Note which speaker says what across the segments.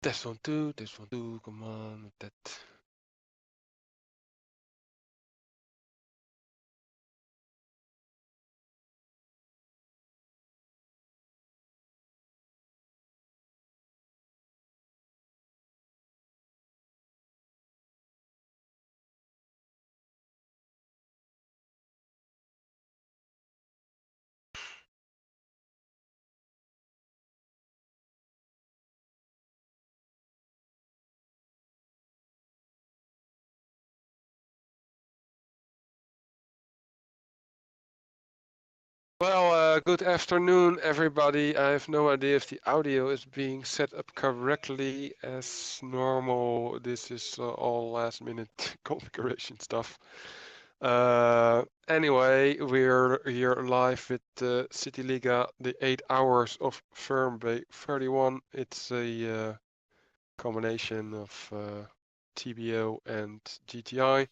Speaker 1: Test 1 2, come on with that. Well, good afternoon, everybody. I have no idea if the audio is being set up correctly. As normal, this is all last-minute configuration stuff. Anyway, we're here live with CityLiga, the 8 hours of F41. It's a combination of TBO and GTI.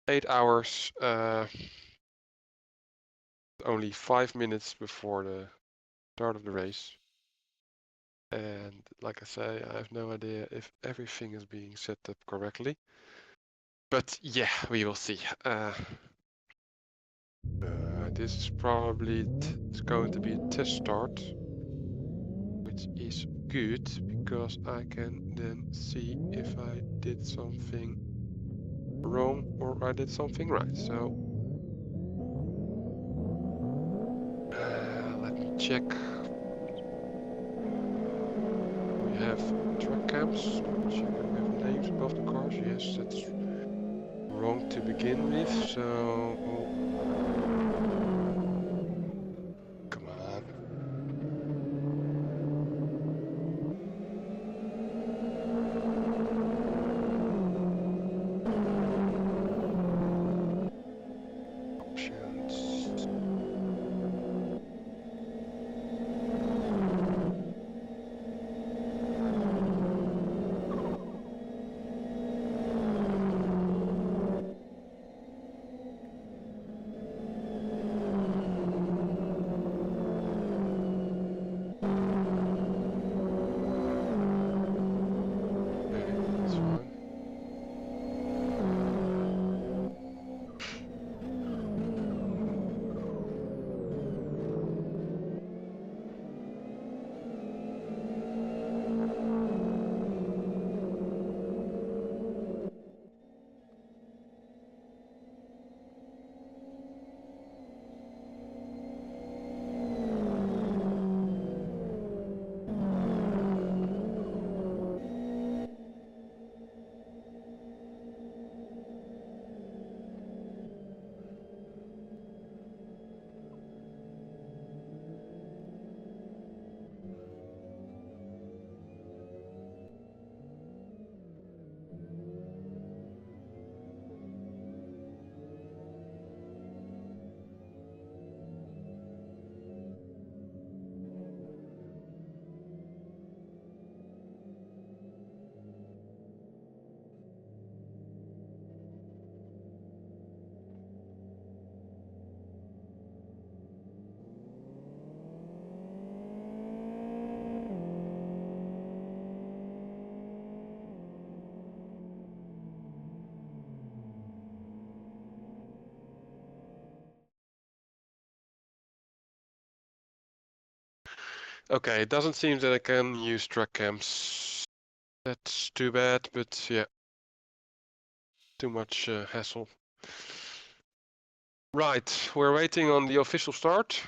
Speaker 1: 8 hours. Only 5 minutes before the start of the race. And like I say, I have no idea if everything is being set up correctly. But yeah, we will see. This is probably it's going to be a test start, which is good because I can then see if I did something wrong or I did something right. So let me check. We have track cams. Check if we have names above the cars. Yes, that's wrong to begin with. So come on. Options. Okay, that's fine. Okay, it doesn't seem that I can use track cams. That's too bad, but yeah, too much hassle. Right, we're waiting on the official start.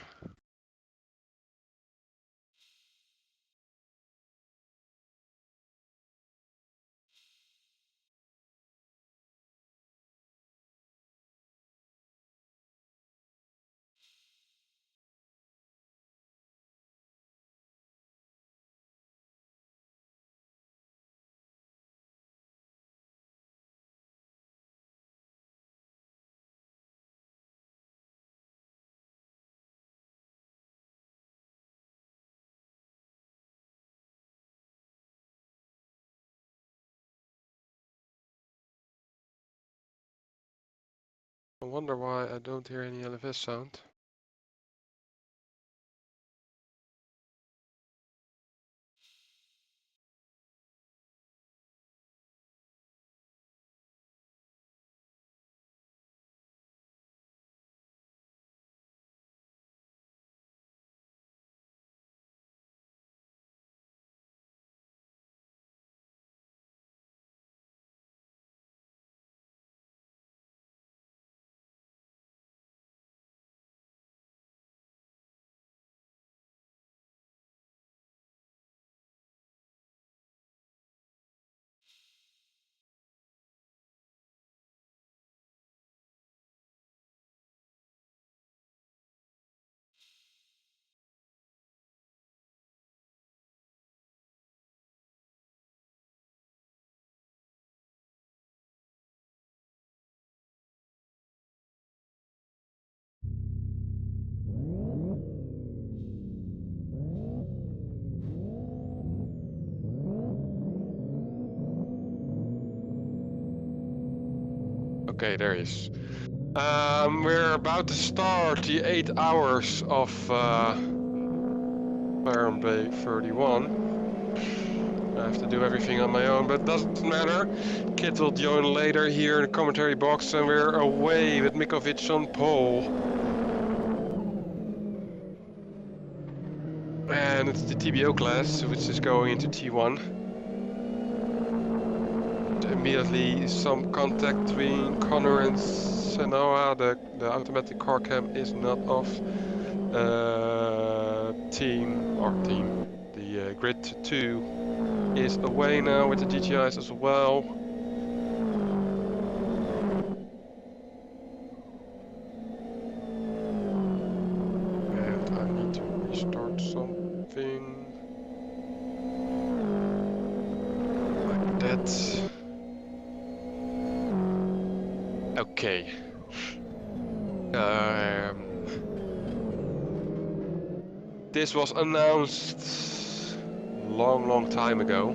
Speaker 1: I wonder why I don't hear any LFS sound. Okay, there is. We're about to start the 8 hours of F41. I have to do everything on my own, but it doesn't matter. Kit will join later here in the commentary box, and we're away with Mikovic on pole. And it's the TBO class, which is going into T1. Immediately some contact between Connor and Sanoa. The automatic car cam is not off. The grid 2 is away now with the GTIs as well. And I need to restart something like that. Okay. This was announced long time ago.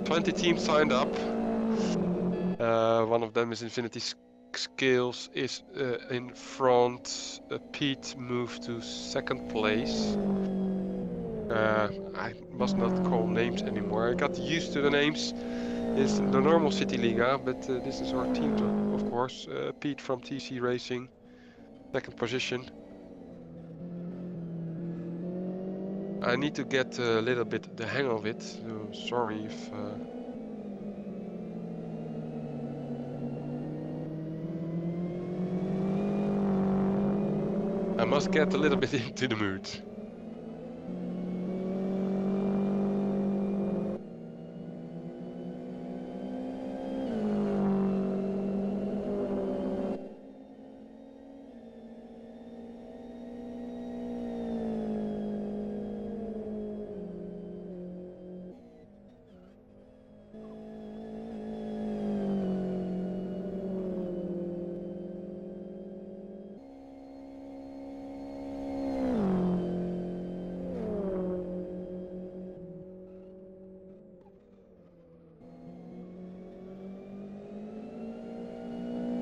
Speaker 1: 20 teams signed up. One of them is Infinity Skills is in front. Pete moved to second place. I must not call names anymore. I got used to the names. It's the normal CityLiga, but this is our team, of course. Pete from TC Racing, second position. I need to get a little bit the hang of it. So sorry if. I must get a little bit into the mood.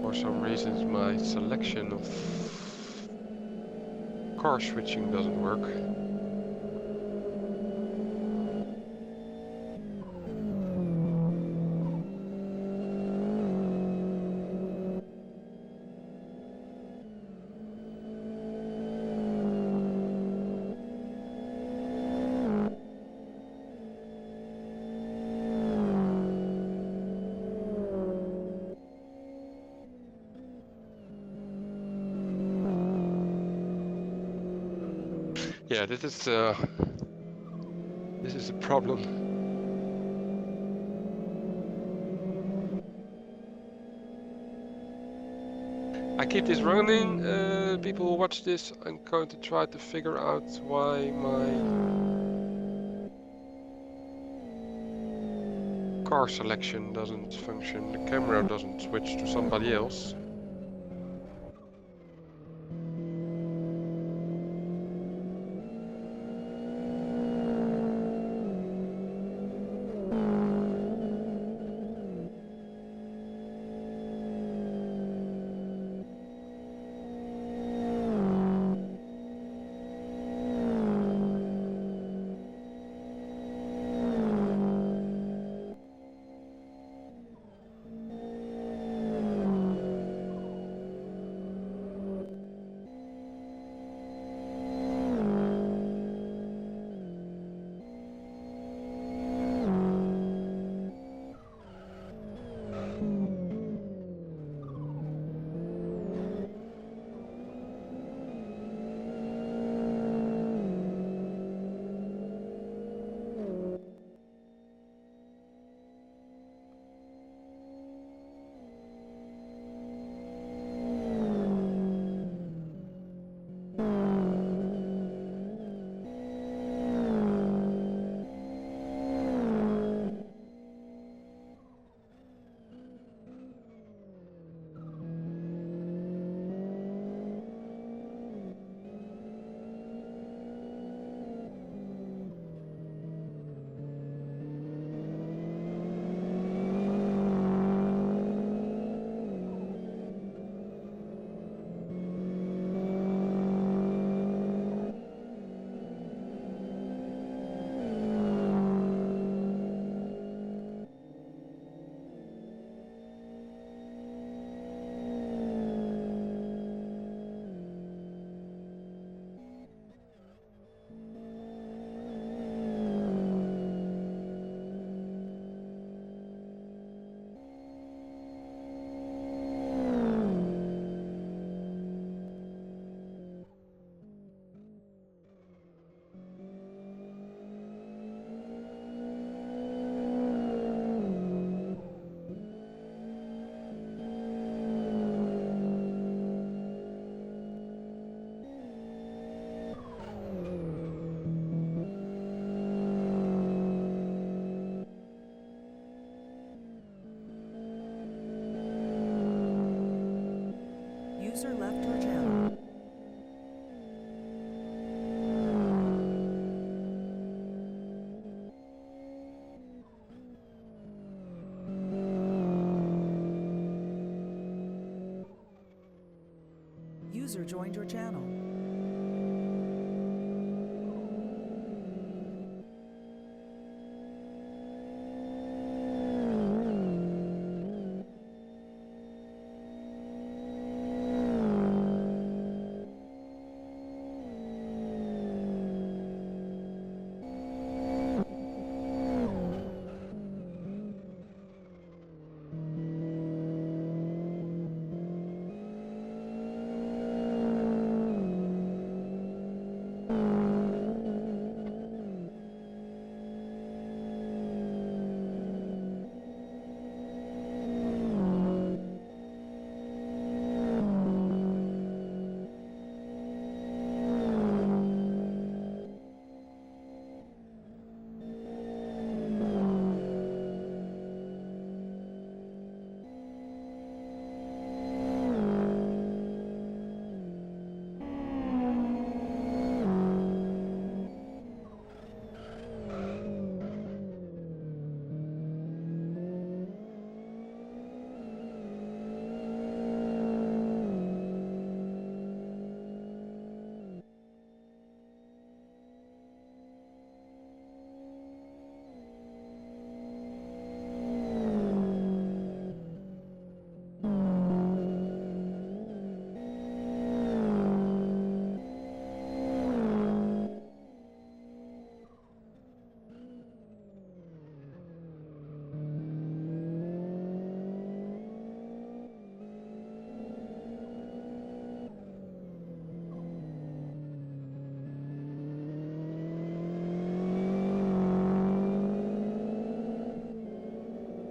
Speaker 1: For some reasons my selection of car switching doesn't work. Yeah, this is a problem. I keep this running. People who watch this, I'm going to try to figure out why my car selection doesn't function. The camera doesn't switch to somebody else.
Speaker 2: left your channel. User joined your channel.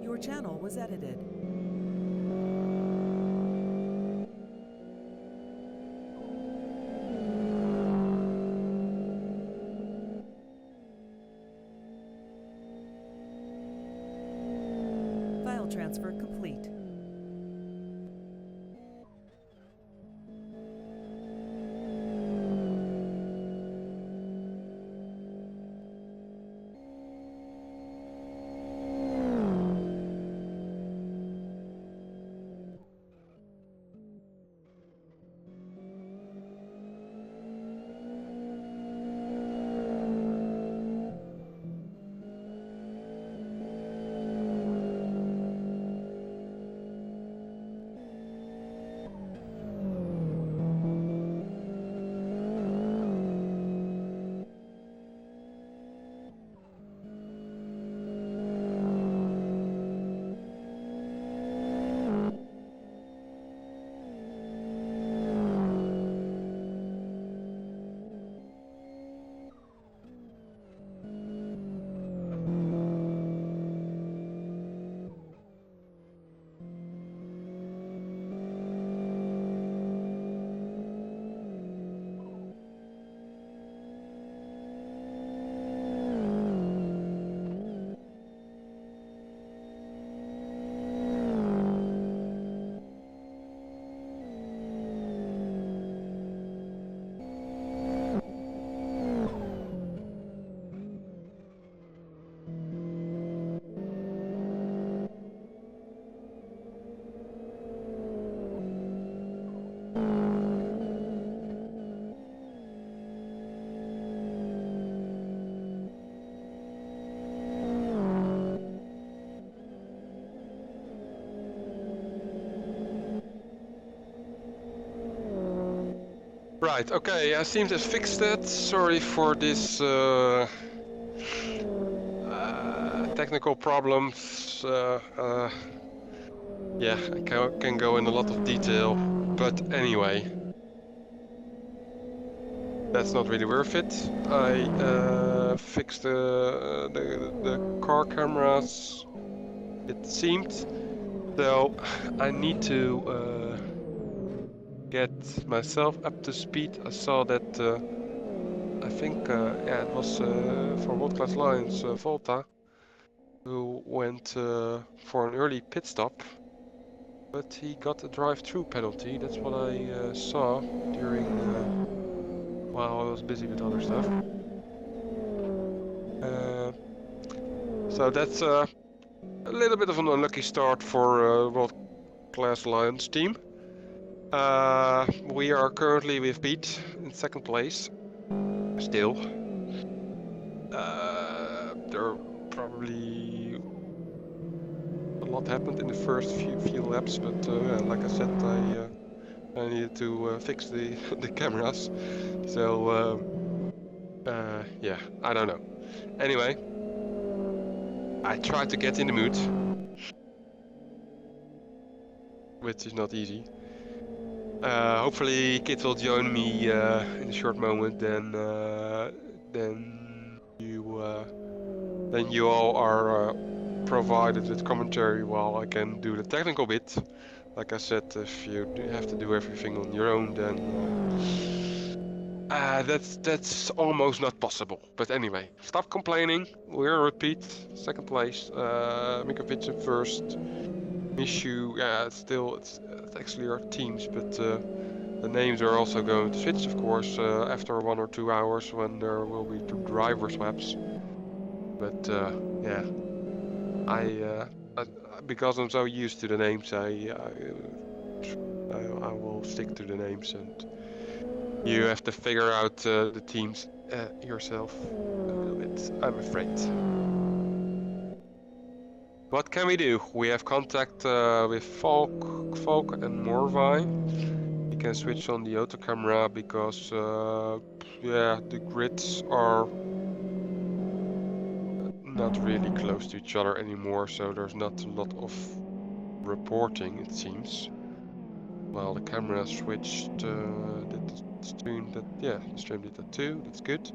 Speaker 2: Your channel was edited. File transfer complete.
Speaker 1: Right, okay, I seem to have fixed that. Sorry for this technical problems. Yeah, I can go in a lot of detail, but anyway, that's not really worth it. I fixed the car cameras, it seemed, so I need to get myself up to speed. I saw that I think yeah, it was for World Class Lions Volta who went for an early pit stop. But he got a drive-through penalty. That's what I saw during while I was busy with other stuff. So that's a little bit of an unlucky start for World Class Lions team. We are currently with Pete in second place. Still. There probably a lot happened in the first few laps, but yeah, like I said, I needed to fix the the cameras. So yeah, I don't know. Anyway, I tried to get in the mood, which is not easy. Hopefully, Kit will join me in a short moment. Then you all are provided with commentary while I can do the technical bit. Like I said, if you have to do everything on your own, then that's almost not possible. But anyway, stop complaining. We're repeat second place. Mikovic in first. Mishu, yeah, it's actually our teams, but the names are also going to switch, of course, after 1 or 2 hours when there will be 2 driver swaps. But yeah, I because I'm so used to the names, I will stick to the names, and you have to figure out the teams yourself a little bit, I'm afraid. What can we do? We have contact with Falk and Morvai. We can switch on the auto camera because yeah, the grids are not really close to each other anymore, so there's not a lot of reporting, it seems. Well, the camera switched, did the stream that, yeah, the stream did that too, that's good.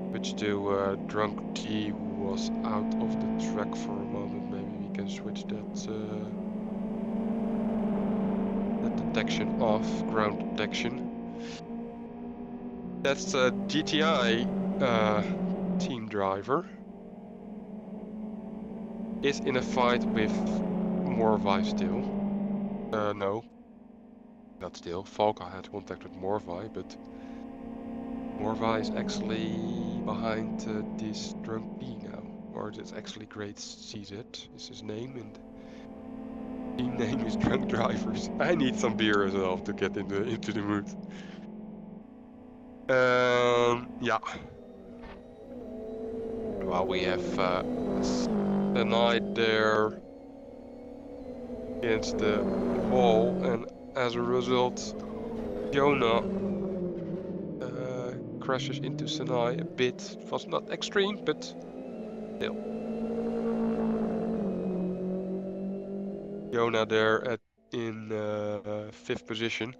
Speaker 1: Switch to Drunk T, who was out of the track for a moment. Maybe we can switch that detection off, ground detection. That's the GTI team driver. Is in a fight with Morvai still. No, not still. Falca had contact with Morvai, but Morvai is actually behind this Drunk B now. Or it's actually Great CZ is his name, and team name is Drunk Drivers. I need some beer as well to get into the mood. Yeah. Well, we have Senai there against the wall, and as a result, Jonah crashes into Senai a bit. It was not extreme, but still. Jonah there in 5th position.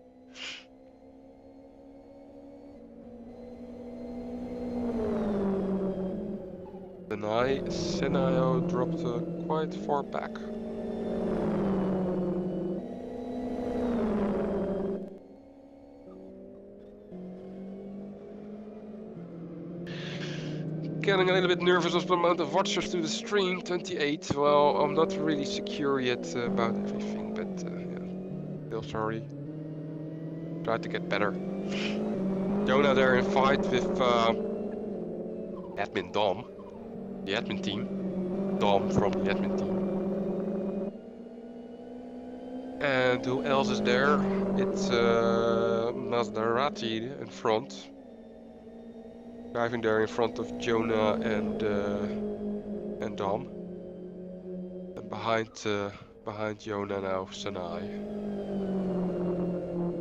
Speaker 1: Senai dropped quite far back. Getting a little bit nervous of the amount of watchers to the stream, 28. Well, I'm not really secure yet about everything, but yeah, still sorry. Try to get better. Jonah there in fight with admin Dom, the admin team. Dom from the admin team. And who else is there? It's Maserati in front. Driving there in front of Jonah and Dom. And behind Jonah now Senai.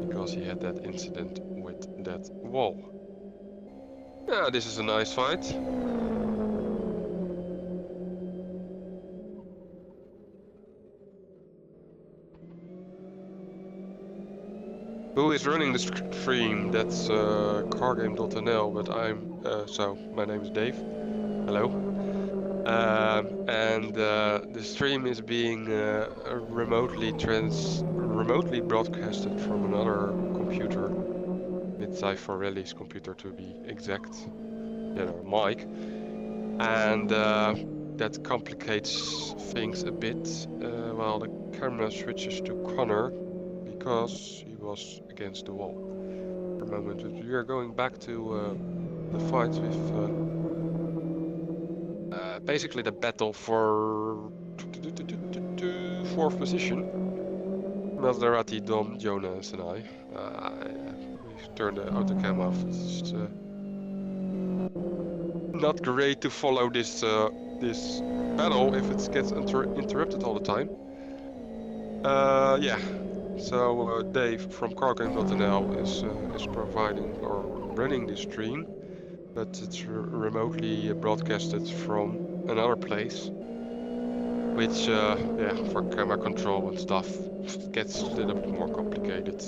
Speaker 1: Because he had that incident with that wall. Yeah, this is a nice fight. Who is running the stream? That's cargame.nl, but I'm so my name is Dave. Hello. And the stream is being remotely broadcasted from another computer. It's Forelli's computer to be exact. You know, Mike. And that complicates things a bit while the camera switches to Connor because he was against the wall for a moment. But we are going back to the fight with basically the battle for fourth position. Maserati, Dom, Jonas, and I. We turned the autocam off. It's not great to follow this this battle if it gets interrupted all the time. Yeah. So Dave from cargame.nl is providing or running this stream, but it's remotely broadcasted from another place, which yeah, for camera control and stuff gets a little bit more complicated.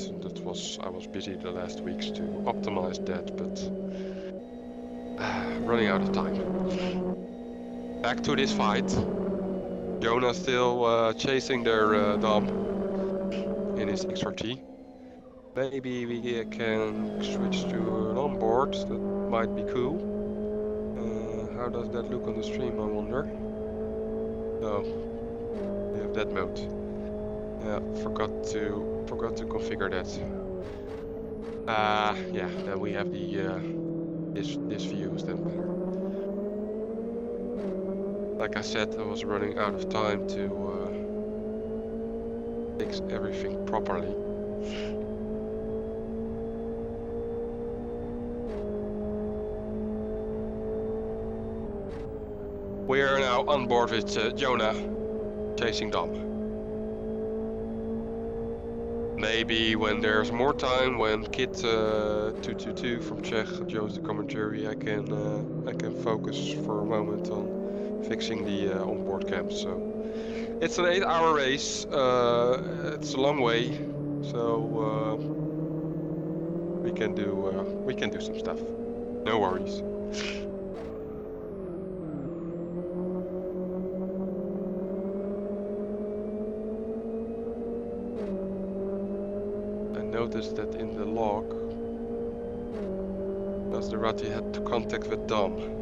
Speaker 1: I was busy the last weeks to optimize that, but running out of time. Back to this fight. Jonah still chasing their Dom in his XRT. Maybe we can switch to an onboard. That might be cool. How does that look on the stream, I wonder? Oh, we have that mode. Yeah, forgot to configure that. Yeah, then we have the this view is then better. Like I said, I was running out of time to fix everything properly. We are now on board with Jonah, chasing Dom. Maybe when there's more time, when Kit 222 from Czech joins the commentary, I can focus for a moment on fixing the onboard cam. So it's an 8-hour race. It's a long way, so we can do some stuff. No worries. I noticed that in the log, Maserati had contact with Dom.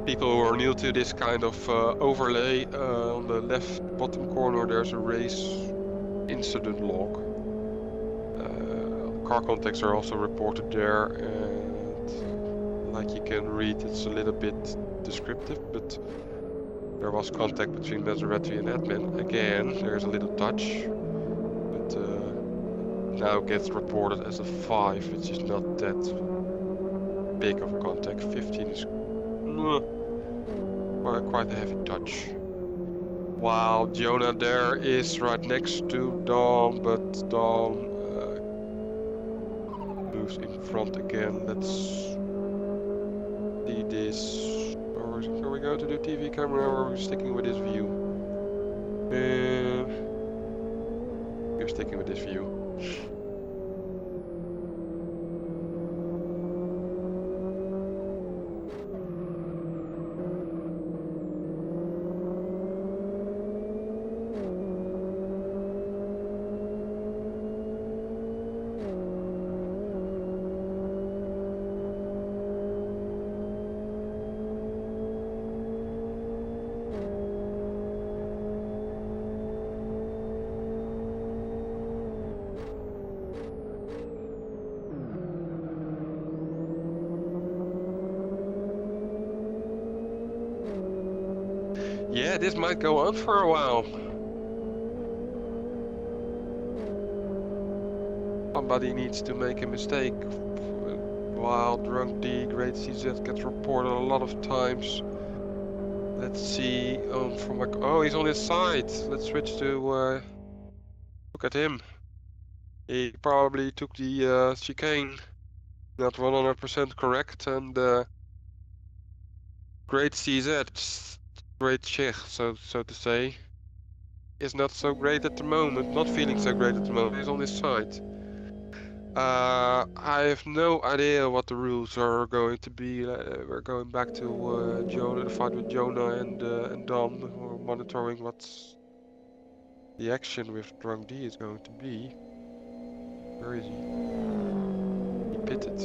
Speaker 1: People who are new to this kind of overlay, on the left bottom corner there's a race incident log. Car contacts are also reported there, and like you can read, it's a little bit descriptive, but there was contact between Maserati and admin. Again, there's a little touch, but now gets reported as a 5, which is not that big of a contact. 15 is quite a heavy touch. While Jonah there is right next to Dom, but Dom moves in front again. Let's see this. Or are we going to do TV camera, or are we sticking with this view? We're sticking with this view. Yeah, this might go on for a while. Somebody needs to make a mistake. While Drunk D, Great CZ gets reported a lot of times. Let's see, from like, oh, he's on his side. Let's switch to, look at him. He probably took the chicane. Not 100% correct, and Great CZ, Great Czech, so to say, is not so great at the moment, not feeling so great at the moment. He's on his side. I have no idea what the rules are going to be. We're going back to Jonah, the fight with Jonah and Dom, who are monitoring what the action with Drunk D is going to be. Where is he? He pitted.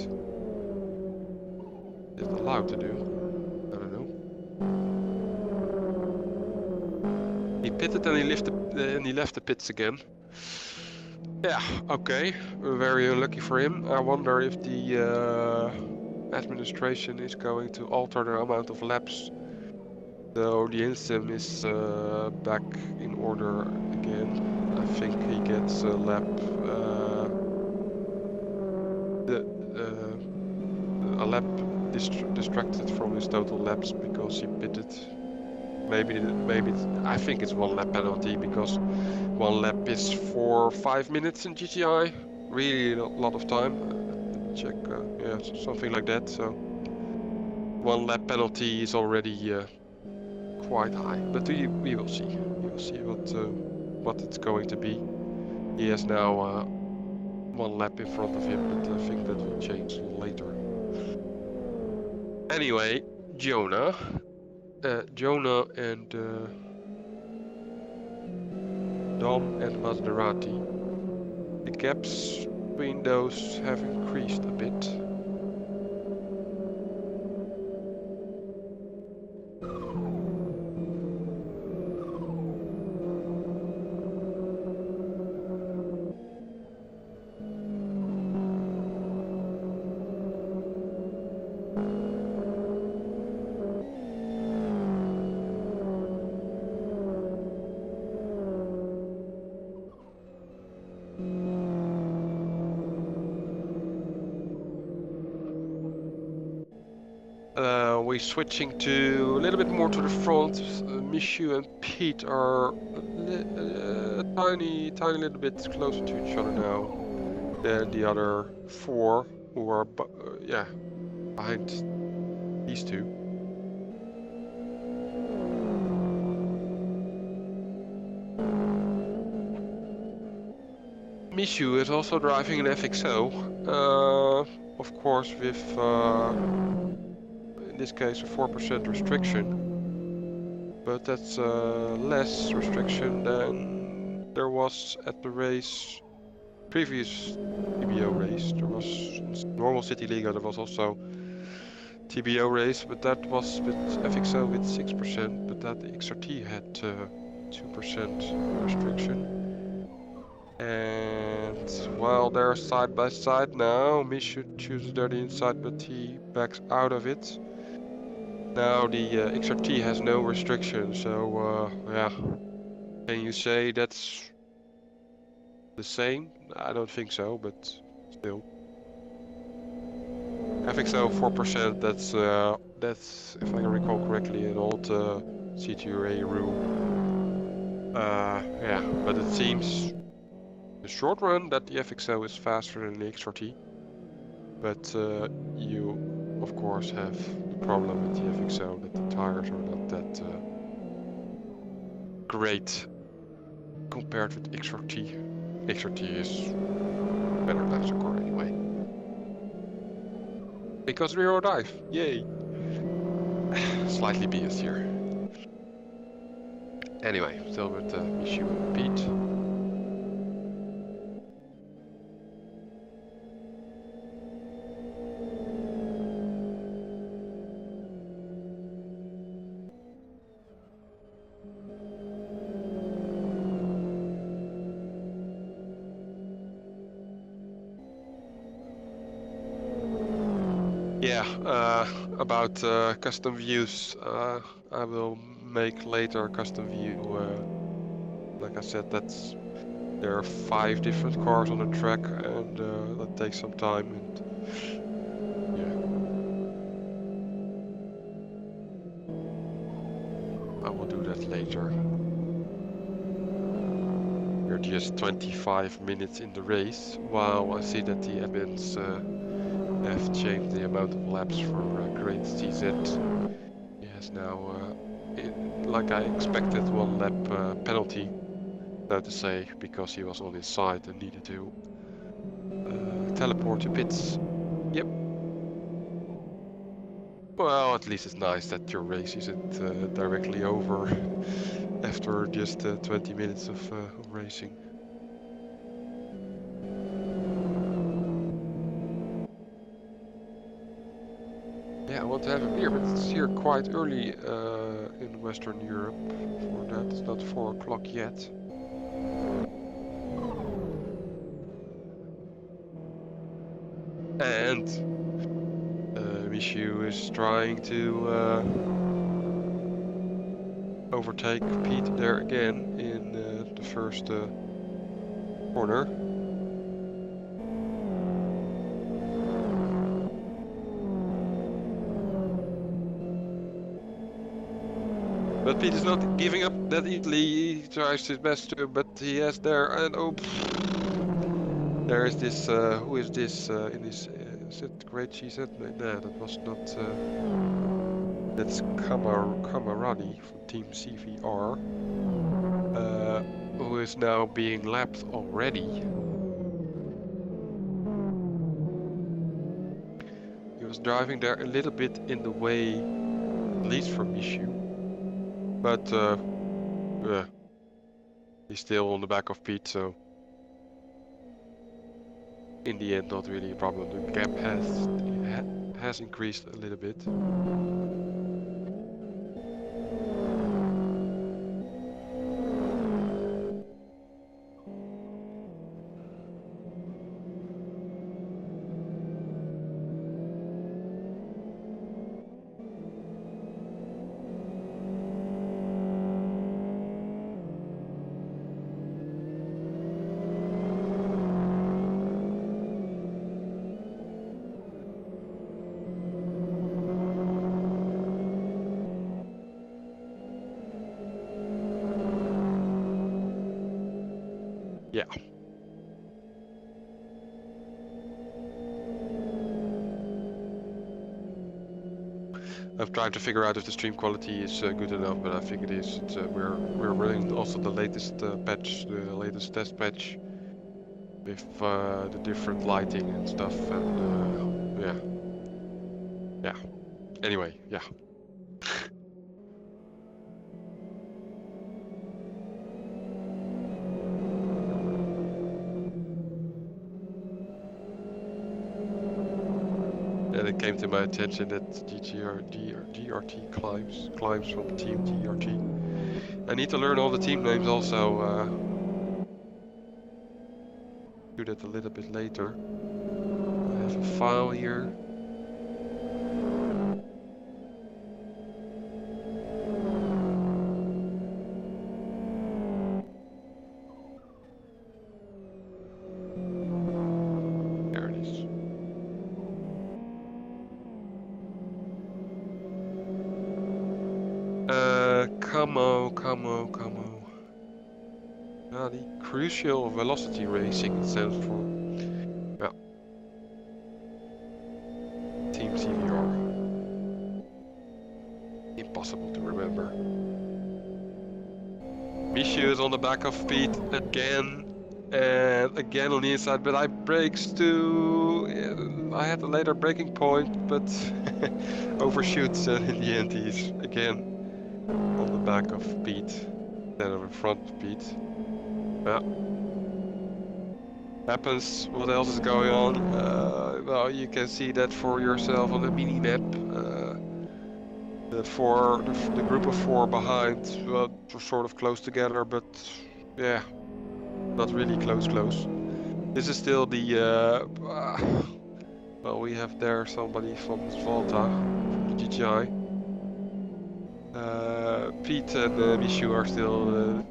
Speaker 1: Is the allowed to do. I don't know. He pitted and he left the pits again. Yeah, okay. Very unlucky for him. I wonder if the administration is going to alter the amount of laps. So the insym is back in order again. I think he gets a lap. A lap distracted from his total laps because he pitted. Maybe I think it's 1 lap penalty because 1 lap is for 5 minutes in GTI. Really a lot of time. Let me check. Yeah, something like that. So 1 lap penalty is already quite high. But we will see. We will see what it's going to be. He has now 1 lap in front of him, but I think that will change later. Anyway, Jonah and Dom and Maserati. The gaps between those have increased a bit. We're switching to a little bit more to the front. Michu and Pete are a tiny little bit closer to each other now than the other 4 who are behind these 2. Michu is also driving an FXO, of course with in this case a 4% restriction, but that's less restriction than there was at the previous TBO race. There was normal CityLiga, there was also TBO race, but that was with FXO with 6%, but that XRT had 2% restriction. And while they're side by side now, Michu chooses the inside, but he backs out of it. Now the XRT has no restriction, so yeah. Can you say that's the same? I don't think so, but still. FXO 4%, that's if I can recall correctly, an old CTA rule. Yeah, but it seems in the short run that the FXO is faster than the XRT. But you, of course, have the problem with the FXO that the tires are not that great compared with XRT. XRT is better nicer car anyway. Because rear dive, yay! Slightly biased here. Anyway, still with Michu and Pete. Yeah, about custom views, I will make later a custom view. Like I said, there are 5 different cars on the track, and that takes some time. And yeah, I will do that later. We're just 25 minutes in the race. Wow, I see that the admins have changed the amount of laps for Great TZ. He has now, like I expected, 1 lap penalty, so to say, because he was on his side and needed to teleport to pits. Yep. Well, at least it's nice that your race isn't directly over after just 20 minutes of racing. Yeah, I want to have a beer, but it's here quite early in Western Europe for that. It's not 4 o'clock yet. And Michu is trying to overtake Pete there again in the first corner. But Pete is not giving up that easily. He tries his best to, but he has there, and oh, there is this. Who is this in this? Is it Great Cheese? No, that was not. That's Kamarani from Team CVR, who is now being lapped already. He was driving there a little bit in the way, at least for Michu, but he's still on the back of Pete, so in the end, not really a problem. The gap has increased a little bit. Yeah. I've tried to figure out if the stream quality is good enough, but I think it is. We're running also the latest patch, the latest test patch, with the different lighting and stuff, and yeah. Anyway, yeah. And it came to my attention that GRT climbs from Team GRT. I need to learn all the team names also. Do that a little bit later. I have a file here. There it is. Come on. The crucial velocity racing, it stands for. Yeah. Team CVR. Impossible to remember. Michu is on the back of Pete again. And again on the inside, but I brakes too. I had a later braking point, but overshoots, and in the end he's again on the back of Pete instead of in front of Pete. Yeah. Happens. What else is going on? Well, you can see that for yourself on the mini map. The group of 4 behind, well, were sort of close together, but yeah, not really close. This is still the well, we have there somebody from Volta, from the GTI. Pete and Michu are still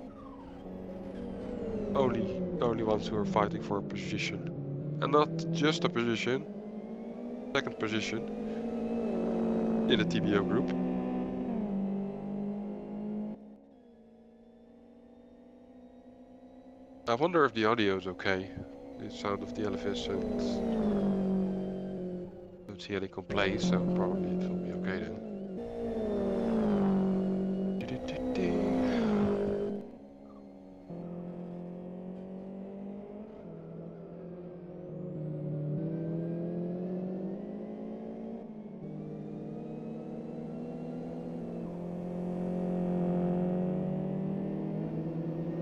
Speaker 1: only ones who are fighting for a position, and not just a position, second position in the TBO group. I wonder if the audio is okay. The sound of the LFS, and don't see any complaints, so probably it will be okay then.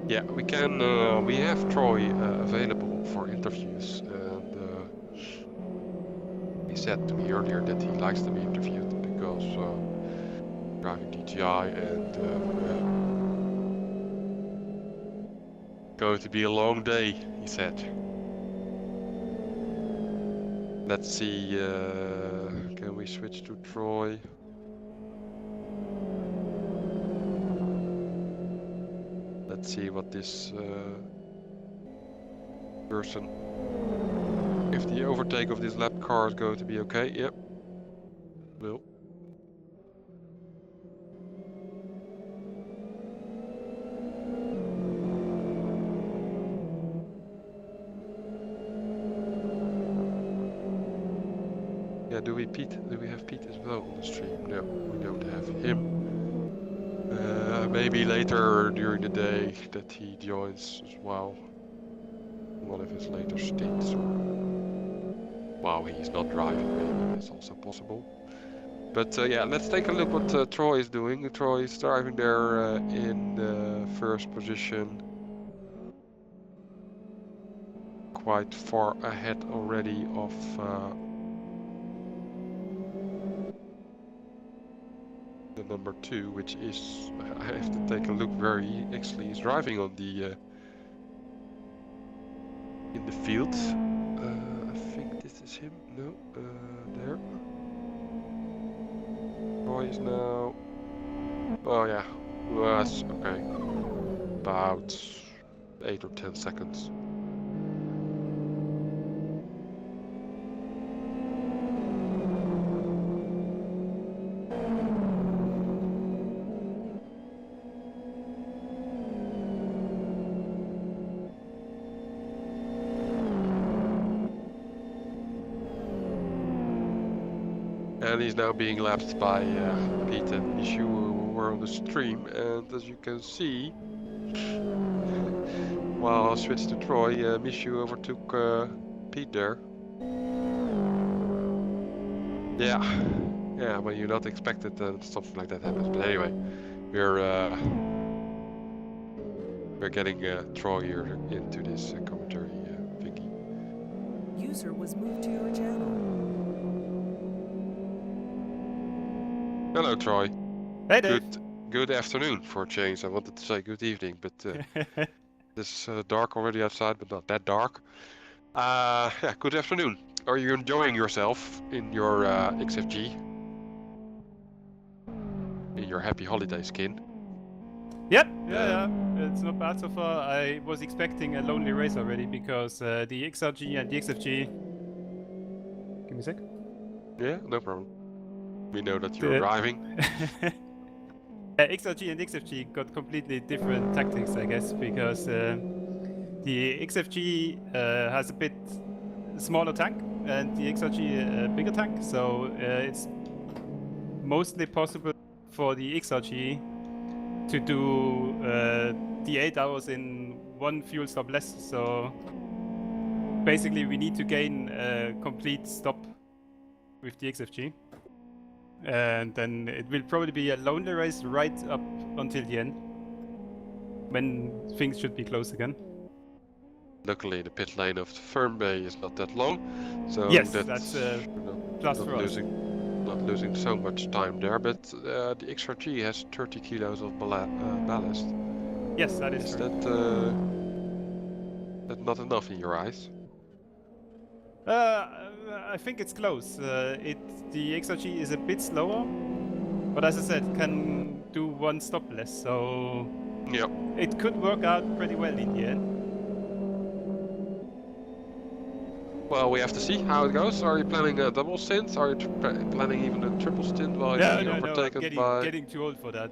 Speaker 1: Yeah, we can. We have Troy available for interviews, and he said to me earlier that he likes to be interviewed. because driving DTI and going to be a long day, he said. Let's see, can we switch to Troy? Let's see what this person, if the overtake of this lap car is going to be okay. Yep. Will. Yeah, do we have Pete as well on the stream? No, we don't have him. Maybe later during the day that he joins as well. One of his later stints, or while he's not driving, maybe that's also possible. But yeah, let's take a look what Troy is doing. Troy is driving there in first position, quite far ahead already of the number 2, which is, I have to take a look where he actually is driving on the in the field. I think this is him. No, there. Troy is now. Oh yeah, was okay. About 8 or 10 seconds. And he's now being lapped by Pete and Michu, who were on the stream. And as you can see, while I switched to Troy, Michu overtook Pete there. Yeah, when you're not expected, something like that happens. But anyway, we're getting Troy here into this commentary thingy.
Speaker 2: User was moved to your channel.
Speaker 1: Hello, Troy.
Speaker 3: Hey, Dave.
Speaker 1: Good afternoon for a change. I wanted to say good evening, but it's dark already outside, but not that dark. Yeah, good afternoon. Are you enjoying yourself in your XFG? In your happy holiday skin?
Speaker 3: Yep, yeah, it's not bad so far. I was expecting a lonely race already because the XRG and the XFG... Give me a sec.
Speaker 1: Yeah, no problem. We know that you're driving.
Speaker 3: XRG and XFG got completely different tactics, I guess, because the XFG has a bit smaller tank and the XRG a bigger tank, so it's mostly possible for the XRG to do the 8 hours in one fuel stop less. So basically we need to gain a complete stop with the XFG. And then it will probably be a lonely race right up until the end, when things should be close again.
Speaker 1: Luckily, the pit lane of the firm bay is not that long, so
Speaker 3: yes,
Speaker 1: that's
Speaker 3: plus for us.
Speaker 1: Not losing so much time there. But the XRG has 30 kilos of ballast.
Speaker 3: Yes, that is true.
Speaker 1: That not enough in your eyes?
Speaker 3: I think it's close. The XRG is a bit slower, but as I said, can do one stop less, so
Speaker 1: yep.
Speaker 3: It could work out pretty well in the end.
Speaker 1: Well, we have to see how it goes. Are you planning a double stint? Are you planning even a triple stint while you're being overtaken by...
Speaker 3: getting too old for that.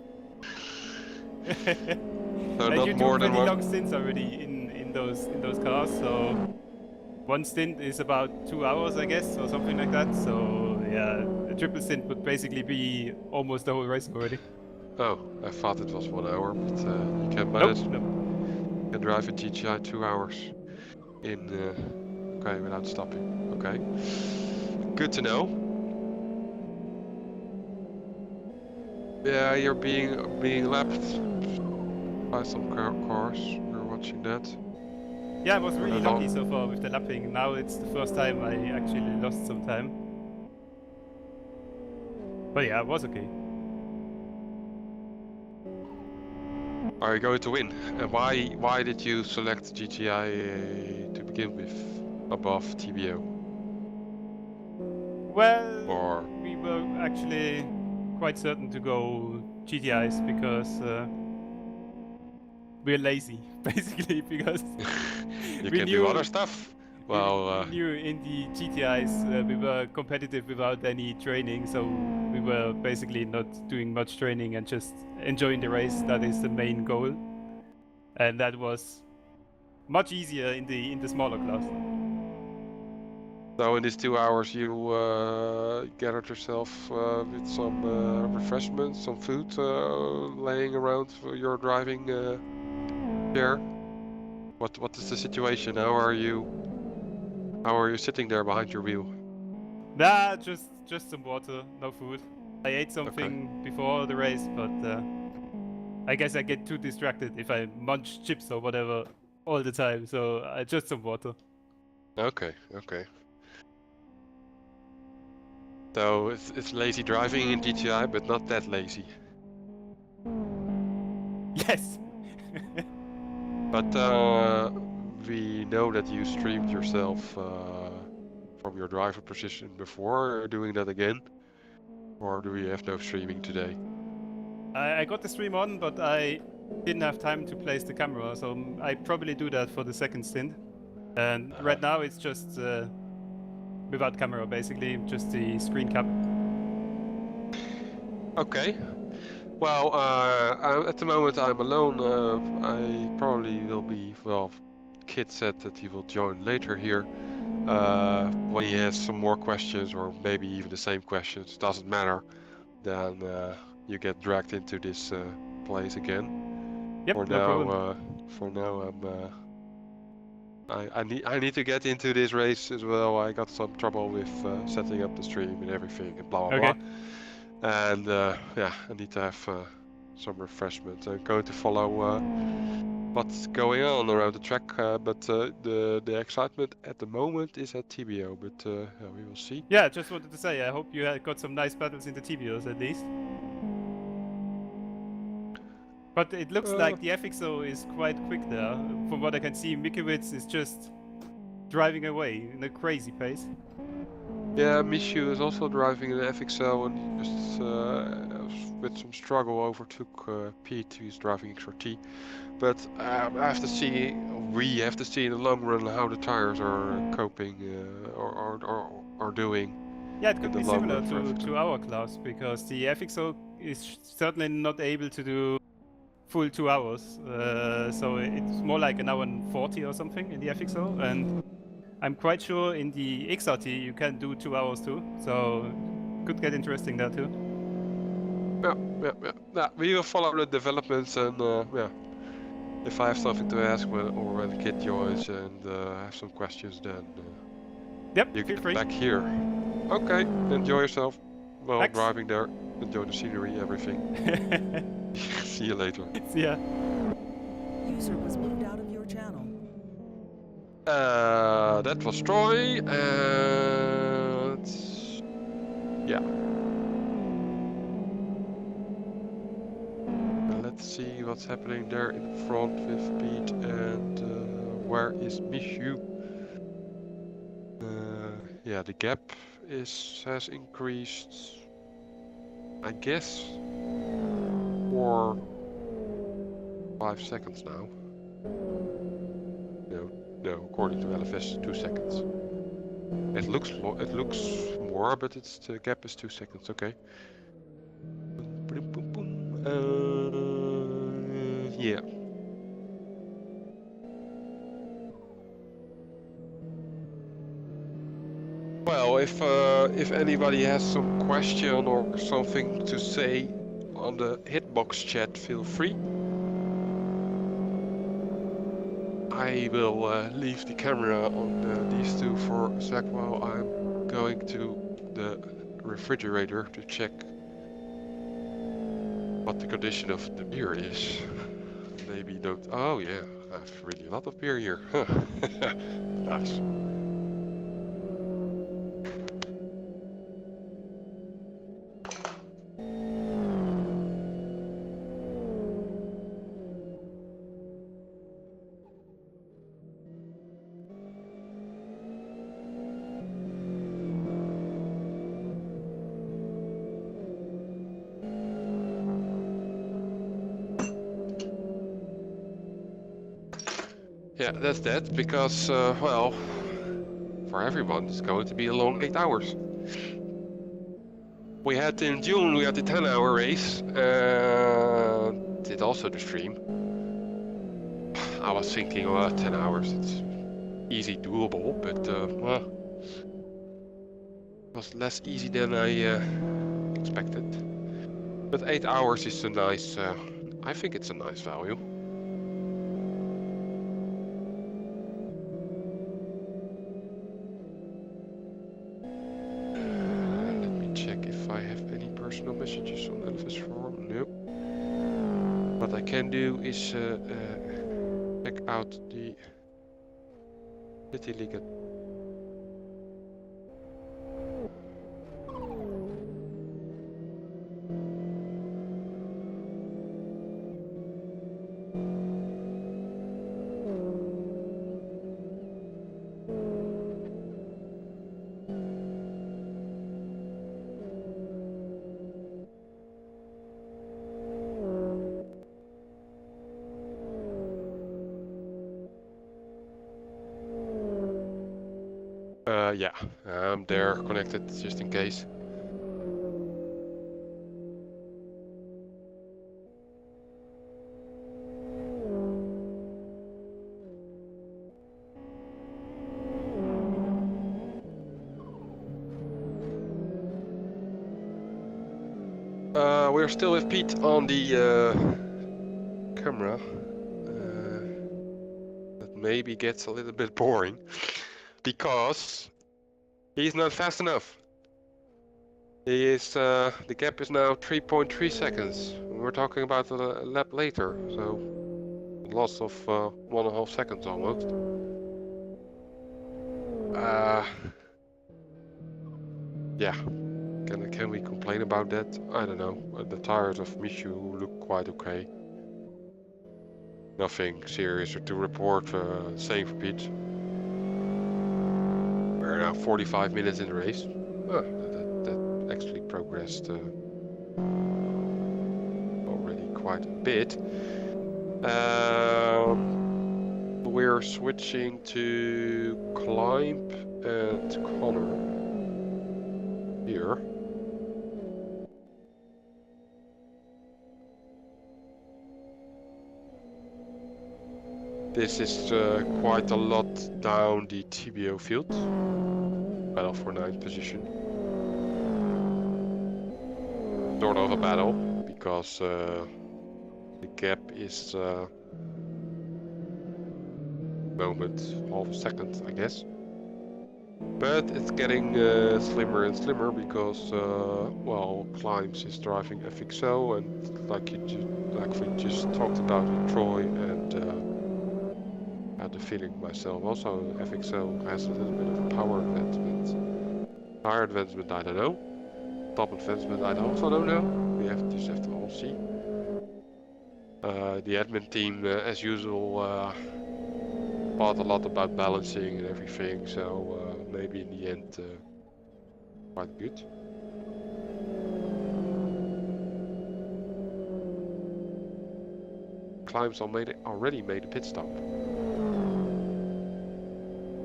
Speaker 1: So not more than one.
Speaker 3: long stints already in those cars, so one stint is about 2 hours, I guess, or something like that. So yeah, a triple stint would basically be almost the whole race already.
Speaker 1: Oh, I thought it was 1 hour, but you can manage.
Speaker 3: Nope.
Speaker 1: You can drive a GTI 2 hours in okay, without stopping. Okay, good to know. Yeah, you're being lapped by some cars. We're watching that.
Speaker 3: Yeah, I was really lucky so far with the lapping. Now it's the first time I actually lost some time. But yeah, it was okay.
Speaker 1: Are you going to win? And why did you select GTI to begin with above TBO?
Speaker 3: Well,
Speaker 1: Or
Speaker 3: we were actually quite certain to go GTIs because we're lazy, basically, because
Speaker 1: you
Speaker 3: we
Speaker 1: can do other
Speaker 3: knew
Speaker 1: stuff.
Speaker 3: we
Speaker 1: Well,
Speaker 3: knew in the GTIs we were competitive without any training, so we were basically not doing much training and just enjoying the race. That is the main goal, and that was much easier in the smaller class.
Speaker 1: so in these 2 hours you gathered yourself with some refreshments, some food laying around for your driving chair. What is the situation? How are you sitting there behind your wheel?
Speaker 3: Nah, just some water, no food. I ate
Speaker 1: Okay.
Speaker 3: something before the race, but I guess I get too distracted if I munch chips or whatever all the time. So just some water.
Speaker 1: Okay. So it's lazy driving in GTI, but not that lazy.
Speaker 3: Yes.
Speaker 1: But we know that you streamed yourself from your driver position before. Are you doing that again? Or do we have no streaming today?
Speaker 3: I got the stream on, but I didn't have time to place the camera, so I probably do that for the second stint. And right now it's just without camera, basically, just the screen cap.
Speaker 1: Okay. Well, at the moment I'm alone. I probably will be, well, Kit said that he will join later here. When he has some more questions or maybe even the same questions, doesn't matter. Then you get dragged into this place again.
Speaker 3: Yep,
Speaker 1: For
Speaker 3: no
Speaker 1: now,
Speaker 3: problem.
Speaker 1: I need to get into this race as well. I got some trouble with setting up the stream and everything and blah blah
Speaker 3: Okay.
Speaker 1: blah. And yeah, I need to have some refreshment. I'm going to follow what's going on around the track, but the excitement at the moment is at TBO. But yeah, we will see.
Speaker 3: Yeah, just wanted to say, I hope you got some nice battles in the TBOs at least. But it looks like the FXO is quite quick there. From what I can see, Mikiewicz is just driving away in a crazy pace.
Speaker 1: Yeah, Mishu is also driving an FXL and he just with some struggle overtook Pete, who's driving XRT. But I have to see, we have to see in the long run how the tires are coping or doing.
Speaker 3: Yeah, it could
Speaker 1: In the
Speaker 3: be
Speaker 1: long
Speaker 3: similar
Speaker 1: run for
Speaker 3: to
Speaker 1: FXO.
Speaker 3: our class, because the FXO is certainly not able to do full 2 hours. So it's more like an hour and 40 or something in the FXO. And I'm quite sure in the XRT you can do 2 hours too. So could get interesting there too.
Speaker 1: Yeah, we will follow the developments and yeah. If I have something to ask or when Kit joins and have some questions, then
Speaker 3: Yep,
Speaker 1: you
Speaker 3: feel
Speaker 1: get
Speaker 3: free.
Speaker 1: back here. Okay, enjoy yourself while
Speaker 3: Thanks.
Speaker 1: driving there. Enjoy the scenery, everything. See you later.
Speaker 3: See ya.
Speaker 2: User was moved out of your channel.
Speaker 1: That was Troy, and yeah. Let's see what's happening there in front with Pete and where is Mishu? Yeah, the gap has increased, I guess, for 5 seconds now. No, according to LFS, 2 seconds. It looks more, but the gap is 2 seconds. Okay. Yeah. Well, if anybody has some question or something to say on the hitbox chat, feel free. I will leave the camera on these two for a sec while I'm going to the refrigerator to check what the condition of the beer is. Maybe don't. Oh yeah, I have really a lot of beer here. Nice. Yeah, that's that, because, well, for everyone, it's going to be a long 8 hours. We had in June, we had the 10-hour race, and did also the stream. I was thinking, well, 10 hours, it's easy doable, but, well, it was less easy than I expected. But 8 hours is a nice, I think it's a nice value. Let me check if I have any personal messages on Elvis Forum. No. What I can do is check out the CityLiga. Yeah, they're connected just in case. We're still with Pete on the camera. That maybe gets a little bit boring because he's not fast enough. He is, the gap is now 3.3 seconds. We're talking about a lap later, so a loss of 1.5 seconds almost. Yeah, can we complain about that? I don't know. The tires of Michu look quite okay. Nothing serious to report. Same for Pete. We're now 45 minutes in the race. That actually progressed already quite a bit. We're switching to Climb and Connor here. This is quite a lot down the TBO field. Battle for 9th position. Sort of a battle, because the gap is moment half a second, I guess. But it's getting slimmer and slimmer because, well, Climbs is driving FXO, and like we just talked about with Troy, and I had the feeling myself also FXO has a little bit of power advancement. Tire advancement, I don't know. Top advancement, I also don't know. We just have to all see. The admin team, as usual, thought a lot about balancing and everything, so maybe in the end quite good. Climbs already made a pit stop.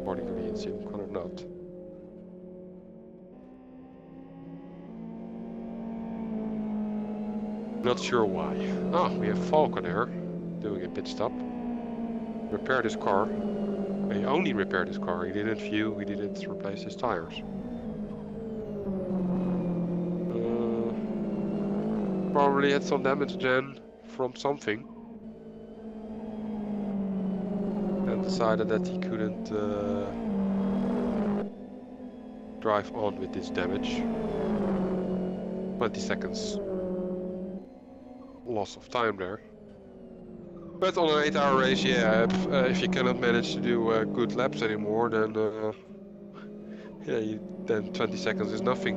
Speaker 1: According to the incident, or not. Not sure why. Ah, we have Falcon here doing a pit stop. Repaired his car. He only repaired his car. He didn't view, he didn't replace his tires. Probably had some damage then from something. And decided that he couldn't drive on with this damage. 20 seconds loss of time there. But on an 8-hour race, yeah, if you cannot manage to do good laps anymore, then yeah, then 20 seconds is nothing.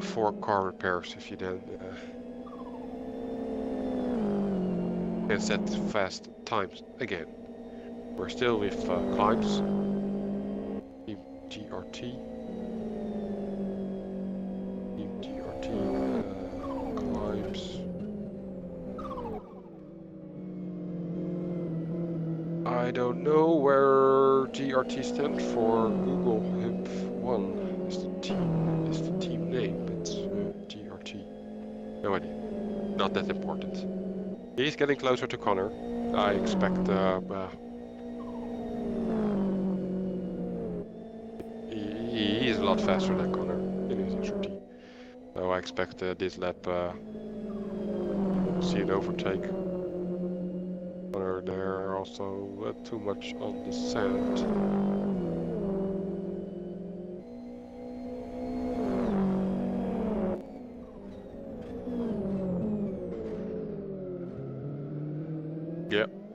Speaker 1: For car repairs, if you then can set fast times again. We're still with Climbs, Team GRT, Climbs. TRT stand for Google Hub 1 is the team name, but TRT. No idea. Not that important. He's getting closer to Connor. I expect he is a lot faster than Connor in his XRT. So I expect this lap see an overtake. Connor there also too much on the sand.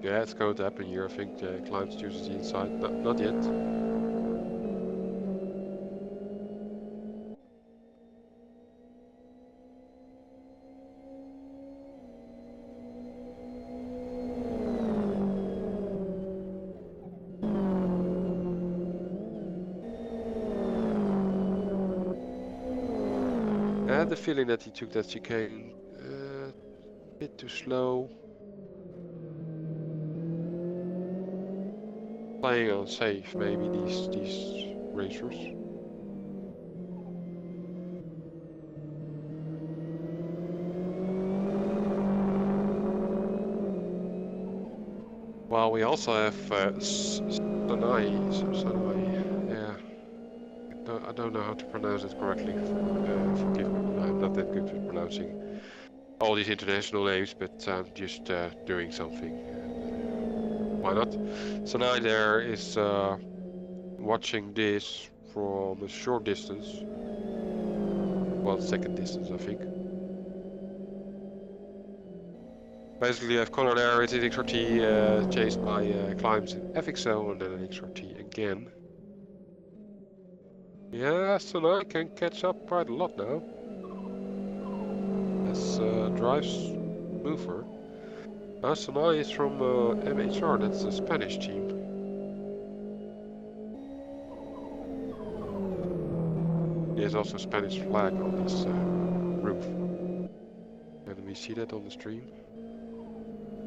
Speaker 1: Yeah, it's going to happen here. I think Climbs chooses the inside. No, not yet. I had the feeling that he took that chicane a bit too slow. Playing on safe, maybe these racers. Well, we also have Sanai. Yeah, I don't know how to pronounce it correctly. Forgive me, I'm not that good at pronouncing all these international names, but I'm just doing something. Why not? Sanai there is watching this from a short distance. Well, second distance, I think. Basically, I have Connor there, it's an XRT chased by Climbs in FXL and then an XRT again. Yeah, Sanai can catch up quite a lot now. As drives mover. Now Sanai is from MHR, that's the Spanish team. There's also a Spanish flag on this roof. Can we see that on the stream?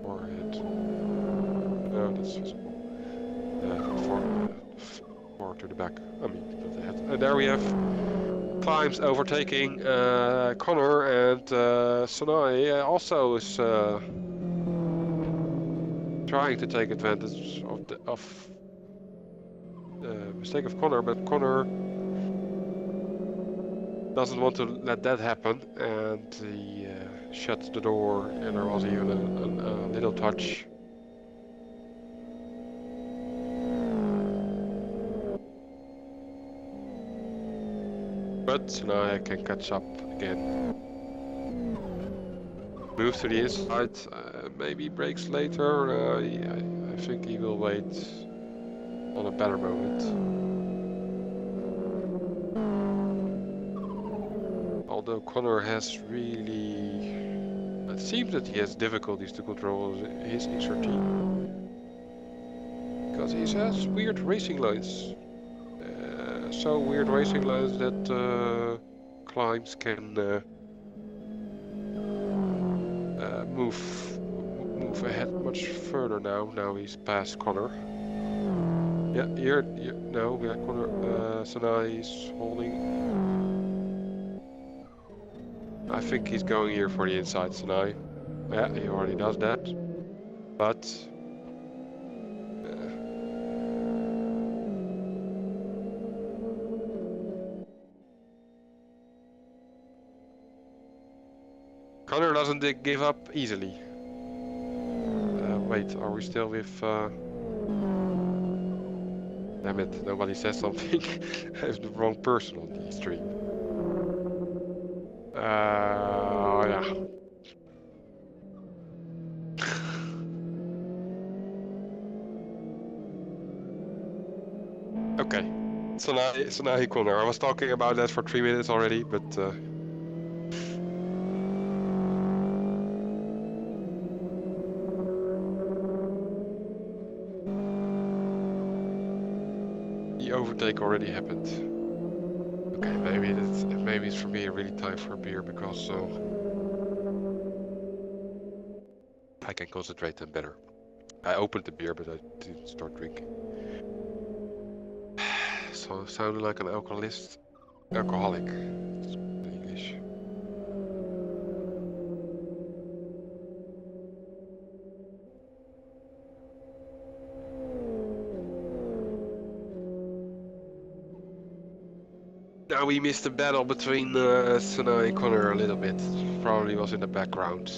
Speaker 1: Forehead. No, that's visible. Forward to the back. I mean, not the head. And there we have Climbs overtaking Connor, and Sanai also is trying to take advantage of the mistake of Connor, but Connor doesn't want to let that happen, and he shuts the door, and there was even a little touch. But now I can catch up again. Move to the inside, maybe brakes later. I think he will wait on a better moment. Although Connor has really... It seems that he has difficulties to control his XRT. Because he has weird racing lines. So weird racing lines that Climbs can move ahead much further now. Now he's past Connor. Yeah, here no, we have Connor. Sanai is holding. I think he's going here for the inside, Sanai. Yeah, he already does that. But Connor doesn't give up easily. Wait, are we still with... Damn it, nobody says something. I have the wrong person on the stream. Yeah. Okay, Sanai Connor. I was talking about that for 3 minutes already, but... The overtake already happened. Okay, maybe it's for me really time for a beer, because I can concentrate then better. I opened the beer, but I didn't start drinking. sounded like an alcoholic in English. Now we missed the battle between Sanaa and Connor a little bit. Probably was in the background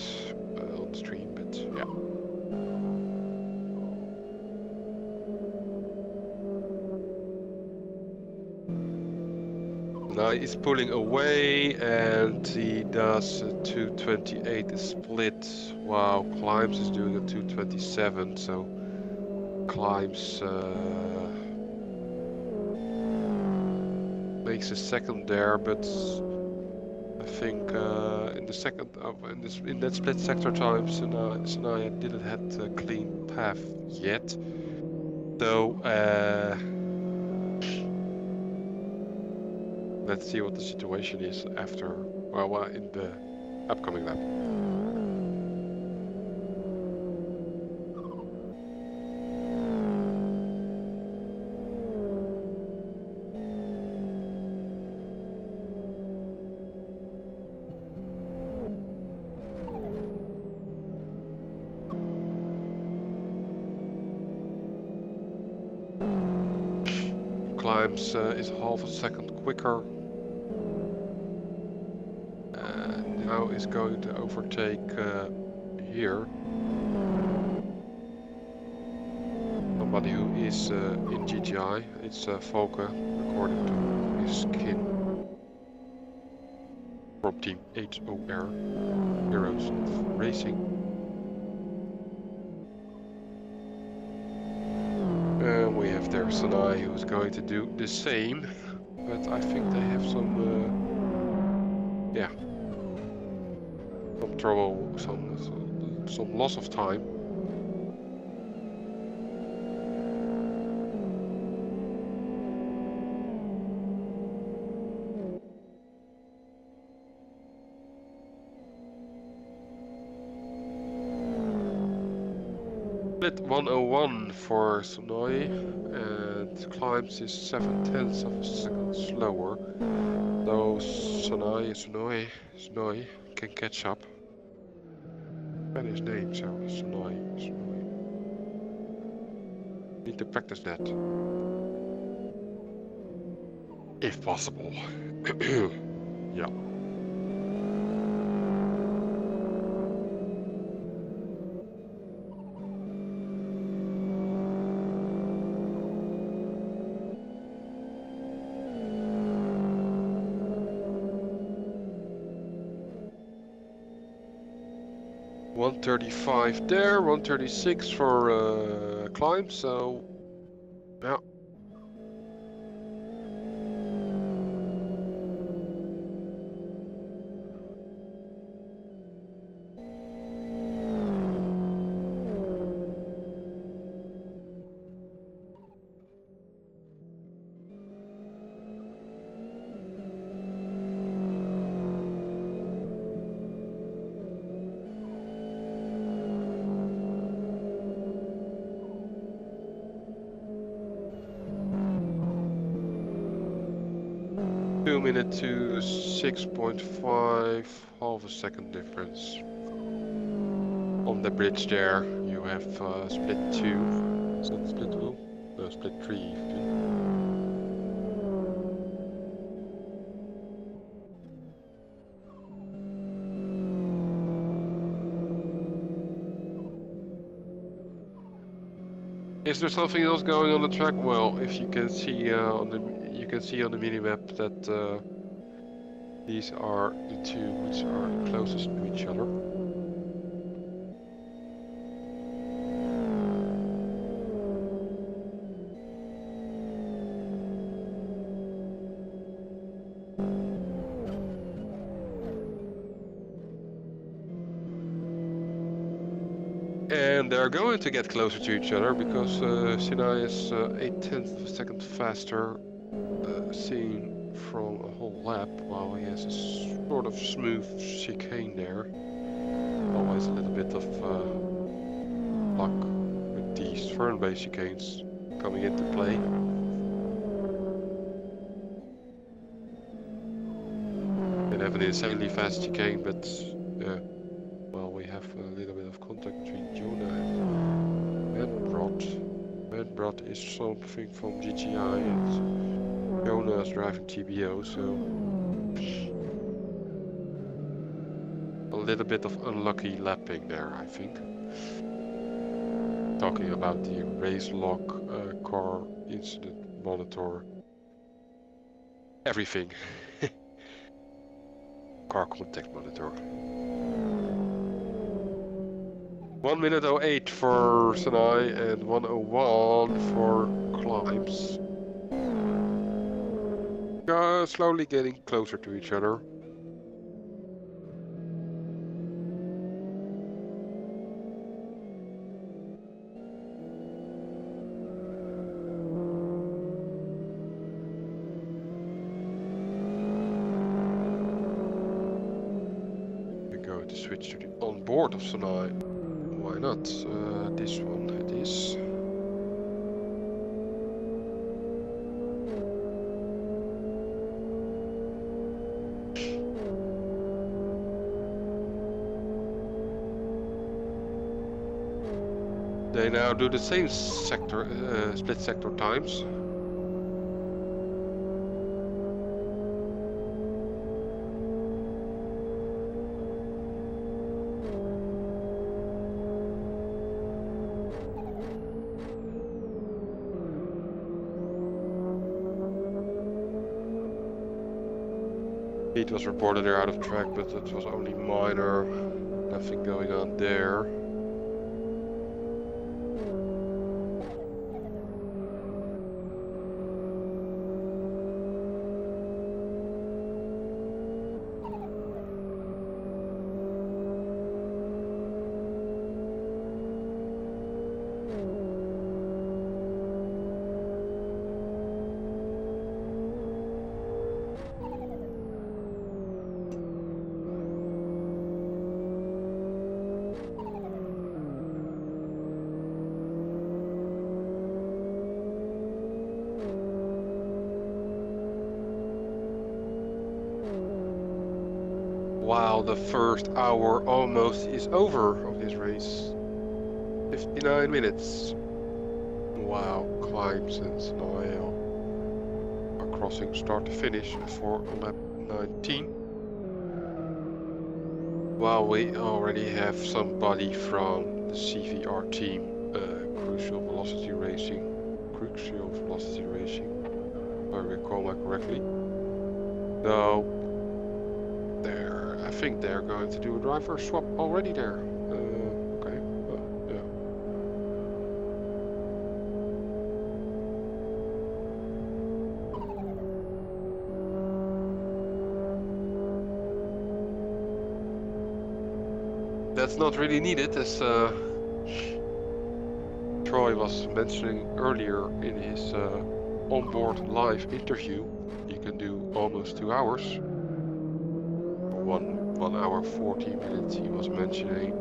Speaker 1: on stream, but yeah. Now he's pulling away and he does a 228 split while Climbs is doing a 227, so Climbs makes a second there, but I think in the second in that split sector time Sanaa didn't have a clean path yet. So let's see what the situation is after, well, in the upcoming lap. Climbs is half a second quicker. Now is going to overtake here somebody who is in GTI. It's Volker, according to his skin, from Team HOR, Heroes of Racing. We have there Sanaa, who is going to do the same, but I think they have some, yeah, some trouble, some loss of time. Split 101 for Sanaa, and Climbs is 7/10 of a second slower. So Sanaa can catch up. That is his name, so Sanaa. Need to practice that. If possible. Yeah. $135 there, 136 for Climb, so yeah. Minute to 6.5, half a second difference. On the bridge there, you have split 2. Is that split 2? No, split 3 even. Is there something else going on the track? Well, if you can see on the minimap that these are the two which are closest to each other. And they're going to get closer to each other because Sanaa is 0.8 of a second faster, seen from a whole lap, while he has a sort of smooth chicane there. Always a little bit of luck with these turn-based chicanes coming into play. have an insanely fast chicane, but well, we have a little bit of contact between Jonah and Manbrot. Manbrot is something from GTI and Jonah is driving TBO, so a little bit of unlucky lapping there, I think. Talking about the race log, car incident monitor, everything. Car contact monitor. 1 minute 08 for Sinai and 1:01 for Climbs. Slowly getting closer to each other. We're going to switch to the onboard of Sinai. Why not? This one it is. They now do the same sector, split sector times. It was reported they're out of track, but it was only minor. Nothing going on there. Wow, the first hour almost is over of this race. 59 minutes. Wow, Climbs and Sinai are crossing start to finish for lap 19. Wow, we already have somebody from the CVR team, Crucial Velocity Racing, if I recall that correctly. So, I think they're going to do a driver swap already there. Okay, yeah. That's not really needed, as Troy was mentioning earlier in his onboard live interview. You can do almost 2 hours. 1 hour 40 minutes he was mentioning.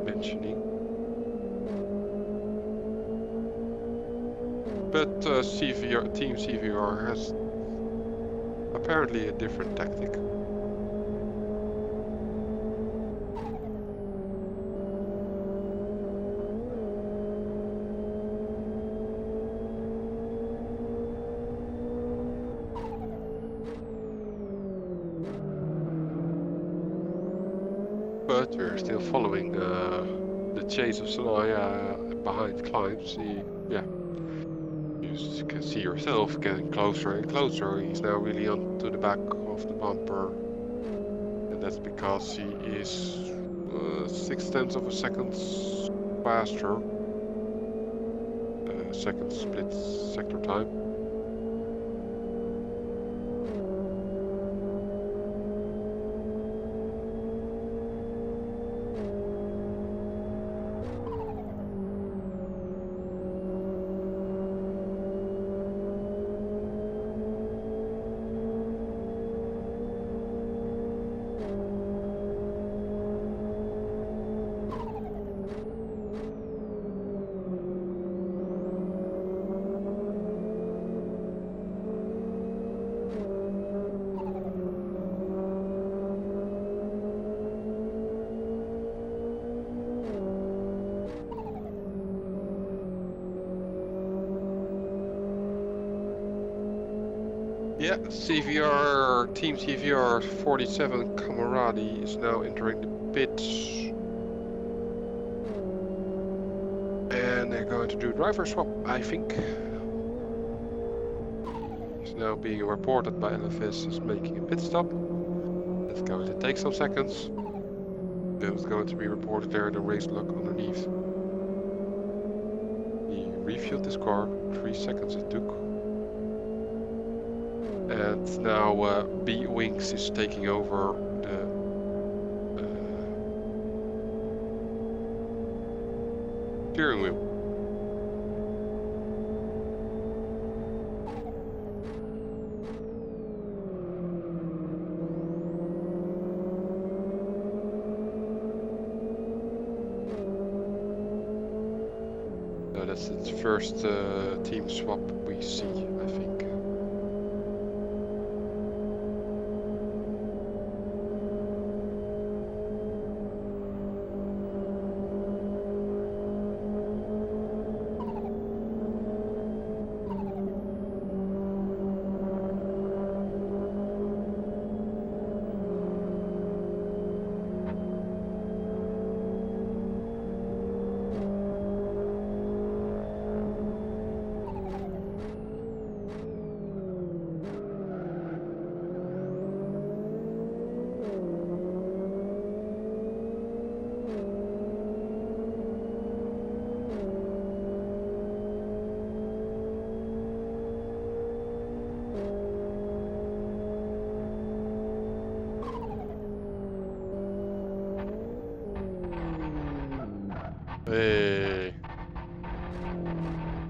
Speaker 1: But Team CVR has apparently a different tactic. But we're still following the chase of Sinai behind Climbs. Yeah, you can see yourself getting closer and closer. He's now really onto the back of the bumper, and that's because he is 0.6 of a second faster. Second split sector time. Yeah, CVR, Team CVR 47 Camaradi is now entering the pits. And they're going to do driver swap, I think. He's now being reported by LFS as making a pit stop. That's going to take some seconds. Then it's going to be reported there, the race log underneath. He refueled his car, 3 seconds it took. And now B-Wings is taking over the steering wheel. So that's its first team swap we see, I think. Hey.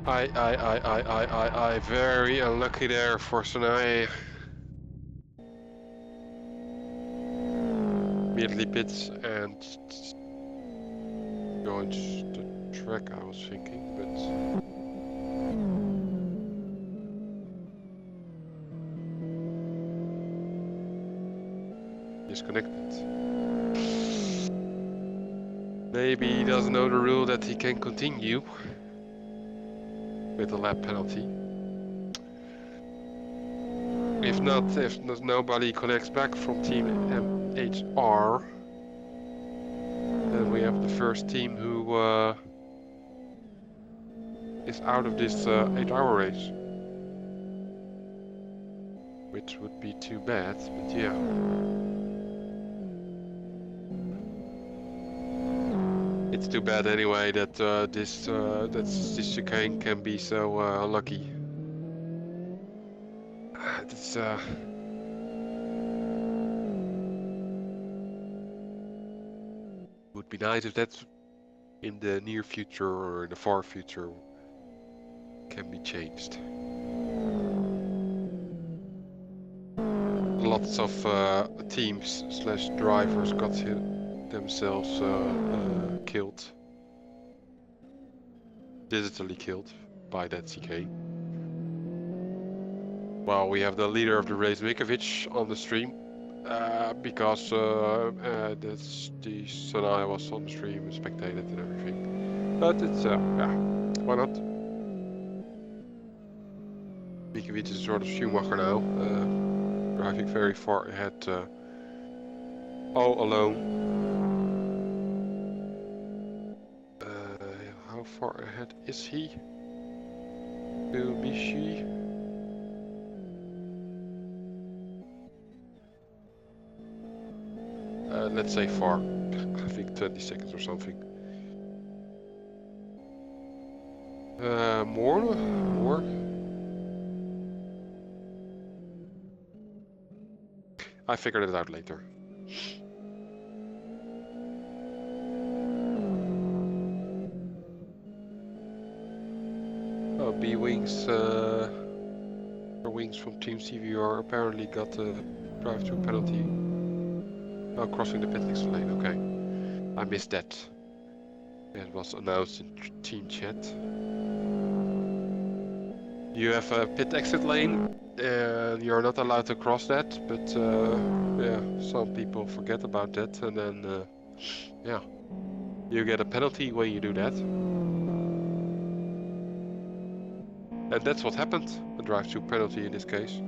Speaker 1: I very unlucky there for Sanai. Immediately pits and going to the track, I was thinking, but disconnected. Maybe he doesn't know the rule that he can continue with a lap penalty. If nobody connects back from Team MHR, then we have the first team who is out of this 8-hour race. Which would be too bad, but yeah. It's too bad anyway that this chicane can be so unlucky. It's would be nice if that in the near future or in the far future can be changed. Lots of teams / drivers got themselves killed, digitally killed by that chicane. Well, we have the leader of the race, Mikovic, on the stream because the Sanai was on the stream and spectated and everything. But it's yeah, why not? Mikovic is sort of Schumacher now, driving very far ahead, all alone. How far ahead is he? Michi. Let's say far. I think 20 seconds or something. More. I figured it out later. Oh, B-Wings, Wings from Team CVR apparently got a drive-through penalty. Oh, crossing the pit exit lane, okay. I missed that. It was announced in team chat. You have a pit exit lane, and you're not allowed to cross that, but yeah, some people forget about that, and then, yeah, you get a penalty when you do that. And that's what happened, a drive-through penalty in this case.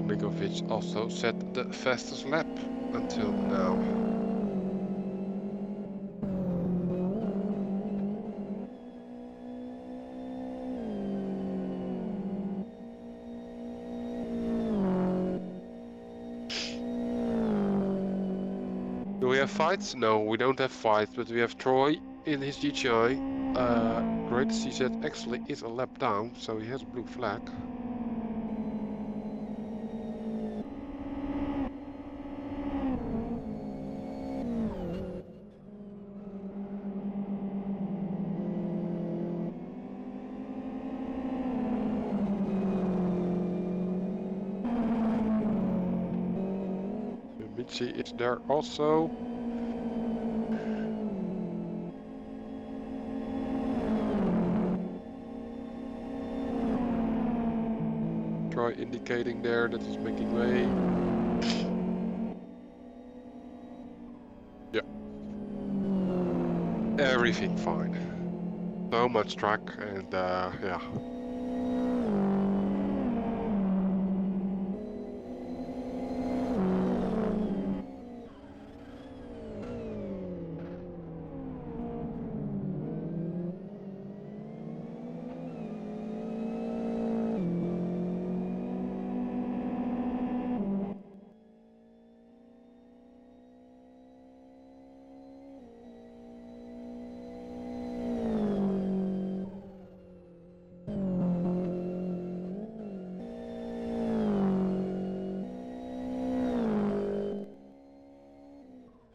Speaker 1: Gligovic also set the fastest lap until now. Do we have fights? No, we don't have fights, but we have Troy in his GTI. Great to see that actually is a lap down, so he has a blue flag. Mitzi is there also. Troy indicating there that he's making way. Yeah. Everything fine. So much track and yeah.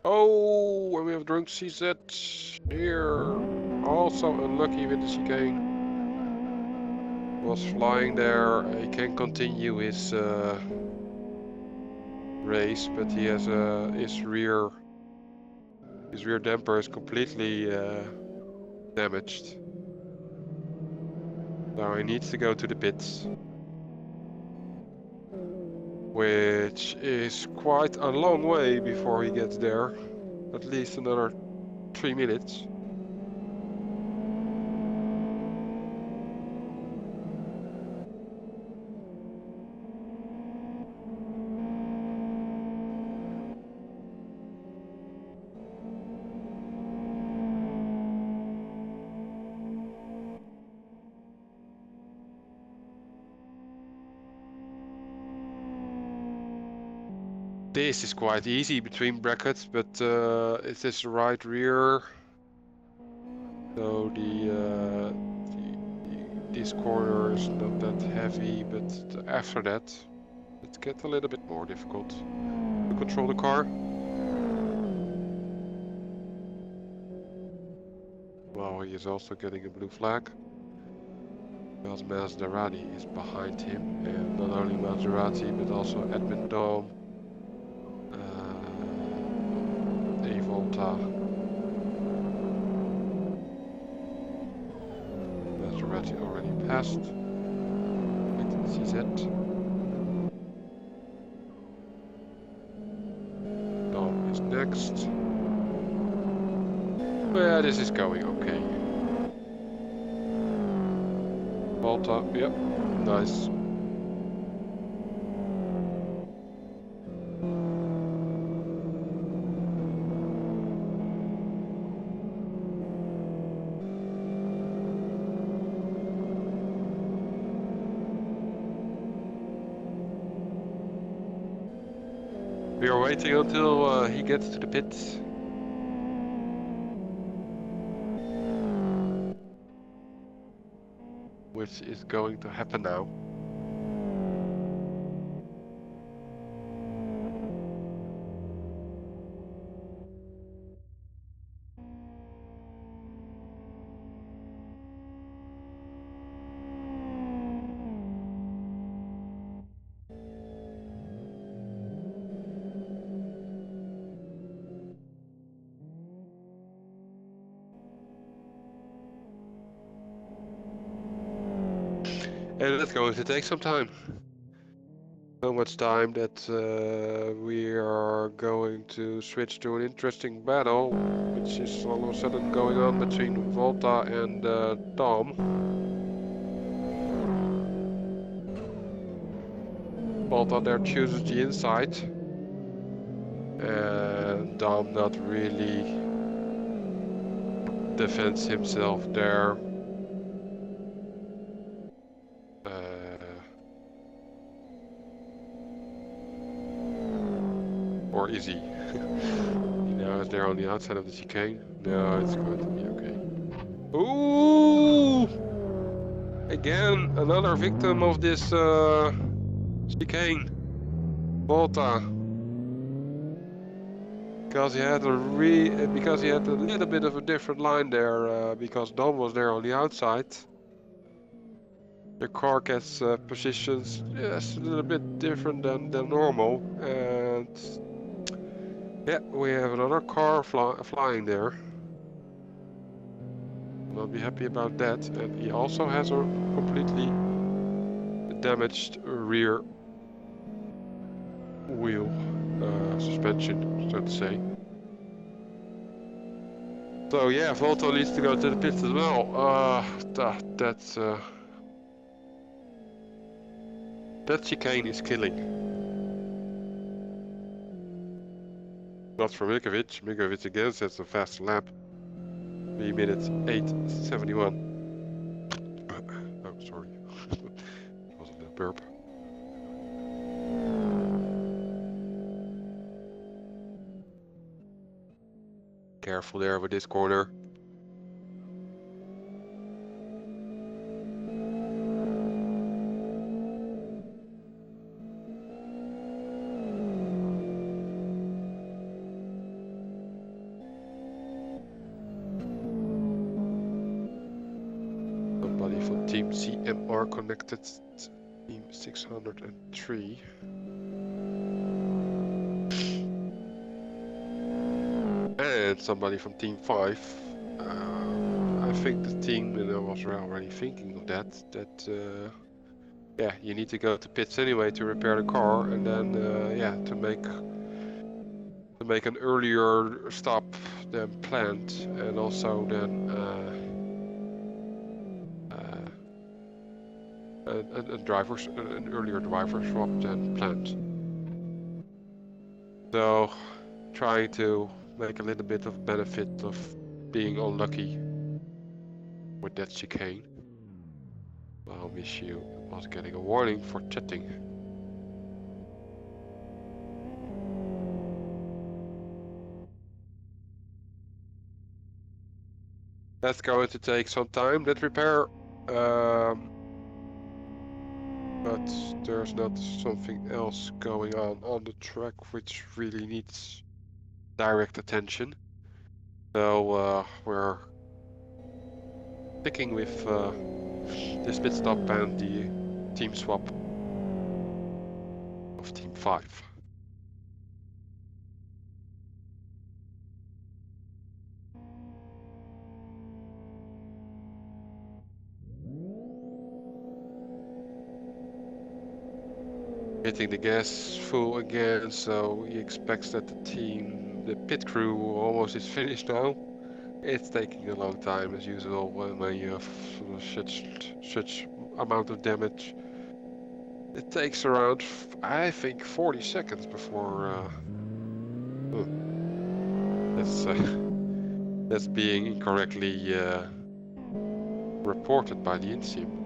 Speaker 1: Oh, and we have drunk CZ here. Also unlucky with the chicane. Was flying there. He can continue his race, but he has his rear damper is completely damaged. So he needs to go to the pits, which is quite a long way before he gets there. At least another 3 minutes. This is quite easy between brackets, but it is the right rear. So this corner is not that heavy, but after that it gets a little bit more difficult to control the car. Well, he is also getting a blue flag because Maserati is behind him, and not only Maserati but also Edmund Dome, Volta. Maserati already passed. CZ. Dom is next. Yeah, this is going okay. Volta, yep, nice. We are waiting until he gets to the pits. Which is going to happen now. And that's going to take some time. So much time that we are going to switch to an interesting battle, which is all of a sudden going on between Volta and Dom. Balta there chooses the inside. And Dom not really defends himself there. Or is he? Now is there on the outside of the chicane? No, it's going to be okay. Ooh! Again, another victim of this chicane. Balta. Because he had a little bit of a different line there, because Dom was there on the outside. The car gets positions just a little bit different than normal, and yeah, we have another car flying there. Not be happy about that, and he also has a completely damaged rear wheel suspension, so to say. So yeah, Volto needs to go to the pits as well. That chicane is killing. Not for Milkovic. Milkovic again sets a fast lap. 3 minutes 8:71. Oh, sorry. It wasn't a burp. Careful there with this corner. Somebody from Team CMR connected. Team 603. And somebody from Team 5. I think the team, and I was already thinking of that yeah, you need to go to pits anyway to repair the car, and then yeah, to make an earlier stop than planned, and also then an earlier driver swap than planned. So trying to make a little bit of benefit of being unlucky with that chicane. I'll miss you. I was getting a warning for chatting. That's going to take some time, that repair. But there's not something else going on the track which really needs direct attention. So we're sticking with this pit stop and the team swap of Team 5. Hitting the gas full again, so he expects that the pit crew almost is finished now. It's taking a long time as usual when you have such amount of damage. It takes around, I think, 40 seconds before that's being incorrectly reported by the InSim.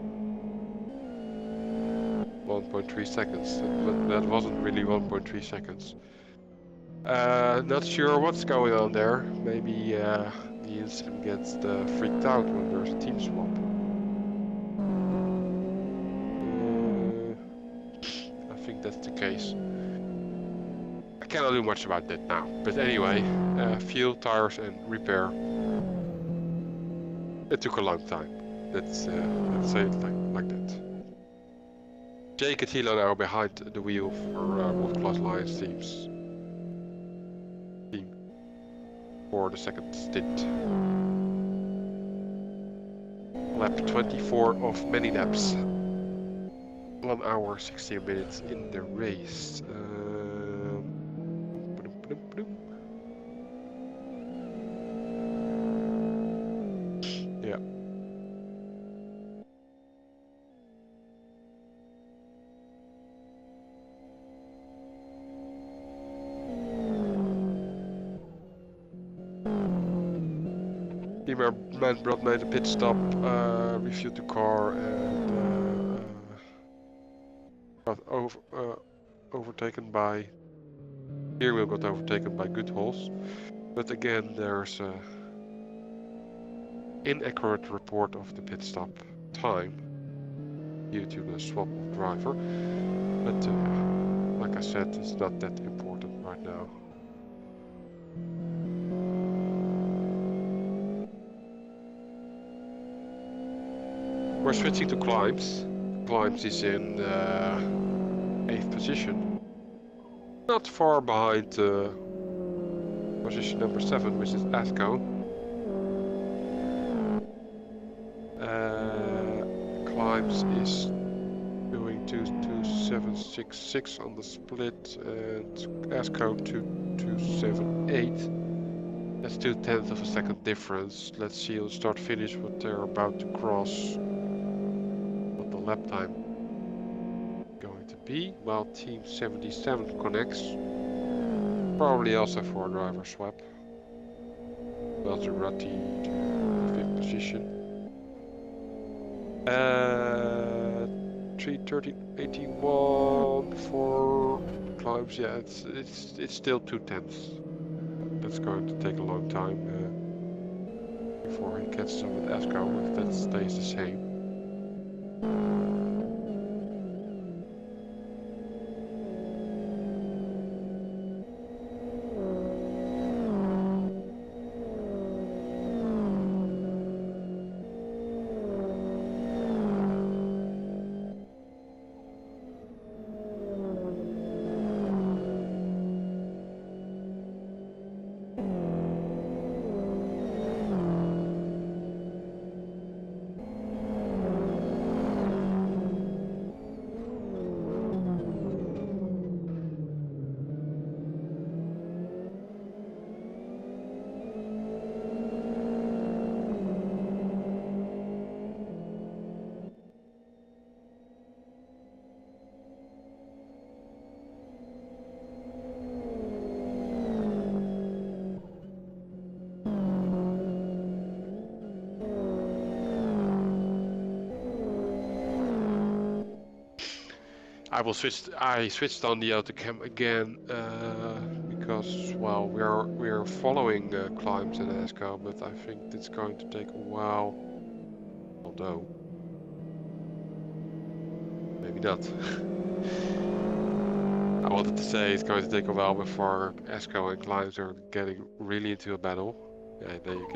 Speaker 1: 1.3 seconds, but that wasn't really 1.3 seconds. Not sure what's going on there. Maybe the InSim gets freaked out when there's a team swap. I think that's the case. I cannot do much about that now. But anyway, fuel, tires and repair. It took a long time. Let's say it like that. Jake and Hilo now behind the wheel for World Class Lions team for the second stint. Lap 24 of many laps. 1 hour 16 minutes in the race. Yeah. Team man made a pit stop, reviewed the car, and got overtaken by. Here we got overtaken by Goodholes, but again there's a inaccurate report of the pit stop time due to the swap of driver. But like I said, it's not that important right now. We're switching to climbs. Climbs is in 8th position. Not far behind position number 7, which is ASCO. Climbs is doing 2.766 on the split and ASCO 2.278. That's 0.2 of a second difference. Let's see on start finish what they're about to cross. What the lap time going to be. Well, team 77 connects. Probably also for a driver swap. Maserati to 5th position. 3:30.81 for climbs. Yeah, it's still 2/10. That's going to take a long time before he catches up with ASCO if that stays the same. I switched on the autocam again because well we're following climbs in ASCO, but I think it's going to take a while. Although maybe not. I wanted to say it's going to take a while before ASCO and climbs are getting really into a battle. Yeah, there you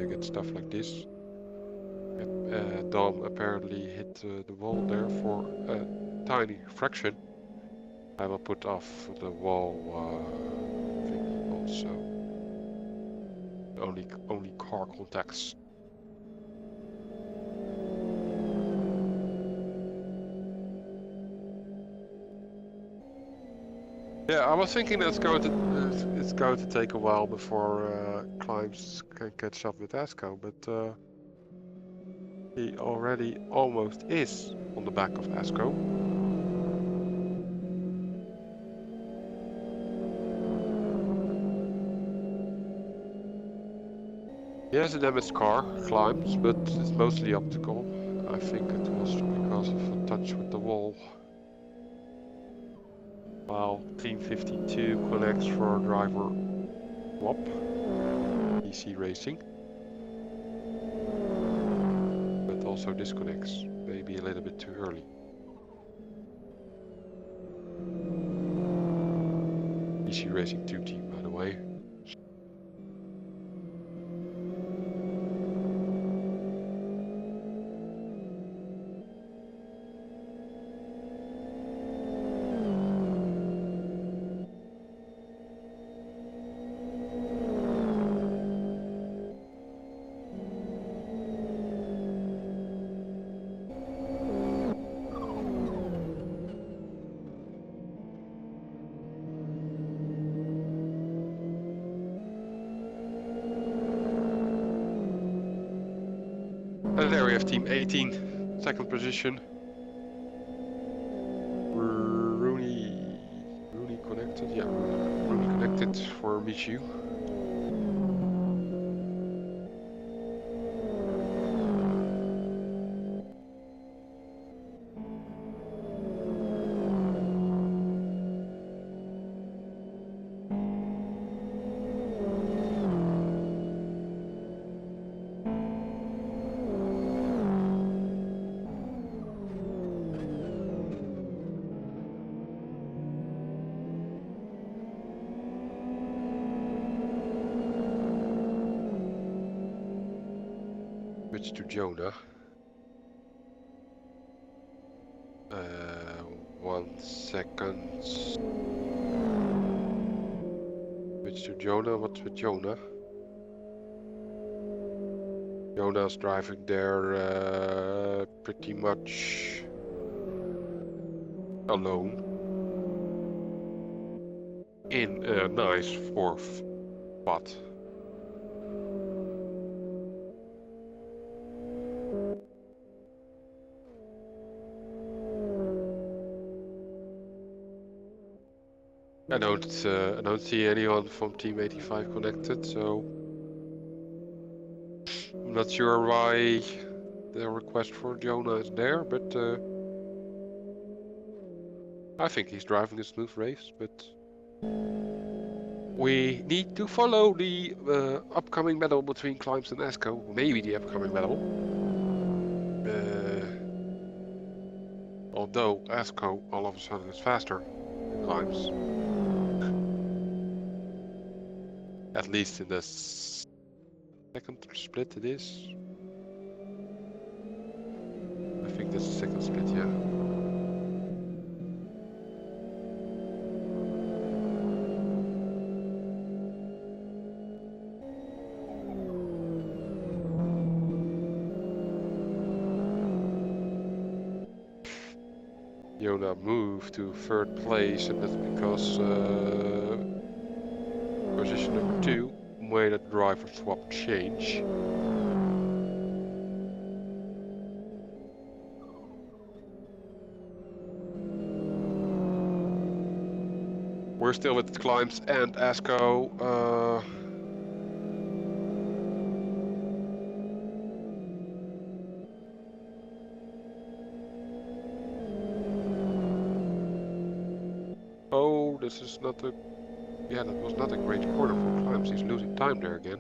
Speaker 1: get stuff like this. Dom apparently hit the wall there for a tiny fraction. I will put off the wall thingy also. Only car contacts. Yeah, I was thinking that it's going to take a while before climbs can catch up with ASCO, but he already almost is on the back of ASCO. He has a damaged car, climbs, but it's mostly optical. I think it was because of a touch with the wall. While Team 52 connects for driver swap, DC Racing. But also disconnects, maybe a little bit too early. DC Racing 2 team, by the way. And there we have team 18, second position. Rooney connected, yeah, Rooney connected for Michu. Switch to Jonah. 1 second. Switch to Jonah. What's with Jonah? Jonah's driving there pretty much alone in a nice 4th spot. I don't see anyone from Team 85 connected, so I'm not sure why the request for Jonah is there, but I think he's driving a smooth race, but we need to follow the upcoming battle between Climbs and Esco, maybe the upcoming battle. Although Esco all of a sudden is faster than Climbs. At least in the second split it is. I think that's the second split, yeah. Jonah moved to 3rd place, and that's because position number 2 made a driver swap change. We're still with Climbs and Esco. Oh, this is not a... Yeah, that was not a great corner for Climbs. He's losing time there again.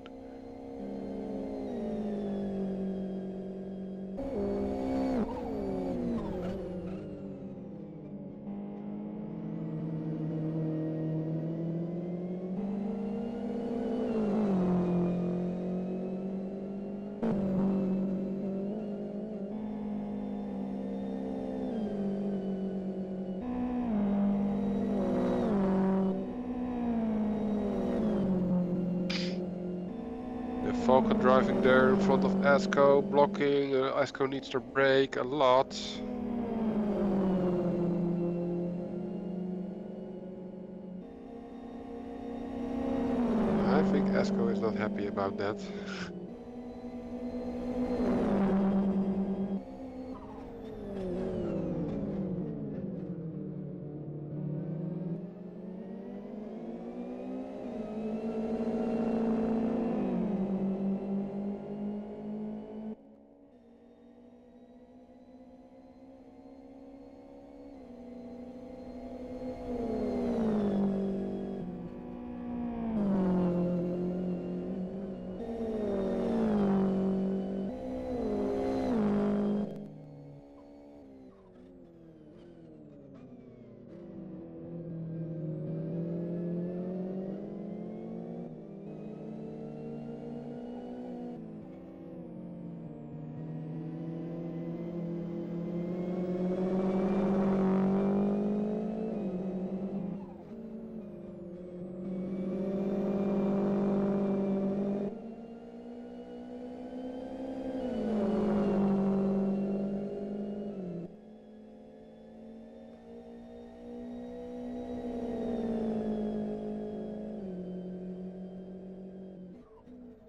Speaker 1: Falcon driving there in front of Esco, blocking. Esco needs to brake a lot. I think Esco is not happy about that.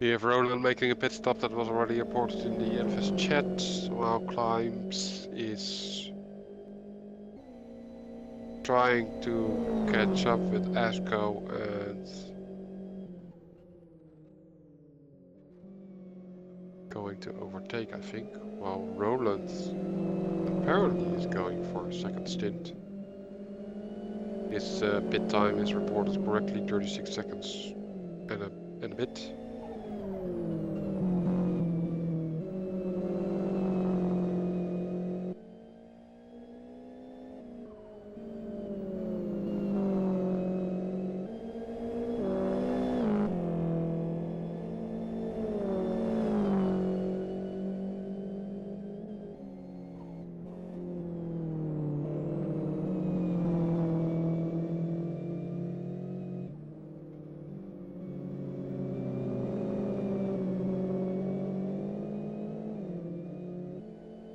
Speaker 1: We have Roland making a pit stop that was already reported in the NFS chat, while Climbs is trying to catch up with Esco and going to overtake, I think, while Roland apparently is going for a second stint. His pit time is reported correctly, 36 seconds and a bit.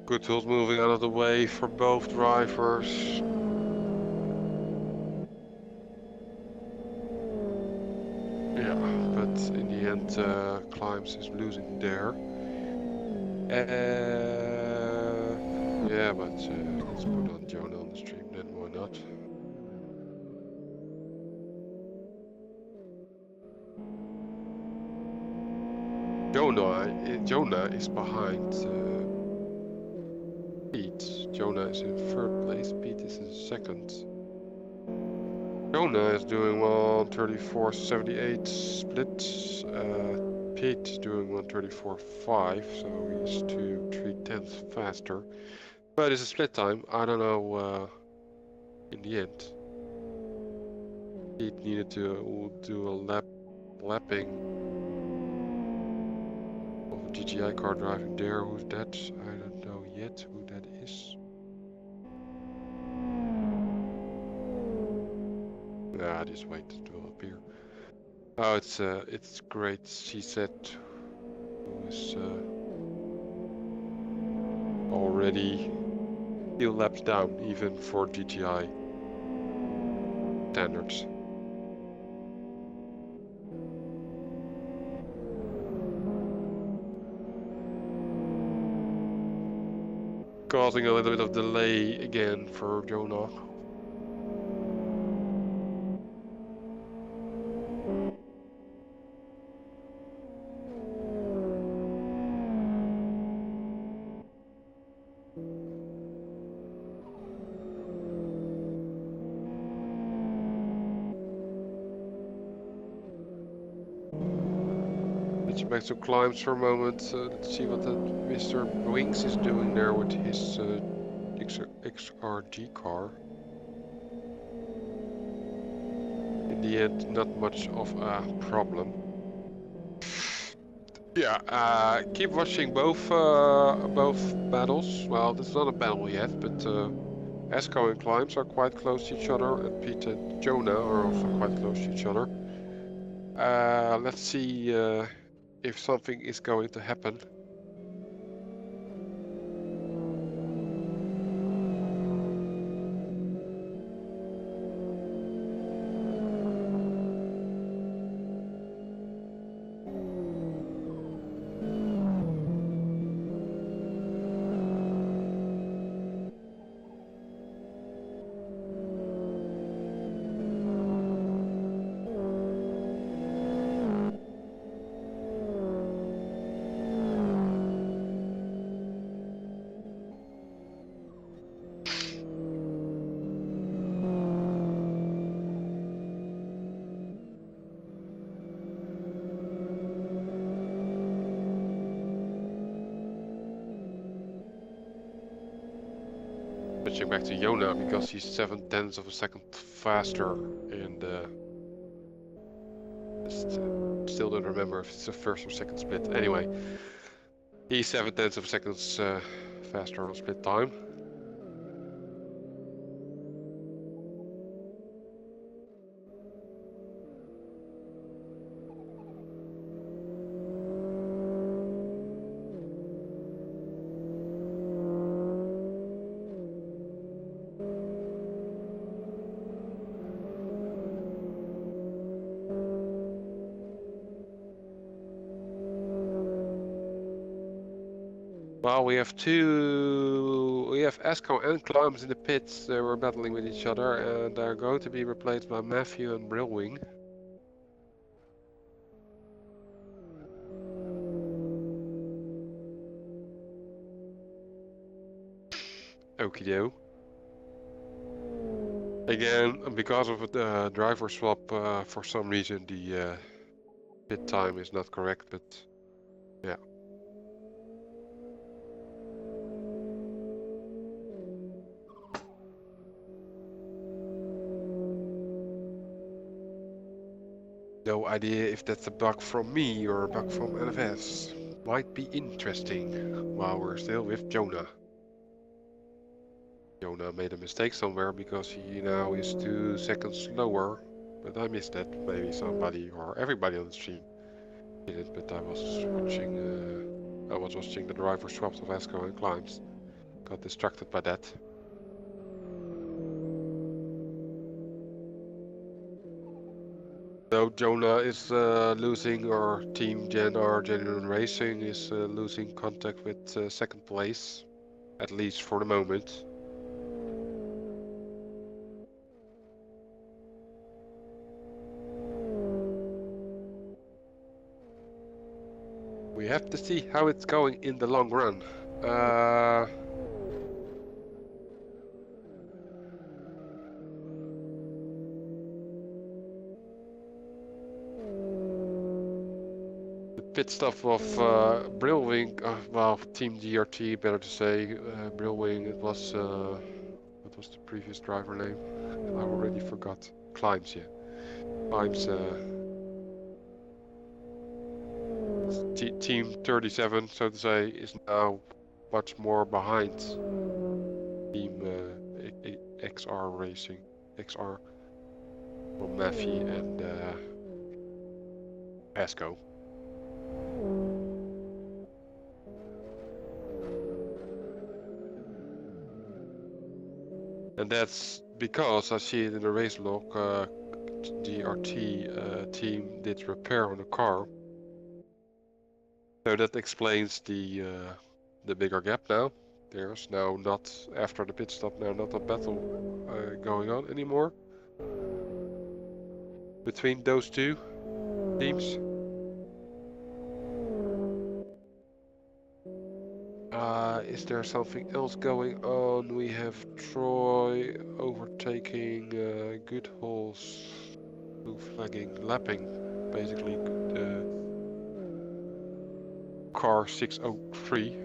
Speaker 1: Good tools moving out of the way for both drivers. Yeah, but in the end, Climbs is losing there. Yeah, but let's put on Jonah on the stream then, why not? Jonah is behind Pete. Jonah is in third place, Pete is in second. Jonah is doing 1:34.78 split. Pete doing 1:34.5, so he's 2.3 faster. But it's a split time. I don't know in the end. Pete needed to do a lapping of a GTI car driving there. Who's that? I don't know yet who that is. Ah, just wait, it will appear. Oh, it's great. She said, who is already few laps down, even for GTI standards. Causing a little bit of delay again for Jonah. Switching back to Climbs for a moment. Let's see what that Mr. Wings is doing there with his XRG car. In the end, not much of a problem. Yeah, keep watching both battles. Well, this is not a battle yet, but Esco and Climbs are quite close to each other, and Pete and Jonah are also quite close to each other. Let's see if something is going to happen. Switching back to Jonah because he's 0.7 of a second faster, and still don't remember if it's the first or second split. Anyway, he's 0.7 of seconds faster on split time. Well, we have Esco and Climbs in the pits. They were battling with each other, and they're going to be replaced by Matthew and Brillwing. Okie doke. Again, because of the driver swap, for some reason the pit time is not correct, but yeah. No idea if that's a bug from me or a bug from NFS. Might be interesting while we're still with Jonah. Jonah made a mistake somewhere because he now is 2 seconds slower, but I missed that. Maybe somebody or everybody on the stream did it, but I was watching the driver swaps of Esco and Climbs. got distracted by that. So Jonah is losing, or Team Gen or Genuine Racing is losing contact with second place, at least for the moment. We have to see how it's going in the long run. The pit stop of Brilwing, well, Team GRT, better to say, Brilwing, it was, what was the previous driver name? I already forgot. Climbs, yeah. Climbs, Team 37, so to say, is now much more behind Team XR Racing, XR from Maffey and Pasco. And that's because I see it in the race log, GRT team did repair on the car. So that explains the bigger gap now. There's now not, after the pit stop, now not a battle going on anymore between those two teams. Is there something else going on? We have Troy overtaking Good Holes, flagging, lapping, basically car 603.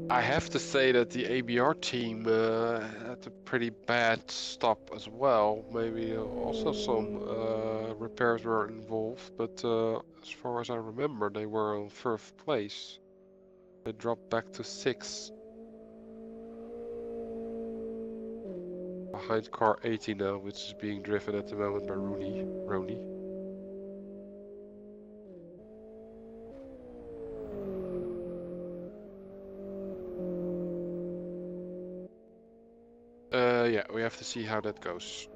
Speaker 1: I have to say that the ABR team had a pretty bad stop as well. Maybe also some repairs were involved, but as far as I remember, they were on 1st place. They dropped back to 6th. Behind car 80 now, which is being driven at the moment by Rooney. Yeah, we have to see how that goes.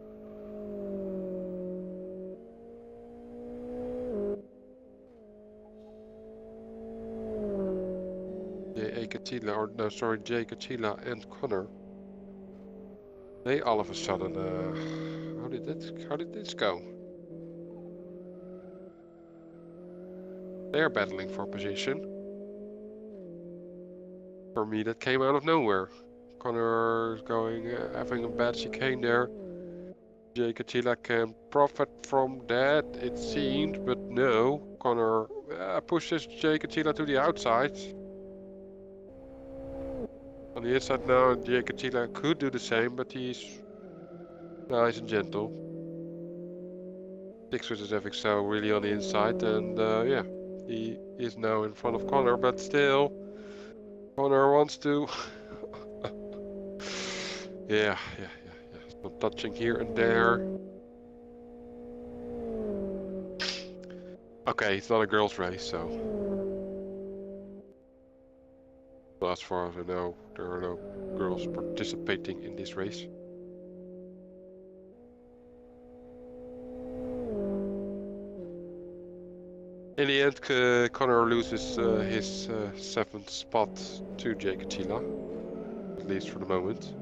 Speaker 1: Jay Catila and Connor. They all of a sudden, how did this go? They're battling for position. For me, that came out of nowhere. Connor is going, having a bad chicane there. Jay Catila can profit from that, it seemed, but no. Connor pushes Jay Catila to the outside. On the inside now, Jay Catila could do the same, but he's nice and gentle. Dixon is having so really on the inside, and yeah, he is now in front of Connor, but still, Connor wants to. Yeah. Some touching here and there. Okay, it's not a girls' race, so. Well, as far as I know, there are no girls participating in this race. In the end, Connor loses his 7th spot to Jay Catila, at least for the moment.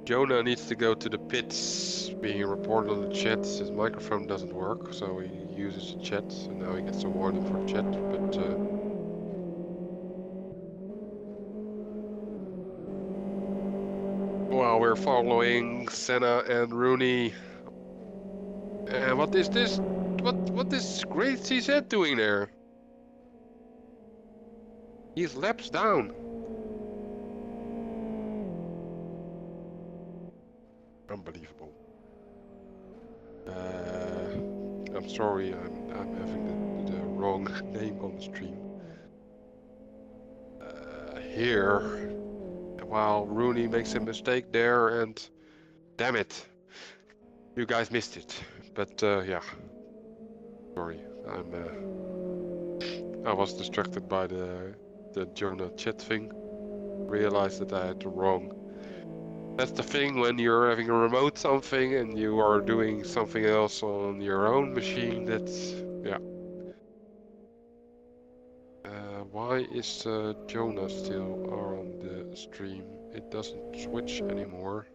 Speaker 1: Jonah needs to go to the pits, being reported on the chat. His microphone doesn't work, so he uses the chat, and now he gets a warning for the chat, but while we're following Senna and Rooney. And what is this? What is Great CZ doing there? He's laps down. Unbelievable. I'm sorry, I'm having the wrong name on the stream. Here, while Rooney makes a mistake there, and damn it, you guys missed it. But yeah, sorry, I was distracted by the Jonah chat thing. Realized that I had the wrong. That's the thing when you're having a remote something and you are doing something else on your own machine. That's yeah. Why is Jonah still on the stream? It doesn't switch anymore.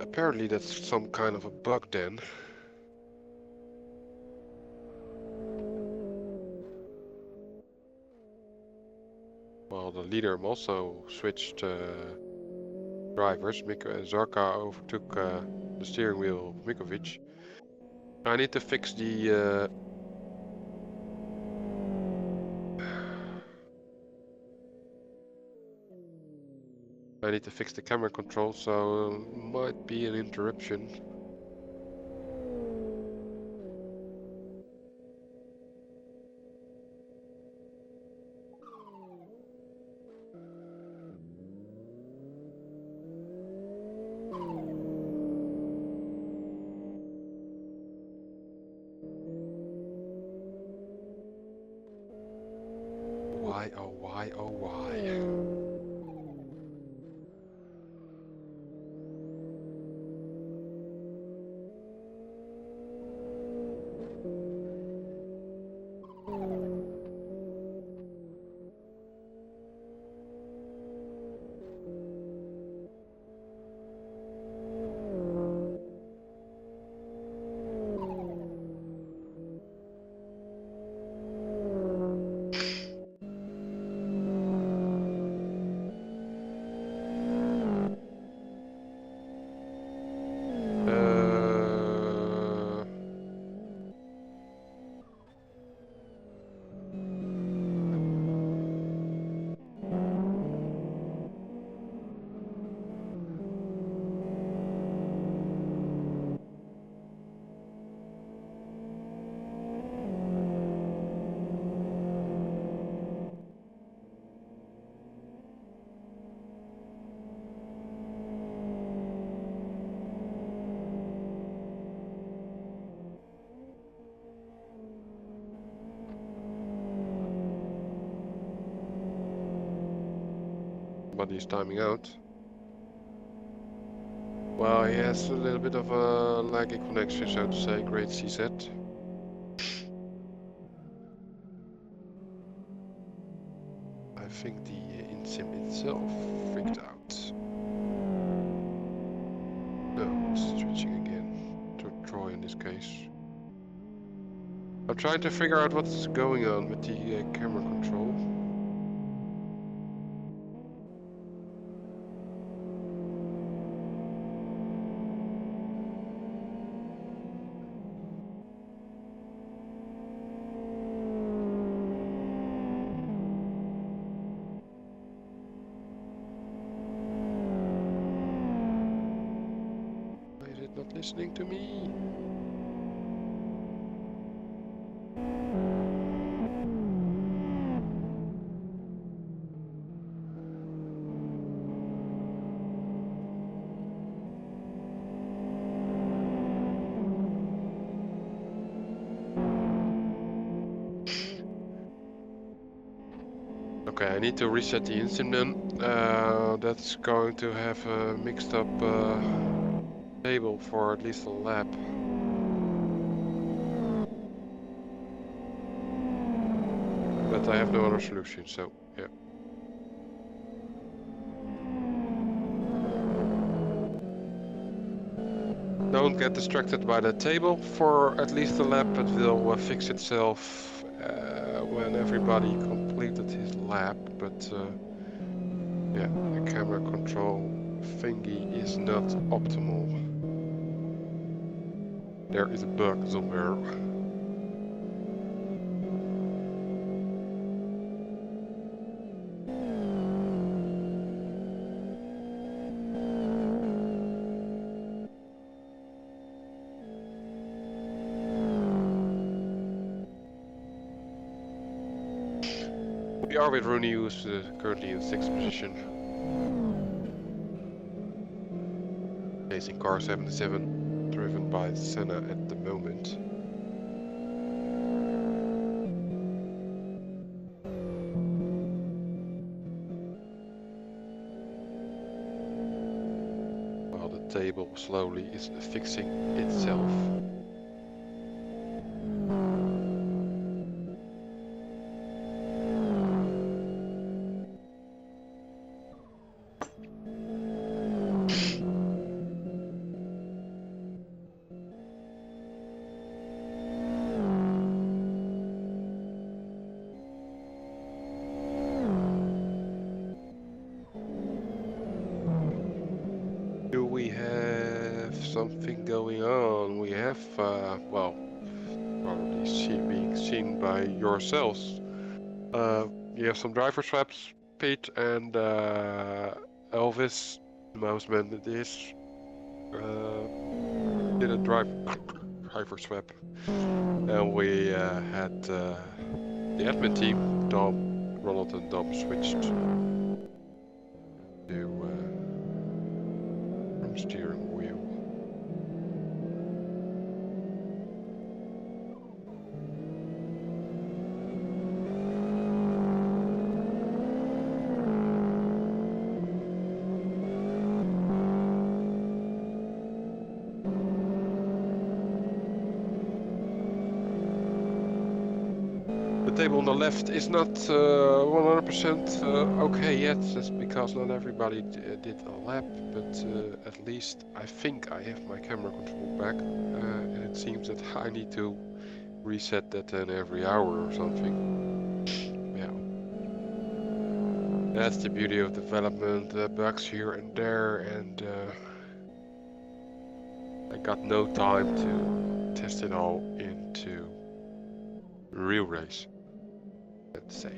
Speaker 1: Apparently that's some kind of a bug then. Well, the leader also switched drivers. Zarka overtook the steering wheel of Mikovic. I need to fix the I need to fix the camera control, so might be an interruption. Why, oh why, oh why? Somebody's timing out. Well, he has a little bit of a laggy connection, so to say. Great CZ. I think the InSim itself freaked out. No, it's switching again to Troy in this case. I'm trying to figure out what's going on with the camera control. Why is it not listening to me? Okay, I need to reset the instrument. That's going to have a mixed up table for at least a lap. But I have no other solution, so yeah. Don't get distracted by the table for at least a lap. It will fix itself when everybody completed his lap. But yeah, the camera control thingy is not optimal. There is a bug somewhere. We are with Rooney, who's currently in 6th position. Facing car 77, driven by Senna at the moment. While the table slowly is fixing itself. Do we have something going on? We have, well, probably being seen by yourselves. You have some driver swaps, Pete and Elvis, Mouseman. It is did a driver swap, and we had the admin team, Dom, Ronald, and Dom switched to from steering wheel. The table on the left is not 100% okay yet, just because not everybody did a lap, but at least I think I have my camera control back, and it seems that I need to reset that then every hour or something. Yeah. That's the beauty of development, bugs here and there, and I got no time to test it all into real race, let's say.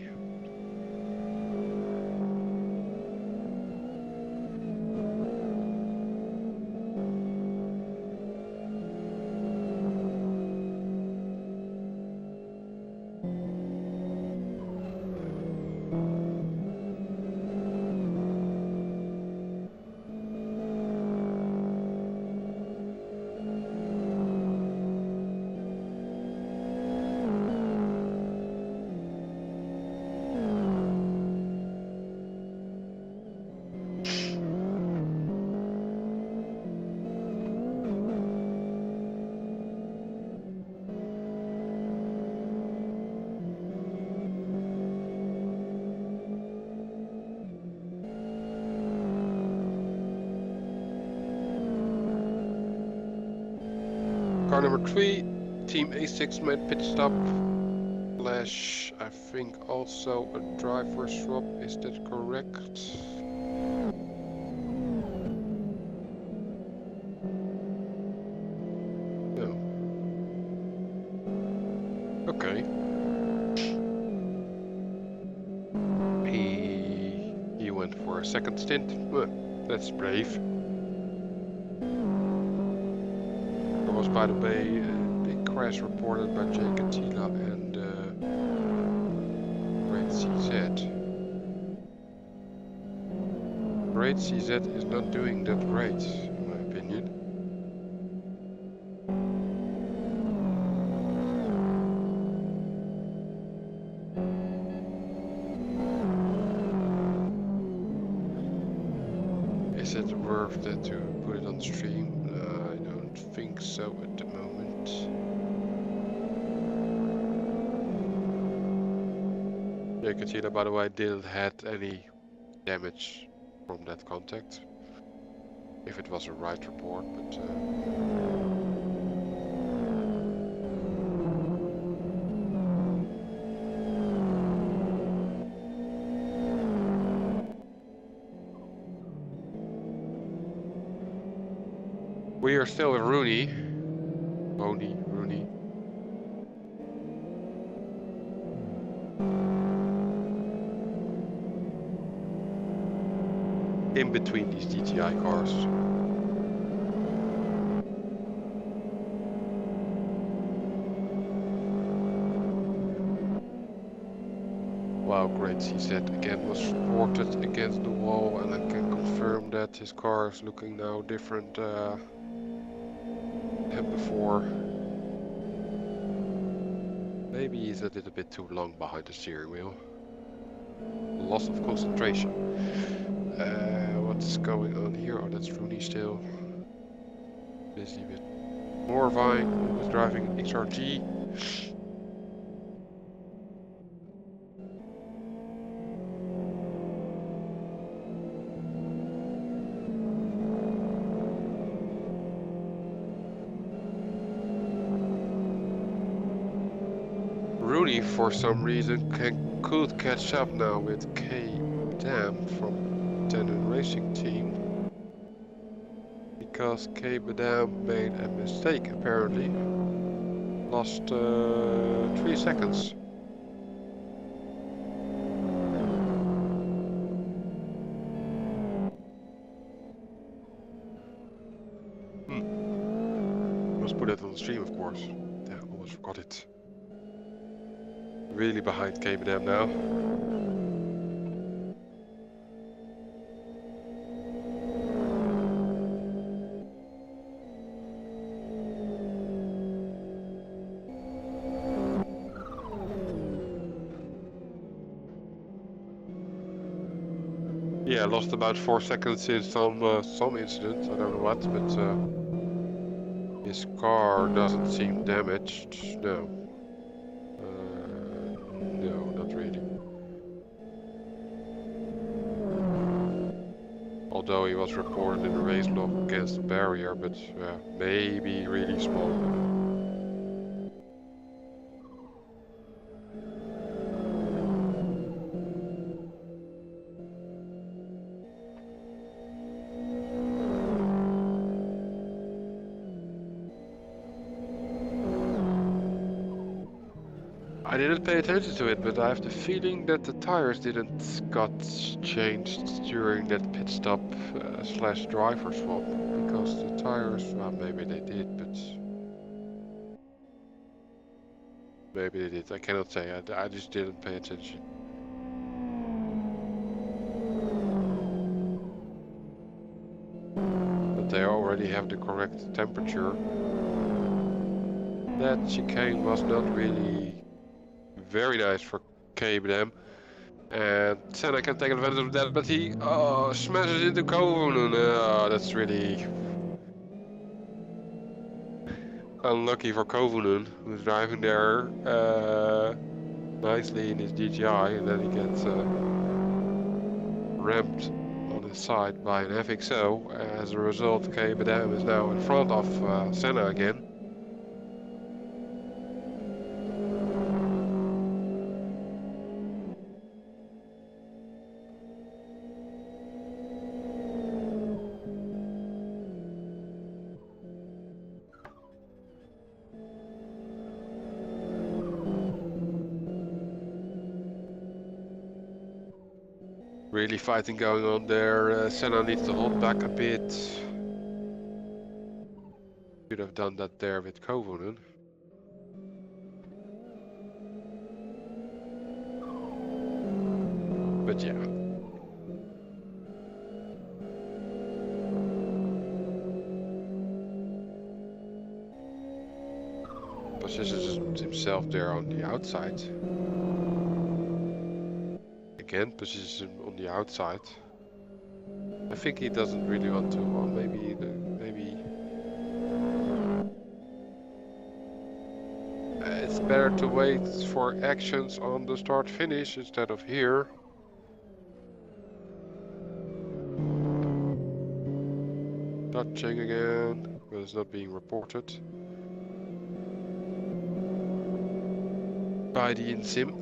Speaker 1: Car number 3, Team A6 made pit stop. Slash, I think also a driver swap, is that correct? No. Okay. He went for a second stint. Well, that's brave. There was, by the way, a big crash reported by Jake Attila and Great CZ. Great CZ is not doing that great, in my opinion. Is it worth it to put it on stream? I don't think so at the moment. Yeah, you can see that, by the way, I didn't had any damage from that contact. If it was a right report, but we are still with Rooney. Rooney. In between these GTI cars. Wow, great, he said again, was reported against the wall, and I can confirm that his car is looking now different than before. Maybe he's a little bit too long behind the steering wheel. Loss of concentration. What's going on here? Oh, that's Rooney still. Busy with Morvine, who was driving an XRG. Rooney, for some reason, could catch up now with K. Dam from Tenon Racing Team. Because K. Dam made a mistake, apparently. Lost 3 seconds. Must put it on the stream, of course. Yeah, almost forgot it. Really behind K. Dam now. Yeah, lost about 4 seconds in some incident. I don't know what, but his car doesn't seem damaged. No. No, not really. Although he was reported in a race log against the barrier, but maybe really small. I didn't pay attention to it, but I have the feeling that the tires didn't got changed during that pit stop slash driver swap, because the tires, well, maybe they did, but maybe they did. I cannot say. I just didn't pay attention. But they already have the correct temperature. That chicane was not really very nice for KBM, and Senna can take advantage of that, but he smashes into Kovunen. That's really unlucky for Kovunen, who's driving there nicely in his DJI, and then he gets rammed on his side by an FXO. As a result, KBM is now in front of Senna again. Really fighting going on there. Senna needs to hold back a bit. Should have done that there with Kovunen. But yeah. Positions himself there on the outside. Again, position on the outside. I think he doesn't really want to, or maybe. It's better to wait for actions on the start-finish instead of here. Touching again, but it's not being reported by the InSim.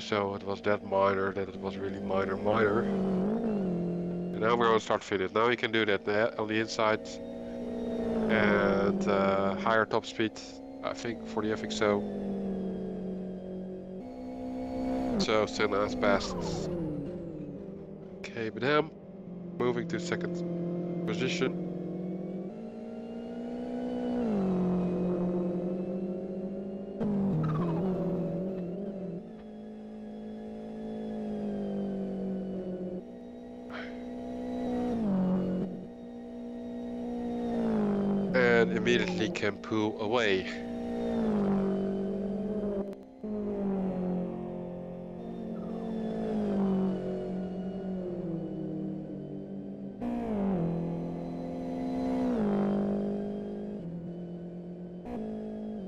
Speaker 1: So it was that minor that it was really minor. And now we're on start-finish. Now we can do that on the inside. And higher top speed, I think, for the FXO. So Senna has passed KBM, moving to second position. And immediately can pull away.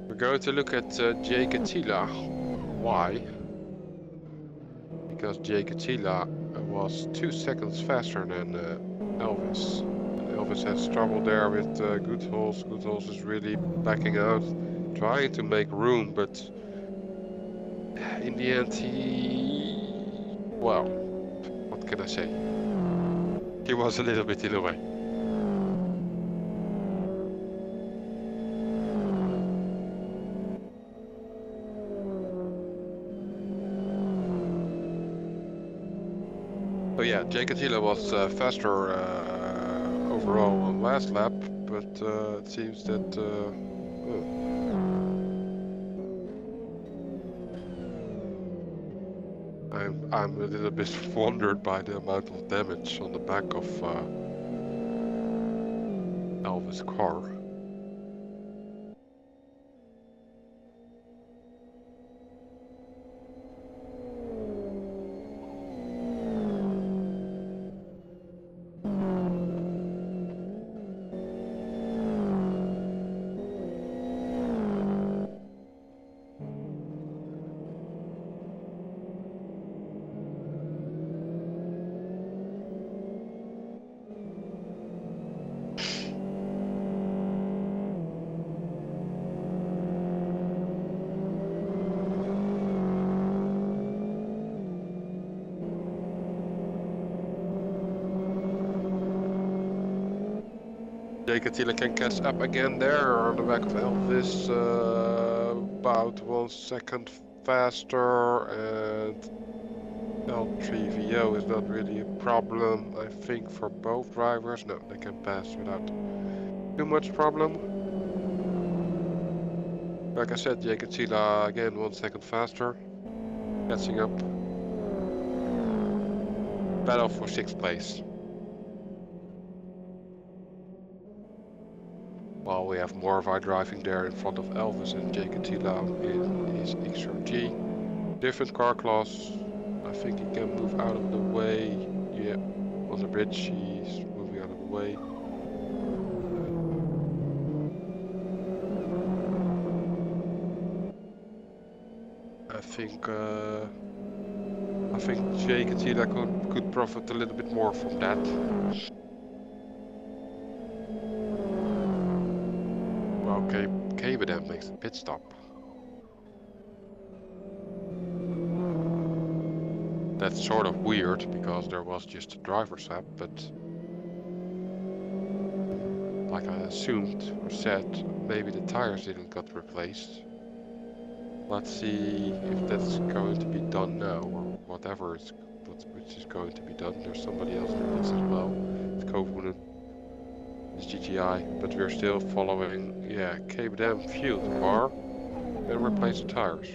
Speaker 1: We're going to look at Jake Attila. Why? Because Jake Attila was 2 seconds faster than Elvis. And Elvis has trouble there with Goodholz. Goodholz is really backing out, trying to make room, but in the end well, what can I say? He was a little bit in the way. So yeah, Jake Attila was faster overall on last lap, but it seems that I'm a little bit wondered by the amount of damage on the back of Elvis' car. Jake Attila can catch up again there on the back of Elvis, about 1 second faster, and L3VO is not really a problem, I think, for both drivers. No, they can pass without too much problem. Like I said, Jake Attila again 1 second faster, catching up. Battle for 6th place. While we have Morvar driving there in front of Elvis and Jake Attila in his XRG. Different car class. I think he can move out of the way. Yeah, on the bridge he's moving out of the way. I think Jake Attila could profit a little bit more from that. Okay, KBM makes a pit stop. That's sort of weird because there was just a driver swap, but like I assumed or said, maybe the tires didn't get replaced. Let's see if that's going to be done now or whatever which is going to be done. There's somebody else in the pits as well. It's Kovunen. It's GTI, but we're still following, yeah, KBM fueled the car and replace the tires.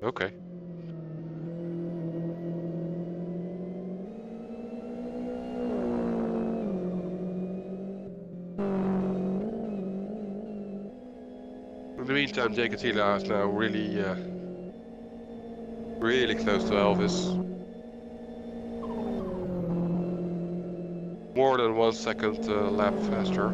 Speaker 1: Okay. In the meantime, Jake Attila is now really close to Elvis. more than 1 second lap faster.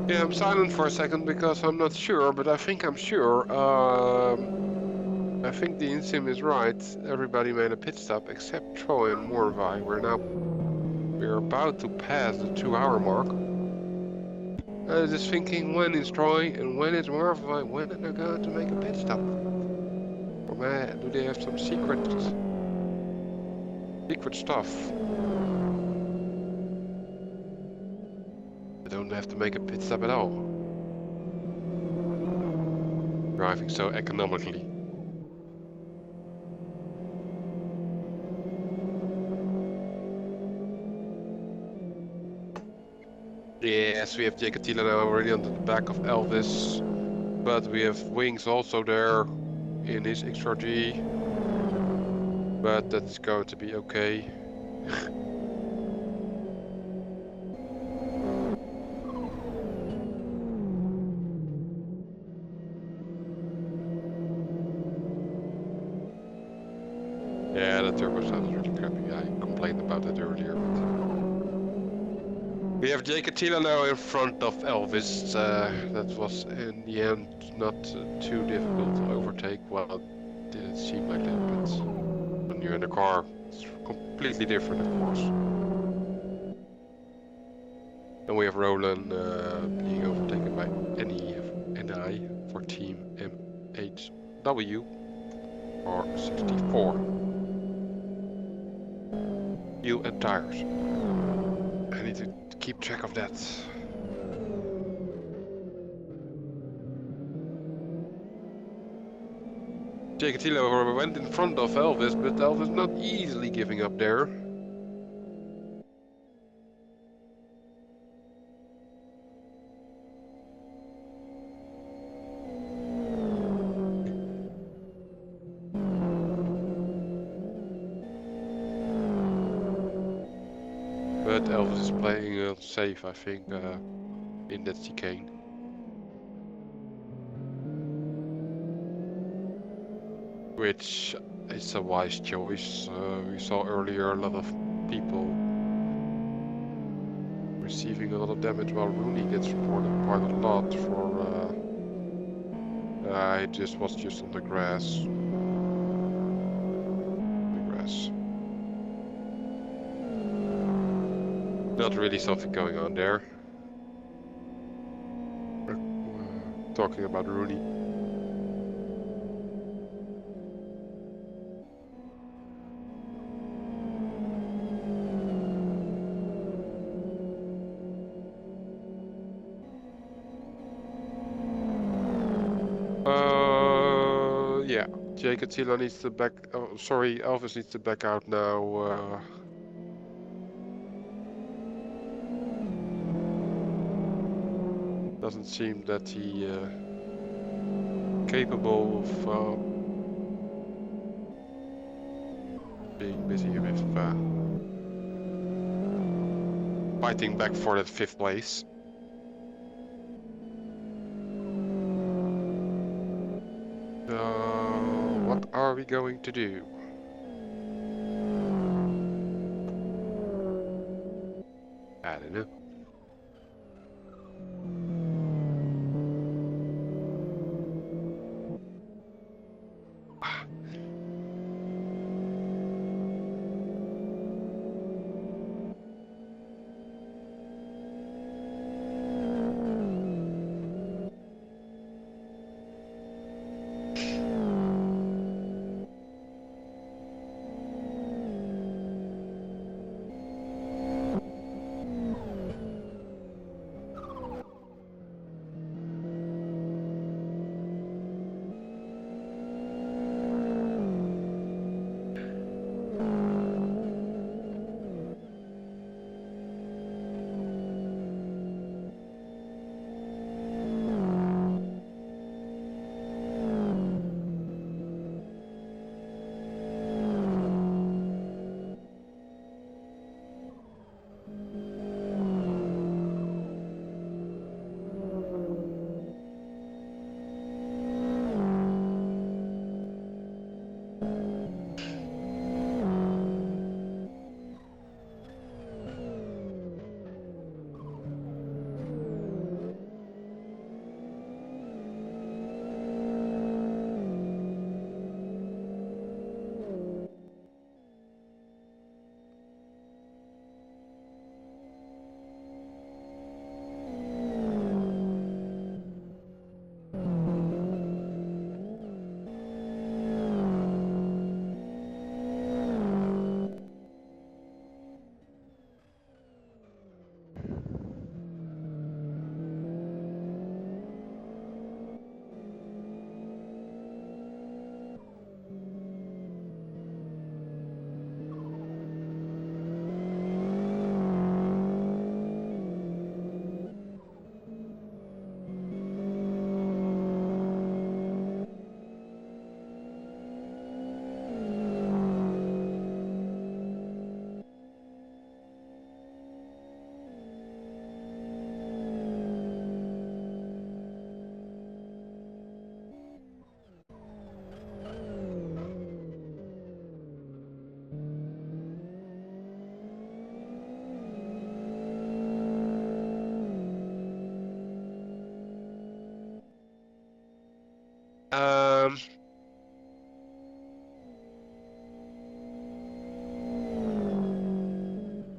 Speaker 1: Yeah, I'm silent for a second because I'm not sure, but I think I'm sure. I think the insim is right. Everybody made a pit stop except Troy and Morvai. We're about to pass the 2-hour mark. I was just thinking, when is Troy and when is Morvai? When are they going to make a pit stop? Or do they have some secret stuff? They don't have to make a pit stop at all. Driving so economically. Yes, we have Jekatila now already on the back of Elvis, but we have Wings also there in his XRG, but that's going to be okay. Yeah, the turbo sound is really crappy. I complained about that earlier. But... we have Jekatila now in front of Elvis. That was in the end not too difficult to overtake. Well, it didn't seem like that, but when you're in the car, it's completely different, of course. And we have Roland being overtaken by NI for Team MHW or 64. Fuel and tires. I need to keep track of that. Jekatilo went in front of Elvis, but Elvis not easily giving up there. But Elvis is playing safe, I think, in that chicane. Which is a wise choice. We saw earlier a lot of people receiving a lot of damage while Rooney gets reported quite a lot for... it just was just on the grass. Not really something going on there. Talking about Rooney. Yeah. Jekatila needs to back... oh, sorry, Elvis needs to back out now. doesn't seem that he capable of being busy with fighting back for that 5th place. So what are we going to do? I don't know.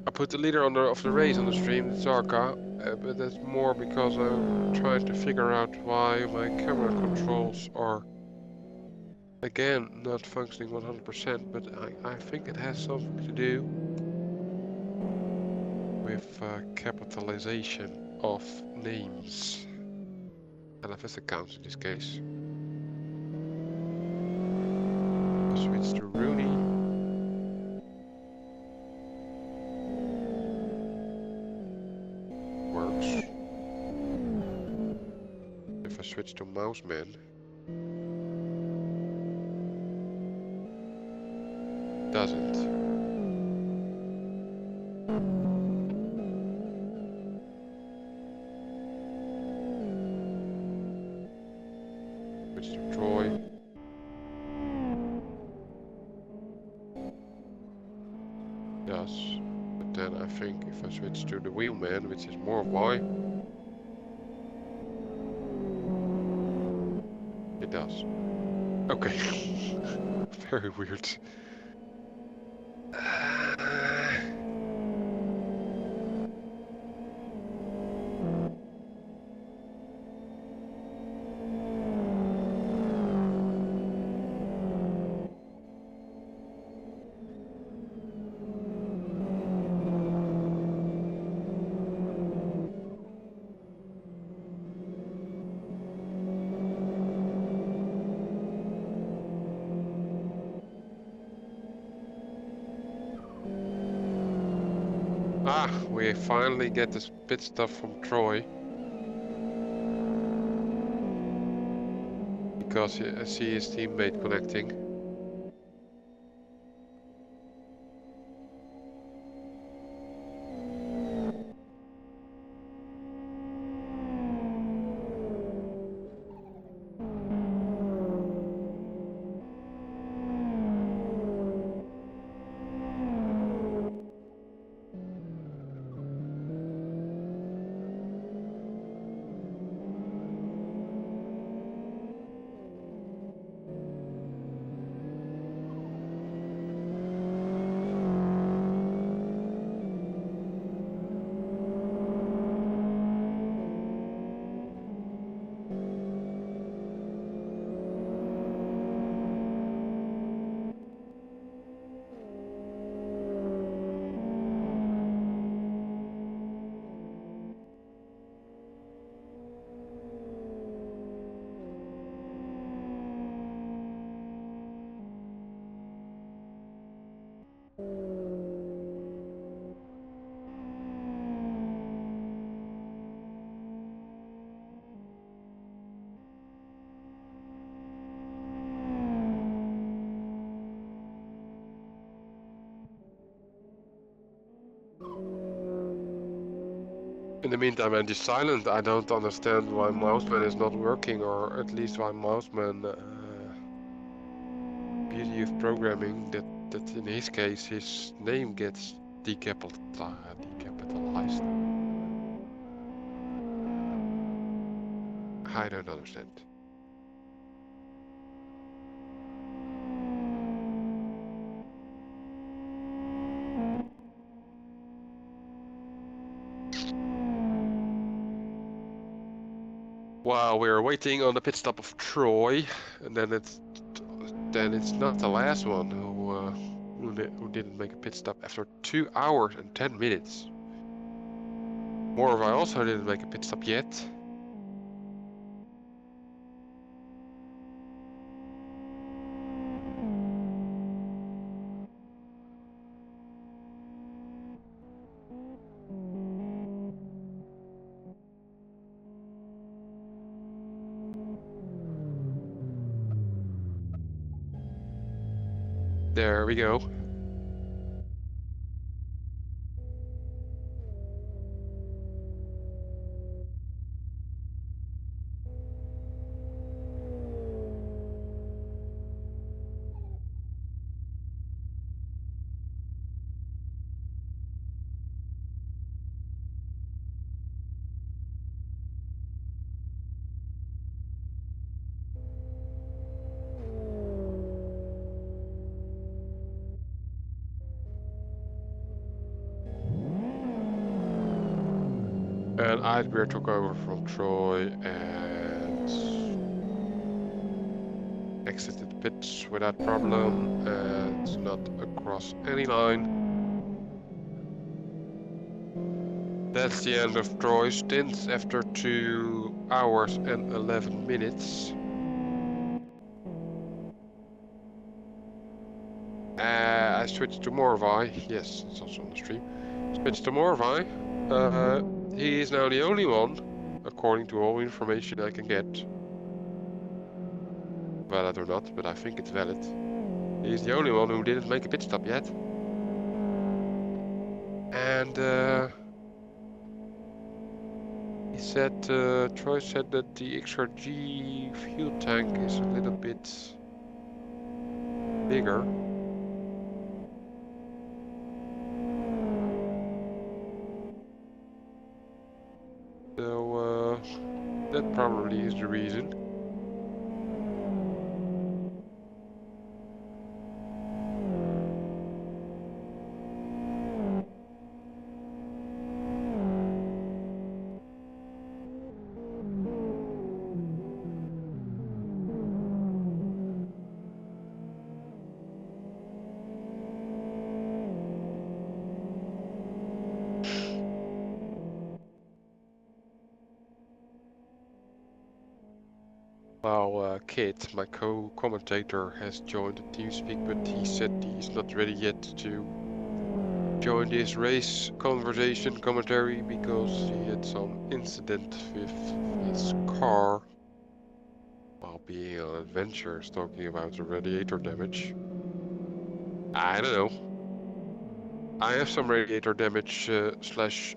Speaker 1: I put the leader of the race on the stream, Zarka, but that's more because I'm trying to figure out why my camera controls are again not functioning 100%, but I think it has something to do with capitalization of names. LFS accounts in this case. I'll switch to Rooney. Works. If I switch to Mouseman, doesn't. Switch to Troy. Does. But then I think if I switch to the Wheelman, which is more Y, it does. Okay. Very weird. Ah, we finally get this pit stop from Troy. because I see his teammate connecting. In the meantime, I'm just silent. I don't understand why Mouseman is not working, or at least why Mouseman, beauty of programming, that in his case his name gets decapitalized. I don't understand. While we're waiting on the pit stop of Troy, and then it's not the last one who didn't make a pit stop after 2 hours and 10 minutes. Morva also didn't make a pit stop yet. There we go. And Eidbeer took over from Troy and exited the pits without problem and not across any line. That's the end of Troy's stint after 2 hours and 11 minutes. I switched to Morvai. Yes, it's also on the stream. Switched to Morvai. He is now the only one, according to all information I can get. Valid or not, but I think it's valid. He's the only one who didn't make a pit stop yet. And he said, Troy said that the XRG fuel tank is a little bit bigger. So that probably is the reason. Well, Kit, my co-commentator, has joined the TeamSpeak, but he said he's not ready yet to join this race commentary because he had some incident with his car while being on adventures talking about the radiator damage. I don't know. I have some radiator damage slash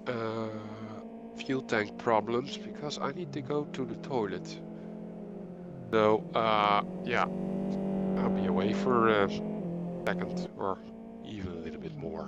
Speaker 1: fuel tank problems because I need to go to the toilet. So, yeah, I'll be away for a second or even a little bit more.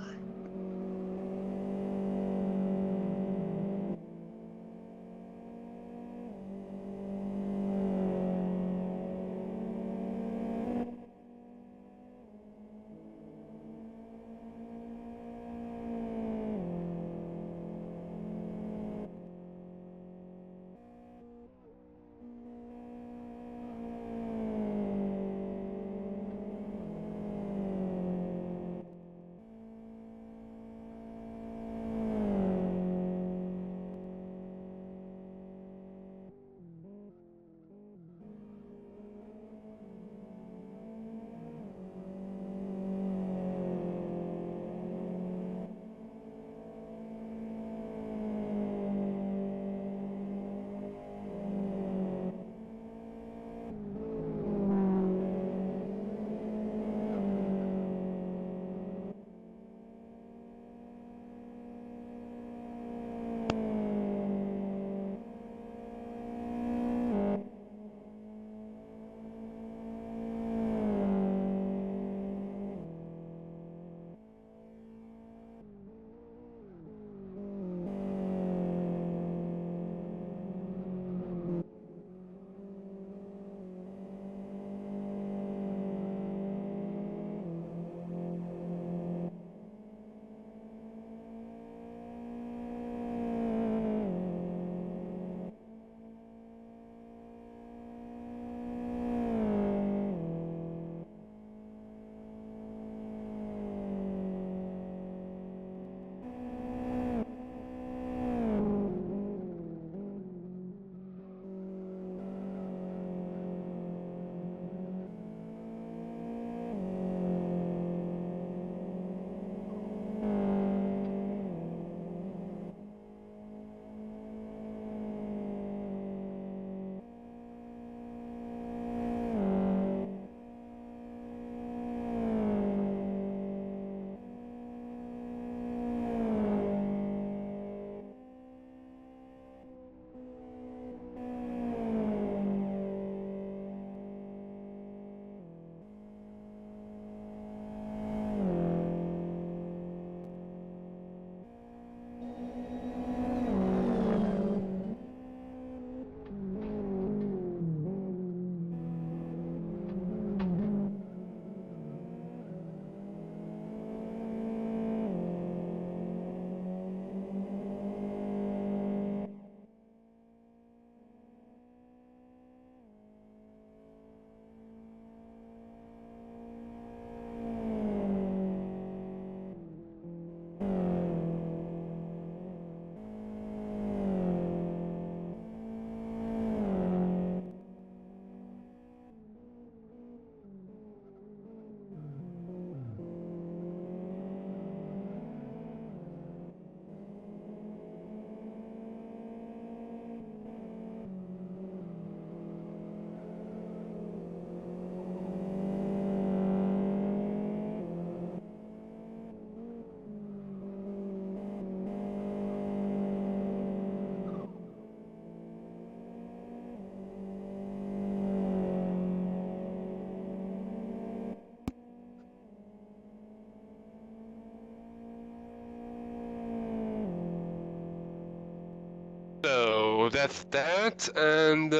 Speaker 1: So that's that, and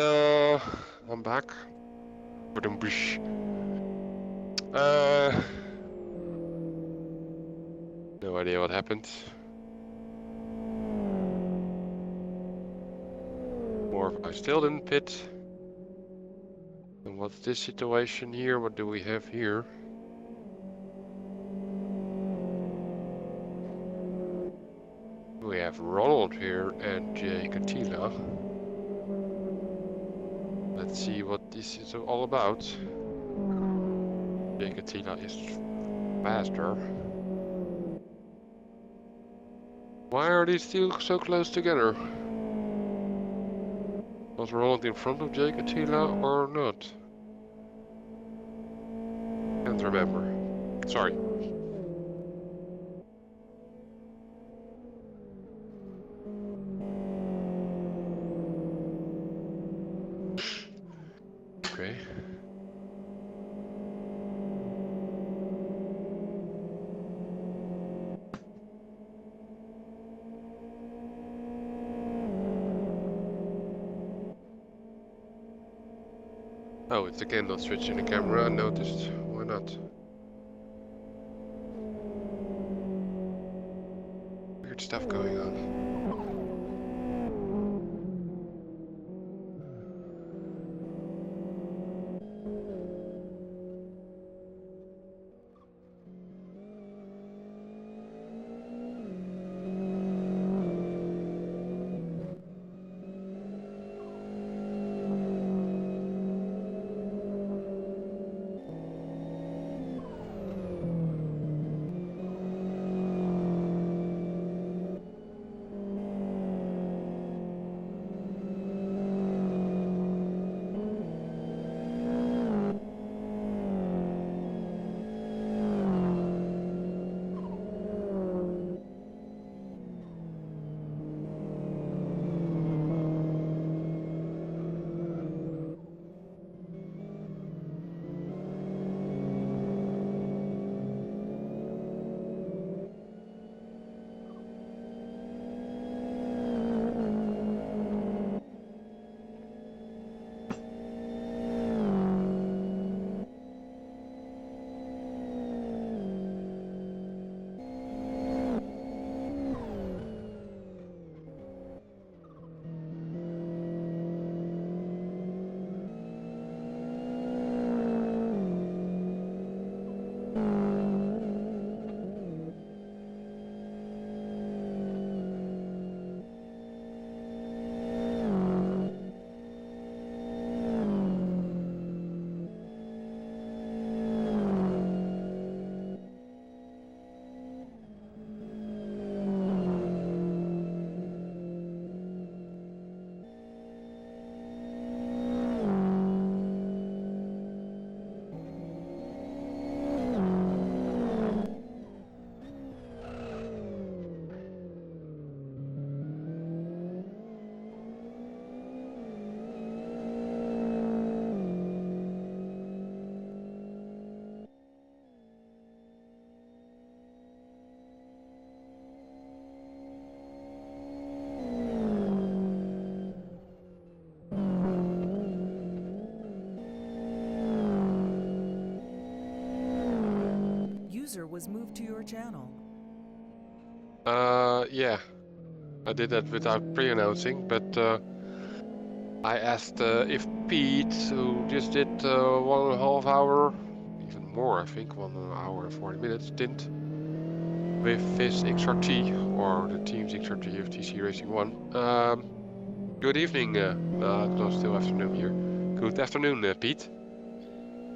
Speaker 1: I'm back. No idea what happened. I still didn't pit. And what's this situation here? What do we have here? We have Ronald here and Jay Catila. Let's see what this is all about. Jay Catila is faster. Why are these still so close together? Was Roland in front of Jake Attila or not? Can't remember. Sorry. Okay. Oh, it's again not switching the camera, I noticed. Why not? Weird stuff going on.
Speaker 2: User was moved to your channel.
Speaker 1: Yeah. I did that without pre-announcing, but I asked if Pete, who just did 1.5 hour, even more I think, 1 hour and 40 minutes, didn't, with his XRT, or the team's XRT of TC Racing 1. Good evening, no, still afternoon here. Good afternoon, Pete.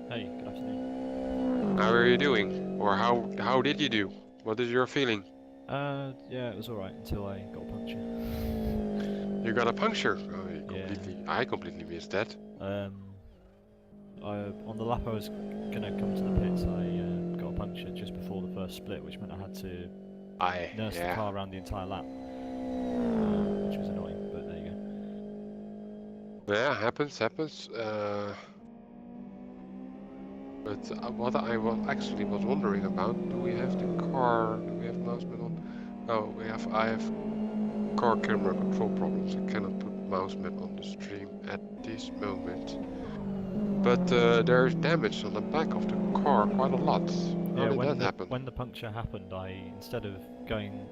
Speaker 4: Hey, good afternoon.
Speaker 1: How are you doing? Or how did you do? What is your feeling?
Speaker 4: Yeah, it was alright until I got a puncture.
Speaker 1: You got a puncture?
Speaker 4: Yeah.
Speaker 1: I completely missed that.
Speaker 4: On the lap I was gonna come to the pits, I got a puncture just before the first split, which meant I had to nurse the car around the entire lap, which was annoying, but there you go.
Speaker 1: Yeah, happens. But what I was wondering about, do we have the car, do we have Mouseman on? Oh, I have car camera control problems. I cannot put Mouseman on the stream at this moment. But there's damage on the back of the car, quite a lot. How did that happen?
Speaker 4: When the puncture happened, instead of going,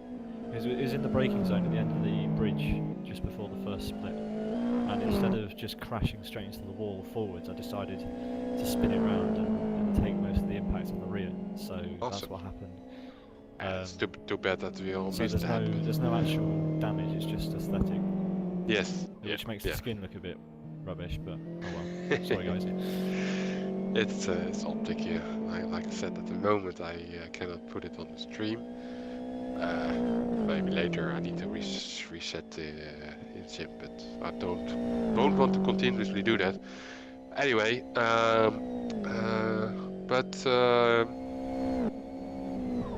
Speaker 4: it was in the braking zone at the end of the bridge, just before the first split. And instead of just crashing straight into the wall forwards, I decided to spin it around and take most of the impact on the rear. So
Speaker 1: awesome.
Speaker 4: That's what happened.
Speaker 1: It's too bad that we all missed that.
Speaker 4: There's no actual damage, it's just aesthetic.
Speaker 1: Yes.
Speaker 4: Which makes the skin look a bit rubbish, but oh well. Sorry guys.
Speaker 1: It's optic, yeah. Like I said, at the moment I cannot put it on the stream. Maybe later I need to reset the sim, but I don't want to continuously do that. Anyway,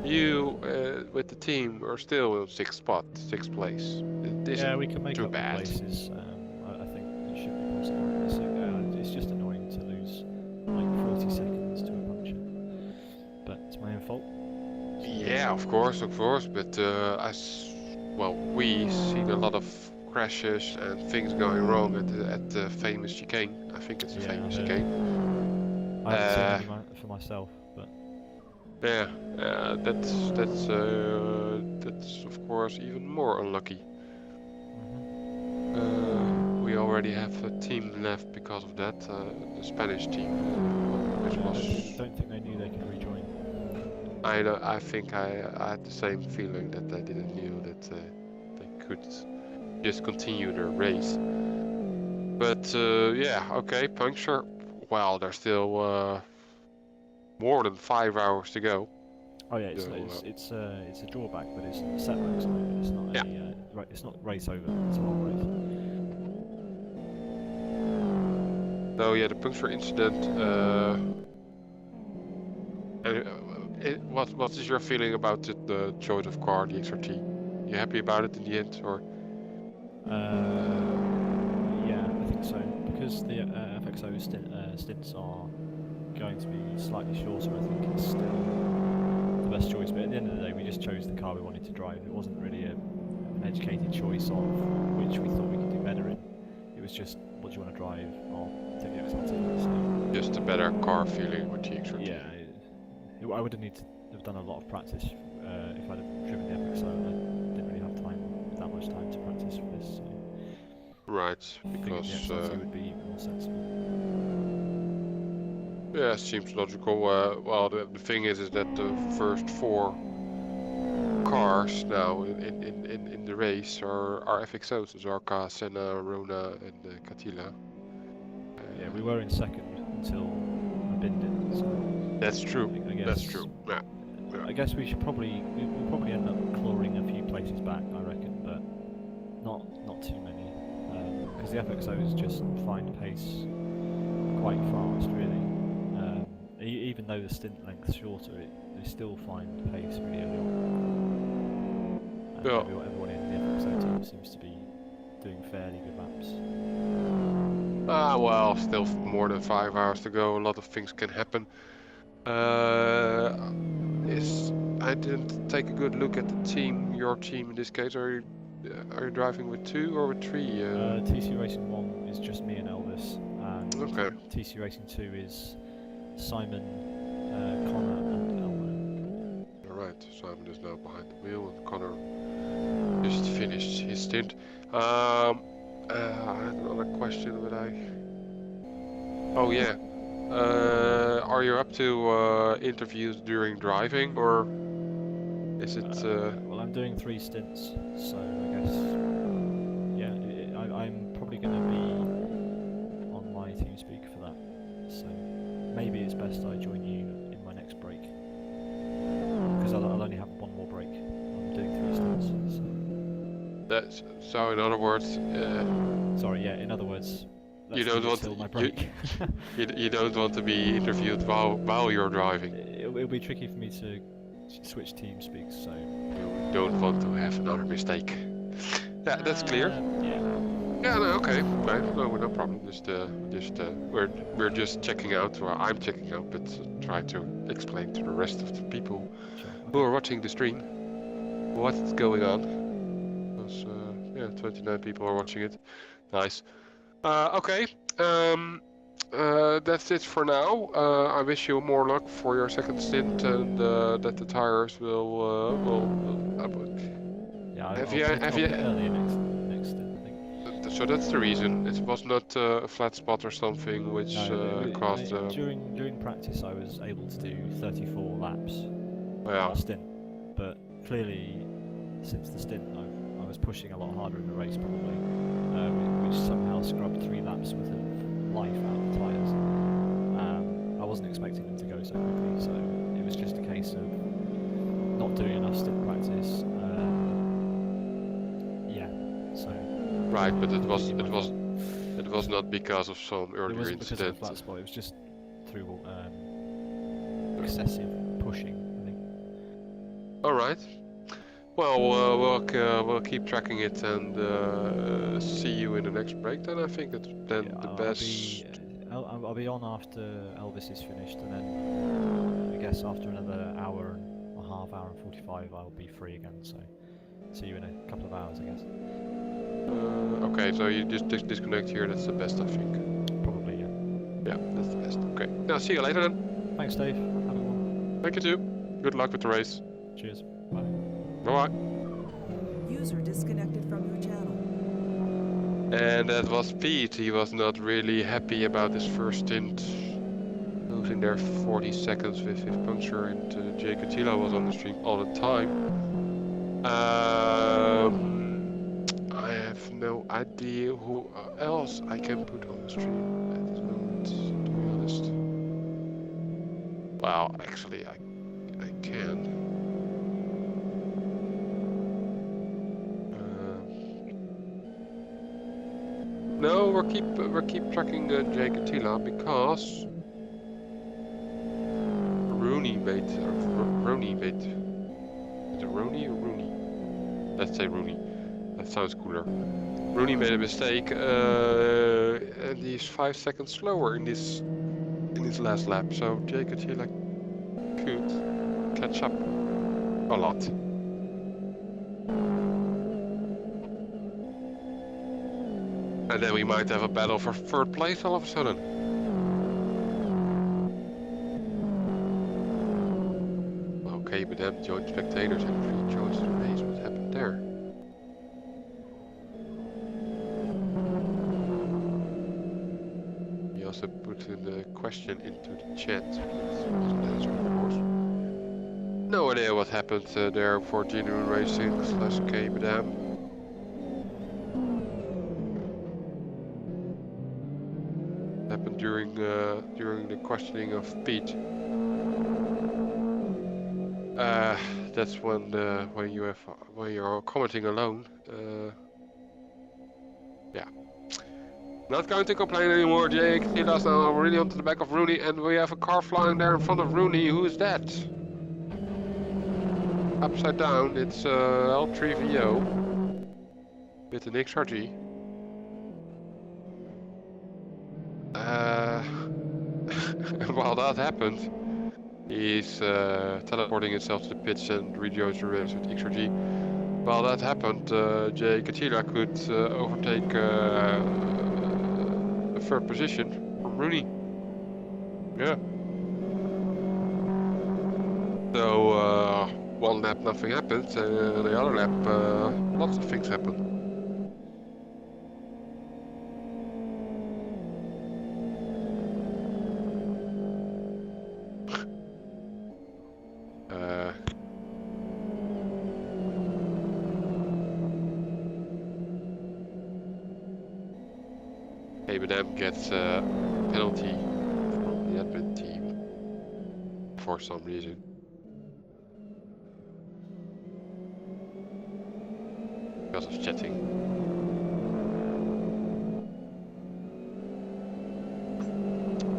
Speaker 1: you with the team are still in sixth place. It
Speaker 4: Yeah,
Speaker 1: isn't
Speaker 4: we can make
Speaker 1: too
Speaker 4: up the
Speaker 1: bad.
Speaker 4: places. I think it should be possible. It's just annoying to lose like 40 seconds to a puncture, but it's my own fault.
Speaker 1: Yeah, of course, but we seen a lot of crashes and things going wrong at the famous chicane. I think it's the famous chicane.
Speaker 4: I haven't seen any for myself, but
Speaker 1: Yeah, that's of course even more unlucky. We already have a team left because of that, the Spanish team, which
Speaker 4: I
Speaker 1: was.
Speaker 4: don't think they knew they could rejoin.
Speaker 1: I think I had the same feeling that they didn't knew that they could just continue their race. But yeah, okay, puncture. Well, there's still more than 5 hours to go.
Speaker 4: Oh yeah, it's a drawback, but it's a setback, so it's not it's not race over. It's a whole race.
Speaker 1: So yeah, the puncture incident. What is your feeling about the choice of car, the XRT? You happy about it in the end, or?
Speaker 4: Yeah, I think so. Because the FXO stints are going to be slightly shorter, I think it's still the best choice. But at the end of the day, we just chose the car we wanted to drive. It wasn't really an educated choice of which we thought we could do better in. It was just, what do you want to drive? I'll take the XRT. So.
Speaker 1: Just a better car feeling with the XRT.
Speaker 4: Yeah, I would have needed to have done a lot of practice if I'd have driven the FXO. I didn't really have that much time to practice for this. So.
Speaker 1: Right, because
Speaker 4: the XRT would be more sensible.
Speaker 1: Yeah, seems logical. Well, the thing is that the first 4 cars now in the race are FXOs, Zarka, Senna, Rona, and Catilla.
Speaker 4: Yeah, we were in second until I binned it. So
Speaker 1: that's true. That's true. Yeah.
Speaker 4: I guess we'll probably end up clawing a few places back, I reckon, but not too many, because the FXOs just find pace quite fast, really. Even though the stint length's shorter, they still find pace really early on. Everyone in the FXO team seems to be doing fairly good laps.
Speaker 1: Well, still more than 5 hours to go. A lot of things can happen. I didn't take a good look at the team. Your team in this case, are you driving with 2 or with 3?
Speaker 4: TC Racing 1 is just me and Elvis, and
Speaker 1: okay.
Speaker 4: TC Racing 2 is Simon, Connor, and Elmo.
Speaker 1: Alright, Simon is now behind the wheel, and Connor just finished his stint. I had another question, but oh yeah. Are you up to interviews during driving, or is it?
Speaker 4: Well, I'm doing 3 stints, so I guess I'm probably going to be on my TeamSpeak for that. So maybe it's best I join you in my next break, because I'll only have one more break. I'm doing 3 stints.
Speaker 1: So in other words.
Speaker 4: Sorry, yeah. In other words.
Speaker 1: You don't want
Speaker 4: my break.
Speaker 1: you don't want to be interviewed while you're driving.
Speaker 4: It'll be tricky for me to switch TeamSpeak, so
Speaker 1: you don't want to have another mistake. Yeah, that's clear.
Speaker 4: Yeah.
Speaker 1: Yeah. No, okay. No problem. We're just checking out. Well, I'm checking out, but try to explain to the rest of the people who are watching the stream what's going on. Because 29 people are watching it. Nice. Okay, that's it for now. I wish you more luck for your second stint, and that the tires will.
Speaker 4: Yeah,
Speaker 1: have you
Speaker 4: earlier next stint, I think.
Speaker 1: So that's the reason. It was not a flat spot or something which caused.
Speaker 4: During practice, I was able to do 34 laps last stint, but clearly, since the stint, I was pushing a lot harder in the race, probably. Which somehow scrubbed 3 laps worth of life out of the tyres. I wasn't expecting them to go so quickly, so it was just a case of not doing enough stint practice.
Speaker 1: right, but it was
Speaker 4: completely my fault.
Speaker 1: it was not because of some
Speaker 4: It
Speaker 1: earlier
Speaker 4: wasn't because of a
Speaker 1: incident.
Speaker 4: flat spot. It was just through excessive pushing, I think.
Speaker 1: All right. Well, we'll keep tracking it and see you in the next break. Then I think it's then
Speaker 4: Yeah,
Speaker 1: the
Speaker 4: I'll
Speaker 1: best.
Speaker 4: be I'll be on after Elvis is finished, and then I guess after another hour and a half, hour and 45, I'll be free again. So see you in a couple of hours, I guess.
Speaker 1: Okay, so you just disconnect here. That's the best, I think.
Speaker 4: Probably, yeah.
Speaker 1: Yeah, that's the best. Okay. Now see you later then.
Speaker 4: Thanks, Dave. Have a good one.
Speaker 1: Thank you too. Good luck with the race.
Speaker 4: Cheers. Bye.
Speaker 1: Bye bye.
Speaker 2: User disconnected from your channel.
Speaker 1: And that was Pete. He was not really happy about his first stint. Losing there 40 seconds with his puncture, and Jay Catila was on the stream all the time. I have no idea who else I can put on the stream at this moment, to be honest. Well, actually, I can. No, we'll keep tracking Jay Catila because Rooney made. Is it Rooney or Rooney? Let's say Rooney. That sounds cooler. Rooney made a mistake, and he's 5 seconds slower in his last lap. So Jay Catila could catch up a lot. And then we might have a battle for third place all of a sudden. Okay, but then joint spectators and free choice to race. What happened there? He also put in the question into the chat. Wasn't answered, of course. No idea what happened there for Genuine Racing / K-Badam. Happened during the questioning of Pete. That's when you're commenting alone. Yeah. Not going to complain anymore. Jake Tila's now really onto the back of Rooney, and we have a car flying there in front of Rooney. Who is that? Upside down. It's L3VO with an XRG. And while that happened, he's teleporting himself to the pitch and rejoins the race with XRG. While that happened, Jay Catila could overtake the third position from Rooney. Yeah. So one lap nothing happened, and the other lap lots of things happened. K-Badam gets a penalty from the admin team for some reason. Because of chatting.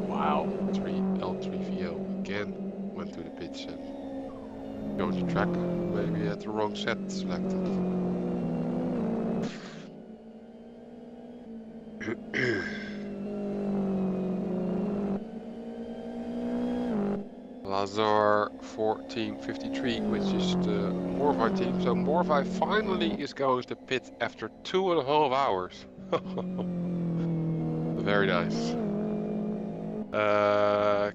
Speaker 1: Wow, L3VO again went to the pitch and joined the track. Maybe had the wrong set selected. Lazar for Team 53, which is the Morvai team. So Morvai finally is going to pit after 2.5 hours. Very nice.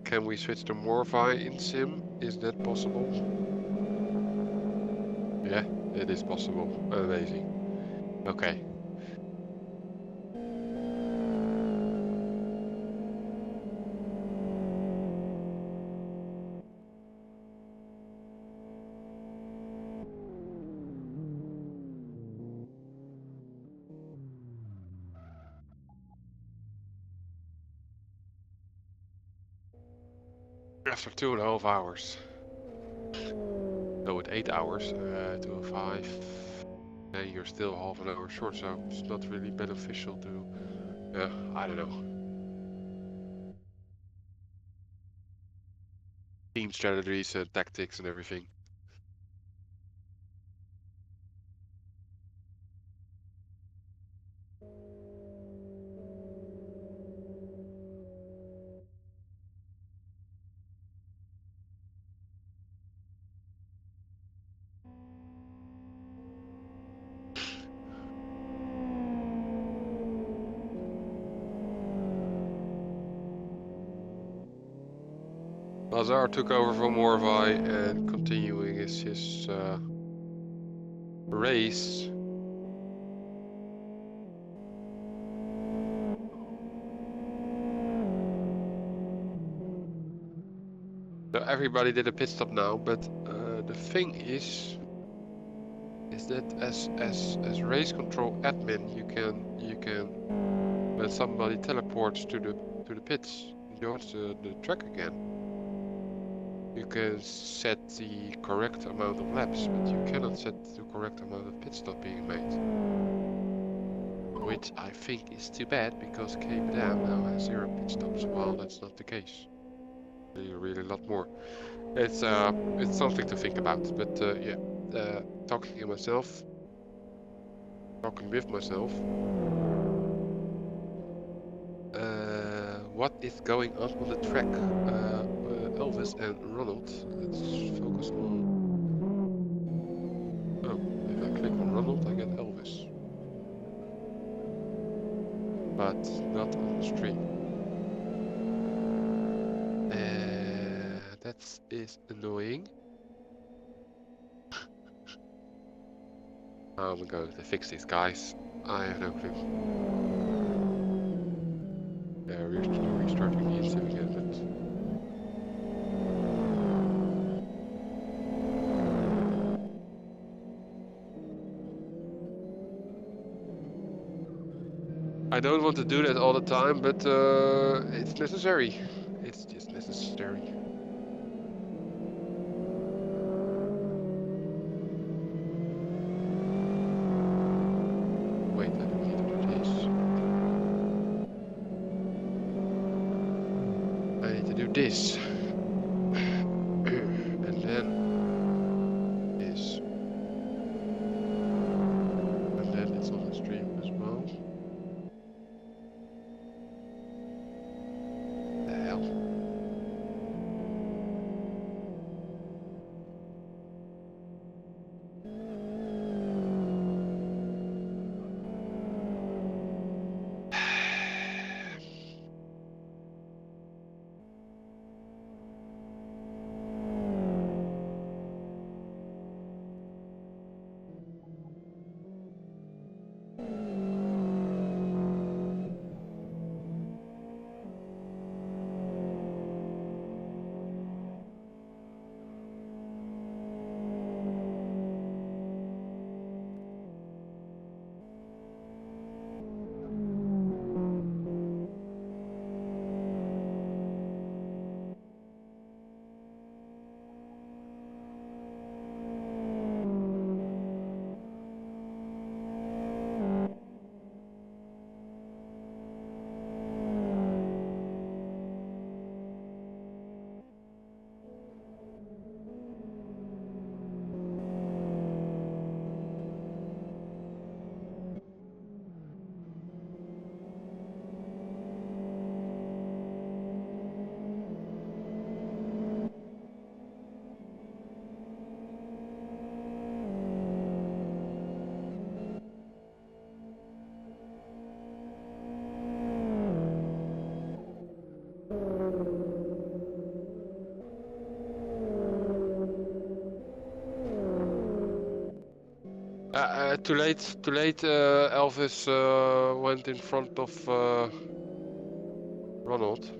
Speaker 1: Can we switch to Morvai in Sim? Is that possible? Yeah, it is possible. Amazing. Okay. After 2.5 hours. So with 8 hours, 2 5, and you're still half an hour short, so it's not really beneficial to, I don't know. Team strategies and tactics and everything. Lazar took over from Morvai and continuing his race. So everybody did a pit stop now, but the thing is that as race control admin, you can when somebody teleports to the pits, joins the track again. You can set the correct amount of laps, but you cannot set the correct amount of pit stop being made. Which I think is too bad, because Cape Dam now has 0 pit stops, while that's not the case. Really a lot more. It's something to think about, but yeah, talking with myself. What is going on the track? Elvis and Ronald. Let's focus on. Oh, if I click on Ronald, I get Elvis, but not on the stream. That is annoying. I'm going to fix these guys. I have no clue. Yeah, restarting the instance again, but I don't want to do that all the time, but it's necessary. It's just necessary. Wait, I don't need to do this. I need to do this. And then this. And then it's on the stream as well. The hell? Too late. Elvis went in front of Ronald.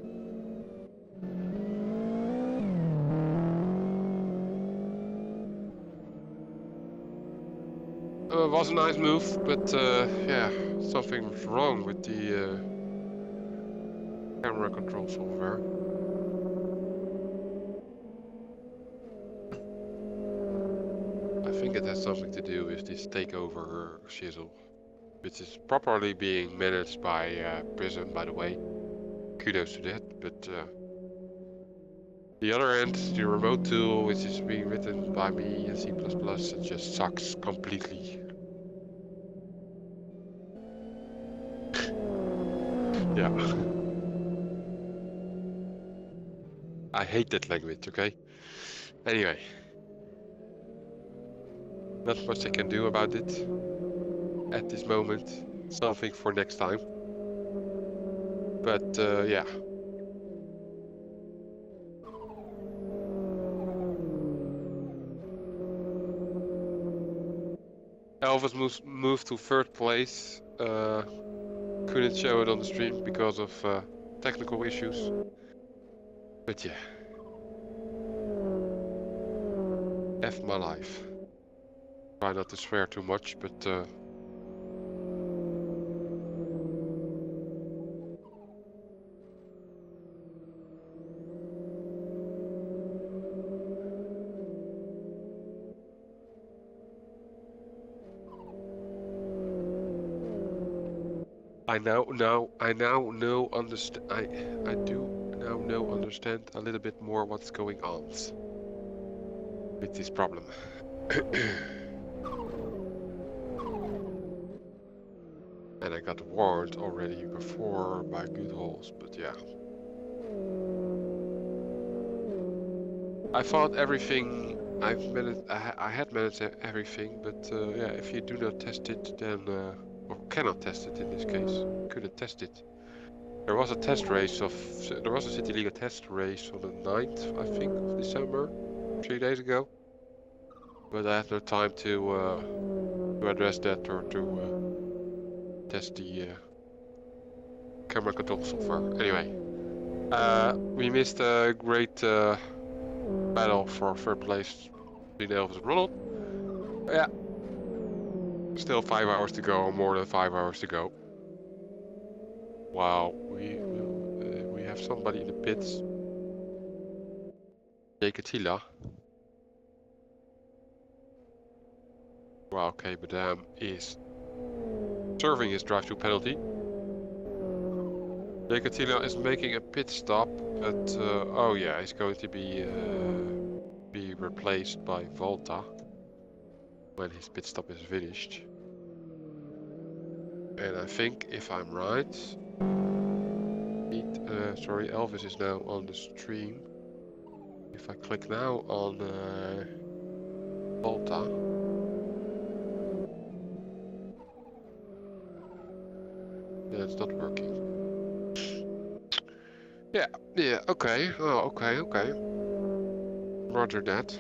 Speaker 1: Was a nice move, but yeah, something was wrong with the camera controls over there. I think it has something to do with this takeover shizzle, which is properly being managed by Prism, by the way. Kudos to that, but the other end, the remote tool, which is being written by me in C++, it just sucks completely. Yeah. I hate that language, okay? Anyway. Not much I can do about it at this moment. Something for next time. But yeah. Elvis moved to third place. Couldn't show it on the stream because of technical issues. But yeah. F my life. Try not to swear too much, but I do now understand a little bit more what's going on with this problem. And I got warned already before by good holes, but yeah. I thought everything I had managed everything, but yeah, if you do not test it, then or cannot test it in this case, couldn't test it. There was a test race there was a CityLiga test race on the 9th, I think, of December, 3 days ago. But I had no time to address that or to test the camera control software. Anyway, we missed a great battle for third place between Elvis and Ronald. Yeah, still 5 hours to go, or more than 5 hours to go. Wow, we have somebody in the pits. Jekatila. Wow, okay, Badam is serving his drive-through penalty. Jekatila is making a pit stop, but oh yeah, he's going to be replaced by Volta when his pit stop is finished. And I think, if I'm right, Elvis is now on the stream. If I click now on Volta, then it's not working. Yeah, okay. Oh, okay. Roger that.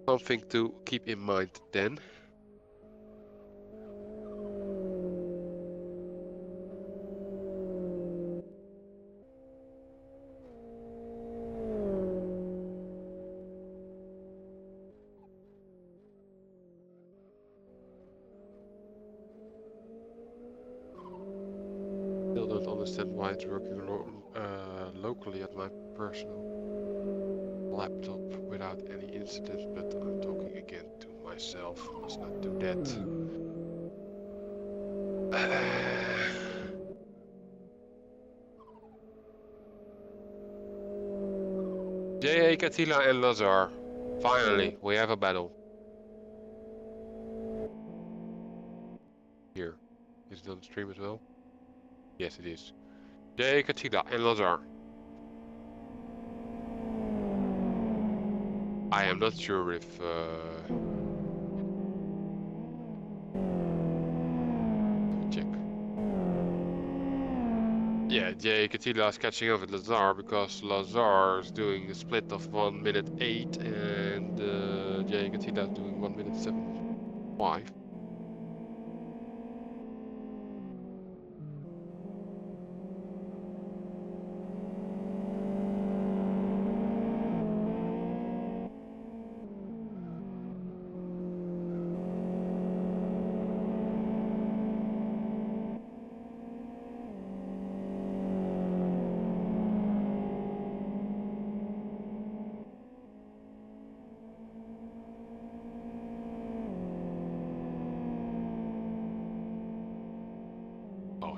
Speaker 1: Something to keep in mind then. Still don't understand why it's working locally at my personal laptop without any incident, but I'm talking again to myself. Must not do that. J.A. Katila and Lazar. Finally, we have a battle. Here. Is it on the stream as well? Yes, it is. J.A. Katila and Lazar. I am not sure if check. Yeah, J.A. Katila is catching up with Lazar because Lazar is doing a split of 1 minute 8 and J.A. Katila is doing 1 minute 7.5.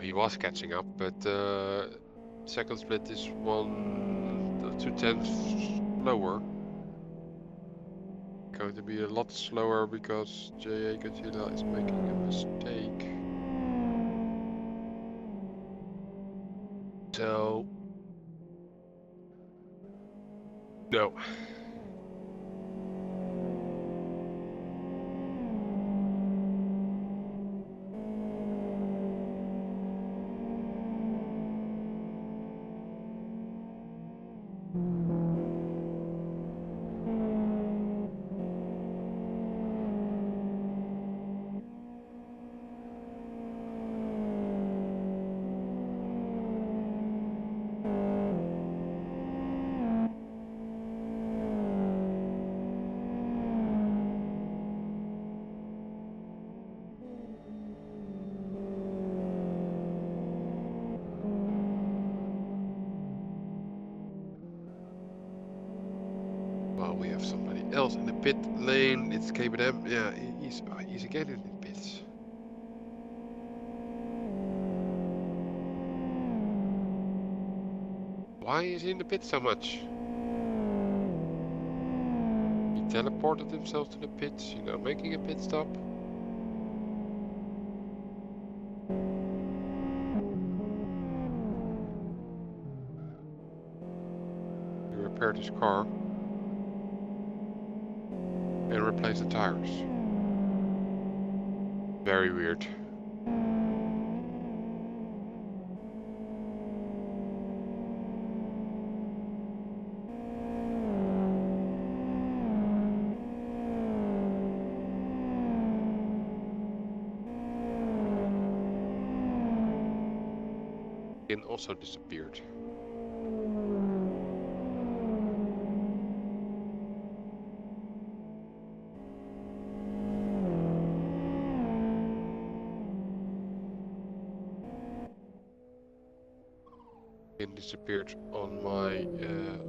Speaker 1: he was catching up, but second split is 2/10 slower. Going to be a lot slower because J.A. Godzilla is making a mistake. So no. Well, we have somebody else in the pit lane. It's KBM. Yeah, he's again in the pits. Why is he in the pit so much? He teleported himself to the pits, you know, making a pit stop. He repaired his car and replaced the tires. Very weird. And also disappeared. It disappeared on my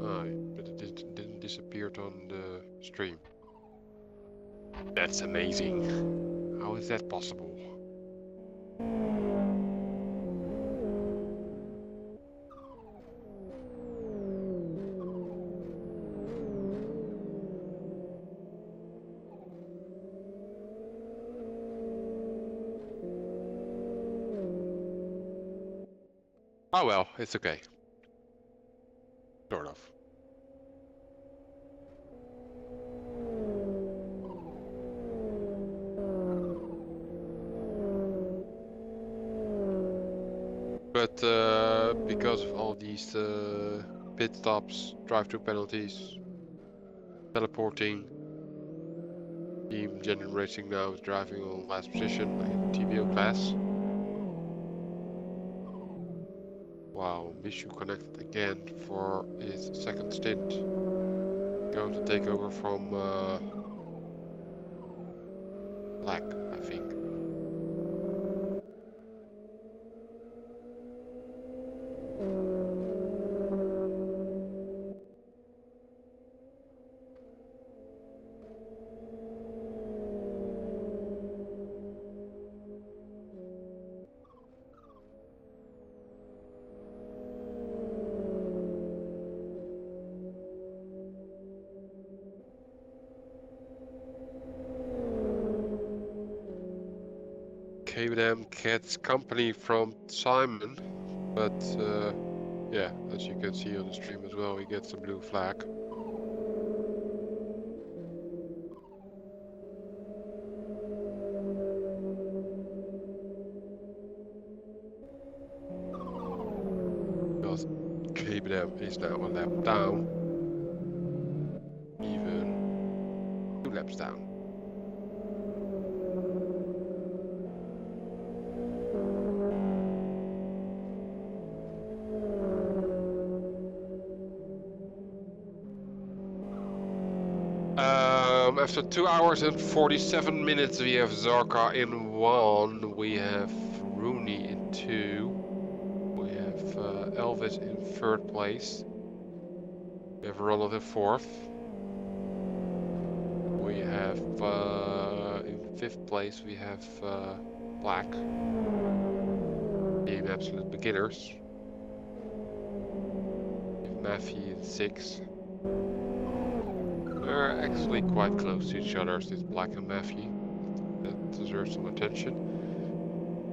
Speaker 1: eye, but it didn't disappear on the stream. That's amazing. How is that possible? Oh well, it's okay. Sort of. But because of all these pit stops, drive-through penalties, teleporting, Team Genuine Racing now is driving on last position in TVO class. Wow, Mishu connected again for his second stint. Going to take over from Black, I think. KBM gets company from Simon, but yeah, as you can see on the stream as well, he gets a blue flag. Because KBM is now a lap down, even 2 laps down. After 2 hours and 47 minutes, we have Zarka in 1, we have Rooney in 2, we have Elvis in 3rd place, we have Ronald in 4th, we have in 5th place we have Black, being absolute beginners. Matthew and 6. They're actually quite close to each other, this Black and Matthew. That deserves some attention.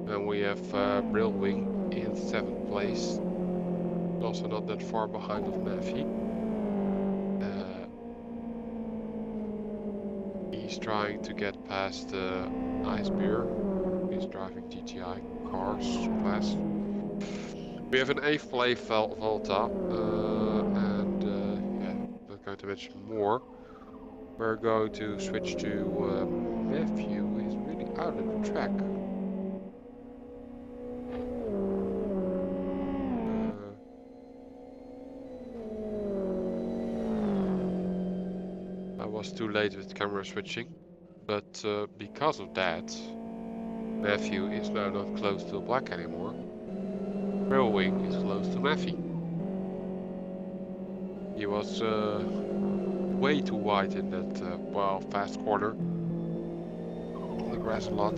Speaker 1: And we have Brillwing in 7th place. Also not that far behind of Matthew. He's trying to get past Ice Beer. He's driving GTI cars class. We have an 8th place Volta, and yeah, I'm not going to mention more. We're going to switch to Matthew, who is really out of the track. I was too late with camera switching, but because of that, Matthew is now not close to Black anymore. Railwing is close to Matthew. He was way too wide in that well, fast corner. The grass a lot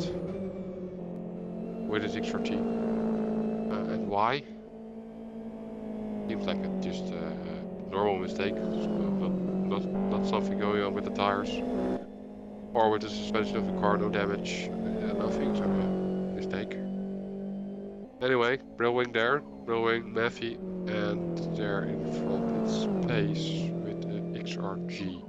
Speaker 1: with his XRT. And why? Seems like just a normal mistake, not something going on with the tires or with the suspension of the car. No damage, nothing. So mistake. Anyway, Brillwing there, Brillwing, Matthew, and there in front it's Pace with the XRG.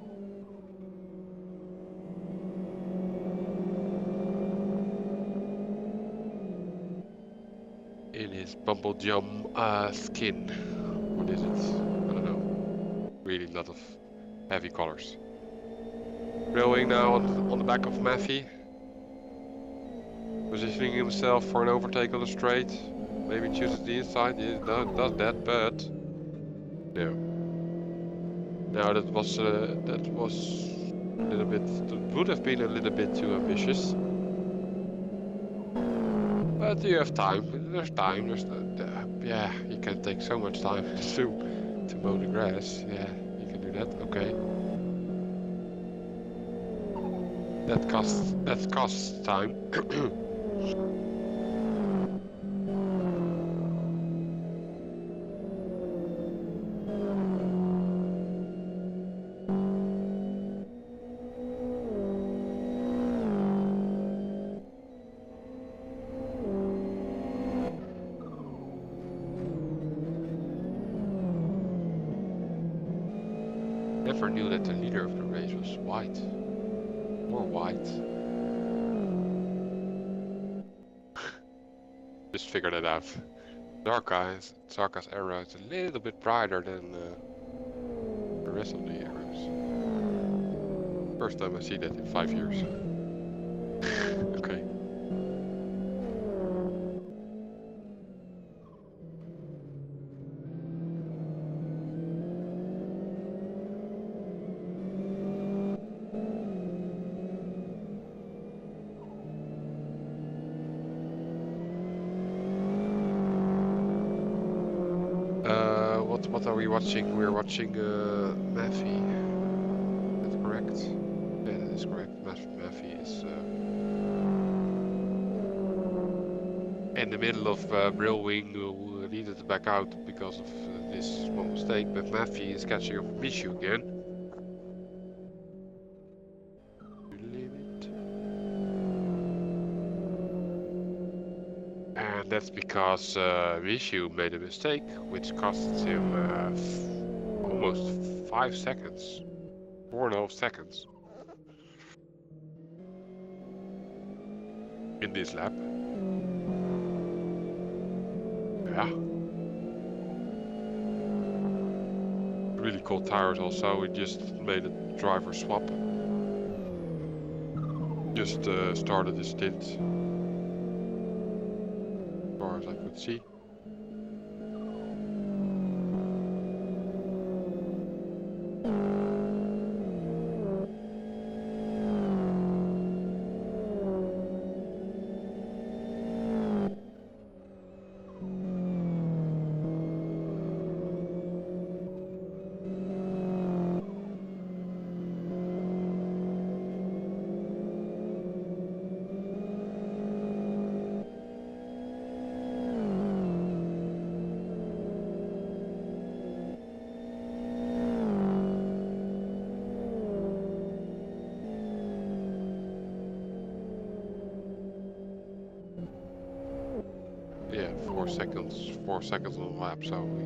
Speaker 1: In his Bumblejum skin. What is it? I don't know. Really a lot of heavy colors. Brillwing now on the back of Matthew. Positioning himself for an overtake on the straight. Maybe chooses the inside. He does that, but no. Now that was a little bit. That would have been a little bit too ambitious. But you have time. There's time. Yeah, you can take so much time to mow the grass. Yeah, you can do that. Okay. That costs time. Never knew that the leader of the race was white. More white. Just figured it out. Zarka's arrow is a little bit brighter than the rest of the arrows. First time I see that in 5 years. Okay. What are we watching? We're watching Matthew. Is that correct? Yeah, that is correct. Matthew is in the middle of Brillwing, who needed to back out because of this small mistake, but Matthew is catching up with Mishu again. And that's because Mishu made a mistake, which cost him almost 5 seconds. 4.5 seconds. In this lap. Yeah. Really cold tires also, we just made a driver swap. Just started the stint. As far as I could see. 4 seconds on the lap, so we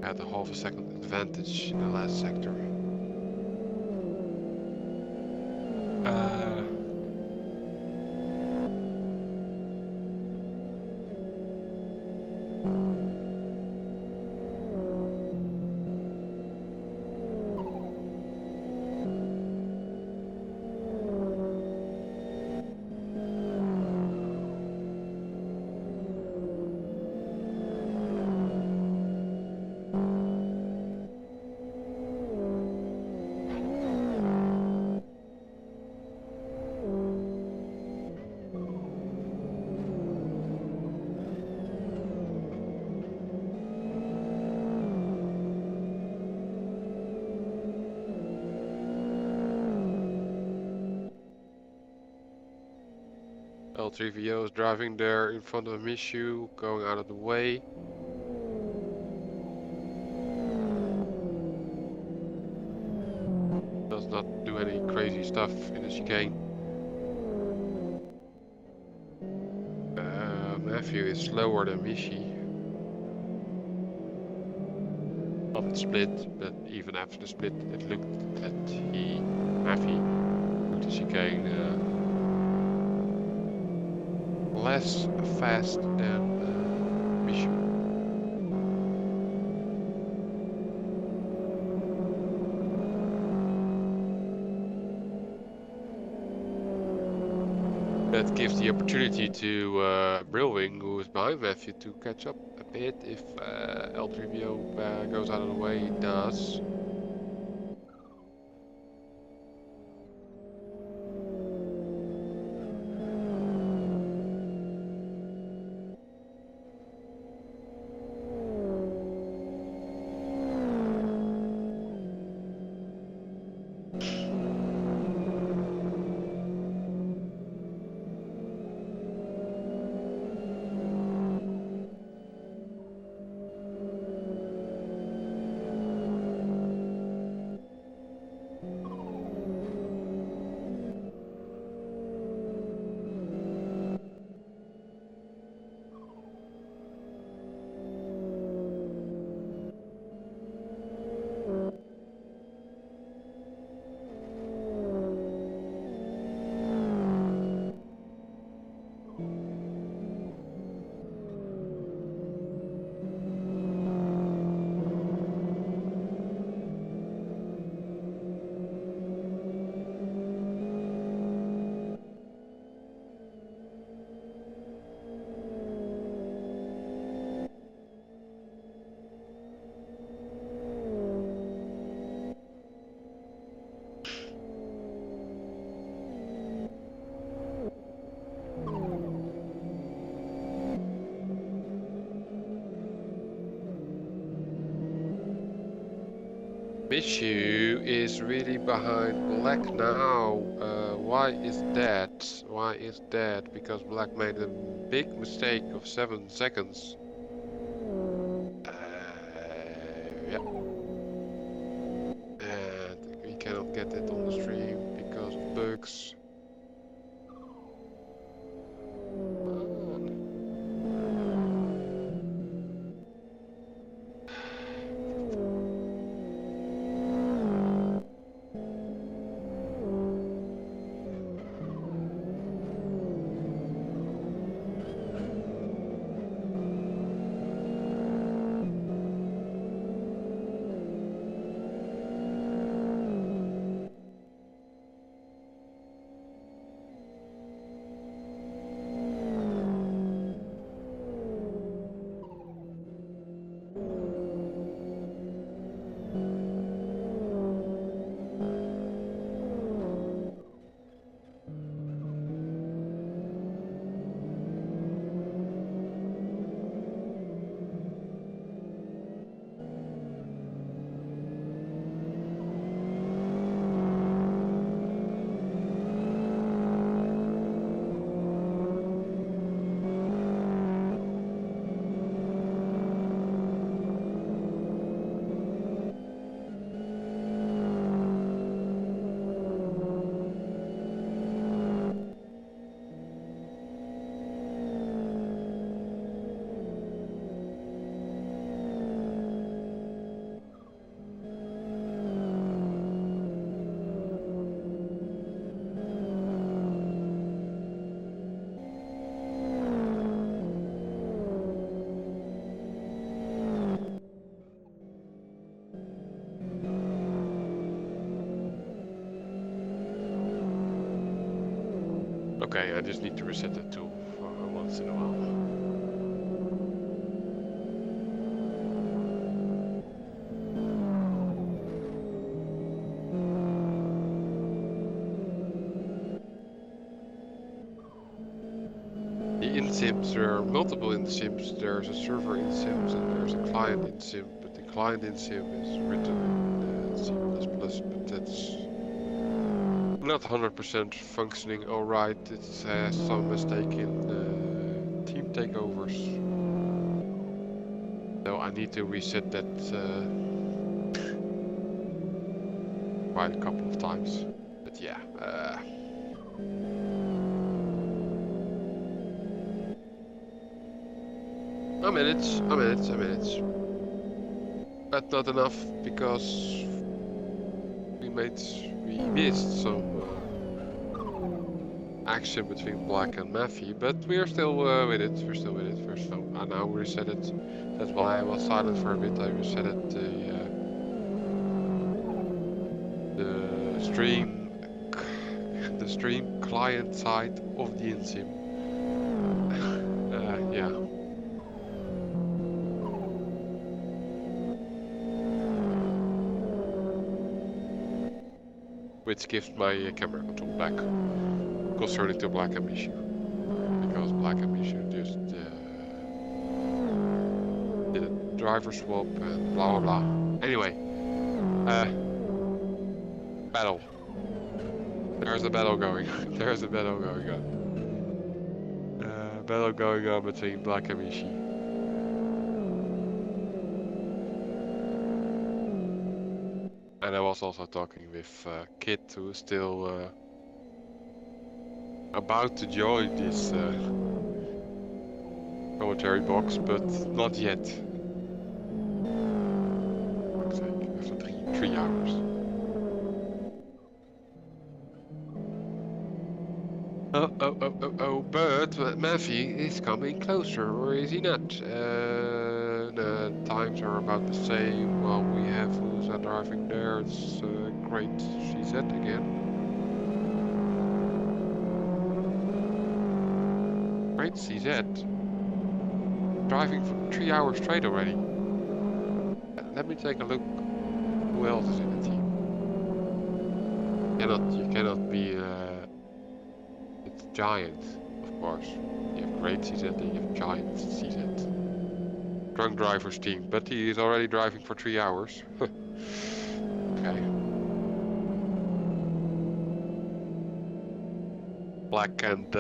Speaker 1: had a half a second advantage in the last sector. L3VO is driving there in front of Mishu, going out of the way. Does not do any crazy stuff in the chicane. Matthew is slower than Mishi. On the split, but even after the split, it looked that Matthew, took the chicane less fast than Mishu. That gives the opportunity to Brilwing, who is behind Matthew, to catch up a bit if L3VO goes out of the way. He does. Mishu is really behind Black now. Why is that? Why is that? Because Black made a big mistake of 7 seconds. Yeah. And we cannot get it on the stream because of bugs. Okay, I just need to reset that tool once in a while. The in-sims, there are multiple in-sims. There's a server in-sims and there's a client in-sim, but the client in-sim is written in C++, but that's not 100% functioning alright. It has some mistake in team takeovers. So I need to reset that quite a couple of times. But yeah. I manage. But not enough because we missed some action between Black and Maffy, but we are still with it. I now reset it. That's why I was silent for a bit. I reset it the stream client side of the InSim. Yeah. Which gives my camera control back concerning to Black Amnesia. Because Black Amnesia just did a driver swap and blah blah blah. Anyway, battle. There's a battle going. There's a battle going on. Battle going on between Black and Mishi. And I was also talking with Kit, who is still about to join this commentary box, but not yet. For fuck's sake, after 3 hours. Oh, but Maffy is coming closer, or is he not? The times are about the same. Well, we have who's driving there. It's great CZ again. Great CZ. Driving for 3 hours straight already. Let me take a look. Who else is in the team? You cannot be it's Giant, of course. You have Great CZ and you have Giant CZ. Drunk driver's team, but he is already driving for 3 hours. Okay. Black and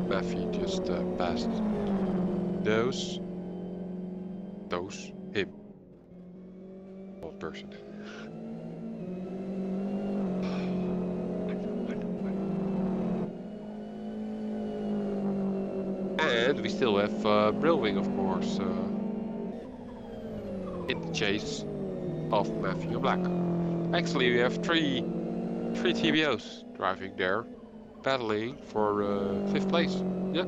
Speaker 1: Maffy just passed him. One person. And we still have Brilwing, of course, in the chase of Maffy and Black. Actually, we have three TBOs driving there, battling for 5th place. Yeah.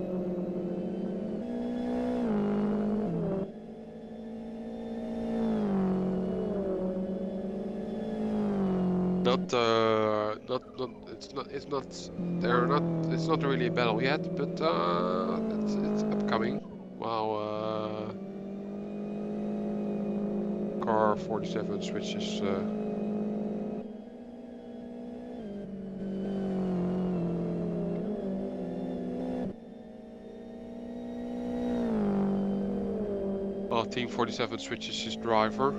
Speaker 1: It's not really a battle yet, but it's upcoming. While car 47 switches Team 47 switches his driver.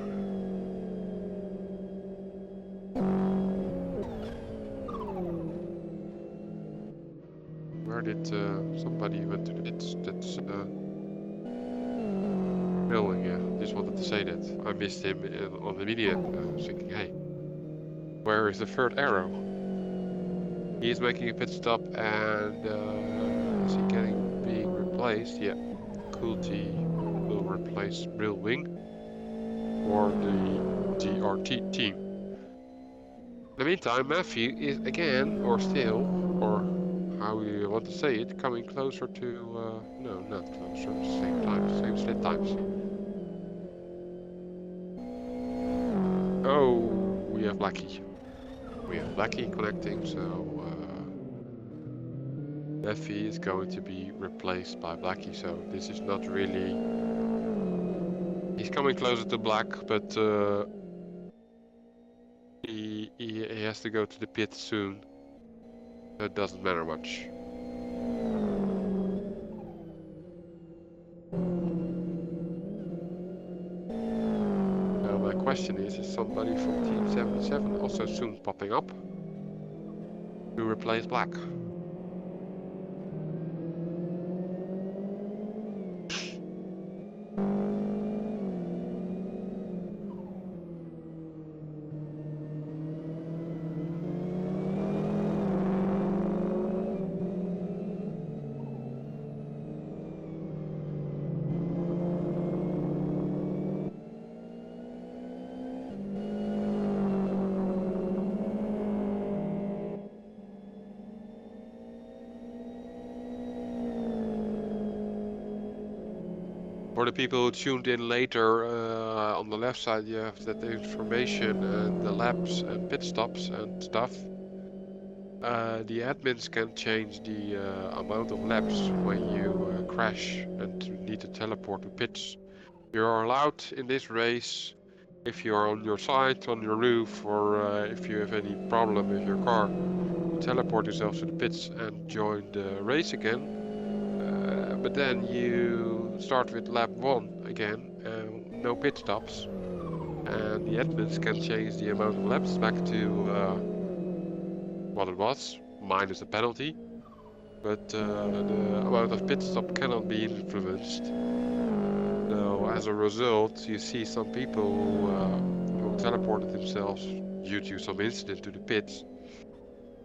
Speaker 1: Where did somebody went to? That's Brilwing, yeah. Just wanted to say that. I missed him on the media. I was thinking, hey, where is the 3rd arrow? He is making a pit stop, and is he being replaced? Yeah. Coolty will replace Brilwing for the GRT team. In the meantime, Maffy is again, or still, or how you want to say it, coming closer to, no, not closer, same split times. Oh, we have Blackie. We have Blackie connecting, so Effie is going to be replaced by Blackie, so this is not really... He's coming closer to Black, but he has to go to the pit soon. So it doesn't matter much. Now my question is somebody from Team 77 also soon popping up to replace Black? For the people who tuned in later, on the left side you have that information and the laps and pit stops and stuff. The admins can change the amount of laps when you crash and need to teleport to pits. You're allowed in this race, if you're on your side, on your roof, or if you have any problem with your car, teleport yourself to the pits and join the race again. But then you start with lap 1 again, no pit stops, and the admins can change the amount of laps back to what it was, minus the penalty. But the amount of pit stop cannot be influenced. So as a result, you see some people who teleported themselves due to some incident to the pits.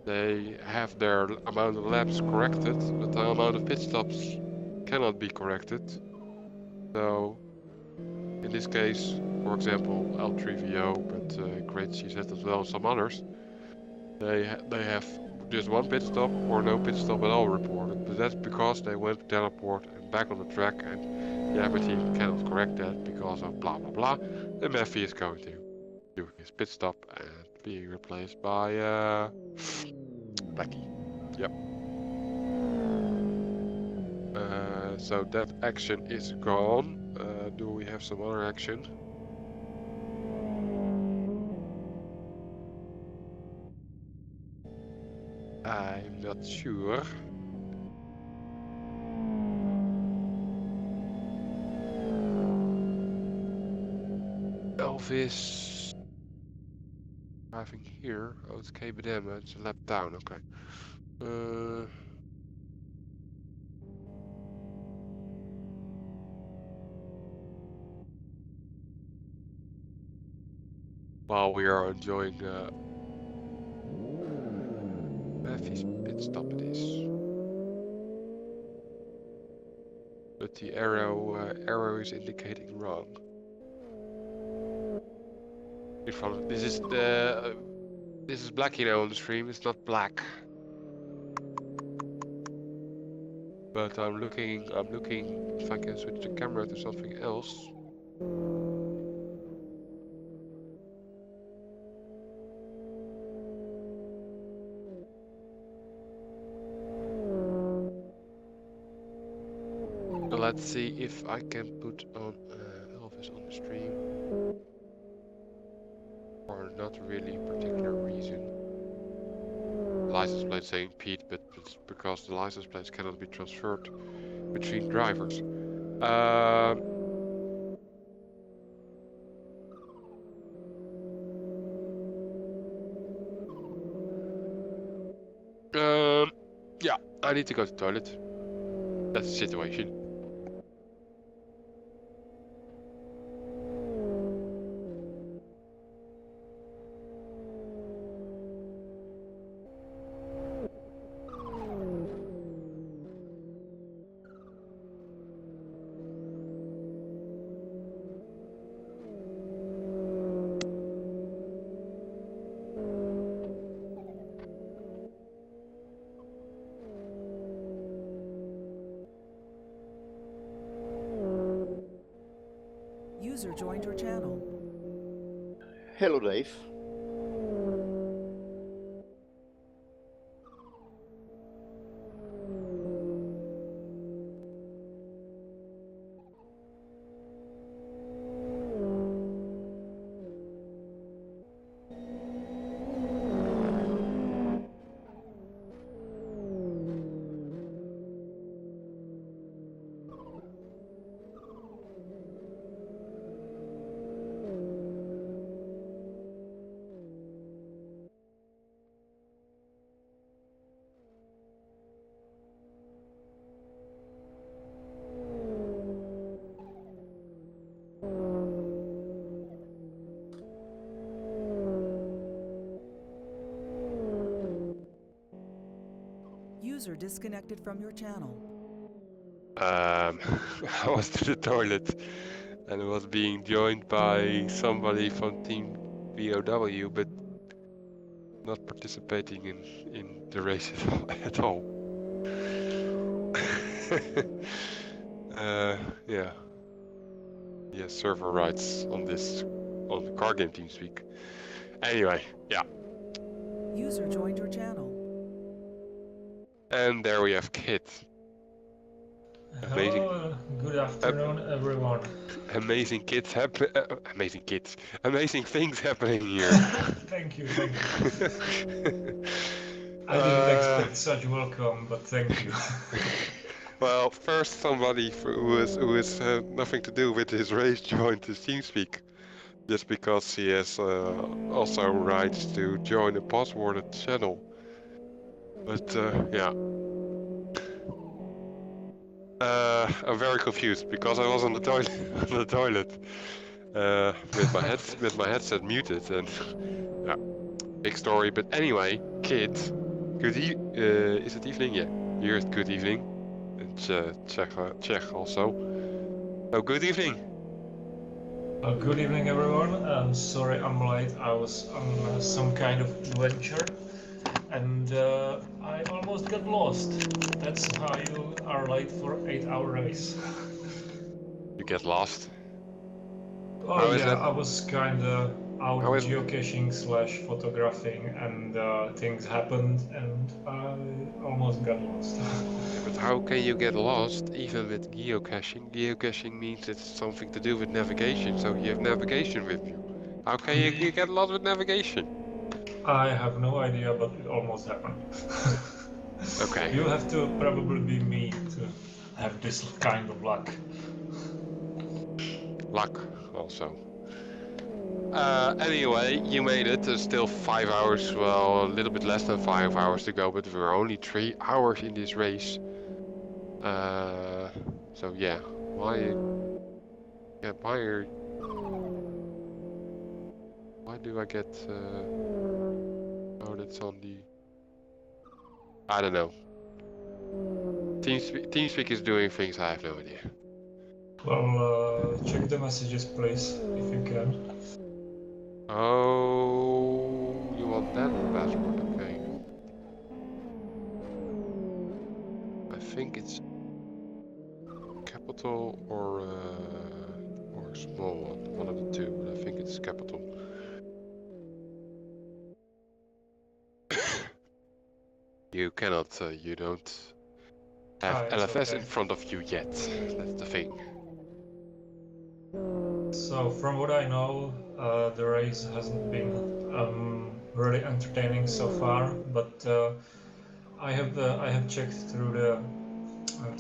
Speaker 1: They have their amount of laps corrected, but the amount of pit stops cannot be corrected. So in this case, for example, L3VO, but Great CZ as well, some others, they have just one pit stop or no pit stop at all reported, but that's because they went to teleport and back on the track, and the Amber team cannot correct that because of blah blah blah. And Mephi is going to do his pit stop and being replaced by Blackie. Yep. So that action is gone. Do we have some other action? I'm not sure. Elvis driving here. Oh, it's KBDM. It's a lap down. Okay. While we are enjoying Murphy's pit stop, it is. But the arrow is indicating wrong. In front of this is Blackie now on the stream. It's not Black. But I'm looking if I can switch the camera to something else. Let's see if I can put on Elvis on the stream. For not really particular reason. License plate saying Pete, but it's because the license plates cannot be transferred between drivers. Yeah, I need to go to the toilet. That's the situation.
Speaker 2: User joined your channel.
Speaker 5: Hello, Dave.
Speaker 2: User disconnected from your channel.
Speaker 1: I was to the toilet and I was being joined by somebody from Team VOW, but not participating in the race at all. Yeah. Yes, server rights on the car game TeamSpeak. Anyway, yeah.
Speaker 2: User joined your channel.
Speaker 1: And there we have Kit. Amazing.
Speaker 6: Hello, good afternoon, everyone.
Speaker 1: Amazing things happening here.
Speaker 6: Thank you. I didn't expect such welcome, but thank you.
Speaker 1: Well, first somebody who has nothing to do with his race joined the TeamSpeak, just because he has also rights to join a passworded channel. But yeah. I'm very confused because I was on the toilet with my headset muted, and yeah, big story. But anyway, Kid, is it evening? Yeah, here is good evening. It's Czech also. Oh, good evening.
Speaker 6: Good evening, everyone. Sorry I'm late. I was on some kind of adventure, and I almost got lost. That's how you are late for 8-hour race.
Speaker 1: You get lost.
Speaker 6: Oh
Speaker 1: How is
Speaker 6: yeah,
Speaker 1: that?
Speaker 6: I was kinda out
Speaker 1: How is-
Speaker 6: geocaching / photographing, and things happened, and I almost got lost.
Speaker 1: But how can you get lost even with geocaching? Geocaching means it's something to do with navigation, so you have navigation with you. How can you get lost with navigation?
Speaker 6: I have no idea, but it almost happened.
Speaker 1: Okay.
Speaker 6: You have to probably be me to have this kind of luck.
Speaker 1: Luck, also. Anyway, you made it. There's still 5 hours, well, a little bit less than 5 hours to go, but we're only 3 hours in this race. So yeah, why do I get, oh, that's on the, I don't know. TeamSpeak is doing things I have no idea.
Speaker 6: Well, check the messages, please, if you can.
Speaker 1: Oh, you want that password? Okay. I think it's capital or small one of the two, but I think it's capital. You cannot, you don't have
Speaker 6: It's
Speaker 1: LFS
Speaker 6: okay.
Speaker 1: in front of you yet. That's the thing.
Speaker 6: So, from what I know, the race hasn't been really entertaining so far, but I have checked through the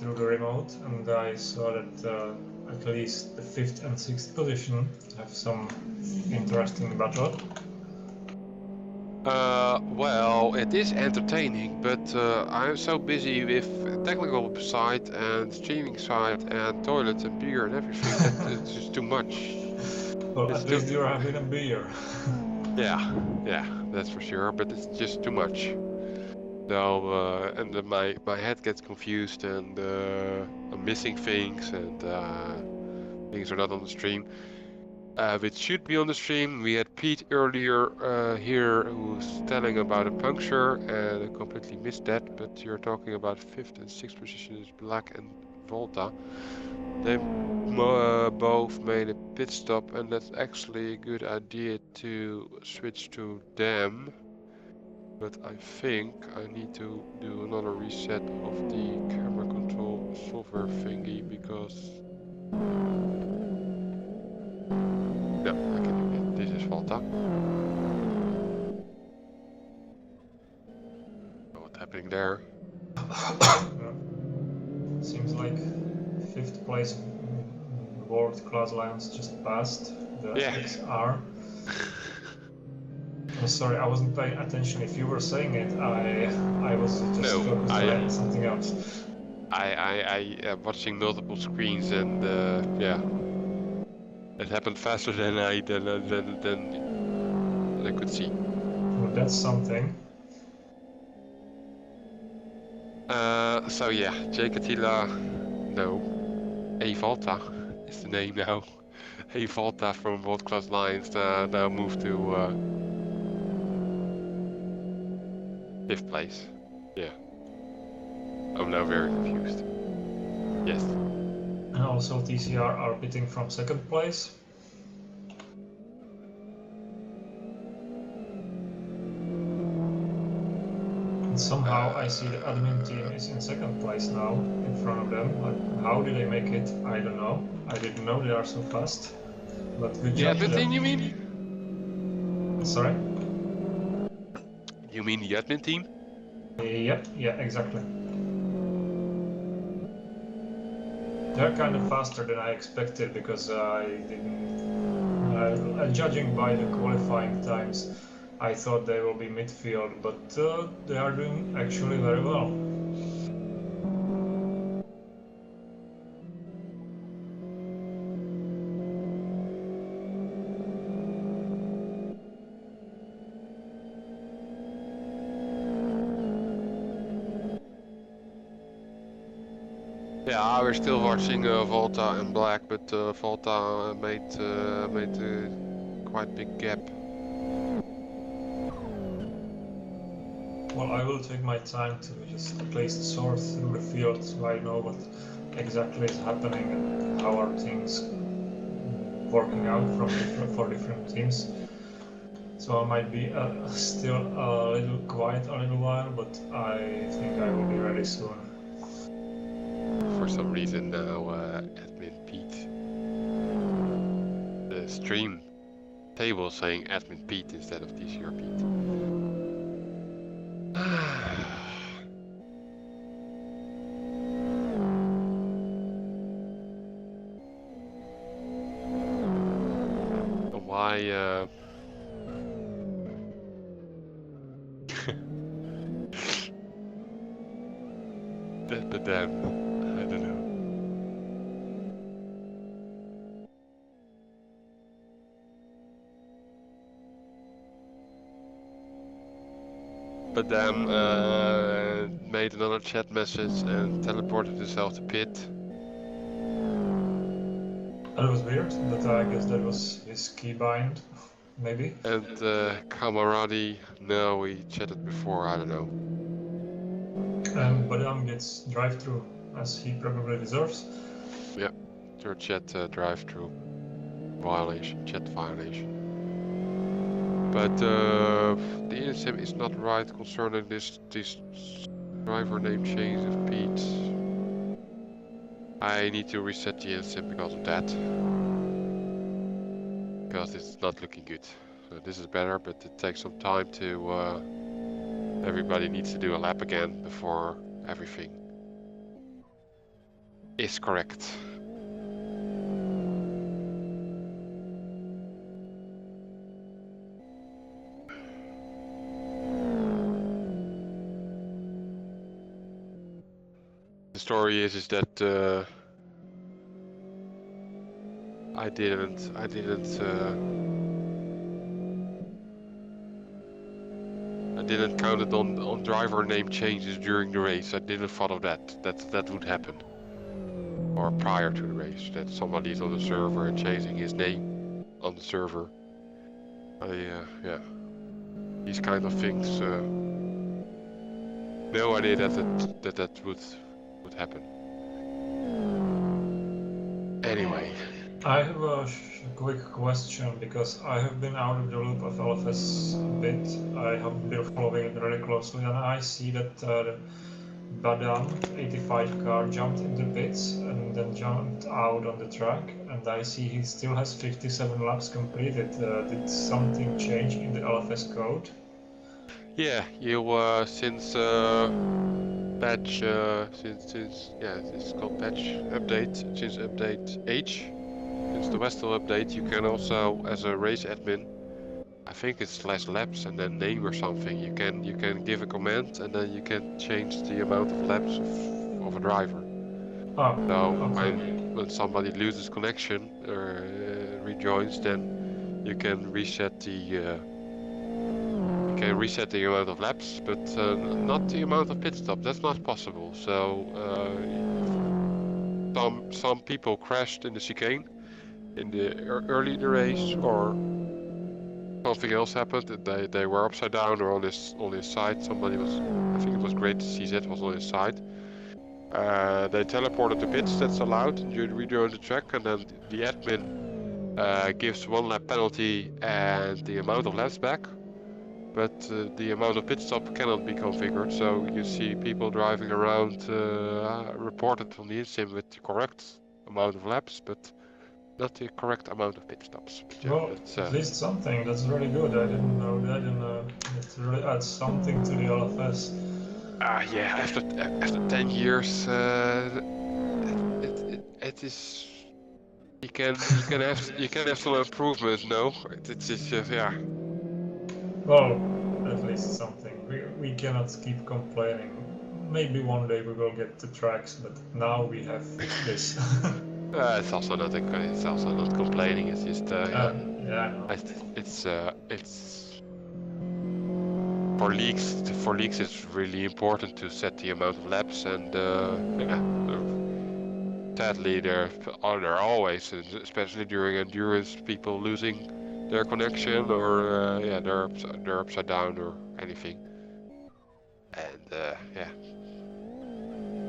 Speaker 6: remote, and I saw that at least the 5th and 6th position have some interesting battle.
Speaker 1: Well, it is entertaining, but I'm so busy with technical side and streaming side and toilet and beer and everything that it's just too much.
Speaker 6: Well,
Speaker 1: It's
Speaker 6: at
Speaker 1: too...
Speaker 6: least you're having a beer.
Speaker 1: Yeah, that's for sure, but it's just too much. So, and then my head gets confused, and I'm missing things, and things are not on the stream. Which should be on the stream. We had Pete earlier here who was telling about a puncture, and I completely missed that, but you're talking about 5th and 6th positions, Black and Volta. They both made a pit stop, and that's actually a good idea to switch to them. But I think I need to do another reset of the camera control software thingy, because no, I can do that. This is Volta. What's happening there?
Speaker 6: Seems like 5th place World Class Lions just passed the
Speaker 1: Yeah.
Speaker 6: XR. Oh, sorry, I wasn't paying attention. If you were saying it, I was just focused on something else.
Speaker 1: I am watching multiple screens, and yeah, it happened faster than I could see.
Speaker 6: Well, that's something.
Speaker 1: So yeah, Jacatila, no. A Volta is the name now. A Volta from World Class Lions now moved to 5th place. Yeah. I'm now very confused. Yes.
Speaker 6: And also TCR are bidding from 2nd place. And somehow I see the admin team is in 2nd place now, in front of them. Like, how did they make it? I don't know. I didn't know they are so fast. But good
Speaker 1: The
Speaker 6: job to
Speaker 1: admin team,
Speaker 6: them.
Speaker 1: you mean?
Speaker 6: Sorry?
Speaker 1: You mean the admin team?
Speaker 6: Yep, yeah, exactly. They're kind of faster than I expected because I didn't. Judging by the qualifying times, I thought they will be midfield, but they are doing actually very well.
Speaker 1: Yeah, we're still watching Volta and Black, but Volta made a quite big gap.
Speaker 6: Well, I will take my time to just at least sort through the field so I know what exactly is happening and how are things working out for different teams. So I might be still a little quiet a little while, but I think I will be ready soon.
Speaker 1: For some reason now, admin Pete. The stream table saying admin Pete instead of TCR Pete. Why? But then, I don't know. But then made another chat message and teleported himself to pit.
Speaker 6: That was weird, but I guess that was his keybind, maybe.
Speaker 1: And Kamaradi, no, we chatted before, I don't know.
Speaker 6: And Badam gets drive-through, as he probably deserves.
Speaker 1: Yep, third chat drive-through violation, chat violation. But the NSM is not right concerning this driver name change of Pete. I need to reset the NSM because of that. Because it's not looking good. So this is better, but it takes some time to... everybody needs to do a lap again before everything is correct. The story is that I didn't count it on driver name changes during the race. I didn't thought of that would happen. Or prior to the race, that somebody is on the server and changing his name on the server. Yeah, these kind of things. No idea that would happen. Anyway.
Speaker 6: I have a quick question because I have been out of the loop of LFS a bit. I have been following it really closely, and I see that the Badam 85 car jumped into pits and then jumped out on the track, and I see he still has 57 laps completed. Did something change in the LFS code?
Speaker 1: Yeah, you since patch it's called patch update. Since update H, since the Western update, you can also, as a race admin, I think it's less laps and then name or something. You can give a command and then you can change the amount of laps of a driver.
Speaker 6: Ah,
Speaker 1: So
Speaker 6: okay.
Speaker 1: when somebody loses connection or rejoins, then you can reset the we can reset the amount of laps, but not the amount of pit stop. That's not possible. So some people crashed in the chicane in the early in the race, or something else happened. They were upside down or on his side. Somebody was, I think it was great to see that was on his side. They teleported to pits. That's allowed. And you rejoin the track, and then the admin gives 1 lap penalty and the amount of laps back. But the amount of pit stop cannot be configured, so you see people driving around reported on the insim with the correct amount of laps, but not the correct amount of pit stops. But, yeah,
Speaker 6: Well,
Speaker 1: that's,
Speaker 6: at least something. That's really good. I didn't know that, and it really adds something to the LFS.
Speaker 1: yeah. After 10 years, it is. You can have some improvement. No, it's just yeah.
Speaker 6: Well, at least something. We cannot keep complaining. Maybe one day we will get the tracks, but now we have this.
Speaker 1: It's also not complaining. It's just yeah.
Speaker 6: Yeah.
Speaker 1: It's for leagues. For leagues, it's really important to set the amount of laps, and yeah. Sadly, there are always, especially during endurance, people losing their connection, or yeah, they're upside down or anything. And yeah,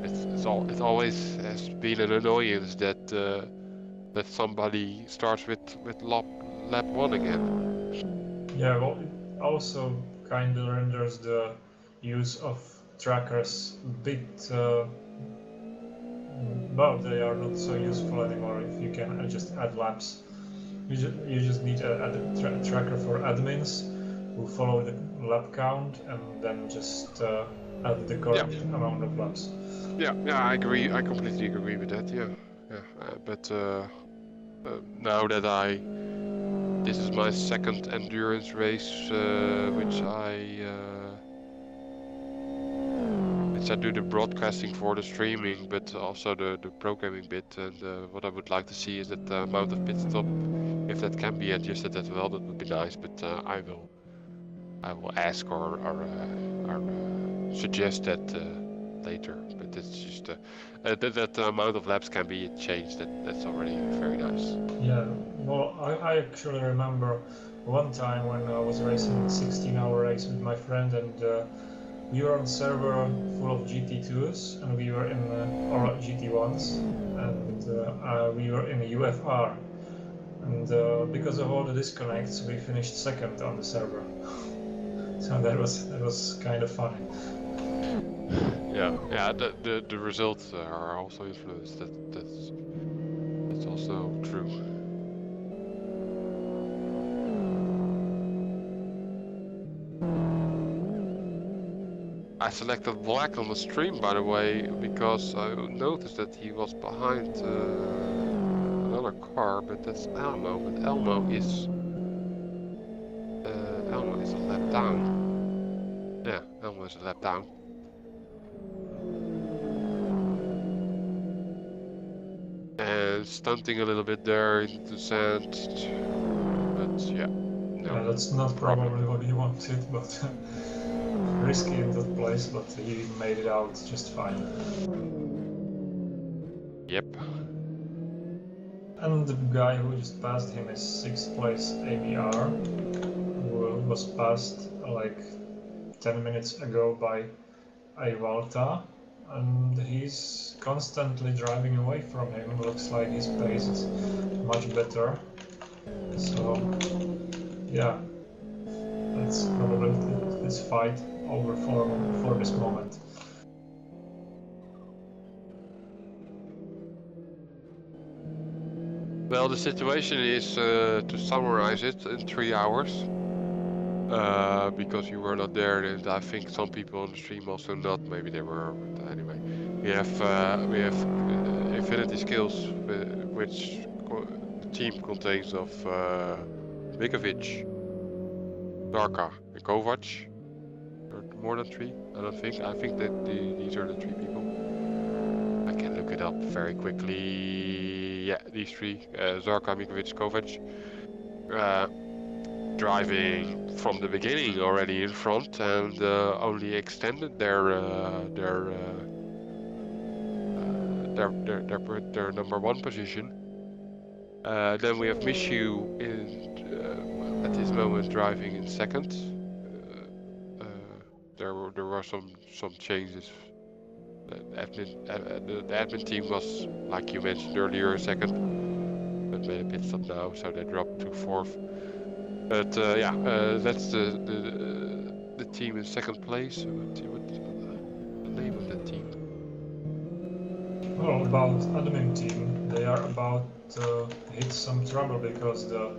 Speaker 1: it always has been an annoyance that that somebody starts with lap 1 again.
Speaker 6: Yeah, well, it also kind of renders the use of trackers a bit. Well, they are not so useful anymore if you can just add laps. You just need a tracker for admins who follow the lap count and then just add the correct amount of laps.
Speaker 1: Yeah, I agree. I completely agree with that. Yeah. But now that this is my second endurance race, which I do the broadcasting for the streaming, but also the programming bit. And what I would like to see is that the amount of pit stop, if that can be adjusted as well, that would be nice. But I will ask or suggest that later. But it's just that amount of laps can be changed. That's already very nice.
Speaker 6: Yeah, well, I actually remember one time when I was racing a 16-hour race with my friend, and we were on server full of GT2s, and we were in or GT1s, and we were in a UFR, and because of all the disconnects, we finished second on the server. So that was kind of funny.
Speaker 1: Yeah. The results are also influenced. That's also true. I selected black on the stream, by the way, because I noticed that he was behind another car, but that's Elmo. But Elmo is a lap down. Yeah, Elmo is a lap down. And stunting a little bit there into the sand, but yeah, no.
Speaker 6: Yeah, that's not probably what he wanted, but risky in that place, but he made it out just fine.
Speaker 1: Yep.
Speaker 6: And the guy who just passed him is 6th place ABR, who was passed like 10 minutes ago by Ayvalta, and he's constantly driving away from him. Looks like his pace is much better. So yeah, that's probably this fight over for this moment.
Speaker 1: Well, the situation is, to summarize it, in 3 hours. Because you were not there, and I think some people on the stream also not. Maybe they were, but anyway. We have Infinity Skills, which the team contains of Bikovic, Darka, and Kovac. Or more than 3, I don't think. I think that these are the 3 people. I can look it up very quickly. Yeah, these 3, Zarka, Mikovic, Kovac. Driving from the beginning already in front and only extended their number one position. Then we have Mishu at this moment driving in second. There were some changes. The admin team was, like you mentioned earlier, second, but made a pit stop now, so they dropped to fourth. But yeah, that's the team in second place. Let's see what the name of that team.
Speaker 6: Well, about admin team, they are about to hit some trouble because the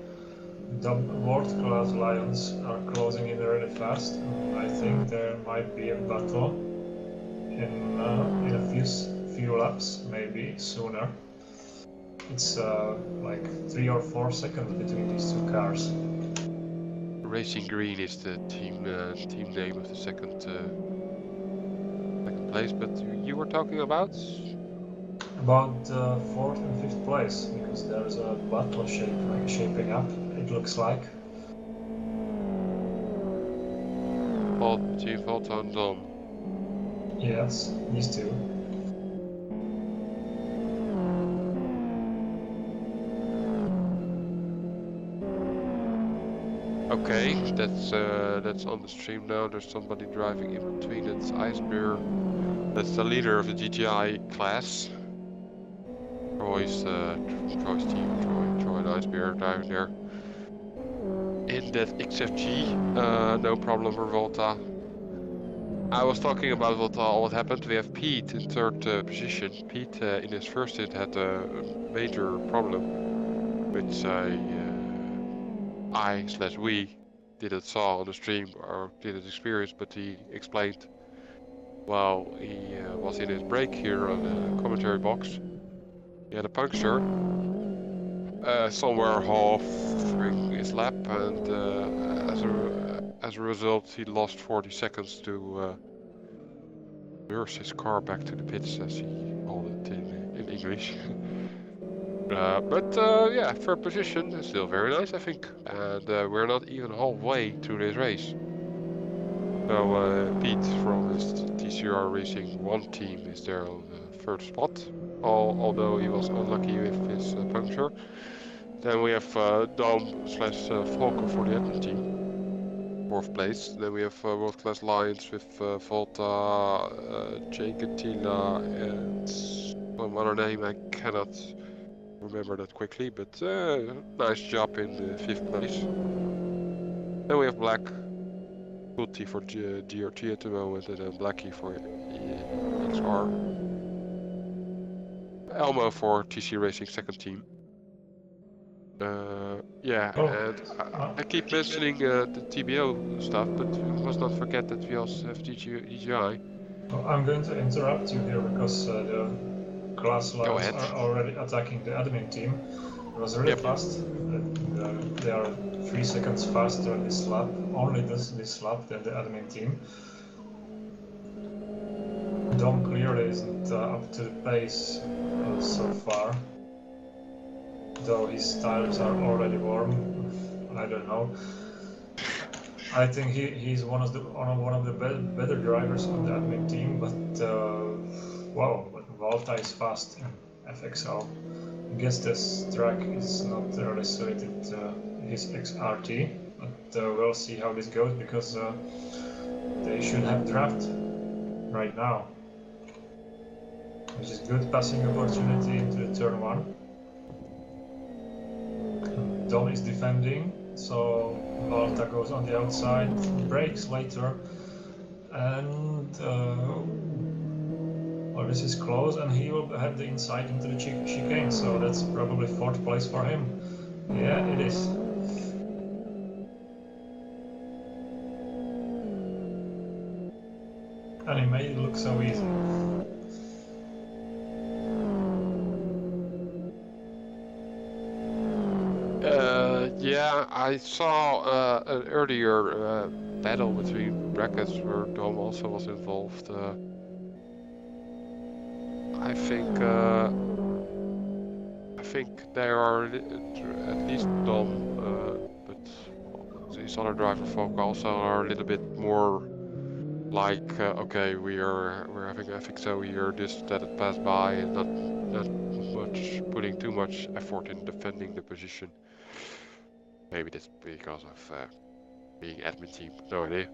Speaker 6: world-class Lions are closing in really fast. And I think there might be a battle in a few laps, maybe sooner. It's like 3 or 4 seconds between these two cars.
Speaker 1: Racing Green is the team name of the second place, but you were talking about?
Speaker 6: About 4th and 5th place, because there's a battle shaping up, it looks like.
Speaker 1: Between Volta and Dom.
Speaker 6: Yes, these two.
Speaker 1: Okay, that's on the stream now. There's somebody driving in between. It's Icebear. That's the leader of the GTI class. Troy's team. Troy and Icebear driving there. In that XFG, no problem for Volta. I was talking about what happened. We have Pete in third position. Pete in his first hit had a major problem, which we didn't saw on the stream or didn't experience, but he explained while he was in his break here on the commentary box. He had a puncture somewhere half during his lap, and as a result, he lost 40 seconds to nurse his car back to the pits, as he called it in English. But yeah, third position is still very nice, I think. And we're not even halfway through this race. So Pete from his TCR Racing 1 team is there on the third spot, although he was unlucky with his puncture. Then we have Dom/Falco for the admin team, fourth place. Then we have World Class Lions with Volta, Jake Attila, and some other name I cannot remember that quickly, but nice job in the fifth place. Then we have Black, Guti for GRT at the moment, and then Blackie for XR. Elmo for TC Racing second team. Yeah, and I keep mentioning the TBO stuff, but we must not forget that we also have DJI.
Speaker 6: Well, I'm going to interrupt you here because the class Lions are already attacking the admin team. It was really fast. They are 3 seconds faster this lap, only this lap, than the admin team. Dom clearly isn't up to the pace so far, though his tires are already warm. I don't know. I think he's one of the better drivers on the admin team, but wow, Volta is fast in FXL. I guess this track is not really suited to his XRT, but we'll see how this goes, because they should have draft right now, which is good passing opportunity into the turn 1. Dom is defending, so Volta goes on the outside, brakes later, and well, this is close, and he will have the inside into the chicane, so that's probably 4th place for him. Yeah, it is. And he made it look so easy.
Speaker 1: Yeah, I saw an earlier battle between brackets where Dom also was involved. I think they are at least Dom, but his other driver folk also are a little bit more like, okay, we're having FXO here, just let it pass by, and not much putting too much effort in defending the position. Maybe that's because of being admin team. No idea.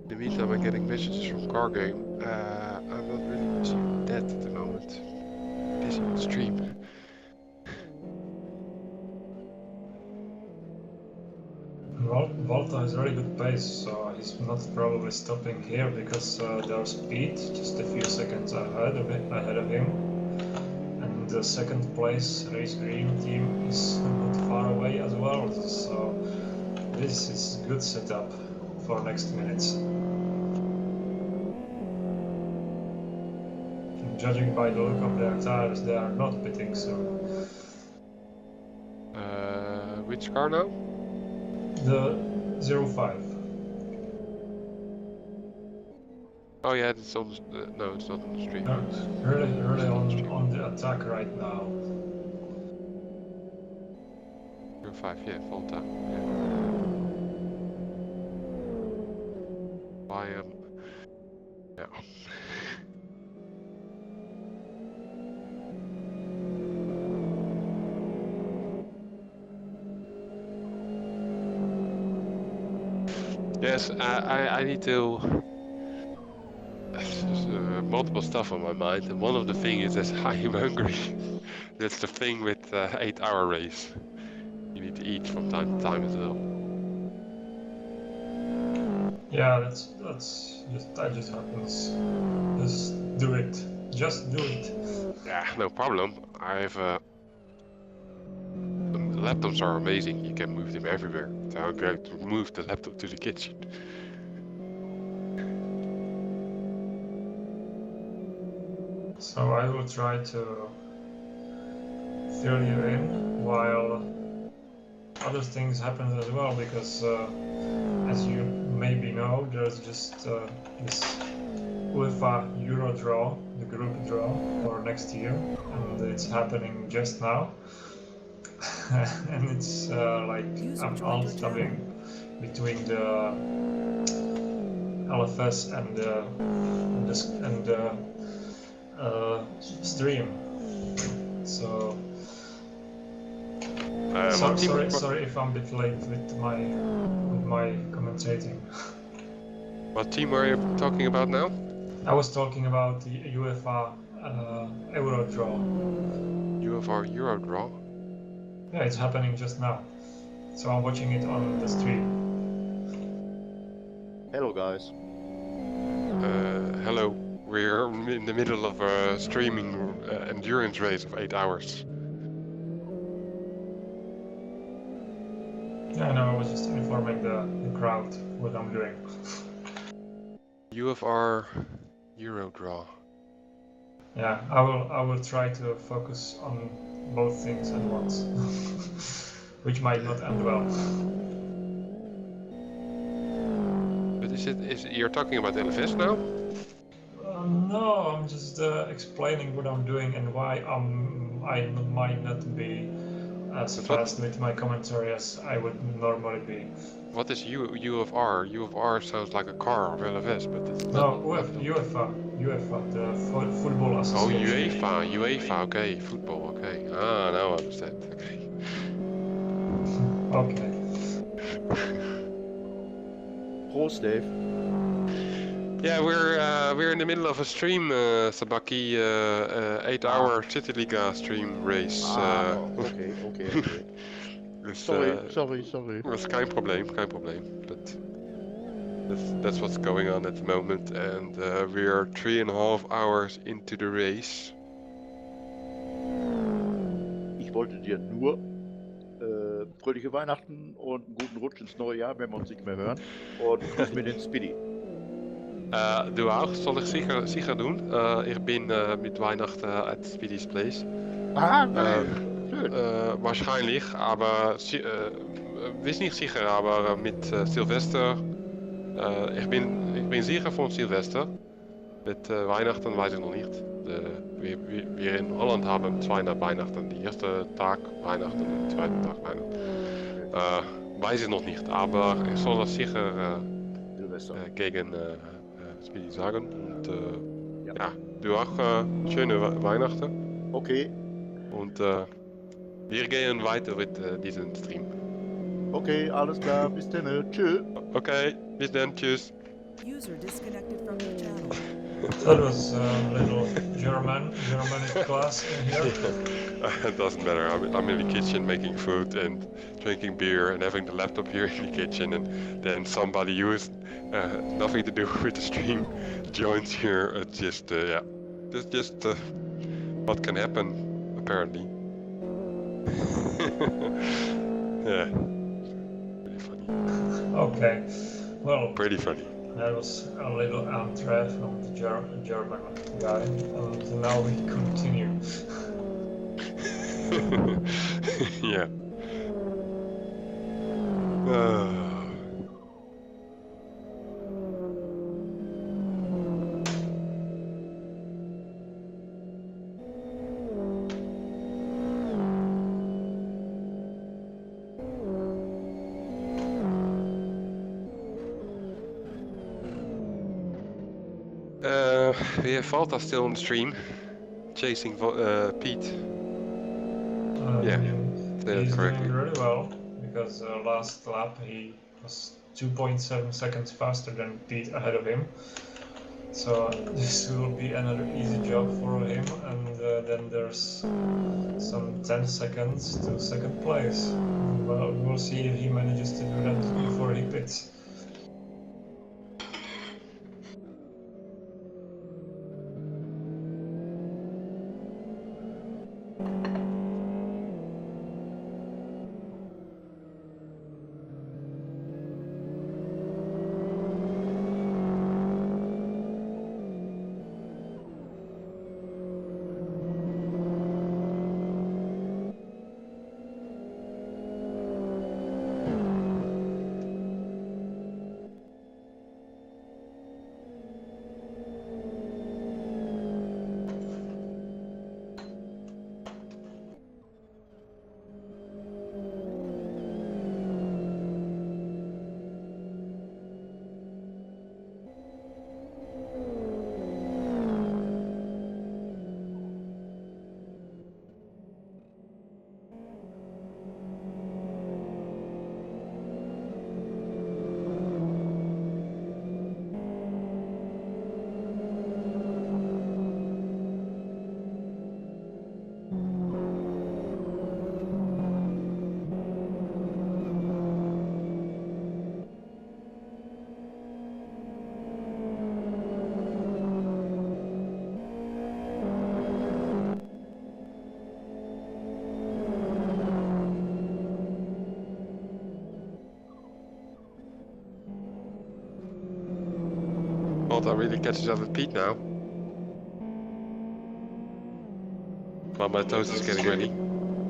Speaker 1: In the meantime, I'm getting messages from Car Game. I'm not really receiving that at the moment. Busy with stream.
Speaker 6: Volta has really good pace, so he's not probably stopping here because there's Pete just a few seconds ahead of him. And the second place Race Green team is not far away as well, so this is a good setup for next minutes. And judging by the look of their tires, they are not pitting soon.
Speaker 1: Which car now?
Speaker 6: The 05.
Speaker 1: Oh yeah, it's on. No, it's not on the stream.
Speaker 6: No, really on the attack right now.
Speaker 1: 05, yeah, Volta. Yeah. I am. Yeah. Yes, I need to. There's multiple stuff on my mind, and one of the things is that I am hungry. That's the thing with 8-hour race. You need to eat from time to time as well.
Speaker 6: Yeah, that just happens. Just do it. Just do it.
Speaker 1: Yeah, no problem. I have the laptops are amazing. You can move them everywhere. So I'm going to move the laptop to the kitchen.
Speaker 6: So I will try to fill you in while other things happen as well, because as you maybe know, there's just this UEFA Euro draw, the group draw for next year, and it's happening just now. And it's like I'm alt-tabbing between the LFS and the stream. So sorry if I'm a bit late with my commentating.
Speaker 1: What team are you talking about now?
Speaker 6: I was talking about the UEFA Euro draw.
Speaker 1: UEFA Euro draw?
Speaker 6: Yeah, it's happening just now. So I'm watching it on the stream.
Speaker 5: Hello guys.
Speaker 1: Hello. We're in the middle of a streaming endurance race of 8 hours.
Speaker 6: Yeah, no, I was just informing the crowd what I'm doing.
Speaker 1: UFR Euro draw.
Speaker 6: Yeah, I will try to focus on both things at once, which might not end well.
Speaker 1: But is you're talking about LFS now?
Speaker 6: No, I'm just explaining what I'm doing and why I might not be as fast with my commentary as I would normally be.
Speaker 1: What is UFR? UFR sounds like a car of LFS, but it's
Speaker 6: no,
Speaker 1: not.
Speaker 6: UEFA, the football association.
Speaker 1: Oh, UEFA, okay, football, okay. Ah, now I understand, okay.
Speaker 6: Okay.
Speaker 5: Prost, Dave.
Speaker 1: Yeah, we're in the middle of a stream, Sabaki, 8-hour CityLiga stream race.
Speaker 5: Okay.
Speaker 1: Dus,
Speaker 5: Sorry.
Speaker 1: Dat is geen probleem. But that's what's going on at the moment, and we are 3.5 hours into the race.
Speaker 5: Ich wollte dir nur fröhliche Weihnachten und einen guten Rutsch ins neue Jahr, wenn wir uns nicht mehr hören. Und grüß mir den Speedy.
Speaker 1: Du auch, soll ich sicher doen. Ich bin mit Weihnachten at Speedy's Place.
Speaker 5: Geil. Schön.
Speaker 1: Wahrscheinlich, aber weiß nicht sicher, aber mit Silvester. Ich bin sicher von Silvester. Mit Weihnachten weiß ich noch nicht. wir in Holland haben 2 Weihnachten. Die erste Tag Weihnachten und der zweite Tag Weihnachten. Weiß ich noch nicht, aber ich soll das sicher
Speaker 5: Silvester.
Speaker 1: gegen Speedy sagen. Und
Speaker 5: Ja.
Speaker 1: ja, du auch schöne Weihnachten.
Speaker 5: Okay,
Speaker 1: Und wir gehen weiter mit diesem Stream.
Speaker 5: okay, alles klar, bis dann. Tschüss.
Speaker 1: Okay, bis dann, tschüss.
Speaker 2: User disconnected from your channel.
Speaker 6: That was a little Germanic class in here.
Speaker 1: It doesn't matter. I'm in the kitchen making food and drinking beer and having the laptop here in the kitchen, and then somebody who has nothing to do with the stream joins here. It's just yeah, that's just what can happen apparently. Yeah, pretty funny.
Speaker 6: Okay, well,
Speaker 1: Pretty funny.
Speaker 6: that was a little entree from the German guy, and now we continue.
Speaker 1: Yeah. We have Valta still on the stream, chasing Pete. Yeah,
Speaker 6: He's
Speaker 1: correctly.
Speaker 6: doing really well, because last lap he was 2.7 seconds faster than Pete ahead of him. So this will be another easy job for him, and then there's some 10 seconds to second place. Well, we'll see if he manages to do that before he pits.
Speaker 1: Valta really catches up with Pete now. While my toast is getting ready.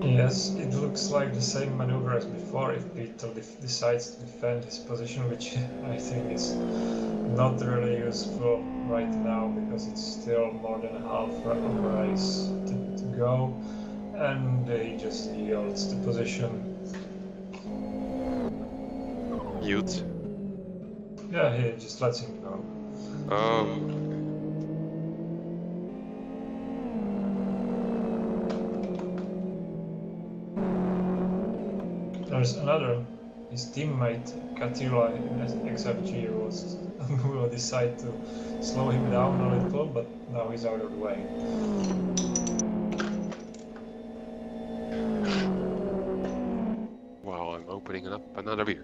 Speaker 6: Yes, it looks like the same maneuver as before if Pete decides to defend his position, which I think is not really useful right now because it's still more than half of a race to go, and he just yields the position.
Speaker 1: Yields.
Speaker 6: Yeah, he just lets him go.
Speaker 1: Oh.
Speaker 6: There's another, his teammate Katila in XFG who will decide to slow him down a little, but now he's out of the way.
Speaker 1: Wow, I'm opening up another beer.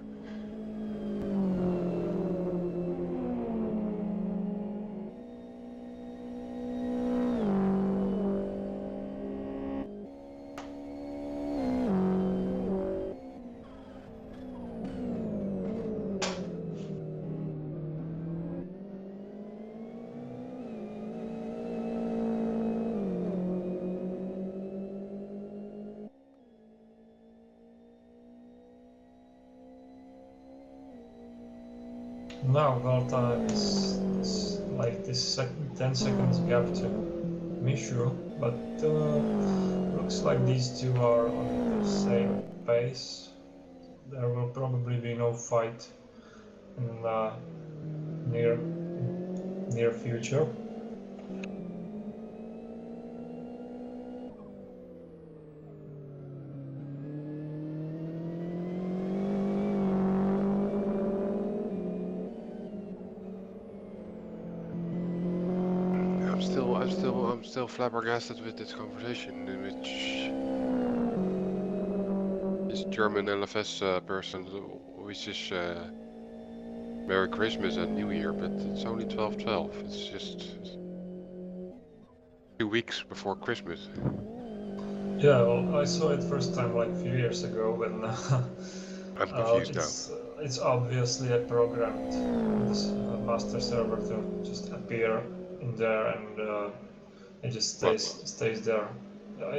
Speaker 6: Now Valta is like this 10 seconds gap to Michu, but looks like these two are on the same pace. There will probably be no fight in near future.
Speaker 1: I'm still flabbergasted with this conversation in which this German LFS person wishes Merry Christmas and New Year, but it's only 12/12. It's just 2 weeks before Christmas.
Speaker 6: Yeah, well, I saw it first time like a few years ago when
Speaker 1: I'm confused now.
Speaker 6: it's obviously a programmed this master server to just appear in there and it just stays there.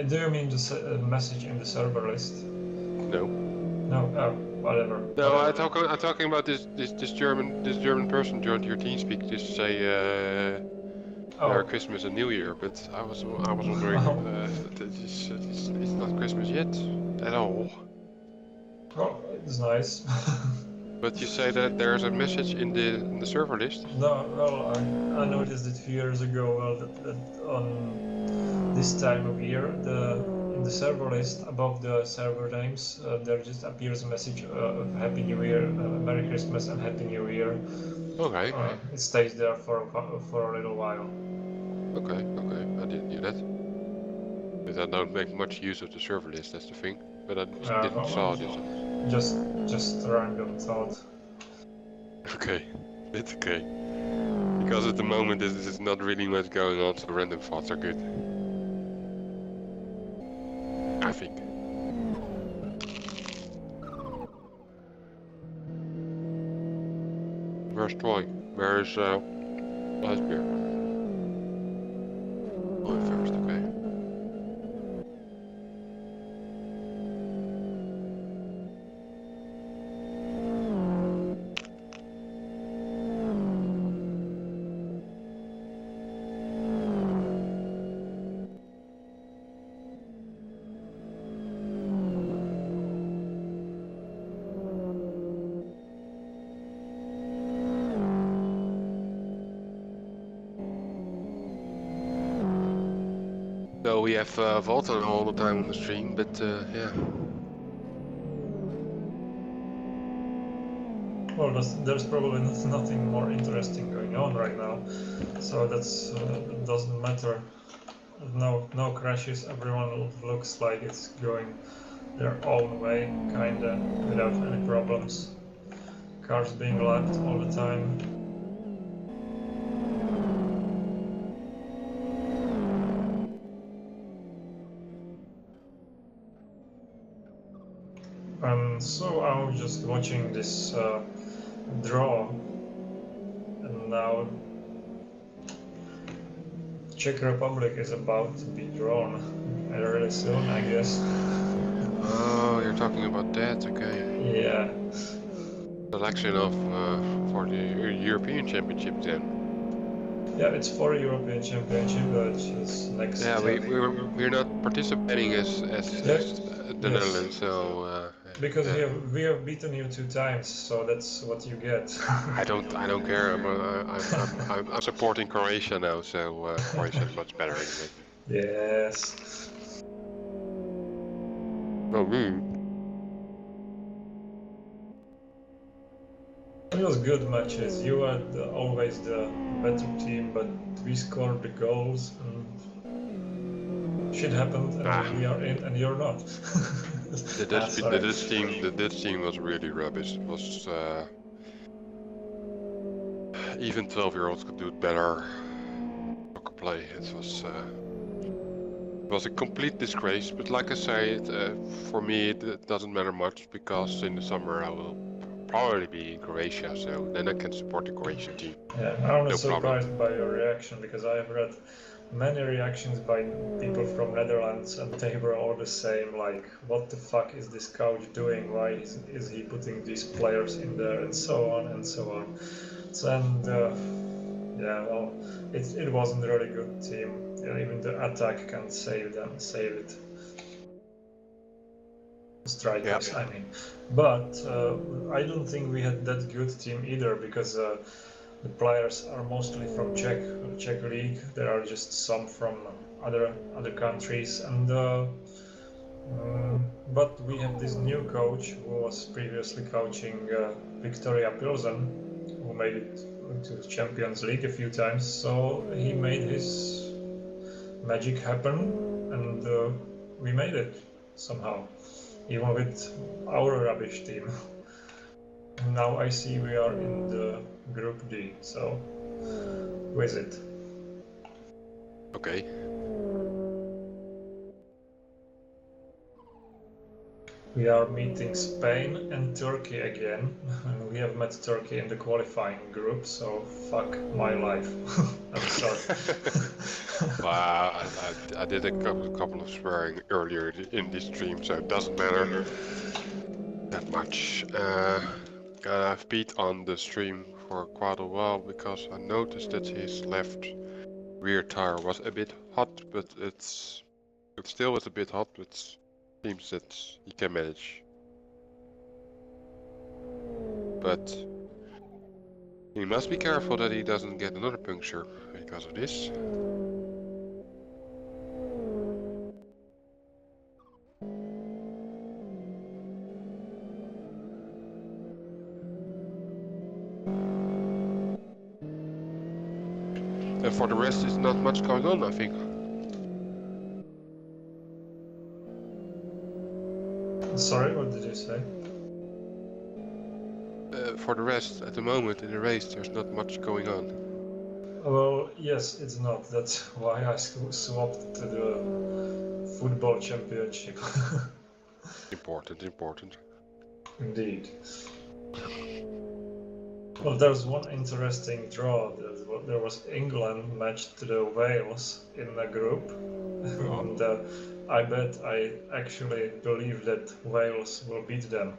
Speaker 6: Do you mean the message in the server list?
Speaker 1: No.
Speaker 6: No, whatever.
Speaker 1: No,
Speaker 6: whatever.
Speaker 1: I'm talking about this German person joined your TeamSpeak to say Merry Christmas and New Year, but I was wondering it's not Christmas yet at all.
Speaker 6: Oh, it's nice.
Speaker 1: But you say that there's a message in the server list?
Speaker 6: No, well, I noticed it a few years ago that on this time of year, in the server list above the server names, there just appears a message of Happy New Year, Merry Christmas, and Happy New Year.
Speaker 1: Okay.
Speaker 6: It stays there for a little while.
Speaker 1: Okay, I didn't do that. But I don't make much use of the server list, that's the thing. But I didn't saw this.
Speaker 6: Just a random thought.
Speaker 1: Okay, it's okay. Because at the moment there's not really much going on, so random thoughts are good. I think. Where's Troy? Where's Icebear? Oh, first, okay. So we have Volta all the time on the stream, but yeah.
Speaker 6: Well, there's probably nothing more interesting going on right now, so that doesn't matter. No crashes. Everyone looks like it's going their own way, kinda, without any problems. Cars being lapped all the time. And so I was just watching this draw, and now Czech Republic is about to be drawn really soon, I guess.
Speaker 1: Oh, you're talking about that, okay.
Speaker 6: Yeah.
Speaker 1: Selection of for the European Championship then.
Speaker 6: Yeah, it's for European Championship, which is next.
Speaker 1: Yeah, we're not participating as the Netherlands, so.
Speaker 6: Because we have beaten you 2 times, so that's what you get.
Speaker 1: I don't care. I'm supporting Croatia now, so Croatia is much better anyway.
Speaker 6: Yes.
Speaker 1: Oh,
Speaker 6: It was good matches. You had always the better team, but we scored the goals and shit happened, and we are in, and you're not.
Speaker 1: The Dutch team was really rubbish. It was even 12-year-olds could do it better. Soccer play. It was a complete disgrace. But like I say, for me it doesn't matter much because in the summer I will probably be in Croatia, so then I can support the Croatian team.
Speaker 6: Yeah, I'm not surprised by your reaction because I have read many reactions by people from Netherlands and they were all the same, like, what the fuck is this coach doing? Why is he putting these players in there, and so on and so on. And yeah, well, it wasn't a really good team. even the attack can't save it. Strikers,
Speaker 1: Yeah.
Speaker 6: I mean. But I don't think we had that good team either, because the players are mostly from Czech league. There are just some from other countries, and but we have this new coach who was previously coaching Victoria Pilsen, who made it to Champions League a few times. So he made his magic happen, and we made it somehow, even with our rubbish team. And now I see we are in the Group D, so who is it?
Speaker 1: Okay.
Speaker 6: We are meeting Spain and Turkey again. And we have met Turkey in the qualifying group, so fuck my life. I'm sorry.
Speaker 1: Wow, I did a couple of swearing earlier in this stream, so it doesn't matter that much. I've beat on the stream for quite a while because I noticed that his left rear tire was a bit hot, but it still is a bit hot, but seems that he can manage. But he must be careful that he doesn't get another puncture because of this. And for the rest, there's not much going on, I think.
Speaker 6: Sorry, what did you say?
Speaker 1: For the rest, at the moment in the race, there's not much going on.
Speaker 6: Well, yes, it's not. That's why I swapped to the football championship.
Speaker 1: Important.
Speaker 6: Indeed. Well, there's one interesting draw. There was England matched to the Wales in the group, and I actually believe that Wales will beat them,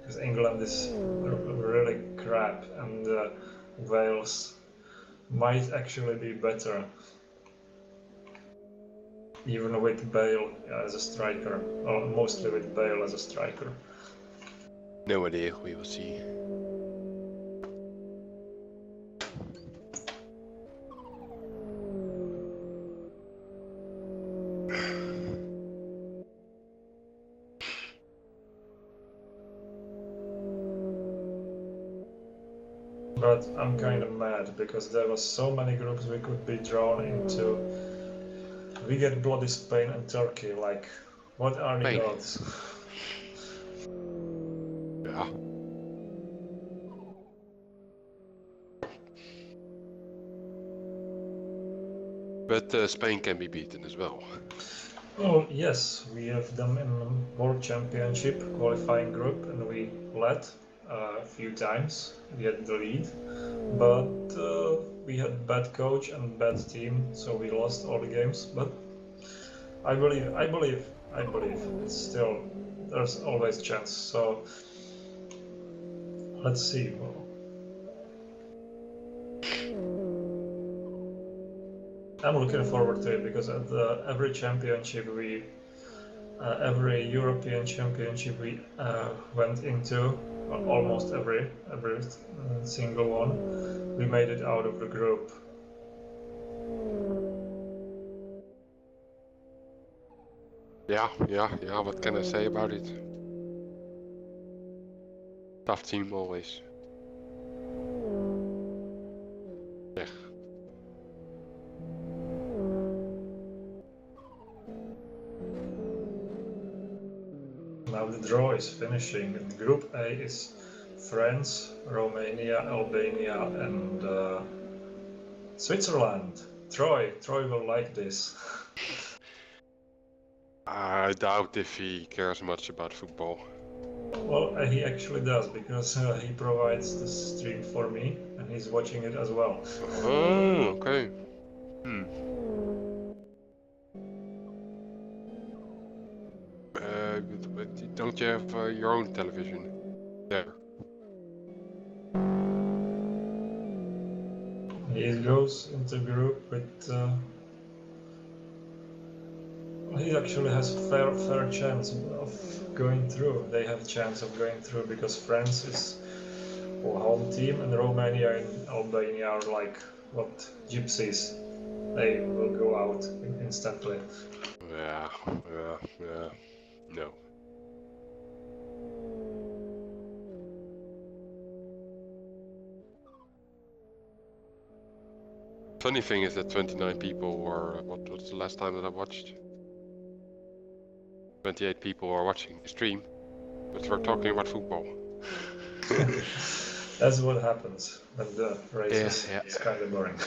Speaker 6: because England is really crap, and Wales might actually be better, even with Bale as a striker, or mostly with Bale as a striker.
Speaker 1: No idea, we will see.
Speaker 6: But I'm kind of mad because there was so many groups we could be drawn into. We get bloody Spain and Turkey. Like, what are the
Speaker 1: Spain.
Speaker 6: odds?
Speaker 1: Yeah. But Spain can be beaten as well.
Speaker 6: Well, yes, we have them in the World Championship qualifying group, and we led a few times. We had the lead, but we had bad coach and bad team, so we lost all the games. But I believe. It's still, there's always chance. So let's see. I'm looking forward to it because at every championship every European championship we went into, almost every single one, we made it out of the group.
Speaker 1: Yeah, what can I say about it? Tough team always. Yeah.
Speaker 6: Now the draw is finishing. Group A is France, Romania, Albania, and Switzerland. Troy will like this.
Speaker 1: I doubt if he cares much about football.
Speaker 6: Well, he actually does, because he provides the stream for me, and he's watching it as well.
Speaker 1: Oh, okay. But don't you have your own television there?
Speaker 6: He goes into group with he actually has fair chance of going through. They have a chance of going through because France is our home team and Romania and Albania are like what gypsies. They will go out instantly.
Speaker 1: Yeah. No. Funny thing is that 29 people were, what was the last time that I watched? 28 people were watching the stream, but we're talking about football.
Speaker 6: That's what happens when the race
Speaker 1: Yeah.
Speaker 6: is kind of boring.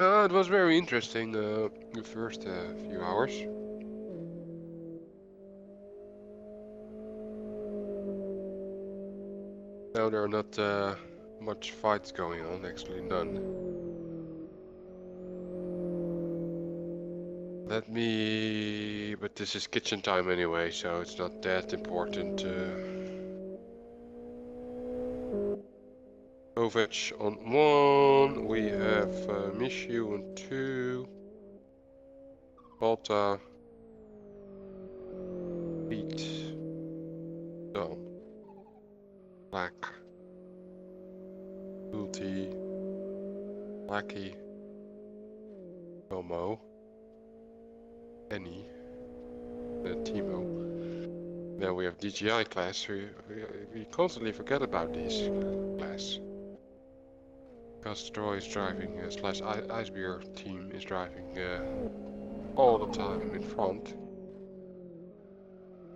Speaker 1: It was very interesting, the first few hours. Now there are not much fights going on, actually none. But this is kitchen time anyway, so it's not that important. Kovac on 1, we have Mishu on 2, Balta, Pete, Dom, Black, Ulti, Blackie, Tomo, Annie, and Timo. Then we have DGI class. We constantly forget about this class. Because Troy is driving, slash Icebeer team is driving all the time in front.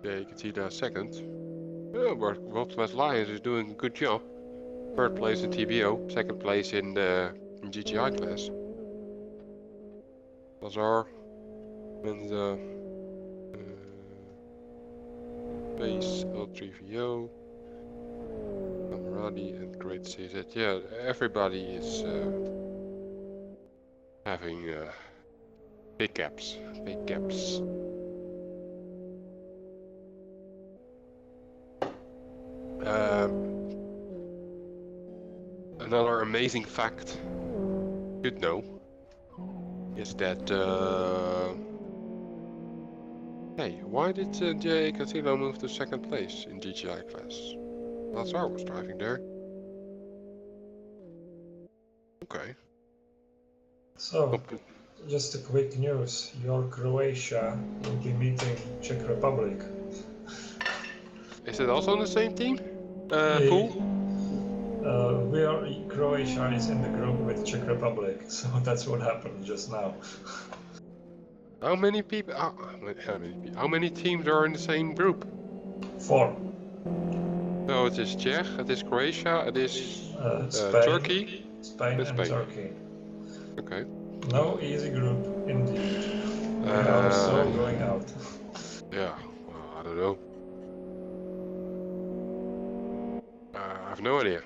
Speaker 1: Yeah, you can see that second. World-class Lions is doing a good job. Third place in TBO, second place in the GGI class. Lazar and Base L3VO, Cameradi and Great CZ. Yeah, everybody is having big gaps. Another amazing fact you should know is that hey, why did J.A. Castillo move to second place in GGI class? Lazar was driving there. Okay.
Speaker 6: So, just a quick news. Your Croatia will be meeting Czech Republic.
Speaker 1: Is it also on the same team? Pool?
Speaker 6: Croatia is in the group with Czech Republic, so that's what happened just now.
Speaker 1: How many people? How many teams are in the same group?
Speaker 6: 4.
Speaker 1: So it is Czech, it is Croatia, it is
Speaker 6: Spain,
Speaker 1: Turkey,
Speaker 6: Spain and Turkey.
Speaker 1: Okay.
Speaker 6: No easy group indeed. We are also going out.
Speaker 1: Yeah, well, I don't know. I have no idea.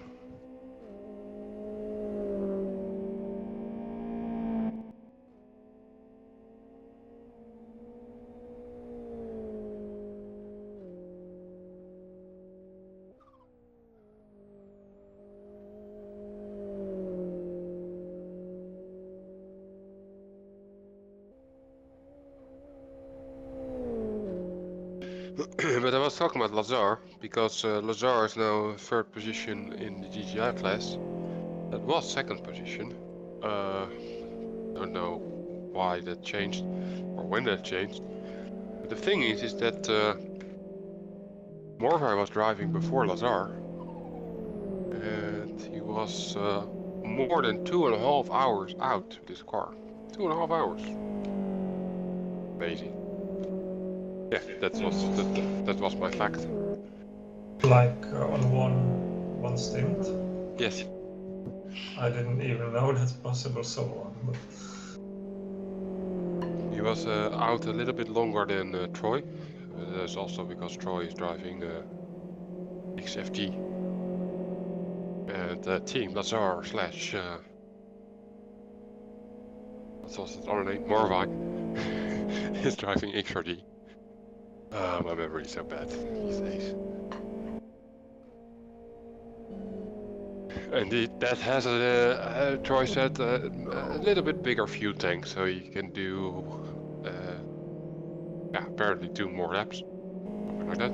Speaker 1: But I was talking about Lazar, because Lazar is now third position in the GGI class. That was second position. Don't know why that changed, or when that changed. But the thing is that Morvar was driving before Lazar. And he was more than 2.5 hours out with his car. 2.5 hours. Amazing. Yeah, that was my fact.
Speaker 6: Like on one stint?
Speaker 1: Yes.
Speaker 6: I didn't even know that's possible so long. But...
Speaker 1: He was out a little bit longer than Troy. That's also because Troy is driving XFG. And Team Lazar slash... what was his other name? Morvai is driving XRD. My memory is so bad these days. Indeed, that has Troy said, a little bit bigger fuel tank, so you can do Yeah, apparently 2 more laps. Something like that.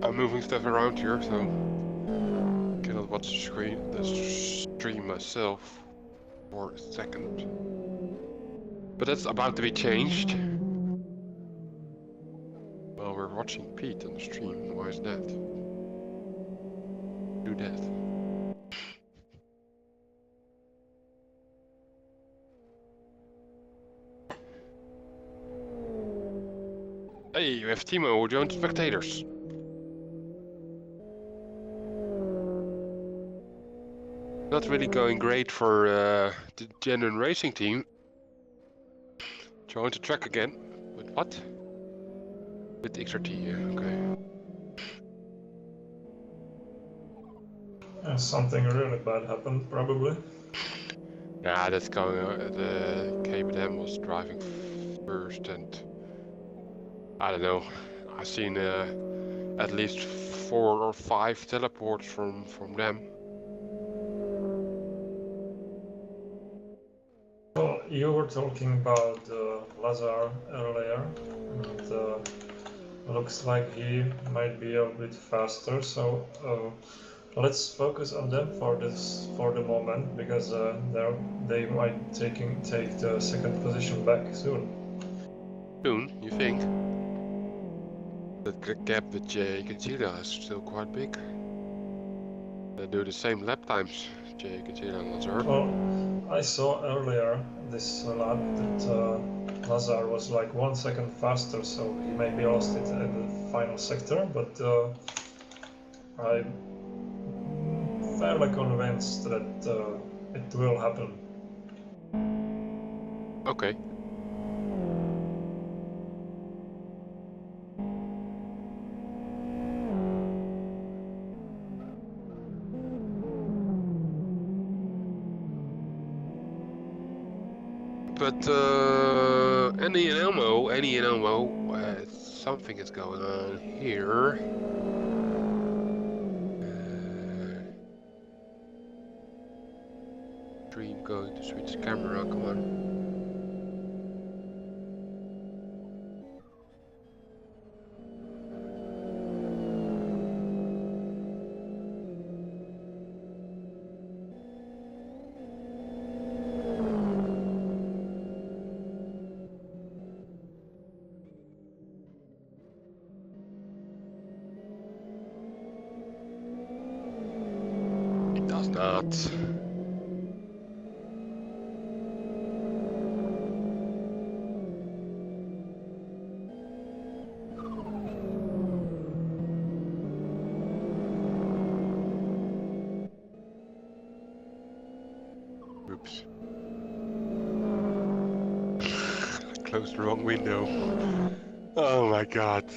Speaker 1: I'm moving stuff around here, so cannot watch the stream myself for a second. But that's about to be changed. Well, we're watching Pete on the stream. Why is that? Do that. Hey, you have Timo who joined spectators. Not really going great for the genuine racing team. Joined the track again. With what? With XRT, yeah, okay.
Speaker 6: Something really bad happened, probably.
Speaker 1: Nah, that's going on. The KBM was driving first, and I don't know. I've seen at least 4 or 5 teleports from them.
Speaker 6: Well, you were talking about Lazar earlier, and looks like he might be a bit faster. So let's focus on them for the moment, because they might take the second position back soon.
Speaker 1: Soon, you think? The gap with Jake and Gila is still quite big. They do the same lap times, Jake and Gila and Lazar.
Speaker 6: Well, I saw earlier this lap that Lazar was like 1 second faster, so he maybe lost it in the final sector, but I'm fairly convinced that it will happen.
Speaker 1: Okay. But Annie and Elmo, something is going on here. Dream going to switch camera, come on. It does not. Oops. Closed the wrong window. Oh my god.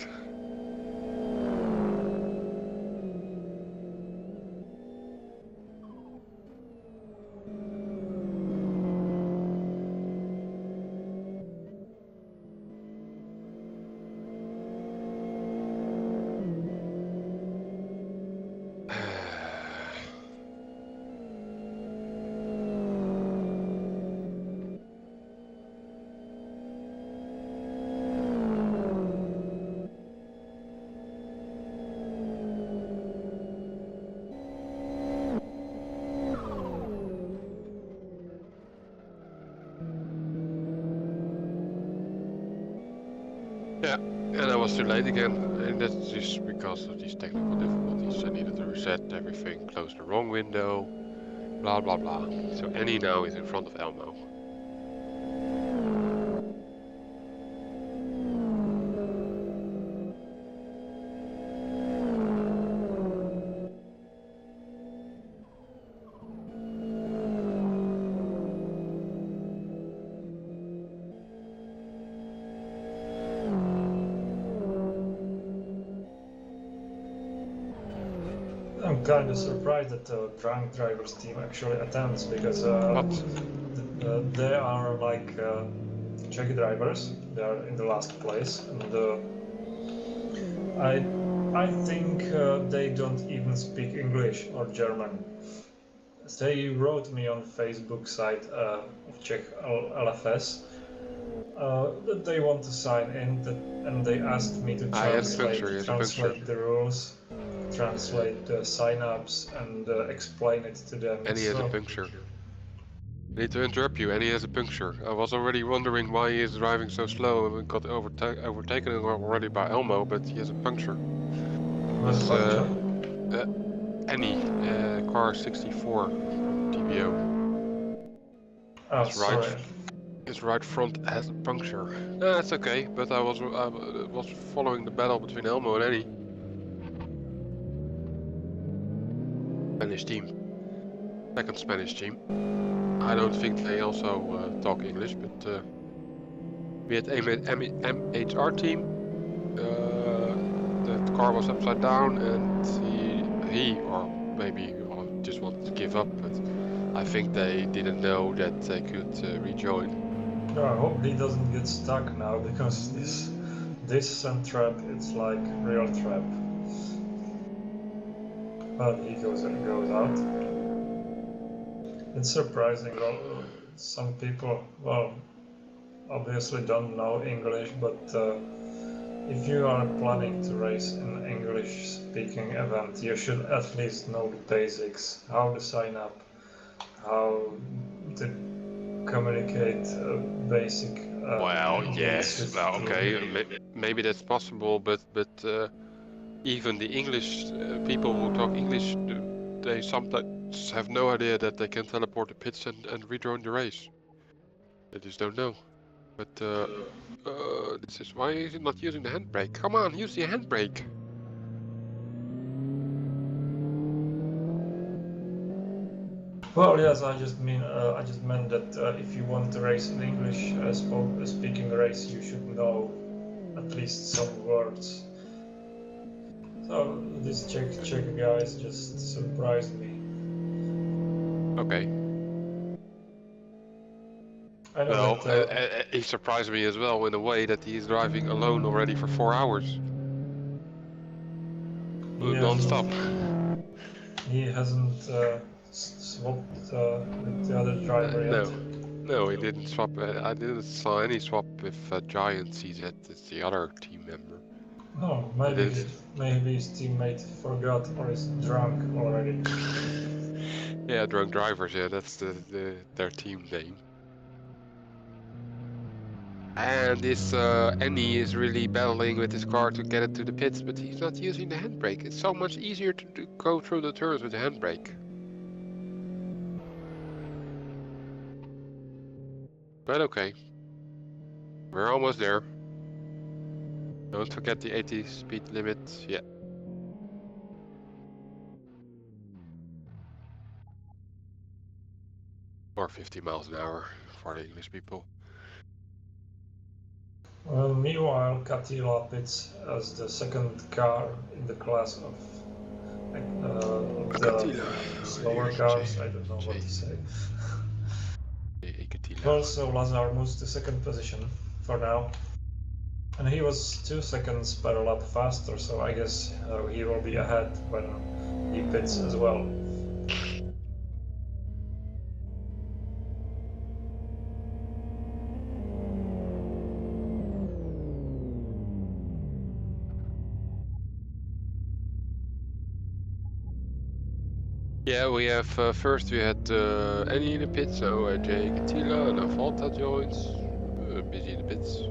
Speaker 1: Yeah, and I was too late again, and that's just because of these technical difficulties. I needed to reset everything, close the wrong window, blah blah blah. So Annie now is in front of Elmo.
Speaker 6: I'm kind of surprised that the drunk drivers team actually attends because they are like Czech drivers. They are in the last place, and I think they don't even speak English or German. They wrote me on Facebook site of Czech LFS that they want to sign in, and they asked me to
Speaker 1: He has a puncture, he has a puncture.
Speaker 6: translate the rules, translate the sign-ups, and explain it to them.
Speaker 1: And he has a puncture. I need to interrupt you, and he has a puncture. I was already wondering why he is driving so slow and got overtaken already by Elmo, but he has a puncture.
Speaker 6: Was
Speaker 1: It's,
Speaker 6: what, John?
Speaker 1: Any car 64 from TBO.
Speaker 6: Oh, sorry.
Speaker 1: His right front has a puncture. That's okay, but I was following the battle between Elmo and Annie. Spanish team. Second Spanish team. I don't think they also talk English, but we had MHR team. The car was upside down, and he or maybe just wanted to give up, but I think they didn't know that they could rejoin.
Speaker 6: No, I hope he doesn't get stuck now because this sand trap, it's like real trap. But he goes out. It's surprising. Well, some people, well, obviously don't know English, but if you are planning to race an English-speaking event, you should at least know the basics: how to sign up, how to communicate basic.
Speaker 1: Well,
Speaker 6: needs
Speaker 1: yes.
Speaker 6: with
Speaker 1: Well,
Speaker 6: team.
Speaker 1: okay. Maybe that's possible, but even the English people who talk English, they sometimes have no idea that they can teleport the pits and rejoin the race. They just don't know. But this is why is it not using the handbrake? Come on, use the handbrake.
Speaker 6: Well, yes, I just meant that if you want to race an English speaking race, you should know at least some words. So this Czech guys just surprised me.
Speaker 1: Okay.
Speaker 6: I know
Speaker 1: Well,
Speaker 6: that,
Speaker 1: he surprised me as well in a way that he's driving alone already for 4 hours. Non-stop.
Speaker 6: He hasn't swapped with the other driver yet.
Speaker 1: No, he didn't swap. I didn't saw any swap with Giant CZ. It's the other team member.
Speaker 6: Oh, maybe his teammate forgot or is drunk already.
Speaker 1: Yeah, drunk drivers. Yeah, that's their team name. And this Annie is really battling with his car to get it to the pits, but he's not using the handbrake. It's so much easier to go through the turns with the handbrake. But okay. We're almost there. Don't forget the 80 speed limit. Yeah. Or 50 miles an hour for the English people.
Speaker 6: Meanwhile, Catila pits as the second car in the class of the slower cars. I don't know what to say. Also, Lazar moves to second position for now. And he was 2 seconds per lap faster, so I guess he will be ahead when he pits as well.
Speaker 1: Yeah, we have first we had Annie in the pits, so Jay Catila and Volta joins. Busy in the pits.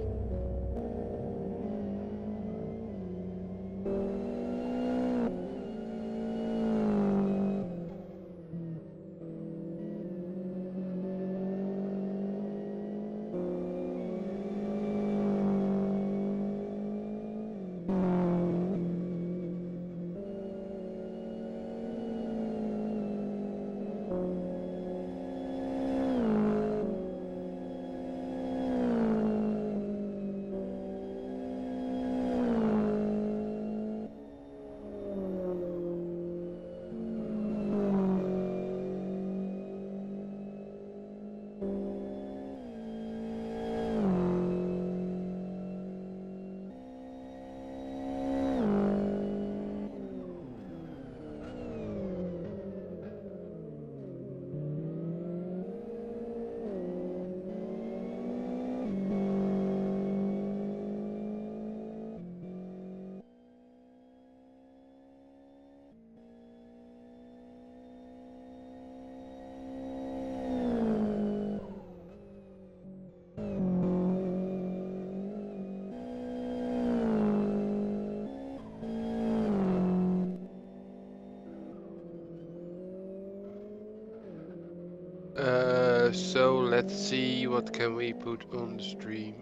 Speaker 1: So let's see what can we put on the stream.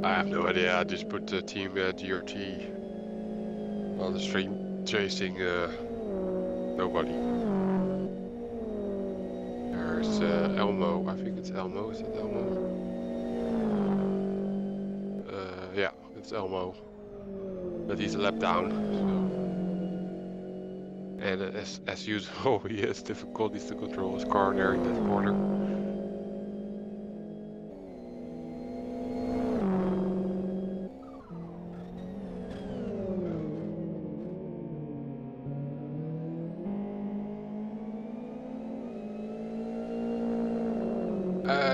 Speaker 1: I have no idea. I just put the team DRT on the stream, chasing nobody. There's Elmo. I think it's Elmo. Is it Elmo? Yeah, it's Elmo. But he's a lap down. So. And as usual, he has difficulties to control his car there in that corner.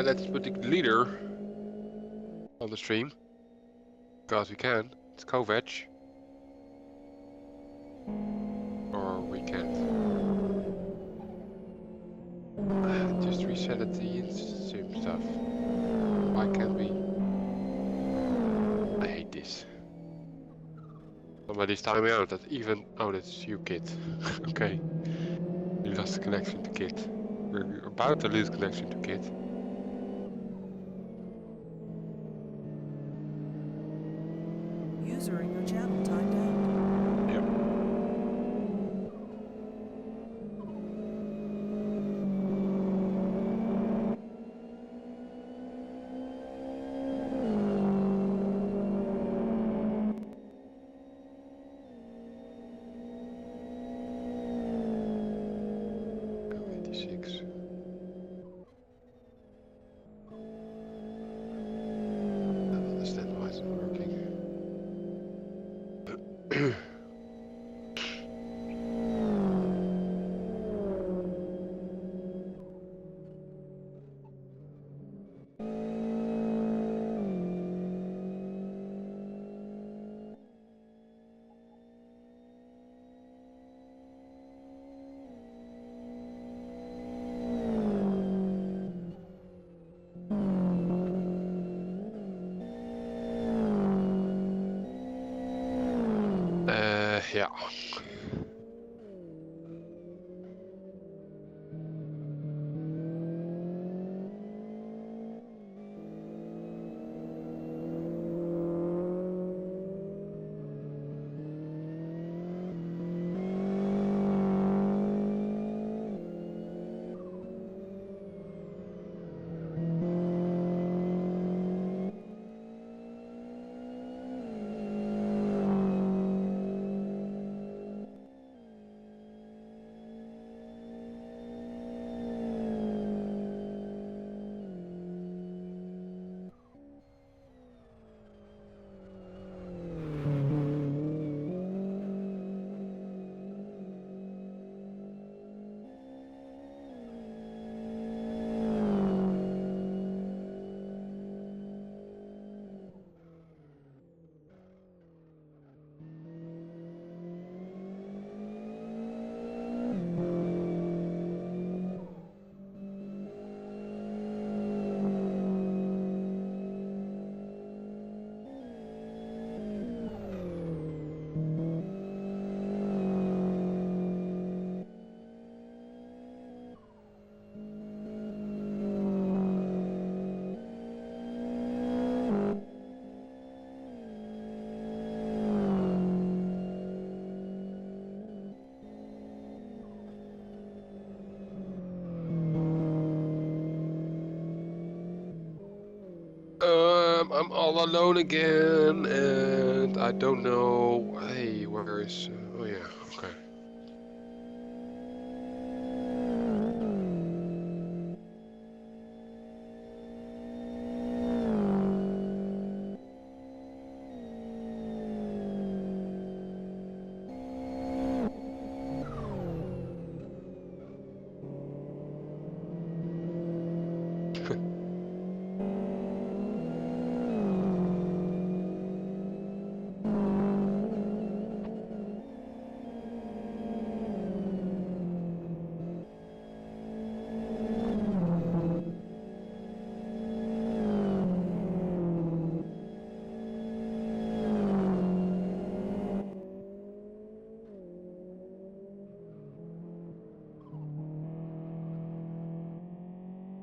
Speaker 1: Let's put the leader on the stream, because we can. It's Kovac. Or we can't. Just reset it, the sim stuff. Why can't we? I hate this. Somebody's timing out. That even. Oh, that's you, Kit. Okay. We lost the connection to Kit. We're about to lose connection to Kit.
Speaker 2: User in your channel timed out.
Speaker 1: Yep. Yeah. I'm all alone again, and I don't know. Hey, where is? Oh yeah, okay.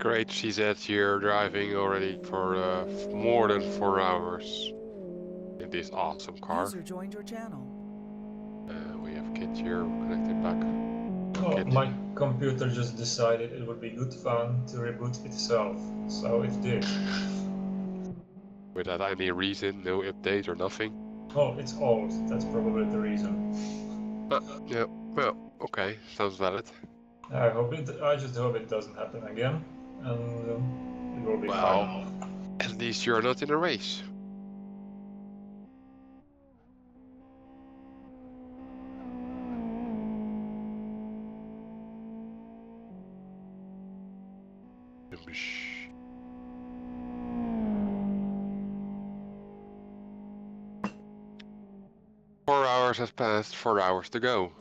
Speaker 1: Great CZ here, driving already for more than 4 hours in this awesome car.
Speaker 2: User joined your channel.
Speaker 1: We have Kit here connected back.
Speaker 6: Well,
Speaker 1: Kit.
Speaker 6: my computer just decided it would be good fun to reboot itself, so it did.
Speaker 1: Without any reason, no update or nothing.
Speaker 6: Oh, it's old. That's probably the reason.
Speaker 1: Yeah, well, okay, sounds valid.
Speaker 6: I just hope it doesn't happen again, and it will be
Speaker 1: Well,
Speaker 6: fine.
Speaker 1: at least you're not in a race. Shh. Four hours has passed, 4 hours to go.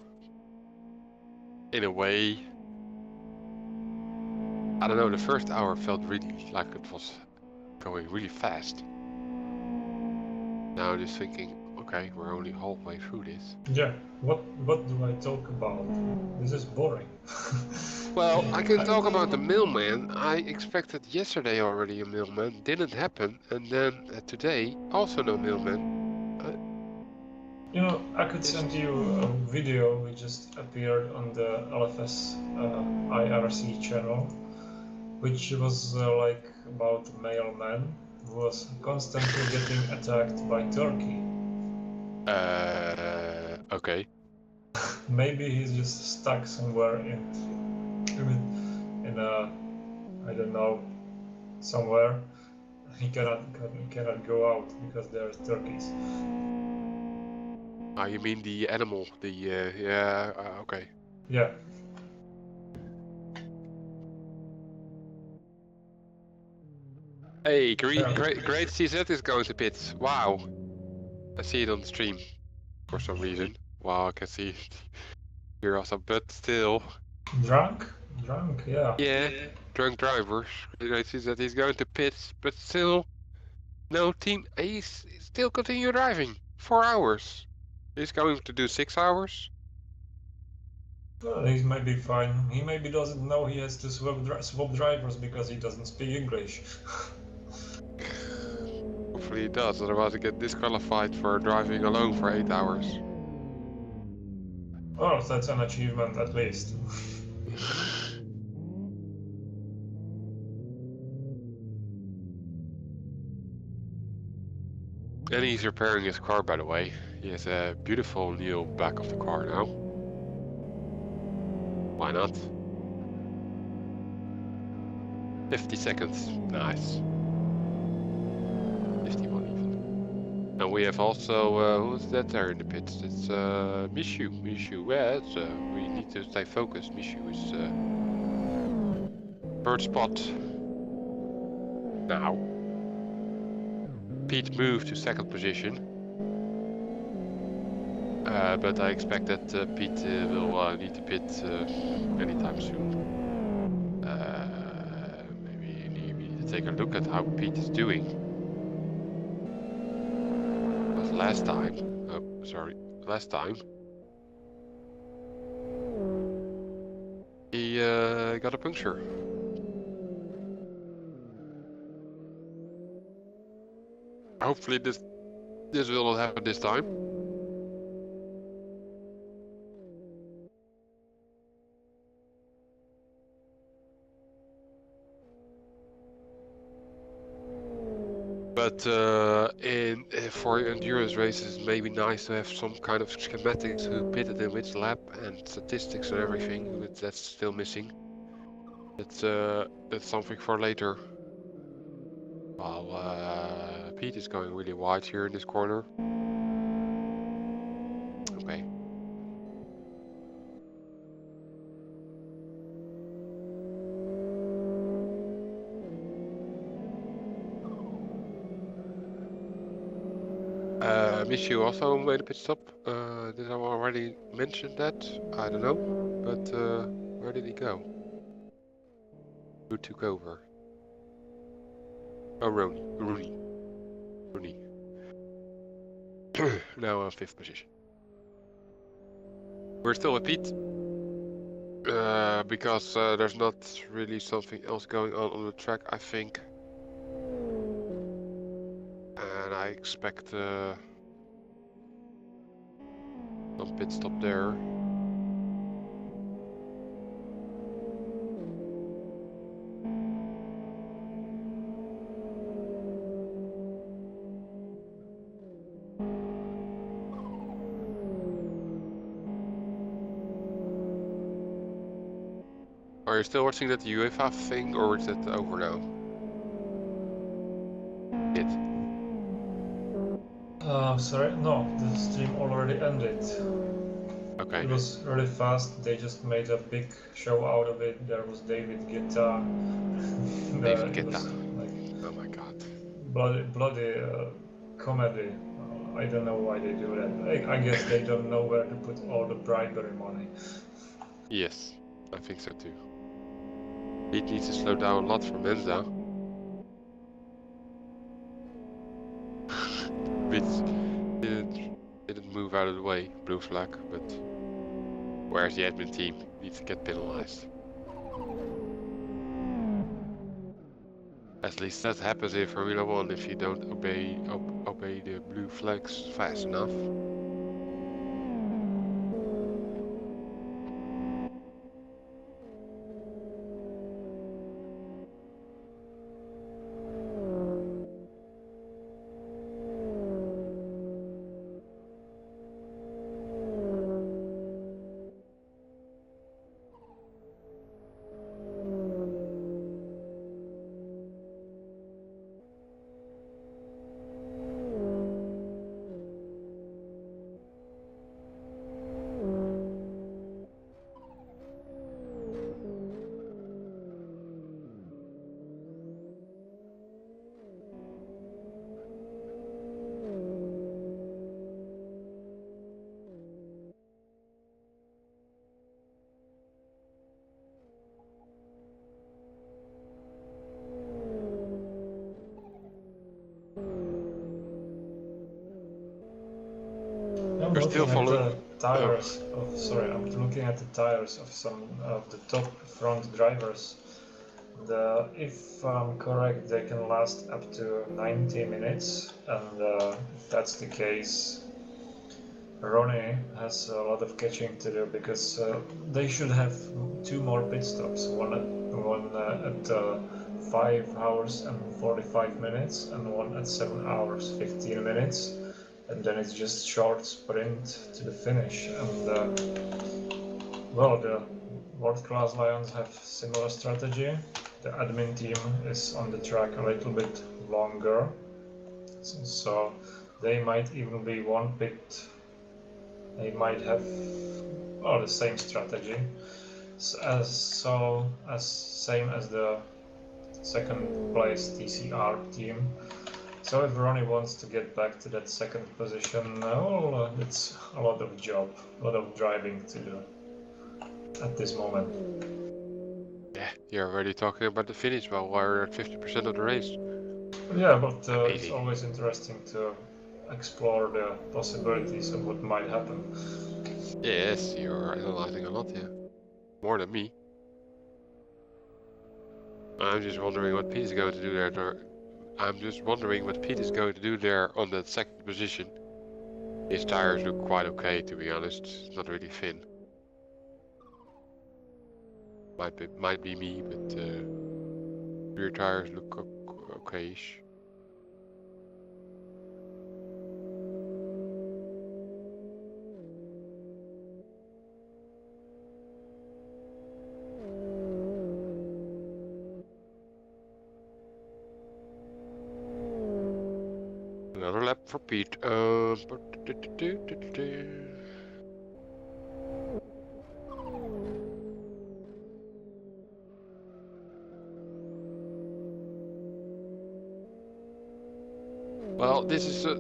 Speaker 1: In a way, I don't know, the first hour felt really like it was going really fast. Now I'm just thinking, okay, we're only halfway through this.
Speaker 6: Yeah, what do I talk about? This is boring.
Speaker 1: Well, I can talk about the mailman. I expected yesterday already a mailman, didn't happen, and then today also no mailman.
Speaker 6: You know, I could send you a video which just appeared on the LFS IRC channel, which was like about a mailman who was constantly getting attacked by Turkey.
Speaker 1: Okay.
Speaker 6: Maybe he's just stuck somewhere in a, I don't know, somewhere. He cannot go out because there's turkeys.
Speaker 1: Ah, you mean the animal? The yeah. Okay.
Speaker 6: Yeah.
Speaker 1: Hey, great CZ is going to pits. Wow. I see it on the stream for some reason. Wow, I can see it here also, but still.
Speaker 6: Drunk, yeah.
Speaker 1: Yeah, drunk drivers. Great CZ he's going to pits, but still. No team. He's still continue driving. 4 hours. He's going to do 6 hours.
Speaker 6: Well, he might be fine. He maybe doesn't know he has to swap drivers because he doesn't speak English.
Speaker 1: Hopefully he does, otherwise he get disqualified for driving alone for 8 hours.
Speaker 6: Well, that's an achievement at least.
Speaker 1: And he's repairing his car, by the way. He has a beautiful new back of the car now. Why not? 50 seconds. Nice. 51 even. And we have also, who's that there in the pits? It's Mishu. Mishu, yeah, it's, we need to stay focused. Mishu is third spot. Now. Pete moved to second position. But I expect that Pete will need to pit anytime soon. Maybe we need to take a look at how Pete is doing. Because last time, he got a puncture. Hopefully this will not happen this time. But for endurance races, it may be nice to have some kind of schematics who pitted in which lap and statistics and everything. But that's still missing. That's something for later. While Pete is going really wide here in this corner. Okay. Mishu also made a pit stop. Did I already mention that? I don't know. But where did he go? Who took over? Oh, Rooney. Now 5th position. We're still with Pete. Because there's not really something else going on the track, I think. And I expect some pit stop there. Are you still watching that UEFA thing, or is that over now?
Speaker 6: Sorry, no, the stream already ended.
Speaker 1: Okay.
Speaker 6: It was really fast. They just made a big show out of it. There was David Guetta.
Speaker 1: David
Speaker 6: It was
Speaker 1: Guetta.
Speaker 6: like
Speaker 1: Oh my god.
Speaker 6: bloody comedy. I don't know why they do that. I guess they don't know where to put all the bribery money.
Speaker 1: Yes, I think so too. He needs to slow down a lot for Menza. Which didn't move out of the way, blue flag, but whereas the admin team needs to get penalized. At least that happens in Formula 1 if you don't obey the blue flags fast enough.
Speaker 6: I'm
Speaker 1: You're still
Speaker 6: looking at the
Speaker 1: following.
Speaker 6: tires of sorry, I'm looking at the tires of some of the top front drivers. If I'm correct, they can last up to 90 minutes, and if that's the case, Ronnie has a lot of catching to do because they should have 2 more pit stops, one at 5 hours and 45 minutes and one at 7 hours 15 minutes, and then it's just short sprint to the finish. And well, the World Class Lions have similar strategy. The admin team is on the track a little bit longer, so they might even be one pit. They might have the same strategy, same as the second place TCR team. So if Ronnie wants to get back to that second position, it's a lot of driving to do at this moment.
Speaker 1: Yeah, you're already talking about the finish. Well, we're at 50% of the race.
Speaker 6: Yeah, but it's always interesting to explore the possibilities of what might happen.
Speaker 1: Yes, you're analyzing a lot, yeah. More than me. I'm just wondering what Pete is going to do there. I'm just wondering what Pete is going to do there on that second position. His tires look quite okay, to be honest. Not really thin. Might be me, but rear tires look okayish. Another lap for Pete. Well, this is a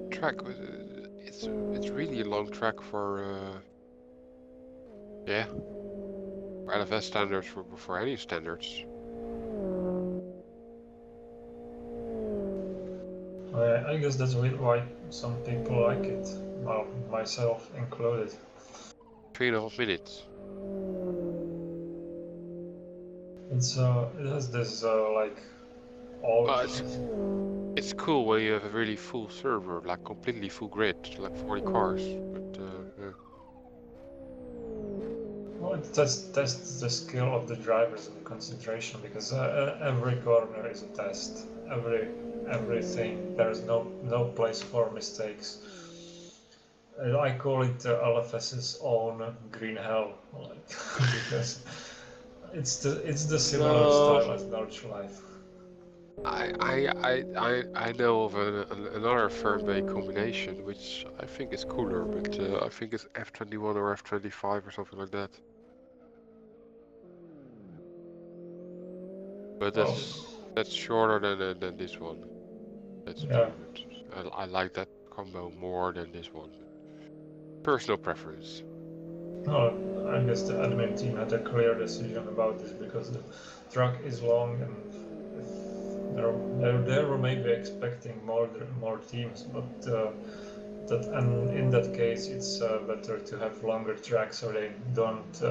Speaker 1: track. It's really a long track for yeah, for LFS standards, for any standards.
Speaker 6: I guess that's why some people like it, well, myself included.
Speaker 1: 3.5 minutes.
Speaker 6: it has this like all.
Speaker 1: It's cool when you have a really full server, like completely full grid, like 40 cars. But yeah.
Speaker 6: Well, it tests the skill of the drivers and the concentration, because every corner is a test. Everything. There is no place for mistakes. I call it LFS's own green hell, like, because it's the similar style as Nordschleife.
Speaker 1: I know of another firmware combination which I think is cooler, but I think it's F21 or F25 or something like that. But that's shorter than this one. That's true. But I like that combo more than this one. Personal preference.
Speaker 6: Oh, I guess the admin team had a clear decision about this, because the track is long, and if they were maybe expecting more teams, but and in that case it's better to have longer tracks so they don't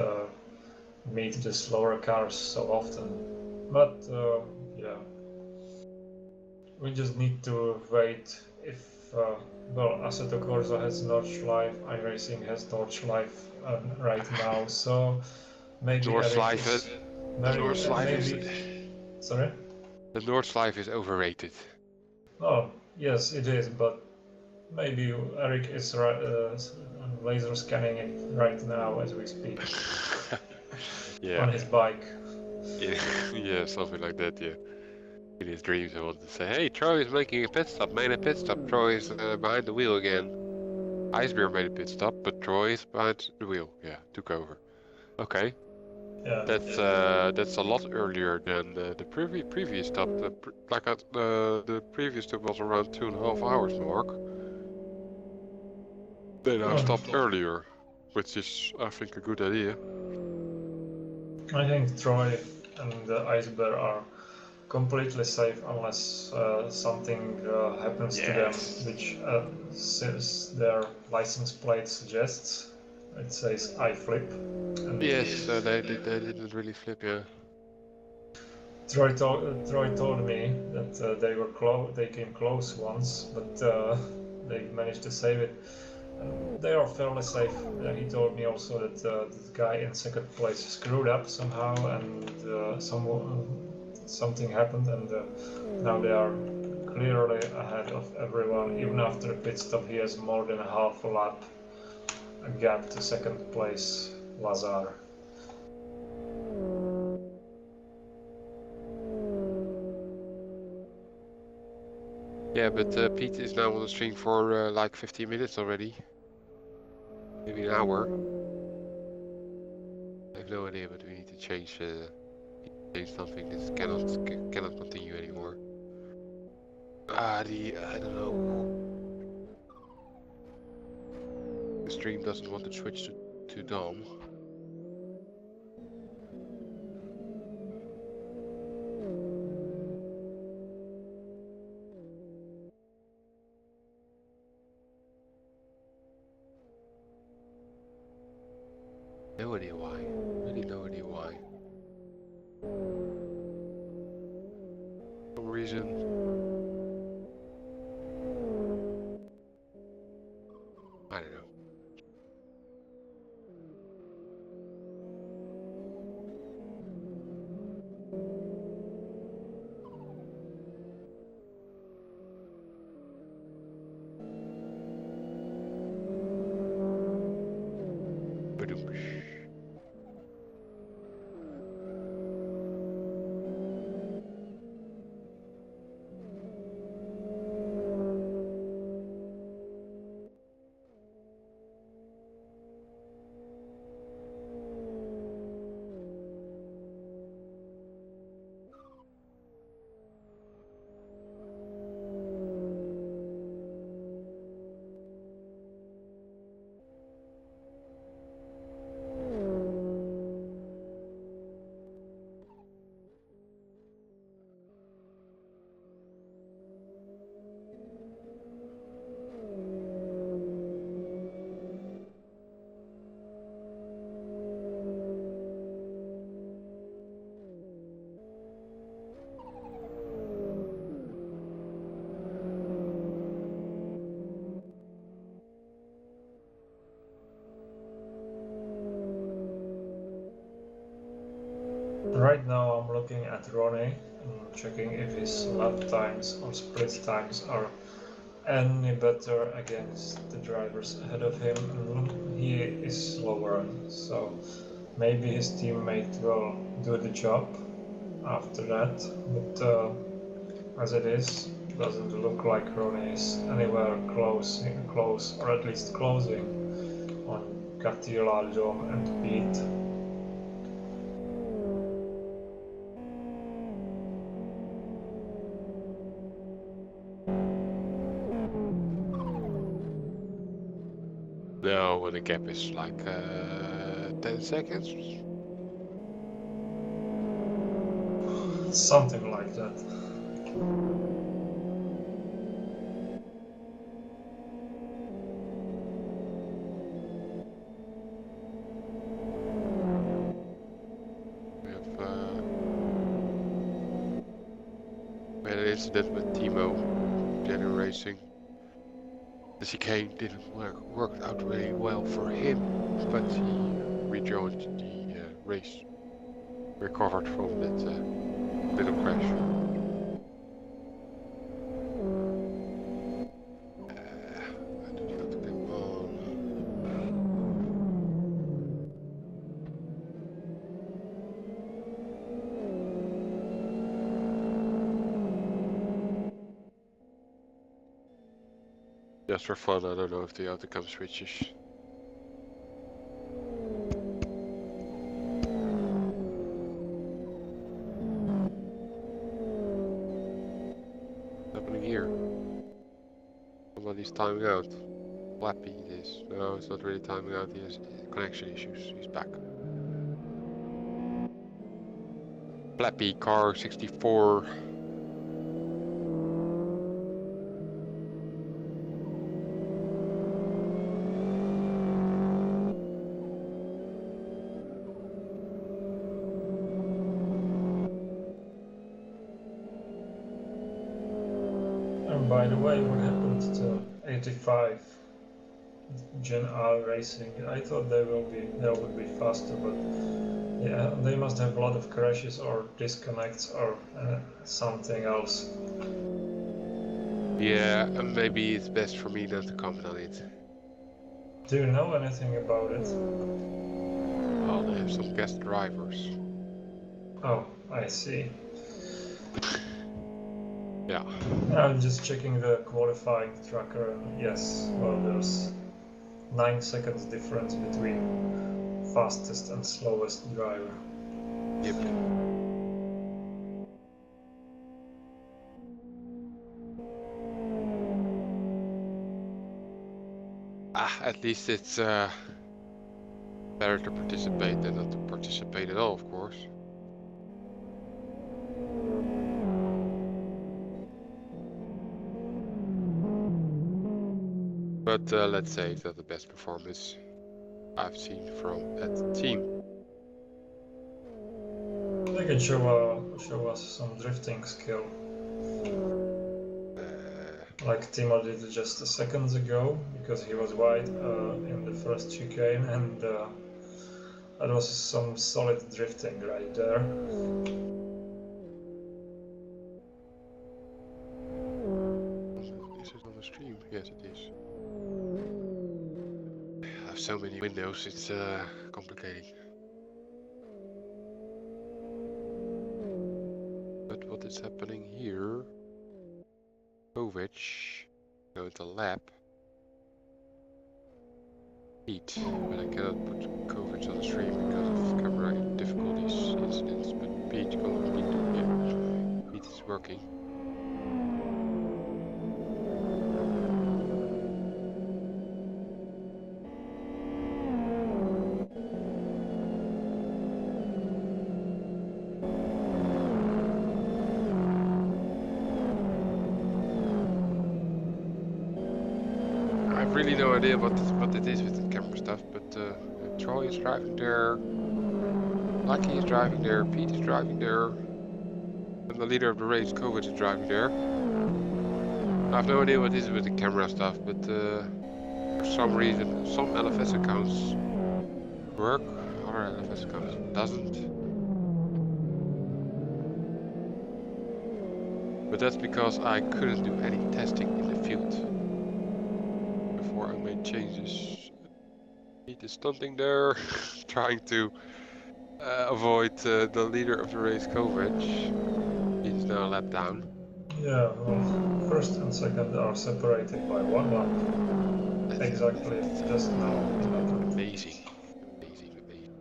Speaker 6: meet the slower cars so often. But yeah, we just need to wait if well, Assetto Corsa has Nordschleife, iRacing has Nordschleife right now, so maybe
Speaker 1: Nordschleife
Speaker 6: sorry?
Speaker 1: The Nordschleife is overrated.
Speaker 6: Oh, yes, it is, but maybe Eric is laser scanning it right now as we speak.
Speaker 1: Yeah.
Speaker 6: On his bike.
Speaker 1: Yeah, something like that, yeah. In his dreams, I want to say, hey, Troy is making a pit stop. Made a pit stop. Troy is behind the wheel again. Icebear made a pit stop, but Troy is behind the wheel. Yeah, took over. Okay.
Speaker 6: Yeah.
Speaker 1: That's a lot earlier than the previous stop. The previous stop was around 2.5 hours mark. They now stopped earlier, which is, I think, a good idea.
Speaker 6: I think Troy and Icebear are completely safe unless something happens to them, which their license plate suggests. It says I flip. And
Speaker 1: yes, they didn't really flip, yeah.
Speaker 6: Troy told me that they came close once, but they managed to save it. They are fairly safe. He told me also that the guy in second place screwed up somehow, and something happened, and now they are clearly ahead of everyone. Even after a pit stop, he has more than half a lap a gap to second place Lazar.
Speaker 1: Yeah, but Pete is now on the stream for like 15 minutes already. Maybe an hour. I have no idea, but we need to change something. This cannot continue anymore. I don't know. The stream doesn't want to switch to Dom. No idea why. Really no idea why. For some reason. I don't know.
Speaker 6: Right now I'm looking at Ronnie and checking if his lap times or sprint times are any better against the drivers ahead of him, and he is slower, so maybe his teammate will do the job after that, but as it is, doesn't look like Ronnie is anywhere close, or at least closing on Katila, Dom and Pete.
Speaker 1: No, the gap is like 10 seconds.
Speaker 6: Something like that.
Speaker 1: We had an incident with Timo, General Racing. The chicane didn't work out really well for him, but he rejoined the race, recovered from that little crash. I do need to come on. Just for fun, I don't know if the autocam switches. What's happening here? Somebody's timing out. Flappy it is. No, it's not really timing out, he has connection issues. He's back. Flappy car 64.
Speaker 6: And by the way, what happened to 85 Gen R Racing? I thought they would be faster, but yeah, they must have a lot of crashes or disconnects or something else.
Speaker 1: Yeah, and maybe it's best for me not to comment on it.
Speaker 6: Do you know anything about it?
Speaker 1: Well, they have some guest drivers.
Speaker 6: Oh, I see.
Speaker 1: Yeah.
Speaker 6: I'm just checking the qualifying tracker, and yes, well, there's 9 seconds difference between fastest and slowest driver.
Speaker 1: Yep. At least it's better to participate than not to participate at all, of course. But let's say it's not the best performance I've seen from that team.
Speaker 6: They can show us some drifting skill, like Timo did just seconds ago, because he was wide in the first chicane, and that was some solid drifting right there.
Speaker 1: Is it on the stream? Yes, it is. I have so many windows, it's complicating. But what is happening here? Kovic going to lap. Pete, but I cannot put Kovic on the stream because of camera difficulties incidents. But Pete is working. I have really no idea what it is with the camera stuff, but Troy is driving there, Lucky is driving there, Pete is driving there, and the leader of the race, Kovic, is driving there. I have no idea what it is with the camera stuff, but for some reason some LFS accounts work, other LFS accounts doesn't. But that's because I couldn't do any testing in the field before I made changes. He is stunting there, trying to avoid the leader of the race, Kovac. He's now a lap down.
Speaker 6: Yeah, well, first and second are separated by 1 lap. Exactly, just now in that lap.
Speaker 1: Amazing. Amazing, amazing.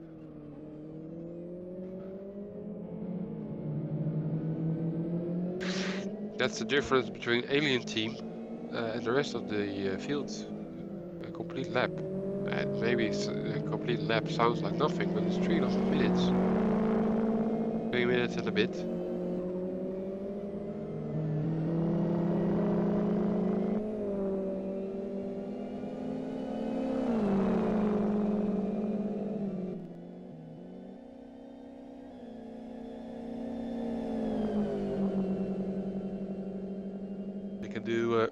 Speaker 1: That's the difference between Alien Team and the rest of the field. A complete lap. And maybe a complete lap sounds like nothing, but it's 3.5 minutes. 3 minutes and a bit. They can do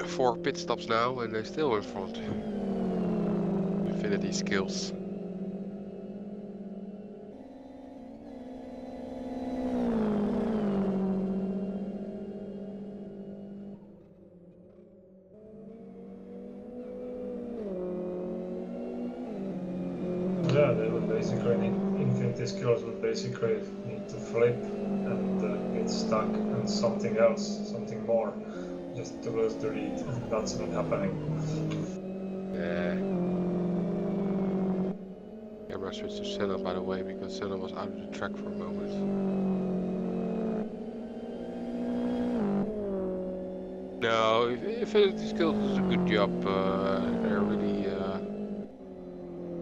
Speaker 1: 4 pit stops now and they're still in front. Infinity skills.
Speaker 6: Yeah, they would basically need infinity skills would basically need to flip and get stuck and something else, something more, just to lose the lead, and that's not happening.
Speaker 1: Camera switched to Senna, by the way, because Senna was out of the track for a moment. No, Infinity Skills does a good job.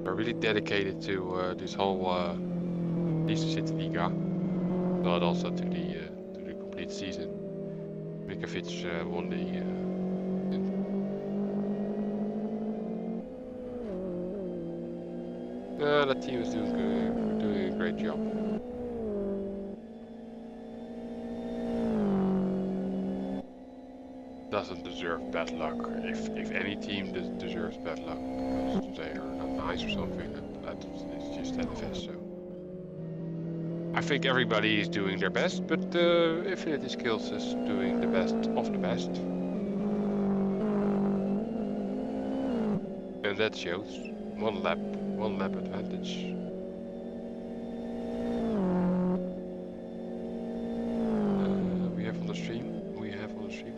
Speaker 1: They're really dedicated to this whole CityLiga, but also to the complete season. Mikovic won the. The team is doing a great job. Doesn't deserve bad luck. If any team deserves bad luck because they are not nice or something, it's just NFS. So I think everybody is doing their best, but Infinity Skills is doing the best of the best, and that shows one lap advantage. We have on the stream, so we have on the stream.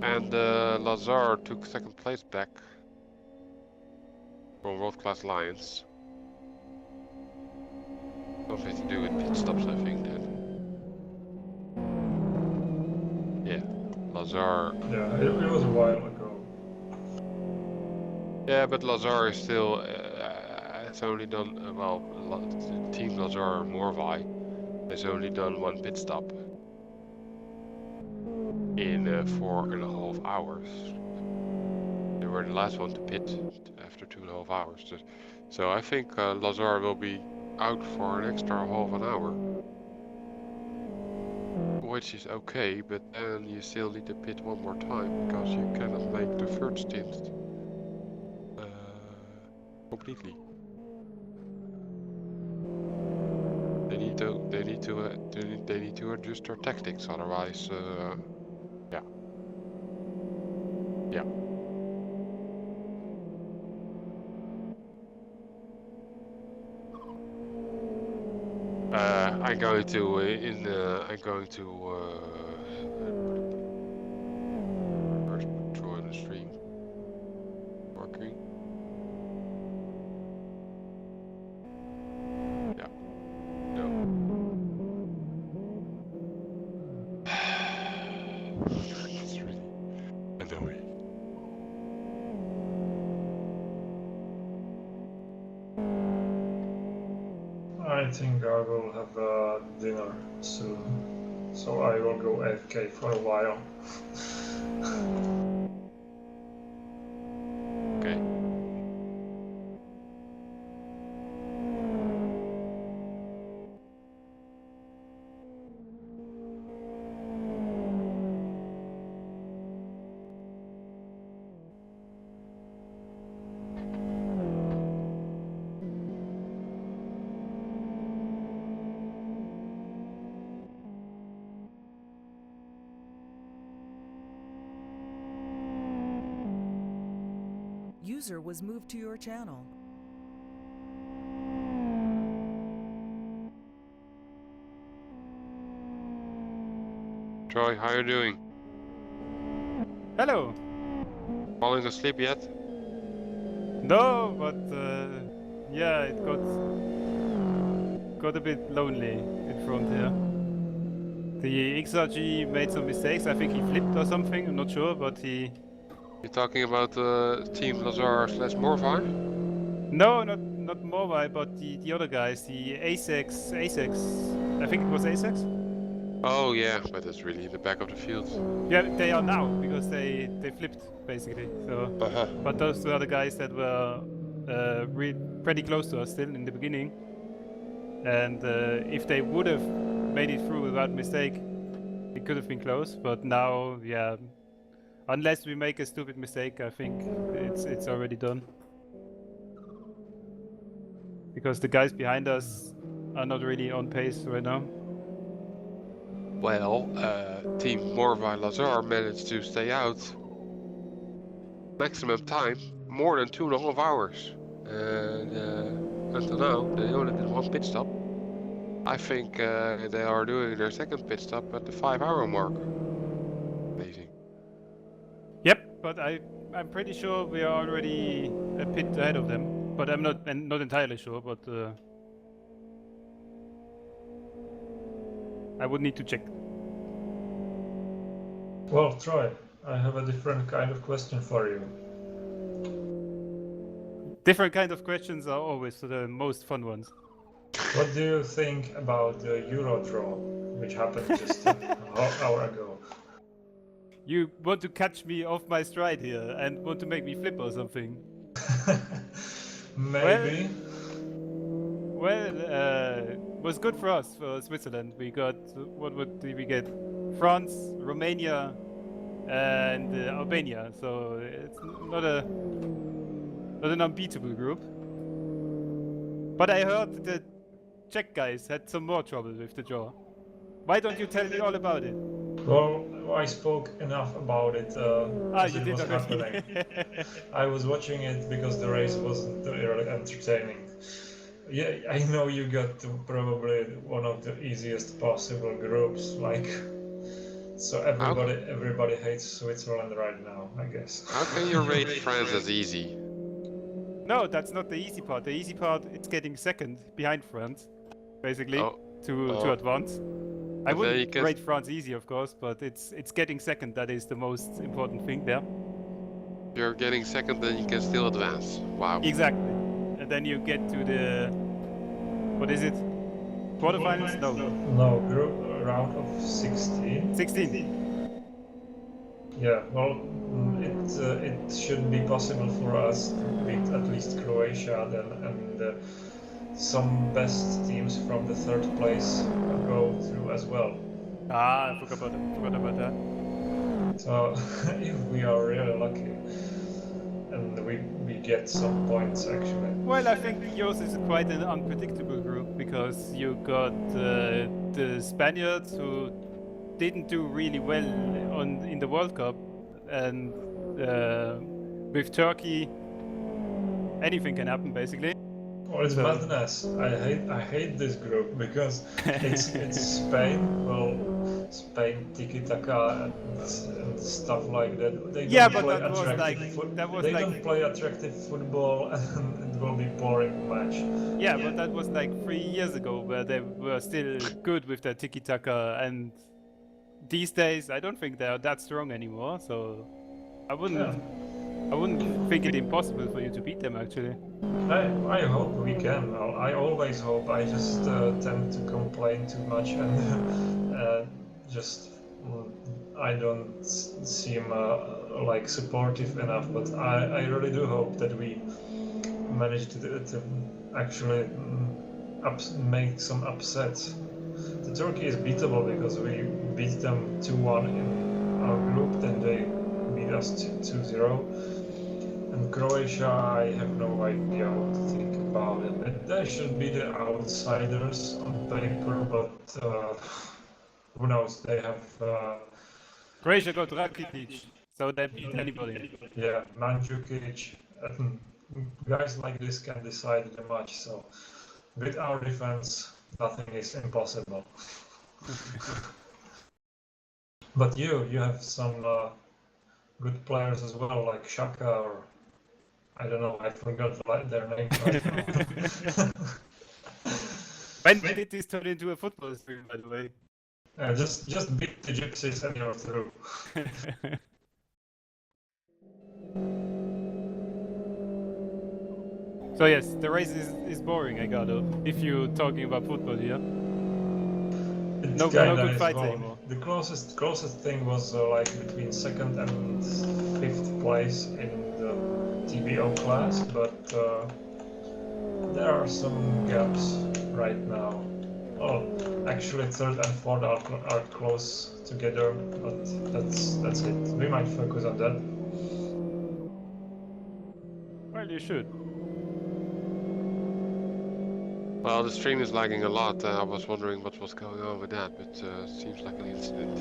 Speaker 1: And Lazar took second place back from World Class Lions. Something to do with pit stops, I think. Then. Yeah, Lazar.
Speaker 6: Yeah, it was a while ago.
Speaker 1: Yeah, but Lazar is still. It's only done Team Lazar Morvai has only done 1 pit stop in 4.5 hours. They were the last one to pit after 2.5 hours. So I think Lazar will be out for an extra half an hour, which is okay, but then you still need to pit one more time because you cannot make the third stint completely. They need to adjust their tactics, otherwise, yeah. I'm going to first join the stream. Working. Yeah. No. It's really annoying.
Speaker 6: I think I will have dinner soon, so I will go AFK for a while.
Speaker 1: Okay.
Speaker 2: User was moved to your channel.
Speaker 1: Troy, how you doing?
Speaker 3: Hello.
Speaker 1: Falling asleep yet?
Speaker 3: No, but yeah, it got a bit lonely in front here. The XRG made some mistakes. I think he flipped or something. I'm not sure, but he.
Speaker 1: You're talking about Team Lazar / Morvar?
Speaker 3: No, not Morvi, but the other guys, the Asex. I think it was Asex.
Speaker 1: Oh yeah, but it's really in the back of the field.
Speaker 3: Yeah, they are now because they flipped basically. So, but those two other guys that were pretty close to us still in the beginning, and if they would have made it through without mistake, it could have been close. But now, yeah, unless we make a stupid mistake, I think it's already done. Because the guys behind us are not really on pace right now.
Speaker 1: Well, Team Morvar Lazar managed to stay out maximum time more than 2.5 hours. And until now, they only did 1 pit stop. I think they are doing their second pit stop at the 5-hour mark. Amazing.
Speaker 3: Yep, but I'm pretty sure we are already a pit ahead of them. But I'm not entirely sure. But I would need to check.
Speaker 6: Well, Troy, I have a different kind of question for you.
Speaker 3: Different kind of questions are always the most fun ones.
Speaker 6: What do you think about the Euro draw, which happened just an hour ago?
Speaker 3: You want to catch me off my stride here and want to make me flip or something?
Speaker 6: Maybe.
Speaker 3: Well, was good for us, for Switzerland. We got, what did we get? France, Romania, and Albania. So it's not an unbeatable group. But I heard the Czech guys had some more trouble with the draw. Why don't you tell me all about it?
Speaker 6: Well, I spoke enough about it as
Speaker 3: you
Speaker 6: it
Speaker 3: did
Speaker 6: was
Speaker 3: already.
Speaker 6: happening. I was watching it because the race wasn't really entertaining. Yeah, I know you got probably one of the easiest possible groups, like, so everybody hates Switzerland right now, I guess.
Speaker 1: How can you rate France as easy?
Speaker 3: No, that's not the easy part. The easy part is getting second behind France, basically, to advance. I wouldn't rate France easy, of course, but it's getting second that is the most important thing there.
Speaker 1: You're getting second, then you can still advance. Wow.
Speaker 3: Exactly. And then you get to the, what is it? Quarterfinals?
Speaker 6: No, group round of 16.
Speaker 3: 16.
Speaker 6: Yeah, well, it should be possible for us to beat at least Croatia then, and some best teams from the third place go through as well.
Speaker 3: Ah, I forgot about that.
Speaker 6: So if we are really lucky, and we get some points actually.
Speaker 3: Well, I think yours is quite an unpredictable group because you got the Spaniards who didn't do really well in the World Cup, and with Turkey, anything can happen basically.
Speaker 6: Well, it's madness. I hate this group because it's Spain. Well, Spain tiki taka and stuff like that. They don't play don't play attractive football, and it will be boring match.
Speaker 3: Yeah, but that was like 3 years ago, where they were still good with their tiki taka, and these days I don't think they are that strong anymore. So I wouldn't think it impossible for you to beat them actually.
Speaker 6: I hope we can. I always hope. I just tend to complain too much and I don't seem like supportive enough, but I really do hope that we manage to actually make some upsets. The Turkey is beatable because we beat them 2-1 in our group, then they beat us 2-0. And Croatia, I have no idea what to think about it. They should be the outsiders on paper, but who knows? They have
Speaker 3: Croatia got Rakitic, so they beat anybody.
Speaker 6: yeah, Mandzukic, guys like this can decide the match. So with our defense, nothing is impossible. But you have some good players as well, like Shaka or I don't know. I forgot their names right now.
Speaker 3: When did this turn into a football stream, by the way?
Speaker 6: Just beat the gypsies and you're through.
Speaker 3: So yes, the race is boring, I got it. If you're talking about football here.
Speaker 6: It's
Speaker 3: No
Speaker 6: kinda
Speaker 3: good
Speaker 6: is
Speaker 3: fights
Speaker 6: well.
Speaker 3: anymore.
Speaker 6: The closest thing was like between 2nd and 5th place in the TBO class, but there are some gaps right now. Oh, actually 3rd and 4th are close together, but that's it. We might focus on that.
Speaker 3: Well, you should.
Speaker 1: Well, the stream is lagging a lot. I was wondering what was going on with that, but seems like an incident.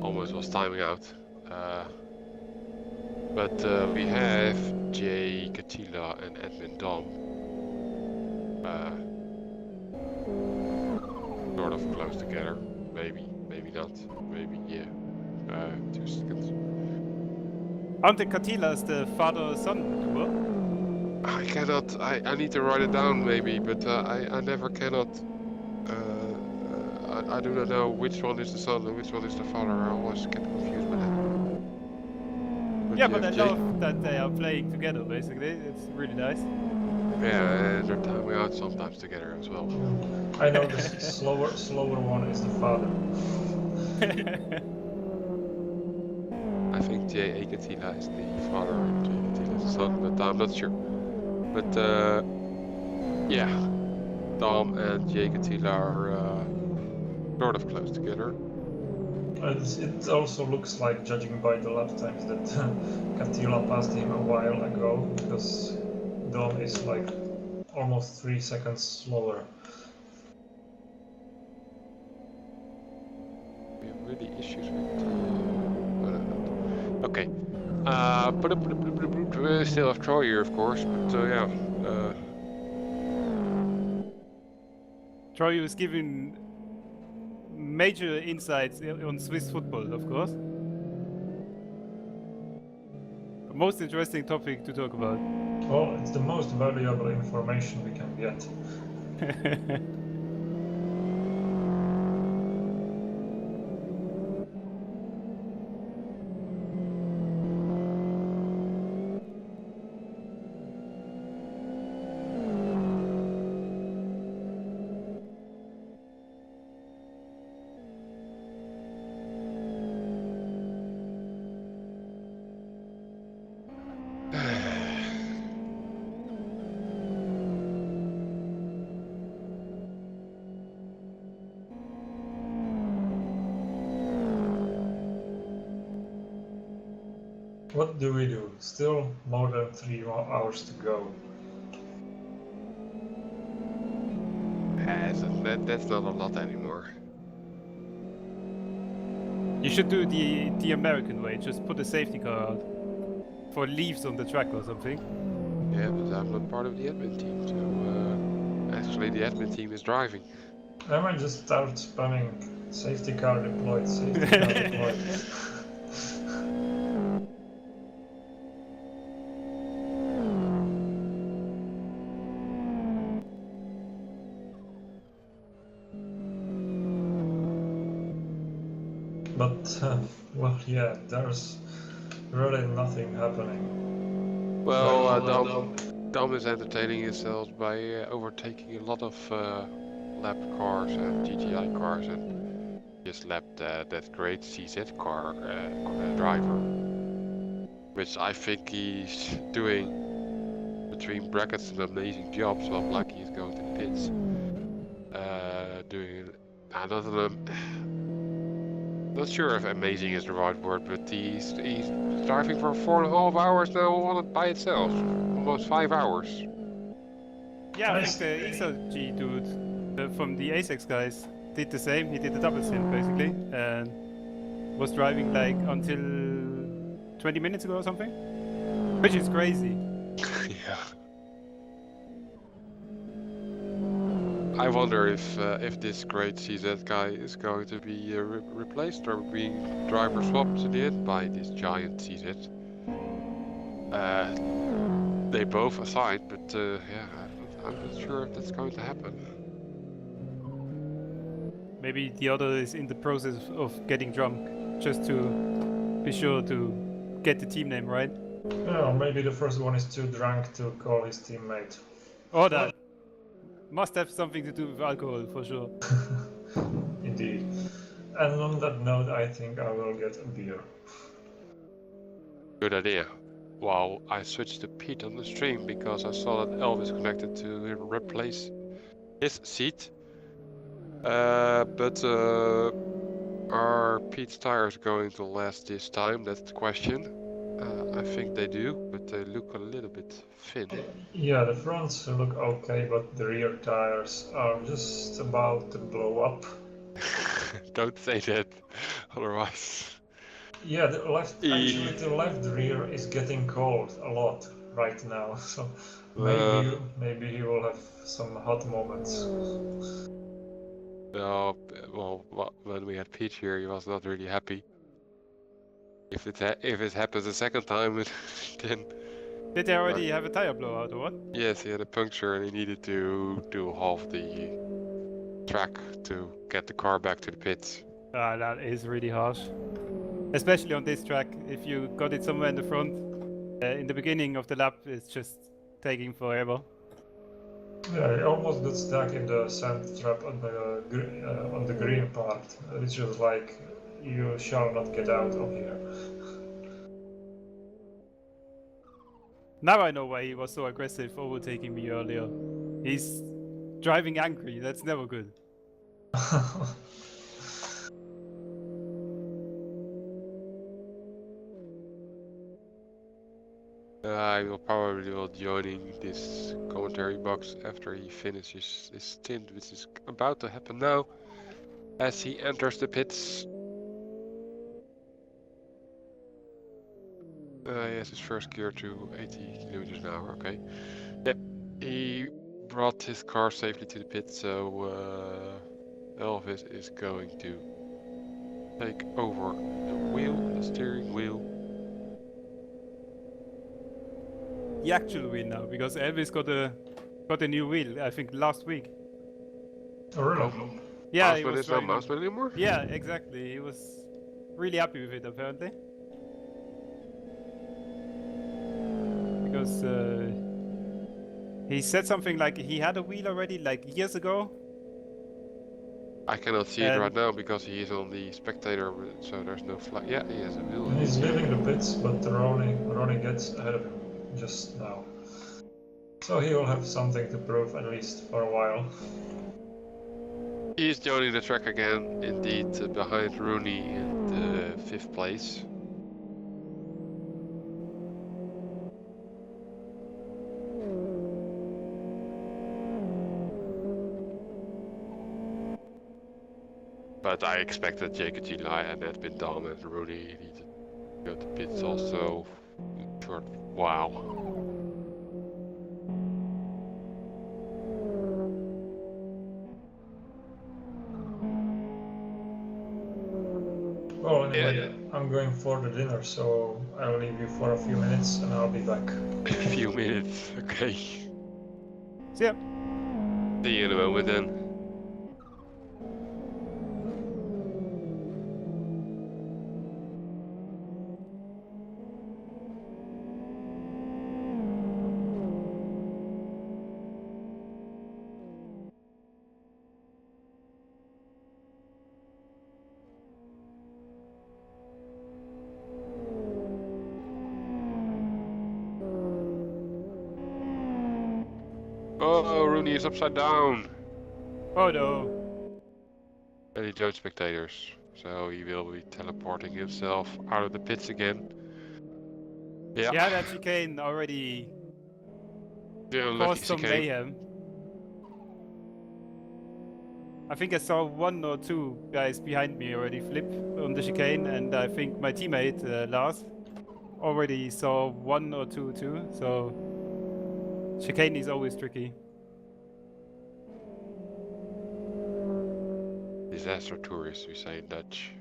Speaker 1: Almost was timing out. But we have Jay, Katila, and Edmund Dom. Sort of close together. Maybe, maybe not. Maybe, yeah. 2 seconds.
Speaker 3: Ante Katila is the father-son duo.
Speaker 1: I cannot. I need to write it down maybe, but I never cannot. I do not know which one is the son and which one is the father. I always get confused with that.
Speaker 3: Yeah,
Speaker 1: you
Speaker 3: but I
Speaker 1: have Jay.
Speaker 3: love that they are playing together, basically. It's really nice.
Speaker 1: Yeah, and they're timing out sometimes together as well.
Speaker 6: I know the slower one is the father.
Speaker 1: I think Jay Katila is the father and Jay Katila is the son, but I'm not sure. But yeah, Dom and Jay Katila are sort of close together.
Speaker 6: It also looks like, judging by the lap times, that Katila passed him a while ago, because Dom is like almost 3 seconds slower.
Speaker 1: We have really issues with okay. We still have Troy here, of course, but yeah.
Speaker 3: Troy was giving major insights on Swiss football, of course. The most interesting topic to talk about.
Speaker 6: Well, it's the most valuable information we can get. What do we do? Still more than 3 hours to go.
Speaker 1: That's not a lot anymore.
Speaker 3: You should do the American way, just put a safety car out for leaves on the track or something.
Speaker 1: Yeah, but I'm not part of the admin team, so actually the admin team is driving.
Speaker 6: I might just start spamming safety car deployed, safety car deployed. But, well, yeah, there's really nothing happening.
Speaker 1: Well, Dom is entertaining himself by overtaking a lot of lap cars and GTI cars and just lapped that great CZ car driver, which I think he's doing between brackets an amazing job. So I'm lucky he's going to the pits. Doing not sure if amazing is the right word, but he's driving for 4.5 hours now on it by itself, almost 5 hours.
Speaker 3: Yeah, I
Speaker 6: Nice.
Speaker 3: think the XLG dude from the ASICS guys did the same. He did the double stint basically, and was driving like until 20 minutes ago or something, which is crazy.
Speaker 1: Yeah. I wonder if this great CZ guy is going to be replaced or being driver swapped in the end by this giant CZ. They both assigned, but yeah, I'm not sure if that's going to happen.
Speaker 3: Maybe the other is in the process of getting drunk, just to be sure to get the team name right.
Speaker 6: Yeah, or maybe the first one is too drunk to call his teammate.
Speaker 3: Or that must have something to do with alcohol for sure.
Speaker 6: Indeed. And on that note, I think I will get a beer.
Speaker 1: Good idea. Well, I switched to Pete on the stream because I saw that Elvis connected to replace his seat. But are Pete's tires going to last this time? That's the question. I think they do, but they look a little bit thin.
Speaker 6: Yeah, the fronts look okay, but the rear tires are just about to blow up.
Speaker 1: Don't say that, otherwise.
Speaker 6: Yeah, actually the left rear is getting cold a lot right now, so maybe he will have some hot moments.
Speaker 1: Well, when we had Pete here, he was not really happy. If it happens a second time, then
Speaker 3: Did they already have a tire blowout or what?
Speaker 1: yes, he had a puncture and he needed to do half the track to get the car back to the pits.
Speaker 3: That is really harsh. Especially on this track, if you got it somewhere in the front, in the beginning of the lap, it's just taking forever.
Speaker 6: Yeah, he almost got stuck in the sand trap on the green part, which was like, you shall not get out of here.
Speaker 3: Now I know why he was so aggressive overtaking me earlier. He's driving angry, that's never good.
Speaker 1: I will probably joining this commentary box after he finishes his stint, which is about to happen now, as he enters the pits. He has his first gear to 80 kilometers an hour. Okay. Yep. He brought his car safely to the pit, so Elvis is going to take over the steering wheel.
Speaker 3: The actual wheel now, because Elvis got a new wheel, I think last week.
Speaker 6: Oh, really?
Speaker 1: Oh.
Speaker 3: Yeah,
Speaker 1: Mousman is not Mousman anymore?
Speaker 3: Yeah, exactly. He was really happy with it apparently. Because he said something like he had a wheel already like years ago.
Speaker 1: I cannot see it right now because he is on the spectator, so there's no flag. Yeah, he has a wheel.
Speaker 6: He's leaving the pits, but Ronnie gets ahead of him just now. So he will have something to prove at least for a while.
Speaker 1: He is joining the track again, indeed, behind Rooney in the 5th place. But I expected Jacob Gila and had been done, and Rooney needed to go to pits also. Short. Wow.
Speaker 6: Well, anyway, I'm going for the dinner, so I'll leave you for a few minutes and I'll be back.
Speaker 1: A few minutes, okay.
Speaker 3: See ya.
Speaker 1: See you in a moment then. Oh, Rooney is upside down.
Speaker 3: Oh no.
Speaker 1: And he joined spectators, so he will be teleporting himself out of the pits again. Yeah.
Speaker 3: Yeah, that chicane already
Speaker 1: Yeah,
Speaker 3: caused
Speaker 1: lucky
Speaker 3: some
Speaker 1: chicane.
Speaker 3: mayhem. I think I saw 1 or 2 guys behind me already flip on the chicane, and I think my teammate Lars already saw 1 or 2 too. So chicane is always tricky.
Speaker 1: Disaster tourists, we say in Dutch.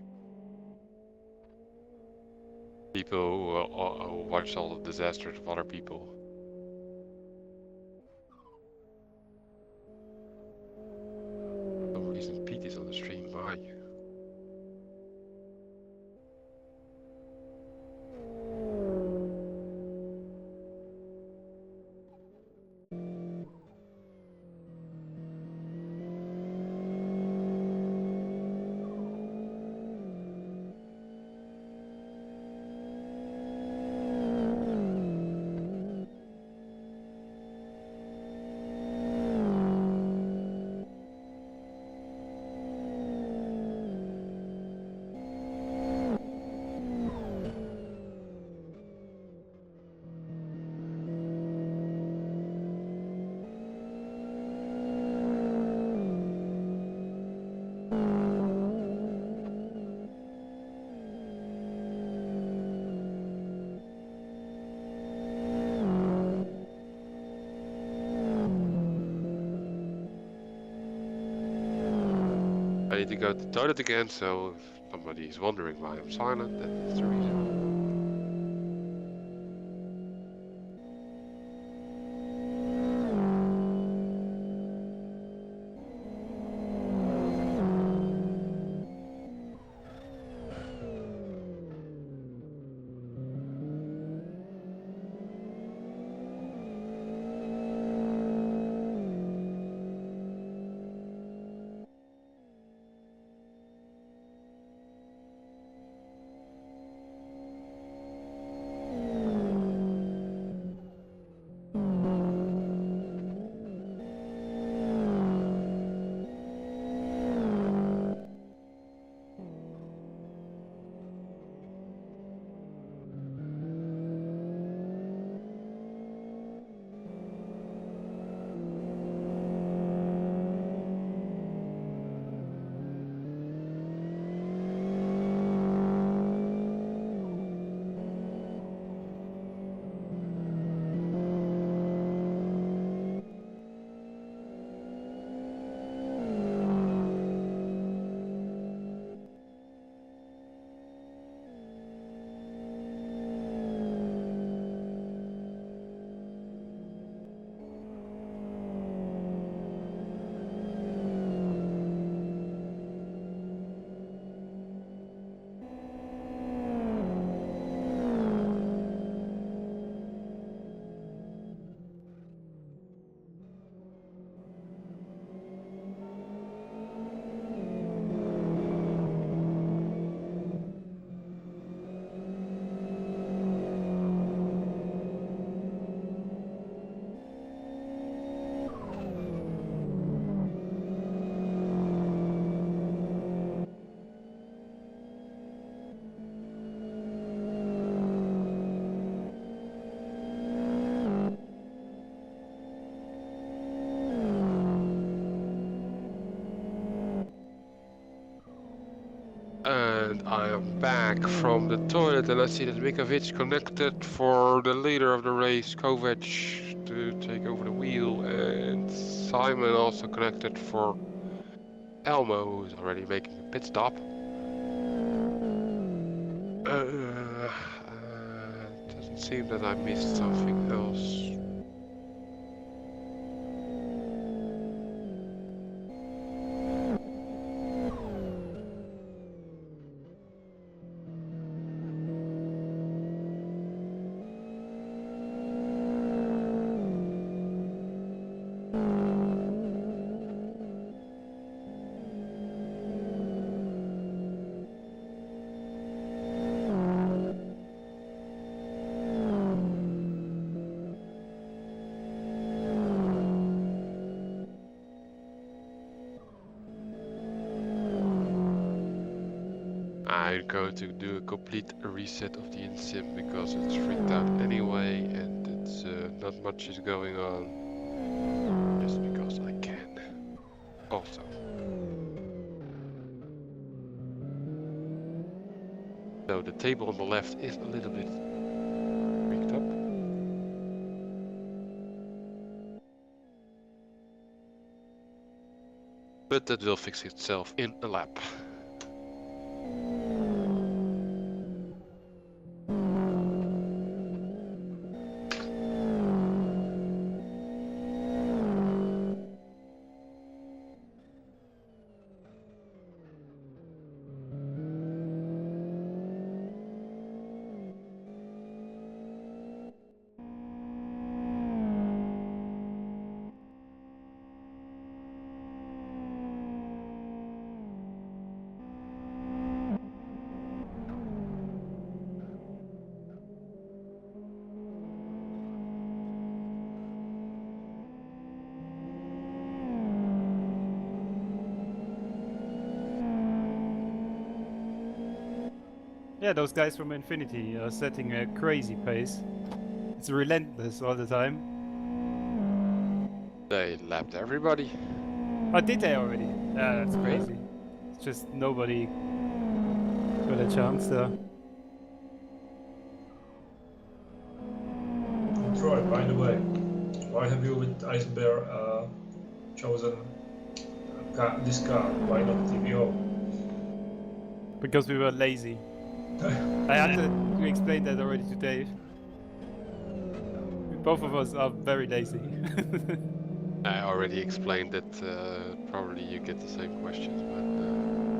Speaker 1: People who watch all the disasters of other people. For some reason Pete is on the stream. Why? I need to go to the toilet again, so if somebody is wondering why I'm silent, that's the reason. And I am back from the toilet and I see that Mikovic connected for the leader of the race, Kovac, to take over the wheel, and Simon also connected for Elmo, who's already making a pit stop. Doesn't seem that I missed something else. I'm going to do a complete reset of the in-sim because it's freaked out anyway, and it's not much is going on. Just because I can. Also. So the table on the left is a little bit freaked up. But that will fix itself in a lap.
Speaker 3: Yeah, those guys from Infinity are setting a crazy pace. It's relentless all the time.
Speaker 1: They lapped everybody.
Speaker 3: Oh, did they already? Yeah, that's crazy. It's just nobody got a chance there.
Speaker 6: Troy, by the way, why have you with Ice Bear chosen this car? Why not TVO?
Speaker 3: Because we were lazy. I had to explain that already to Dave. Both of us are very lazy.
Speaker 1: I already explained that probably you get the same questions, but...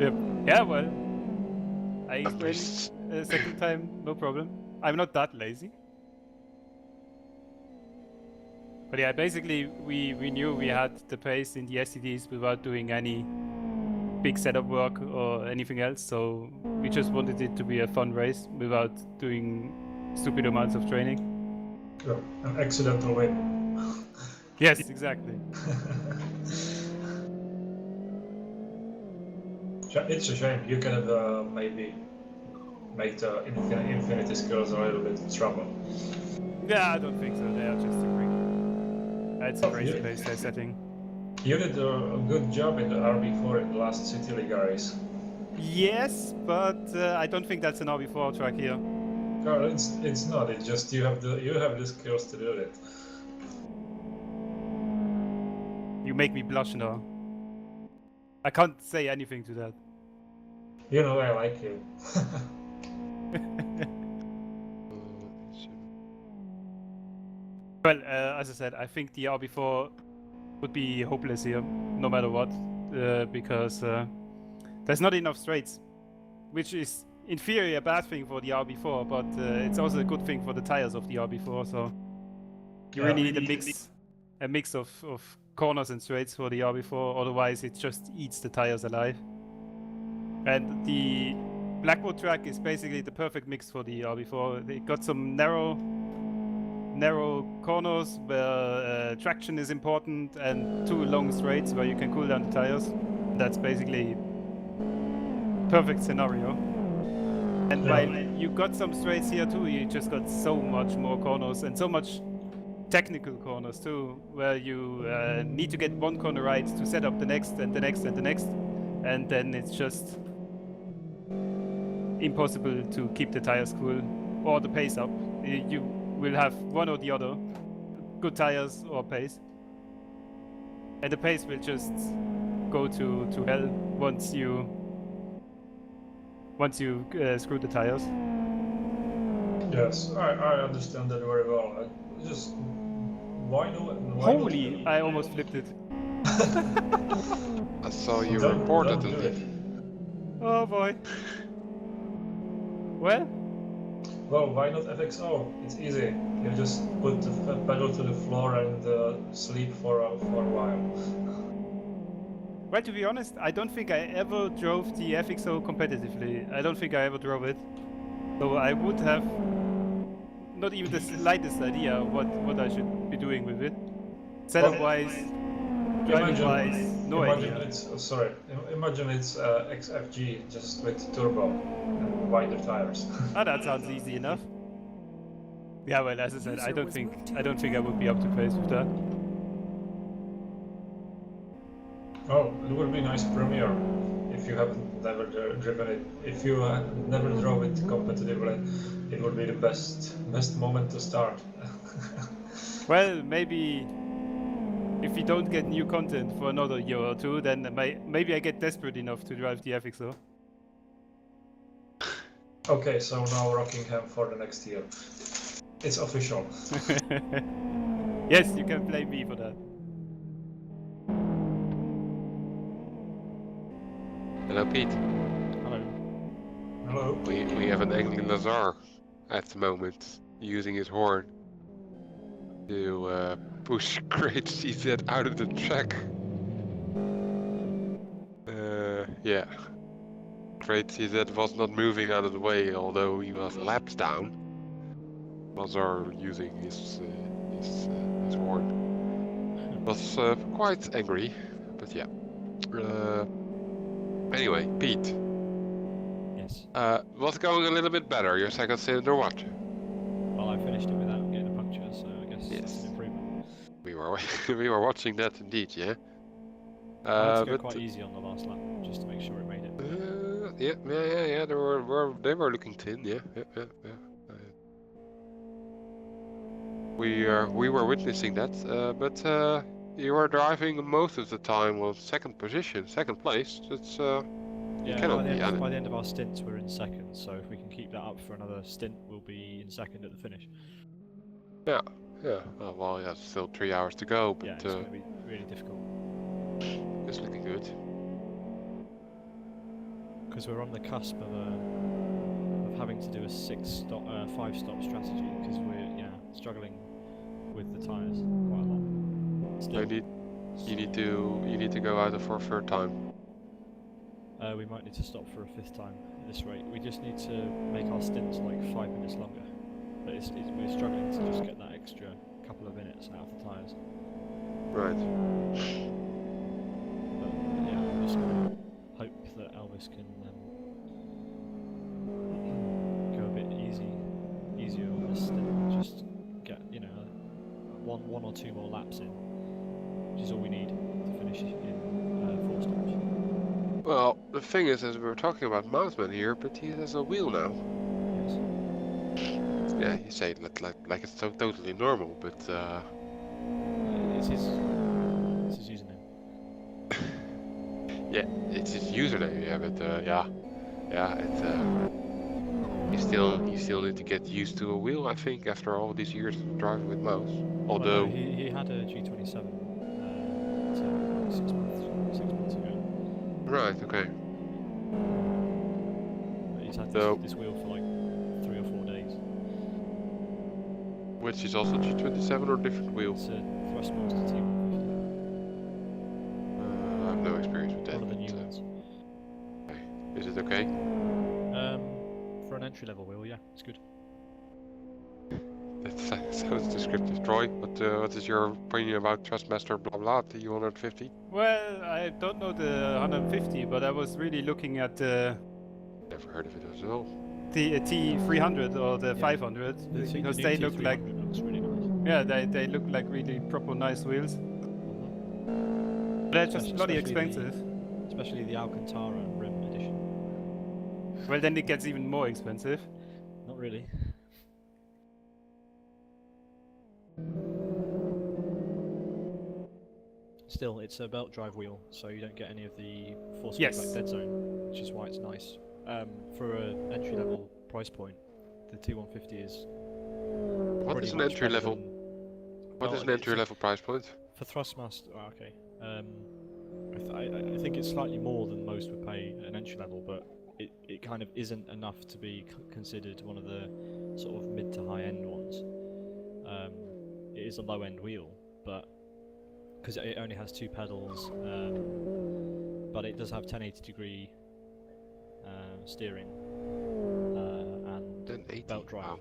Speaker 3: Yep. Yeah, well, I explained a second time, no problem. I'm not that lazy. But yeah, basically we knew we had the pace in the STDs without doing any big setup work or anything else, so we just wanted it to be a fun race without doing stupid amounts of training.
Speaker 6: Well, an accidental win.
Speaker 3: Yes, exactly.
Speaker 6: It's a shame. You could have maybe made the Infinity skills a little bit trouble.
Speaker 3: Yeah, I don't think so. They are just too quick. It's a crazy pace they're setting.
Speaker 6: You did a good job in the RB4 in the last CityLiga race.
Speaker 3: Yes, but I don't think that's an RB4 track here.
Speaker 6: No, it's not. It's just you have the skills to do it.
Speaker 3: You make me blush now. I can't say anything to that.
Speaker 6: You know I like you.
Speaker 3: Well, as I said, I think the RB4 would be hopeless here, no matter what, because there's not enough straights, which is in theory a bad thing for the RB4, but it's also a good thing for the tires of the RB4. So you really need a mix of corners and straights for the RB4, otherwise it just eats the tires alive. And the Blackwood track is basically the perfect mix for the RB4. They got some narrow corners where traction is important, and 2 long straights where you can cool down the tires. That's basically perfect scenario. And while you got some straights here too, you just got so much more corners and so much technical corners too, where you need to get one corner right to set up the next and the next and the next, and then it's just impossible to keep the tires cool or the pace up. You will have one or the other, good tires or pace, and the pace will just go to hell once you screw the tires.
Speaker 6: Yes, I understand that very well. Just why
Speaker 3: Holy! I almost flipped it.
Speaker 1: I saw you reported it.
Speaker 3: Oh boy. Well,
Speaker 6: why not FXO? It's easy. You just put the pedal to the floor and sleep for a while.
Speaker 3: well, to be honest, I don't think I ever drove the FXO competitively. I don't think I ever drove it. So I would have not even the slightest idea what I should be doing with it. Setup-wise, Driving-wise, no
Speaker 6: imagine
Speaker 3: idea.
Speaker 6: it's imagine it's XFG just with turbo and wider tires.
Speaker 3: Oh, that sounds easy enough. Yeah, well, as I said, I
Speaker 2: User
Speaker 3: don't
Speaker 2: was
Speaker 3: think
Speaker 2: moved to
Speaker 3: I don't
Speaker 2: your
Speaker 3: think I would be up to pace with that.
Speaker 6: Oh, it would be nice premiere if you haven't never driven it. If you never drove it competitively, it would be the best moment to start.
Speaker 3: Well, maybe if we don't get new content for another year or two, then maybe I get desperate enough to drive the FXO.
Speaker 6: Okay, so now Rockingham for the next year. It's official.
Speaker 3: Yes, you can blame me for that.
Speaker 1: Hello, Pete.
Speaker 4: Hello.
Speaker 6: Hello.
Speaker 1: We have an angry Lazar at the moment using his horn to push Great CZ out of the track. Yeah. Great CZ was not moving out of the way, although he was laps down. Lazar using his horn was quite angry, but yeah. Anyway, Pete.
Speaker 4: Yes.
Speaker 1: What's going a little bit better? Your second stint or what?
Speaker 4: Well, I finished it without getting a puncture, so I guess
Speaker 1: Yes.
Speaker 4: it's an improvement.
Speaker 1: We were we were watching that indeed, yeah.
Speaker 4: I had to go
Speaker 1: But
Speaker 4: quite easy on the last lap just to make sure it made it.
Speaker 1: yeah. They were looking thin, yeah. We were witnessing that, but you were driving most of the time on second place. That's you
Speaker 4: Yeah,
Speaker 1: cannot
Speaker 4: by
Speaker 1: be
Speaker 4: the end of our stints, we're in second, so if we can keep that up for another stint, we'll be in second at the finish.
Speaker 1: Yeah. Oh, well, yeah, still 3 hours to go, but
Speaker 4: Yeah, it's going to be really difficult.
Speaker 1: it's looking good.
Speaker 4: Because we're on the cusp of having to do a 5-stop strategy, because we're struggling with the tyres quite a lot. Still,
Speaker 1: You need to go out for a third time.
Speaker 4: we might need to stop for a 5th time at this rate. We just need to make our stints like 5 minutes longer. But we're struggling to just get that extra couple of minutes out of the tyres.
Speaker 1: Right.
Speaker 4: But yeah, I'm just going to hope that Elvis can go a bit easier on this stint. Just get one or two more laps in, which is all we need to finish in 4 stops.
Speaker 1: Well, the thing is, as we were talking about Mouseman here, but he has a wheel now. Yeah, you say it like it's so totally normal, but
Speaker 4: It's his username.
Speaker 1: yeah, it's his username. Yeah, but it's you still need to get used to a wheel. I think after all these years of driving with mouse. Although
Speaker 4: well, no, he had a G27 until 6 months ago.
Speaker 1: right, okay.
Speaker 4: But he's had
Speaker 1: So-
Speaker 4: this wheel for like 3 or 4 days.
Speaker 1: Which is also G27 or different wheel?
Speaker 4: It's a Thrustmaster T150.
Speaker 1: I have no experience with that.
Speaker 4: One of the new
Speaker 1: but,
Speaker 4: ones.
Speaker 1: is it okay?
Speaker 4: For an entry-level wheel, yeah, it's good.
Speaker 1: That sounds descriptive. Troy, what is your opinion about Thrustmaster blah blah T150?
Speaker 3: Well, I don't know the 150, but I was really looking at the
Speaker 1: Never heard of it as well.
Speaker 3: T300 or the
Speaker 4: Yeah.
Speaker 3: 500 because
Speaker 4: The
Speaker 3: they
Speaker 4: new
Speaker 3: look like
Speaker 4: T300 looks really nice.
Speaker 3: they look like really proper nice wheels. But they're just bloody expensive.
Speaker 4: Especially the Alcantara Rim Edition.
Speaker 3: Well, then it gets even more expensive.
Speaker 4: Not really. Still, it's a belt drive wheel, so you don't get any of the force feedback dead zone, which is why it's nice. For an entry level price point, the T150 is.
Speaker 1: What is an entry level? What is an entry level price point?
Speaker 4: For Thrustmaster, okay. I think it's slightly more than most would pay at an entry level, but it kind of isn't enough to be considered one of the sort of mid to high end ones. It is a low end wheel, but because it only has 2 pedals, but it does have 1080 degree steering and
Speaker 1: 1080.
Speaker 4: belt drive.
Speaker 1: Wow.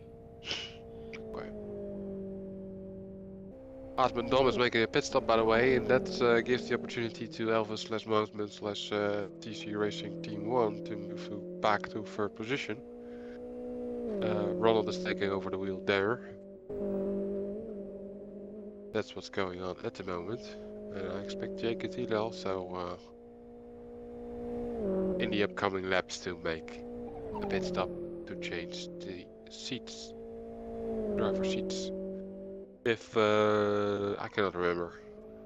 Speaker 1: Okay. Aspen Dom is making a pit stop, by the way, and that gives the opportunity to Elvis/Mousman/TC Racing Team 1 to move back to third position. Ronald is taking over the wheel there. That's what's going on at the moment. And I expect Jake Attila also in the upcoming laps to make a pit stop to change the seats, driver seats. If I cannot remember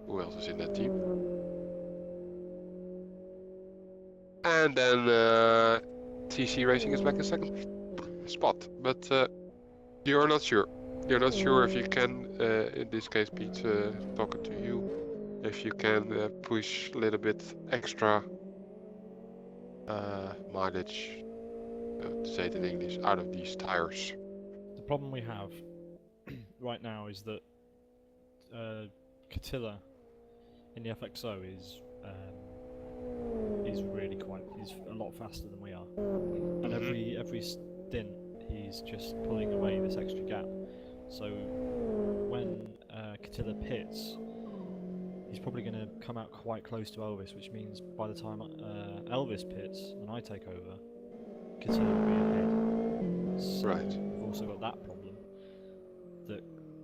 Speaker 1: who else is in that team. And then TC Racing is back in second spot, but you're not sure. You're not sure if you can, in this case, Pete, talking to you, if you can push a little bit extra mileage, to say it in English, out of these tires.
Speaker 4: The problem we have right now is that Catilla in the FXO is a lot faster than we are, and every stint he's just pulling away this extra gap. So when Catilla pits, he's probably going to come out quite close to Elvis, which means by the time Elvis pits and I take over, Catilla will be ahead. So
Speaker 1: Right.
Speaker 4: we've also got that problem that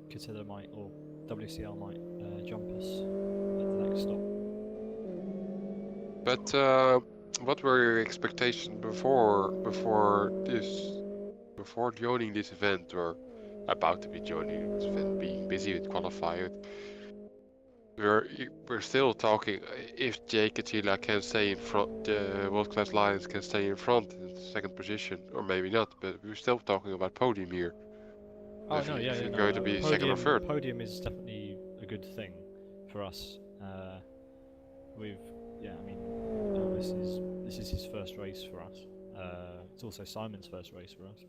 Speaker 4: Catilla might, or WCL might, jump us at the next stop.
Speaker 1: But what were your expectations before joining this event, or about to be joining this event, being busy with qualifying? We're still talking if Jake Attila can stay in front, the World Class Lions can stay in front in second position, or maybe not, but we're still talking about podium here.
Speaker 4: Oh
Speaker 1: If
Speaker 4: no,
Speaker 1: you're
Speaker 4: no,
Speaker 1: going to be second or third.
Speaker 4: Podium is definitely a good thing for us. This is his first race for us. It's also Simon's first race for us.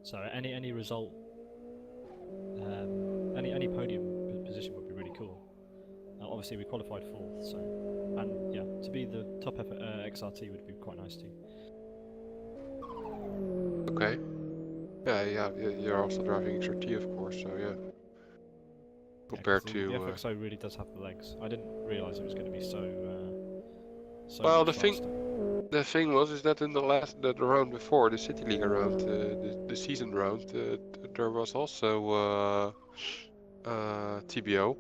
Speaker 4: So any result, any podium position would be really cool. Obviously we qualified 4th, so, and yeah, to be the top XRT would be quite nice too.
Speaker 1: Okay. Yeah, you're also driving XRT, of course, so yeah. Compared
Speaker 4: the
Speaker 1: to...
Speaker 4: the FXO really does have the legs. I didn't realise it was going to be so
Speaker 1: Well,
Speaker 4: much faster.
Speaker 1: the thing was that in the round before, the CityLiga round, the season round, there was also TBO,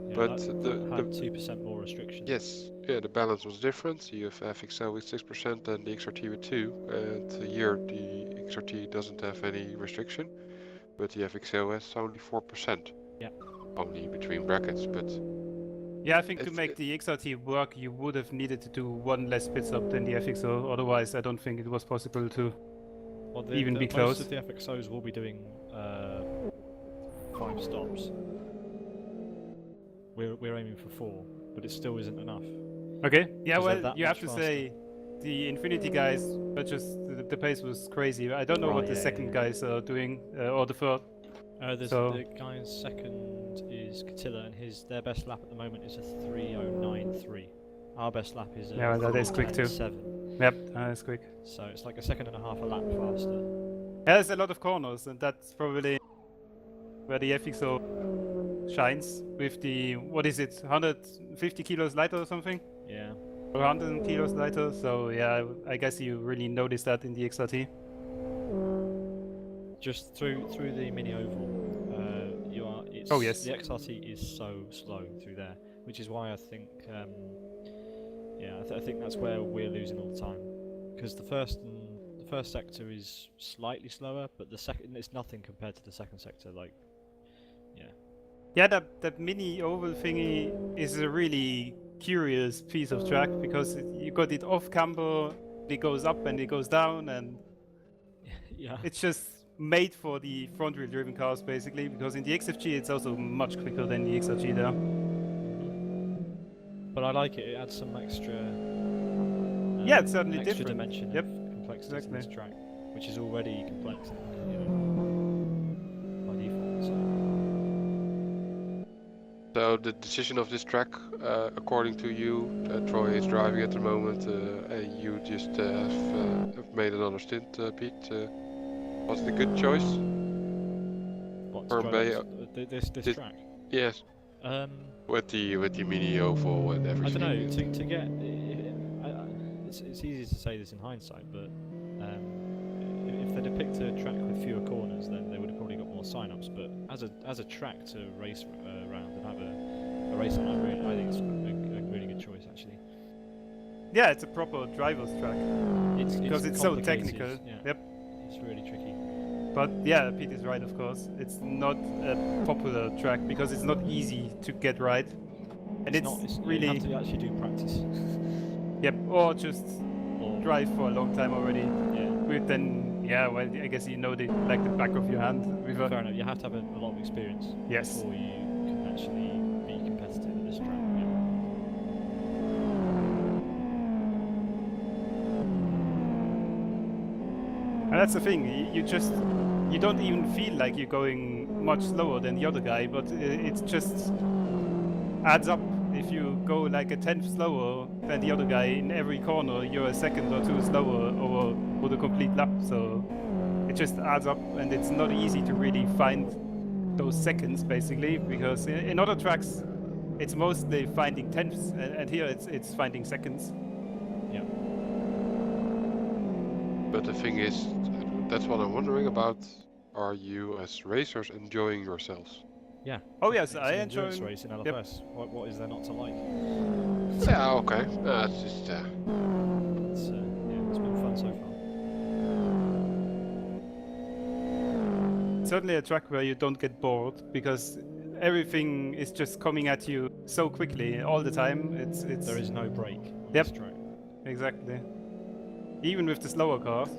Speaker 4: Yeah,
Speaker 1: but
Speaker 4: that had 2% more restrictions.
Speaker 1: Yes, yeah, the balance was different. You have FXL with 6% and the XRT with 2%, and here the XRT doesn't have any restriction, but the FXL has only 4%.
Speaker 4: Yeah.
Speaker 1: Only between brackets, but...
Speaker 3: Yeah, I think to make the XRT work, you would have needed to do one less pit stop than the FXO. Otherwise, I don't think it was possible to even be close.
Speaker 4: Most of the FXOs will be doing 5 stops. We're aiming for 4, but it still isn't enough.
Speaker 3: Okay. Yeah,
Speaker 4: Because they're
Speaker 3: well,
Speaker 4: that
Speaker 3: you have
Speaker 4: much
Speaker 3: to say the Infinity guys, but just the pace was crazy. I don't know
Speaker 4: Right,
Speaker 3: what the
Speaker 4: yeah,
Speaker 3: second
Speaker 4: yeah.
Speaker 3: guys are doing, or the third.
Speaker 4: The guy's second is Catilla, and their best lap at the moment is a 3:09.3. Our best lap is a
Speaker 3: Yeah, well, that is quick too.
Speaker 4: 4:10.7.
Speaker 3: Yep, that's quick.
Speaker 4: So it's like a second and a half a lap faster.
Speaker 3: Yeah, there's a lot of corners, and that's probably where the FXO shines with the, what is it, 150 kilos lighter or something?
Speaker 4: Yeah.
Speaker 3: Or 100 kilos lighter, so yeah, I guess you really notice that in the XRT.
Speaker 4: Just through the mini oval,
Speaker 3: Oh, yes.
Speaker 4: the XRT is so slow through there, which is why I think, I think that's where we're losing all the time, because the first sector is slightly slower, but the second it's nothing compared to the second sector. Like, yeah.
Speaker 3: Yeah, that mini oval thingy is a really curious piece of track because you got it off camber, it goes up and it goes down, and
Speaker 4: Yeah.
Speaker 3: it's just made for the front wheel driven cars basically, because in the XFG it's also much quicker than the XRG there.
Speaker 4: But I like it. It adds some extra.
Speaker 3: Yeah, it's certainly
Speaker 4: extra
Speaker 3: different.
Speaker 4: dimension
Speaker 3: Yep,
Speaker 4: of complexity to
Speaker 3: exactly.
Speaker 4: this track, which is already complex, by default.
Speaker 1: So the decision of this track, according to you, Troy is driving at the moment, and you just have made another stint, Pete. Was it a good choice?
Speaker 4: What, to
Speaker 1: Farm
Speaker 4: drive
Speaker 1: Bay,
Speaker 4: up this
Speaker 1: this-
Speaker 4: track?
Speaker 1: yes, with the mini oval and
Speaker 4: I
Speaker 1: everything.
Speaker 4: don't know. To get, it's easy to say this in hindsight, but if they'd have picked a track with fewer corners, then they would have probably got more sign-ups. But as a track to race around and have a race on, I think it's a really good choice actually.
Speaker 3: Yeah, it's a proper driver's track. Because it's so
Speaker 4: complicated,
Speaker 3: technical.
Speaker 4: Yeah.
Speaker 3: Yep.
Speaker 4: It's really tricky.
Speaker 3: But yeah, Pete is right, of course. It's not a popular track because it's not easy to get right. And it's really...
Speaker 4: You have to actually do practice.
Speaker 3: Yep, or just
Speaker 4: Or
Speaker 3: drive for a long time already.
Speaker 4: yeah.
Speaker 3: With then, yeah, well, I guess you know the back of your hand. With
Speaker 4: Fair enough. You have to have a lot of experience
Speaker 3: Yes.
Speaker 4: before you can actually be competitive at this track. Yeah.
Speaker 3: And that's the thing, you don't even feel like you're going much slower than the other guy, but it just adds up. If you go like a tenth slower than the other guy in every corner, you're a second or two slower over the complete lap. So it just adds up, and it's not easy to really find those seconds, basically, because in other tracks, it's mostly finding tenths, and here it's finding seconds.
Speaker 4: Yeah.
Speaker 1: But the thing is, that's what I'm wondering about. Are you as racers enjoying yourselves?
Speaker 4: Yeah.
Speaker 3: Oh yes,
Speaker 4: It's
Speaker 3: I
Speaker 4: an
Speaker 3: enjoy.
Speaker 4: endurance race in LFS. What is there not to like?
Speaker 1: Yeah, okay. It's just
Speaker 4: It's yeah, it's been fun so far.
Speaker 3: Certainly a track where you don't get bored because everything is just coming at you so quickly all the time. It's
Speaker 4: There is no break on
Speaker 3: Yep.
Speaker 4: this track.
Speaker 3: exactly. Even with the slower cars,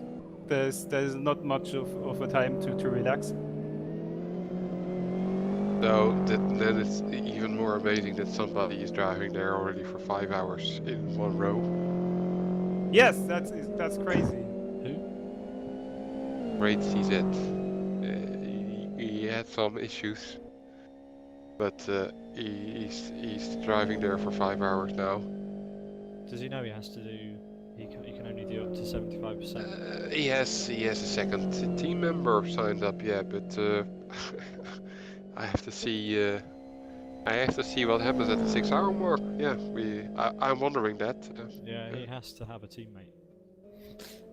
Speaker 3: there's not much of a time to relax.
Speaker 1: so then it's even more amazing that somebody is driving there already for 5 hours in one row.
Speaker 3: Yes, that's crazy.
Speaker 4: Who?
Speaker 1: Great CZ. He had some issues, but he's driving there for 5 hours now.
Speaker 4: Does he know he has to do? He can only do up to 75%.
Speaker 1: He has a second team member signed up, yeah, but I have to see what happens at the 6 hour mark. Yeah, I'm wondering that.
Speaker 4: Yeah, he has to have a teammate.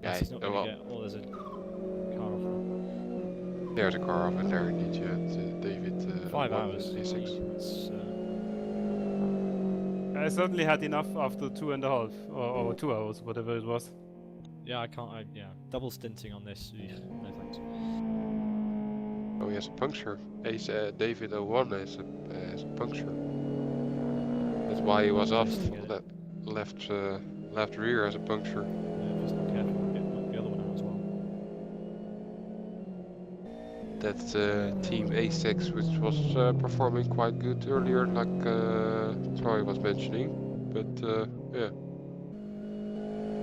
Speaker 1: Yeah,
Speaker 4: Else he's not going to
Speaker 1: well,
Speaker 4: get. Oh, there's a car off.
Speaker 1: there's a car up in there indeed, yeah. It's, David.
Speaker 4: 5 hours.
Speaker 1: A6.
Speaker 4: It's,
Speaker 3: I certainly had enough after 2.5 or 2 hours, whatever it was.
Speaker 4: yeah, I can't. Yeah, double stinting on this. No thanks.
Speaker 1: Oh, he has a puncture. David 01 has a puncture. That's why he was off. That left rear has a puncture.
Speaker 4: Yeah, if he's not careful, he'll get the other one out as well.
Speaker 1: That's team A6, which was performing quite good earlier, like Troy was mentioning. But yeah.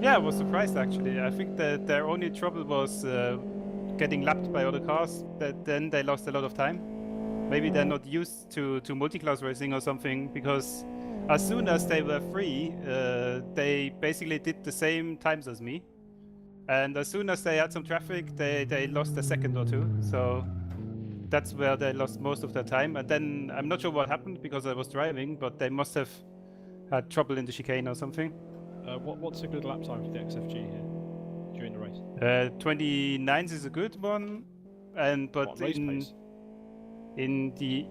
Speaker 3: Yeah, I was surprised actually. I think that their only trouble was getting lapped by other cars. That then they lost a lot of time. Maybe they're not used to multi-class racing or something, because as soon as they were free, they basically did the same times as me. And as soon as they had some traffic, they lost a second or two. So that's where they lost most of their time. And then I'm not sure what happened because I was driving, but they must have had trouble in the chicane or something.
Speaker 4: What's a good lap time for the XFG here during the race?
Speaker 3: 29s is a good one, but
Speaker 4: What, race pace?
Speaker 3: in the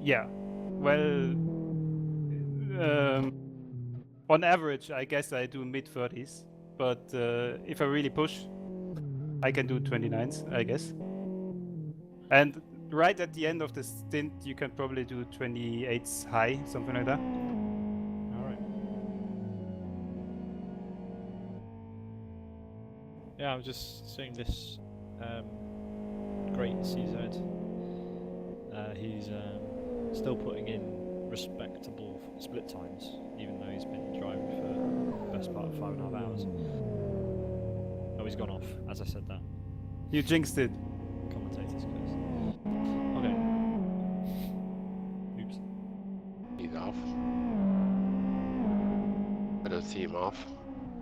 Speaker 3: on average, I guess I do mid 30s. But if I really push, I can do 29s, I guess. And right at the end of the stint, you can probably do 28s high, something like that.
Speaker 4: Alright. Yeah, I'm just seeing this great CZ. He's still putting in respectable split times, even though he's been driving for the best part of 5.5 hours. Oh, he's gone off, as I said that.
Speaker 3: You jinxed it.
Speaker 4: Commentators, guys. Okay. Oops.
Speaker 1: He's off. I don't see him off.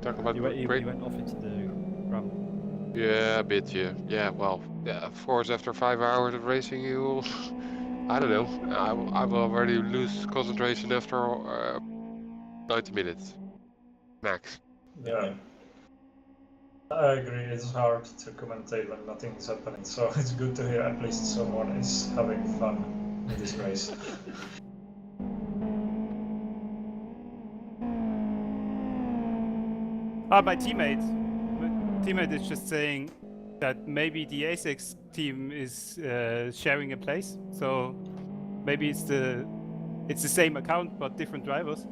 Speaker 1: Talk about
Speaker 4: He went off into the gravel.
Speaker 1: Yeah, a bit, yeah. Yeah, well, yeah, of course, after 5 hours of racing, he will I don't know. I will already lose concentration after 90 minutes max.
Speaker 6: Yeah. I agree, it's hard to commentate when nothing is happening, so it's good to hear at least someone is having fun in this race.
Speaker 3: My teammate is just saying that maybe the A6 team is sharing a place, so maybe it's the same account but different drivers.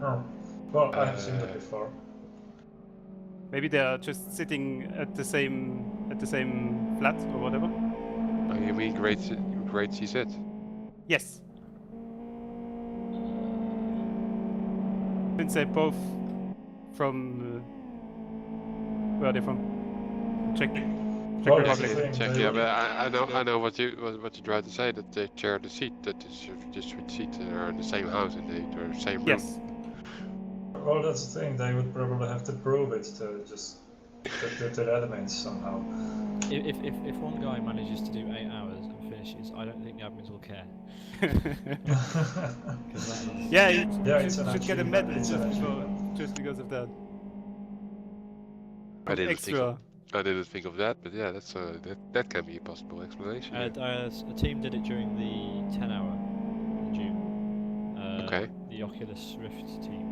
Speaker 6: Oh, well, I have seen that before.
Speaker 3: Maybe they are just sitting at the same flat or whatever.
Speaker 1: Oh, you mean great CZ?
Speaker 3: Yes. Since they're both from where are they from? Czech
Speaker 6: Well,
Speaker 3: Republic.
Speaker 1: Czech, yeah, but I know what you tried to say, that they share the seat, that is just switch seats, they're in the same house and they're in the same room.
Speaker 3: Yes.
Speaker 6: Well, that's the thing, they would probably have to prove it to just to the admins somehow.
Speaker 4: If one guy manages to do 8 hours and finishes, I don't think the admins will care.
Speaker 3: Yeah, you
Speaker 6: it's an
Speaker 3: should get a
Speaker 6: achievement,
Speaker 3: medal
Speaker 6: it's an achievement.
Speaker 3: just because of that.
Speaker 1: I didn't
Speaker 3: Extra.
Speaker 1: think of that, but yeah, that's that can be a possible explanation. Yeah.
Speaker 4: A team did it during the 10 hour in June.
Speaker 1: Okay.
Speaker 4: The Oculus Rift team.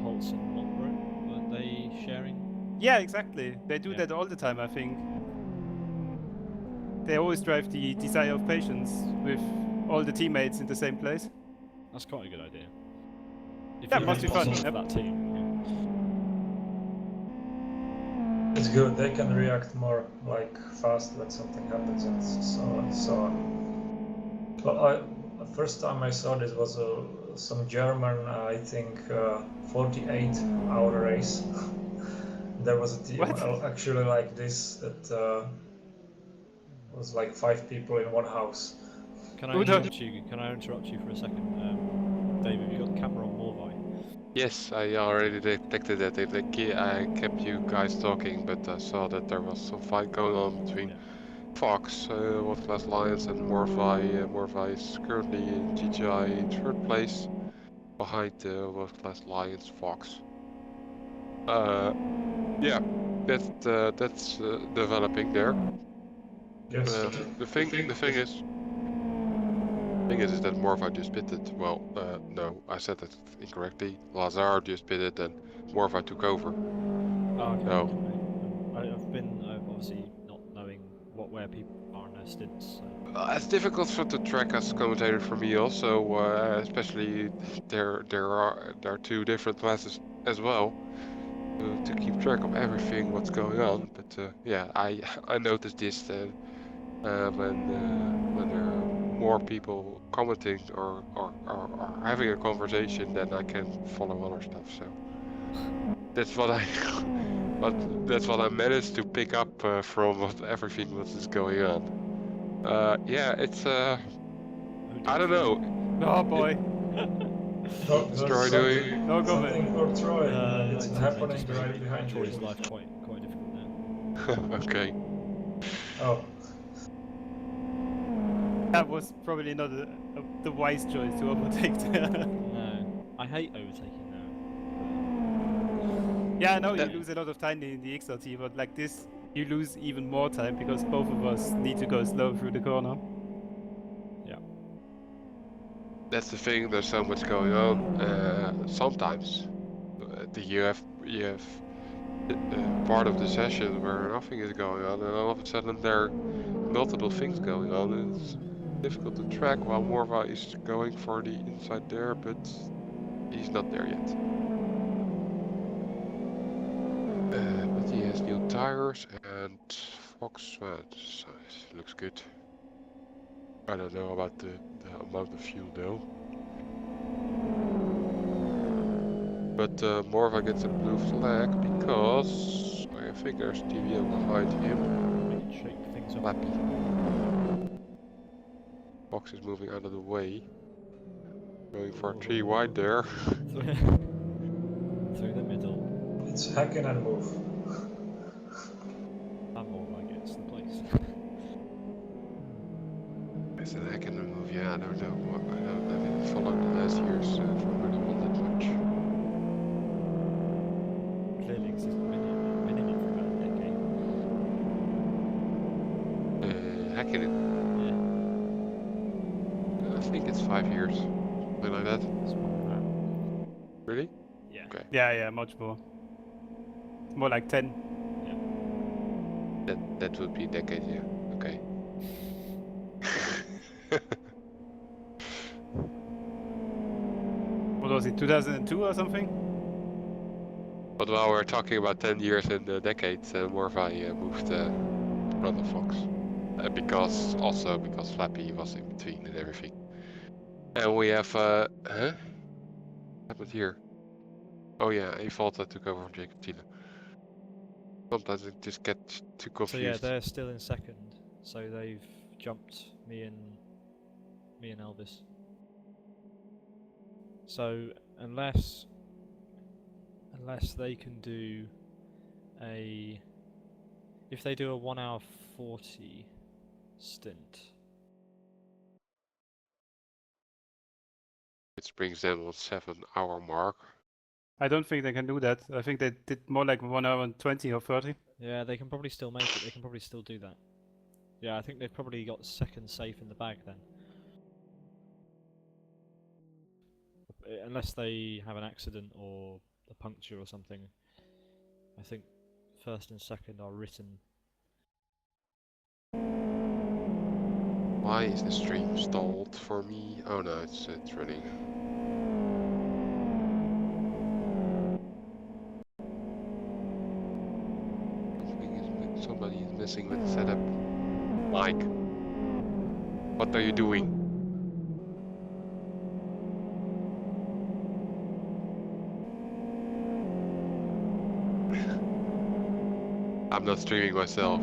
Speaker 4: Holtz and Montbro, weren't they sharing?
Speaker 3: Yeah, exactly. They do that all the time, I think. They always drive the Desire of Patience with all the teammates in the same place.
Speaker 4: That's quite a good idea.
Speaker 3: That must be fun.
Speaker 4: Yep. That team. Yeah.
Speaker 6: It's good, they can react more like fast when something happens and so on. Well, the first time I saw this was some German, I think, 48-hour race. There was a team actually like this that was like 5 people in one house.
Speaker 4: Can I interrupt you for a second? Dave, have you got the camera on Morvai?
Speaker 1: Yes, I already detected that. I kept you guys talking, but I saw that there was some fight going on between Fox, World Class Lions, and Morvai. Morvai is currently in GGI in 3rd place, behind the World Class Lions Fox. Yeah, that's developing there.
Speaker 6: Yes.
Speaker 1: The thing is that Morvai just pitted. Well, no, I said that incorrectly. Lazar just pitted, and Morvai took over.
Speaker 4: Oh, okay.
Speaker 1: So
Speaker 4: I've obviously not knowing where people are in their stints. So.
Speaker 1: it's difficult to track as a commentator for me also, especially there are 2 different classes as well, to keep track of everything what's going on. But yeah, I noticed this when there are more people commenting or having a conversation, then I can follow other stuff. So that's what I managed to pick up from everything that is going on. Yeah, it's I don't know.
Speaker 3: Oh boy.
Speaker 1: What's Troy doing?
Speaker 3: No comment.
Speaker 6: Something for Troy. It's happening
Speaker 4: just
Speaker 6: right behind you.
Speaker 4: Troy's life quite difficult now.
Speaker 1: Okay.
Speaker 6: Oh.
Speaker 3: That was probably not the wise choice to overtake there.
Speaker 4: No, I hate overtaking now.
Speaker 3: Yeah, I know you lose a lot of time in the XRT, but like this, you lose even more time because both of us need to go slow through the corner.
Speaker 4: Yeah.
Speaker 1: That's the thing. There's so much going on. Sometimes you have part of the session where nothing is going on, and all of a sudden there are multiple things going on, and it's difficult to track while Morva is going for the inside there, but he's not there yet. But he has new tires, and Fox looks good. I don't know about the amount of fuel though. But Morva gets a blue flag because I think there's TVO behind him.
Speaker 4: Shake things up.
Speaker 1: Lappy. Fox is moving out of the way. Going for a 3 wide there.
Speaker 4: Through the middle.
Speaker 6: It's Hacken and move.
Speaker 4: And Morvai gets the place.
Speaker 1: is that Hacken move? Yeah, I don't know. I didn't follow the last years from anyone that much.
Speaker 4: Clearly, because he's been in it for about a decade.
Speaker 1: Hacken it.
Speaker 4: Yeah.
Speaker 1: I think it's 5 years. Something like that.
Speaker 4: It's more than that.
Speaker 1: Really?
Speaker 4: Yeah.
Speaker 1: Okay.
Speaker 3: Yeah, much more. More like 10.
Speaker 1: That would be a decade, yeah. Okay.
Speaker 3: What was it, 2002 or something?
Speaker 1: But while we're talking about 10 years and decades, Morvai moved Brother Fox. Because Flappy was in between and everything. And we have, huh? What happened here? Oh yeah, Evolta took over from Jacob Thiele. Sometimes I just get too
Speaker 4: So yeah,
Speaker 1: confused.
Speaker 4: they're still in second. So they've jumped me and Elvis. So unless they can do if they do a 1 hour 40 stint.
Speaker 1: Which brings them on 7-hour mark.
Speaker 3: I don't think they can do that. I think they did more like 1 hour and 20 or 30.
Speaker 4: Yeah, they can probably still make it. They can probably still do that. Yeah, I think they've probably got second safe in the bag then. Unless they have an accident or a puncture or something. I think first and second are written.
Speaker 1: Why is the stream stalled for me? Oh no, it's running. Somebody is messing with the setup. Mike, what are you doing? I'm not streaming myself.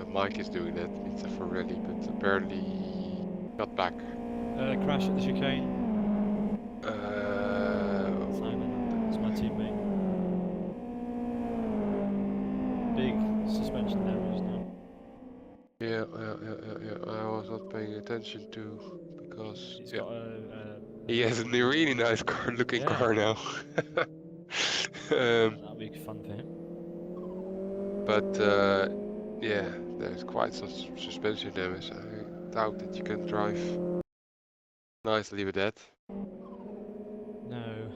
Speaker 1: Mike is doing that. It's a for rally, but apparently he got back.
Speaker 4: Crash at the chicane. Simon, it's my teammate. Big suspension errors now.
Speaker 1: Yeah. I was not paying attention to because
Speaker 4: He's got
Speaker 1: he has a really nice looking car now.
Speaker 4: That'll be fun for him.
Speaker 1: But yeah, there's quite some suspension damage. I doubt that you can drive nicely with that.
Speaker 4: No.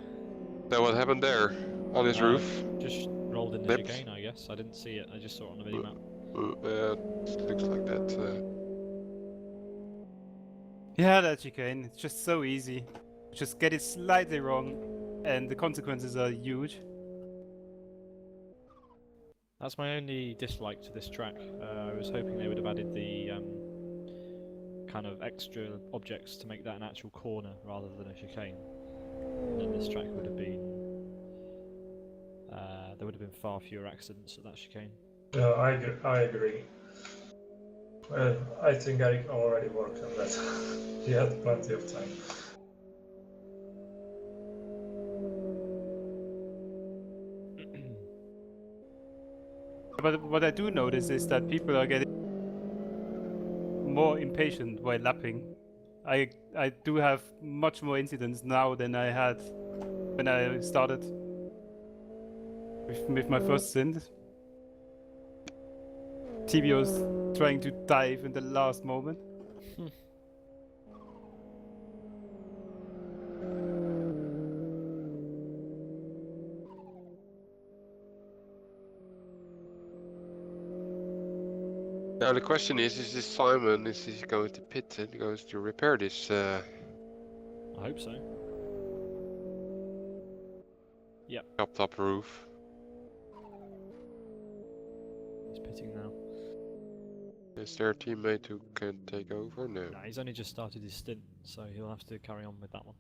Speaker 1: So what happened there on his roof?
Speaker 4: Just rolled in the
Speaker 1: Flipped.
Speaker 4: chicane, I guess. I didn't see it. I just saw it on the mini map.
Speaker 1: Looks like that.
Speaker 3: Yeah, that chicane. It's just so easy. Just get it slightly wrong, and the consequences are huge.
Speaker 4: That's my only dislike to this track. I was hoping they would have added the kind of extra objects to make that an actual corner rather than a chicane. And then this track would have been... there would have been far fewer accidents at that chicane.
Speaker 6: Yeah, I agree. I think Eric already worked on that. He had plenty of time.
Speaker 3: But what I do notice is that people are getting more impatient while lapping. I do have much more incidents now than I had when I started with my first stint. TBO's trying to dive in the last moment.
Speaker 1: Now the question is this Simon, is he going to pit and goes to repair this?
Speaker 4: I hope so. Yep.
Speaker 1: Chopped up roof?
Speaker 4: He's pitting now.
Speaker 1: Is there a teammate who can take over? No.
Speaker 4: Nah, he's only just started his stint, so he'll have to carry on with that one.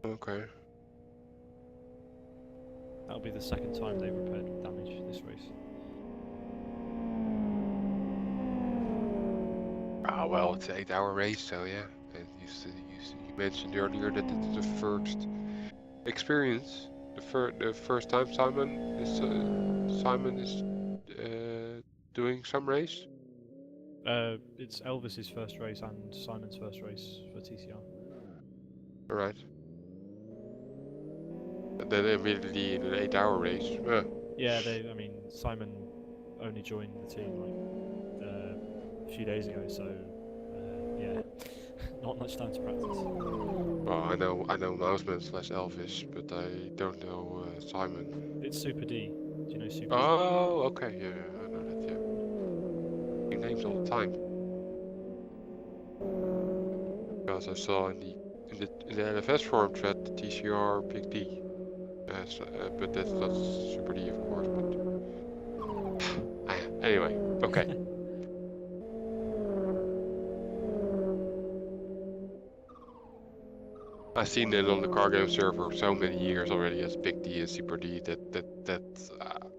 Speaker 1: Okay.
Speaker 4: That'll be the second time they've repaired damage this race.
Speaker 1: Ah, well, it's an 8-hour race, so yeah. And you mentioned earlier that it's the first experience, the first time Simon is doing some race.
Speaker 4: It's Elvis's first race and Simon's first race for TCR.
Speaker 1: Alright. And then immediately in an 8-hour race.
Speaker 4: Yeah, I mean, Simon only joined the team like a few days ago, so yeah, not much time to practice.
Speaker 1: Well, I know Mouseman / Elvis, but I don't know Simon.
Speaker 4: It's Super D. Do you know Super D?
Speaker 1: Oh, okay, yeah, I know that, yeah. New names all the time. Because I saw in the LFS forum thread TCR Big D. But that's not Super D, of course. But anyway, okay. I've seen it on the car game server so many years already as Big D and Super D that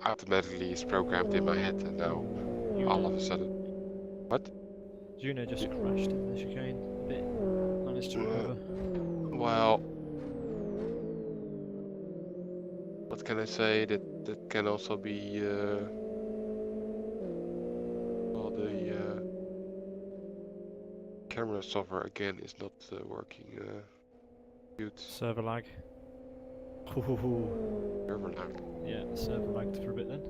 Speaker 1: automatically is programmed in my head, and now all of a sudden, what?
Speaker 4: Juno just crashed in the chicane a bit. Managed to recover.
Speaker 1: Well, what can I say? That can also be well, the camera software again is not working good.
Speaker 4: Server lag.
Speaker 1: Server lag.
Speaker 4: Yeah, server lagged for a bit then.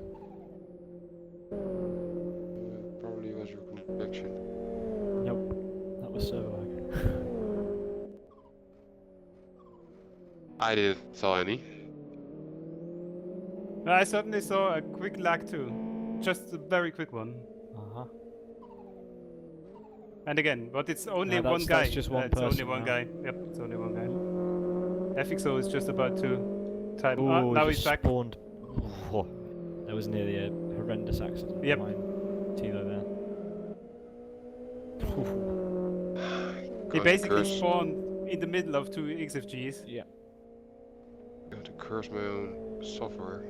Speaker 1: Probably was your connection.
Speaker 4: Nope, that was server lag.
Speaker 1: I didn't saw any.
Speaker 3: I certainly saw a quick lag too. Just a very quick one.
Speaker 4: Uh-huh.
Speaker 3: And again, but it's only
Speaker 4: No,
Speaker 3: one guy.
Speaker 4: that's just one
Speaker 3: it's only
Speaker 4: person
Speaker 3: one
Speaker 4: now.
Speaker 3: guy. Yep, it's only one guy. FXO is just about to time.
Speaker 4: Ooh,
Speaker 3: Now
Speaker 4: just
Speaker 3: he's back.
Speaker 4: spawned. Oh, that was nearly a horrendous accident.
Speaker 3: Yep.
Speaker 4: Behind Tilo there.
Speaker 3: He
Speaker 1: Going to
Speaker 3: basically
Speaker 1: curse.
Speaker 3: spawned in the middle of two XFGs.
Speaker 4: Yeah.
Speaker 1: Going to curse my own software.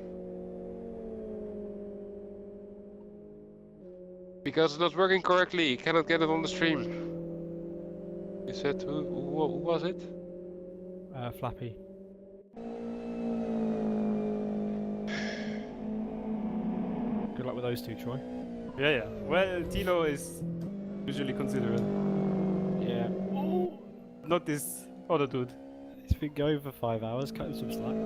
Speaker 1: Because it's not working correctly, you cannot get it on the stream. You said who was it?
Speaker 4: Flappy. Good luck with those two, Troy.
Speaker 3: Yeah. Well, Tilo is usually considerate.
Speaker 4: Yeah.
Speaker 3: Not this other dude.
Speaker 4: It's been going for 5 hours, cut him some slack.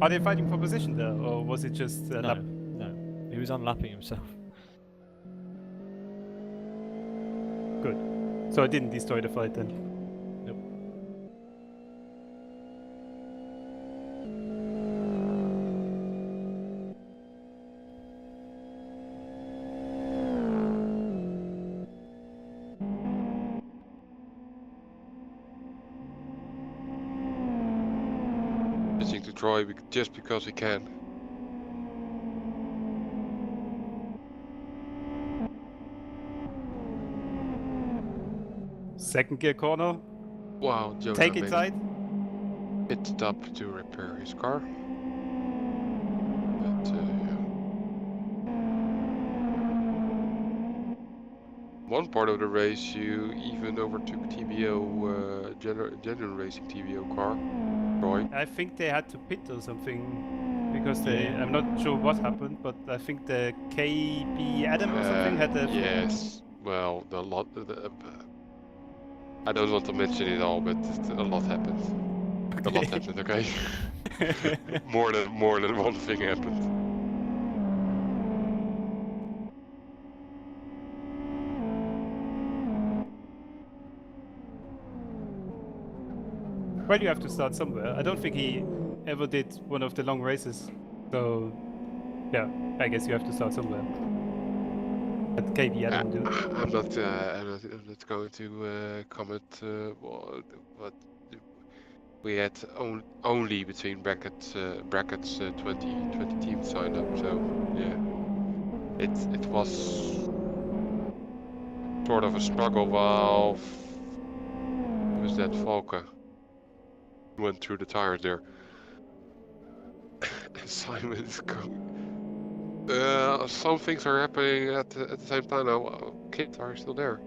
Speaker 3: Are they fighting for position there, or was it just a lap?
Speaker 4: No. He was unlapping himself.
Speaker 3: Good. So I didn't destroy the fight then.
Speaker 4: Nope.
Speaker 1: Pitching to Troy just because we can.
Speaker 3: Second gear corner.
Speaker 1: Wow, Jonah
Speaker 3: Take it
Speaker 1: made
Speaker 3: tight.
Speaker 1: a pit stop to repair his car. But yeah. One part of the race you even overtook TBO, genuine racing TBO car, Troy.
Speaker 3: I think they had to pit or something because they. I'm not sure what happened, but I think the KB Adam or something had a.
Speaker 1: Yes, well, I don't want to mention it all, but a lot happened. A lot happened, okay? more than one thing happened.
Speaker 3: Well, you have to start somewhere. I don't think he ever did one of the long races, so yeah, I guess you have to start somewhere. But KB Adam do.
Speaker 1: I'm not going to comment what we had only between brackets 20 teams signed up. So yeah, it was sort of a struggle while who was that Volker went through the tires there. Simon is going. Some things are happening at the same time now. Kit, are you still there?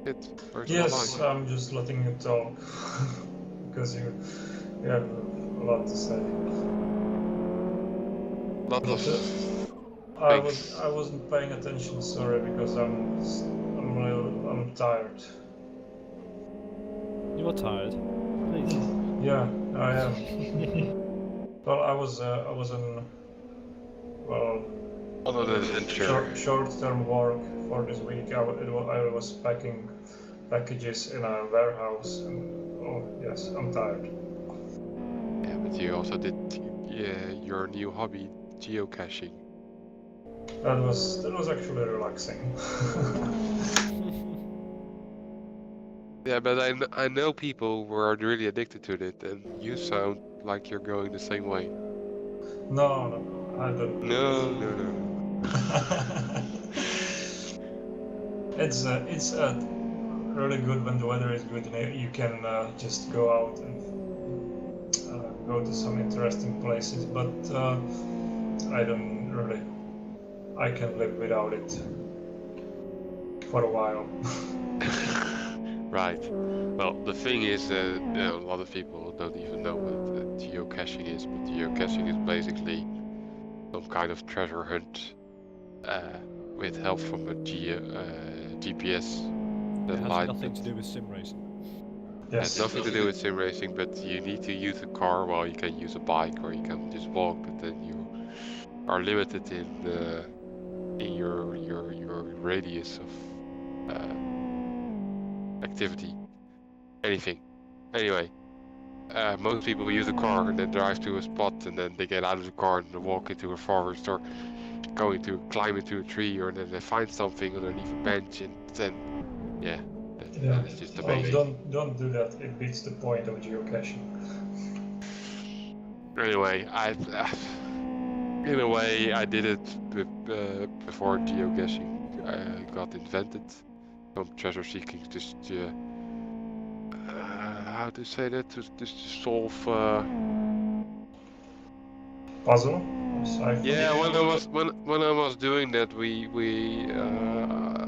Speaker 1: it? Or is it
Speaker 6: Yes,
Speaker 1: online?
Speaker 6: I'm just letting you talk because you have a lot to say.
Speaker 1: Lots of
Speaker 6: I
Speaker 1: things.
Speaker 6: wasn't paying attention. Sorry, because I'm tired.
Speaker 4: You are tired. Please.
Speaker 6: Yeah, I am. Well, I was on
Speaker 1: On an adventure.
Speaker 6: short-term work for this week. I was packing packages in a warehouse, and oh yes, I'm tired.
Speaker 1: Yeah, but you also did your new hobby, geocaching.
Speaker 6: That was actually relaxing.
Speaker 1: Yeah, but I know people who are really addicted to it, and you sound like you're going the same way.
Speaker 6: No, I don't.
Speaker 1: No.
Speaker 6: It's really good when the weather is good. You can just go out and go to some interesting places. But I don't really. I can live without it for a while.
Speaker 1: Right. Well, the thing is that a lot of people don't even know what geocaching is, but geocaching is basically some kind of treasure hunt with help from a GPS
Speaker 4: It has
Speaker 1: satellite.
Speaker 4: nothing to do with sim racing.
Speaker 1: It has nothing to do with sim racing, but you need to use a car. Well, you can use a bike or you can just walk, but then you are limited in your radius of activity, anything. Anyway, most people use a car and then drive to a spot, and then they get out of the car and walk into a forest or climb into a tree, or then they find something underneath a bench, and then that is just
Speaker 6: Well,
Speaker 1: amazing.
Speaker 6: don't do that. It beats the point of geocaching.
Speaker 1: Anyway, in a way I did it before geocaching got invented. Some treasure seeking, just how to say that, to solve.
Speaker 6: Puzzle?
Speaker 1: Yeah, when I was doing that,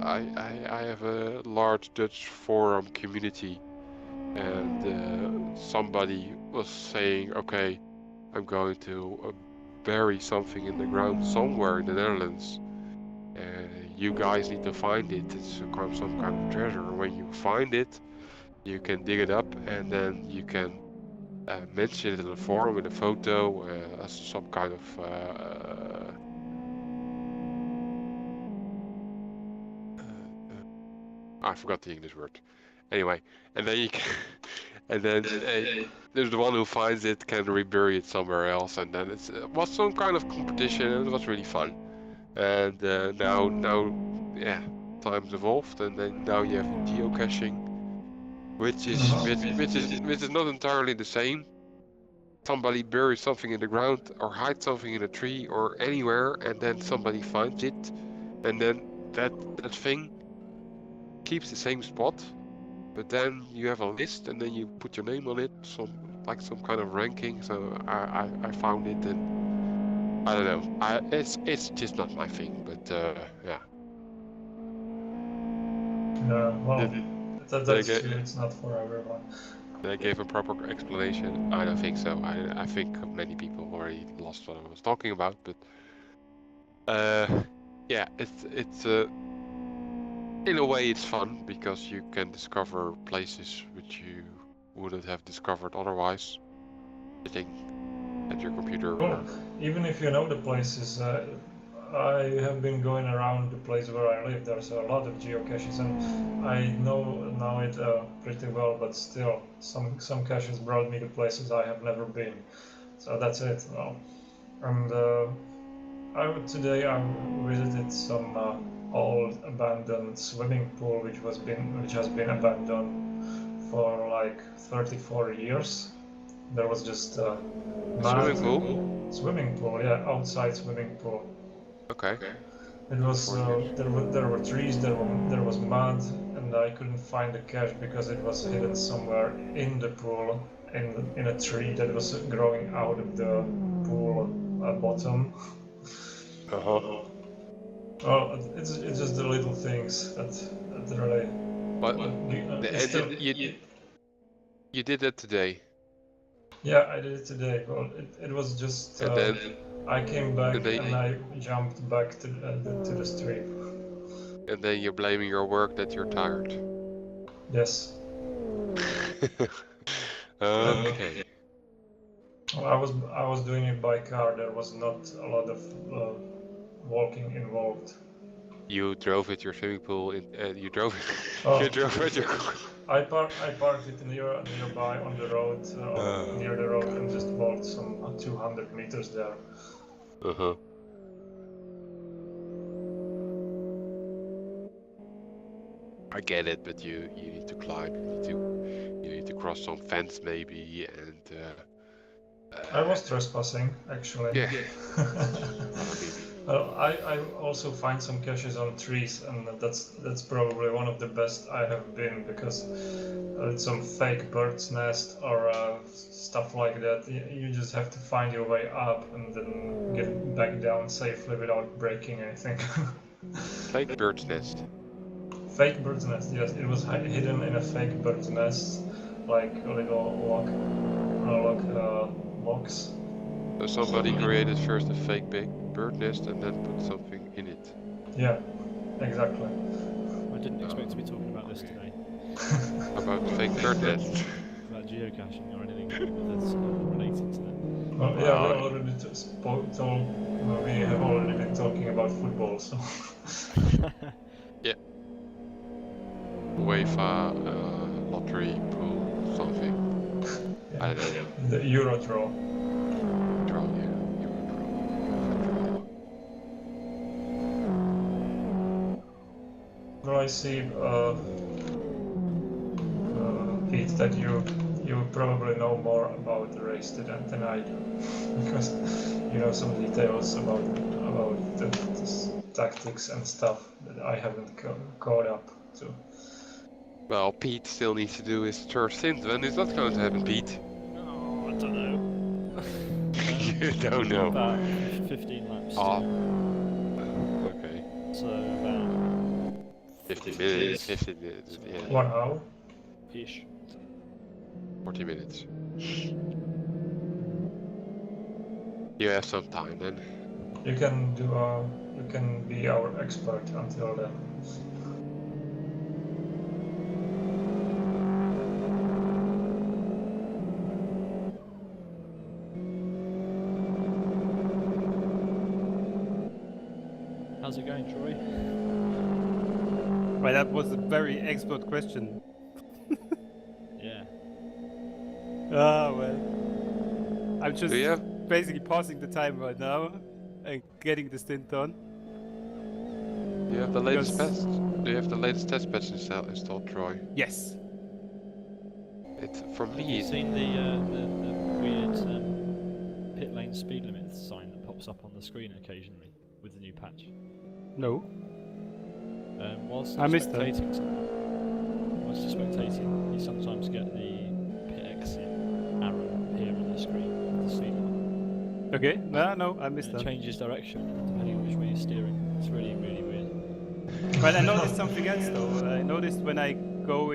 Speaker 1: I have a large Dutch forum community, and somebody was saying, okay, I'm going to bury something in the ground somewhere in the Netherlands. You guys need to find it. It's some kind of treasure. When you find it, you can dig it up, and then you can mention it in the forum with a photo, as some kind of I forgot the English word. Anyway, and then you can, and then there's the one who finds it can rebury it somewhere else, and then it was some kind of competition, and it was really fun. And now, yeah, times evolved, and then now you have geocaching, which is not entirely the same. Somebody buries something in the ground or hides something in a tree or anywhere, and then somebody finds it, and then that thing keeps the same spot, but then you have a list, and then you put your name on it, some kind of ranking. So I found it, and I don't know. It's just not my thing, but yeah.
Speaker 6: Well,
Speaker 1: Did I
Speaker 6: that's
Speaker 1: get?
Speaker 6: true. It's not for everyone.
Speaker 1: Did I give a proper explanation? I don't think so. I think many people already lost what I was talking about, but yeah, it's in a way it's fun because you can discover places which you wouldn't have discovered otherwise, sitting at your computer.
Speaker 6: Well, even if you know the places, I have been going around the place where I live. There's a lot of geocaches, and I know it pretty well. But still, some caches brought me to places I have never been. So that's it. Well, and today I visited some old abandoned swimming pool which has been abandoned for like 34 years. There was just
Speaker 1: Swimming pool?
Speaker 6: swimming pool, yeah, outside swimming pool.
Speaker 1: Okay.
Speaker 6: It was
Speaker 1: 4 years.
Speaker 6: there were trees, there was mud, and I couldn't find the cache because it was hidden somewhere in the pool, in a tree that was growing out of the pool bottom.
Speaker 1: Uh-huh.
Speaker 6: Well, it's just the little things that really
Speaker 1: But you did it today.
Speaker 6: Yeah, I did it today. Well, it was just
Speaker 1: And then
Speaker 6: I came back
Speaker 1: and then-
Speaker 6: and I jumped back to the stream.
Speaker 1: And then you're blaming your work that you're tired.
Speaker 6: Yes.
Speaker 1: Okay.
Speaker 6: Well, I was doing it by car. There was not a lot of walking involved.
Speaker 1: You drove at your swimming pool. You drove.
Speaker 6: Oh.
Speaker 1: You drove at your car.
Speaker 6: I parked it nearby on the road, near the road, and just walked some 200 meters there.
Speaker 1: Uh-huh. I get it, but you need to climb. You need to cross some fence maybe, and.
Speaker 6: I was trespassing, actually.
Speaker 1: Yeah.
Speaker 6: Well, I also find some caches on trees, and that's probably one of the best I have been, because it's some fake bird's nest or stuff like that. You just have to find your way up and then get back down safely without breaking anything.
Speaker 1: Fake bird's nest.
Speaker 6: Fake bird's nest, yes. It was hidden in a fake bird's nest, like a little box.
Speaker 1: So somebody created first a fake big bird nest and then put something in it.
Speaker 6: Yeah, exactly.
Speaker 4: I didn't expect to be talking about this today.
Speaker 1: About fake bird nests.
Speaker 4: About geocaching or anything that's related to that.
Speaker 6: Well, yeah, we already we have already been talking about football, so.
Speaker 1: Yeah. UEFA lottery pool something.
Speaker 6: Yeah.
Speaker 1: I don't know.
Speaker 6: The Euro draw.
Speaker 1: Draw, yeah. Euro draw.
Speaker 6: Well, I see, Pete, that you probably know more about the race than I do, because you know some details about the tactics and stuff that I haven't caught up to.
Speaker 1: Well, Pete still needs to do his third stint, and it's not going to happen, Pete.
Speaker 4: Oh, I don't know.
Speaker 1: You don't know.
Speaker 4: About 15 laps.
Speaker 1: Oh. Okay.
Speaker 4: So about
Speaker 1: 50 minutes. 50 minutes. Yeah.
Speaker 6: 1 hour.
Speaker 4: ish.
Speaker 1: 40 minutes. You have some time then.
Speaker 6: You can do you can be our expert until then.
Speaker 4: How's it going, Troy?
Speaker 3: Well, that was a very expert question.
Speaker 4: Yeah.
Speaker 3: Ah, well. I'm just
Speaker 1: Do you?
Speaker 3: basically passing the time right now and getting the stint done.
Speaker 1: Do you have the latest
Speaker 3: Because-
Speaker 1: patch? Do you have the latest test patch installed, Troy?
Speaker 3: Yes.
Speaker 1: For
Speaker 4: Have
Speaker 1: me,
Speaker 4: you seen the weird pit lane speed limit sign that pops up on the screen occasionally with the new patch?
Speaker 3: No.
Speaker 4: Whilst
Speaker 3: I missed that.
Speaker 4: Whilst you're spectating, you sometimes get the pit exit arrow appear on the screen with the speed limit.
Speaker 3: Okay. No, I missed
Speaker 4: It
Speaker 3: that.
Speaker 4: changes direction depending on which way you're steering. It's really, really weird.
Speaker 3: Well, I noticed something else though. I noticed when I go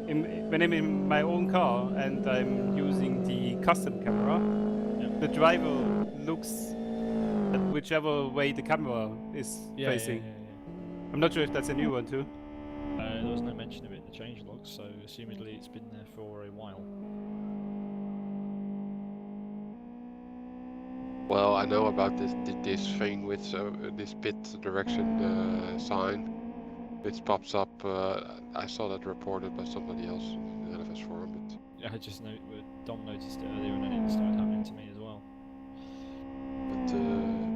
Speaker 3: when I'm in my own car and I'm using the custom camera, the driver looks at whichever way the camera is facing. I'm not sure if that's a new one too.
Speaker 4: There was no mention of it in the changelog, so assumedly it's been there for a while.
Speaker 1: well, I know about this thing with this pit direction sign, which pops up. I saw that reported by somebody else in the LFS forum, but
Speaker 4: Yeah, I just Dom noticed it earlier and then it started happening to me as well.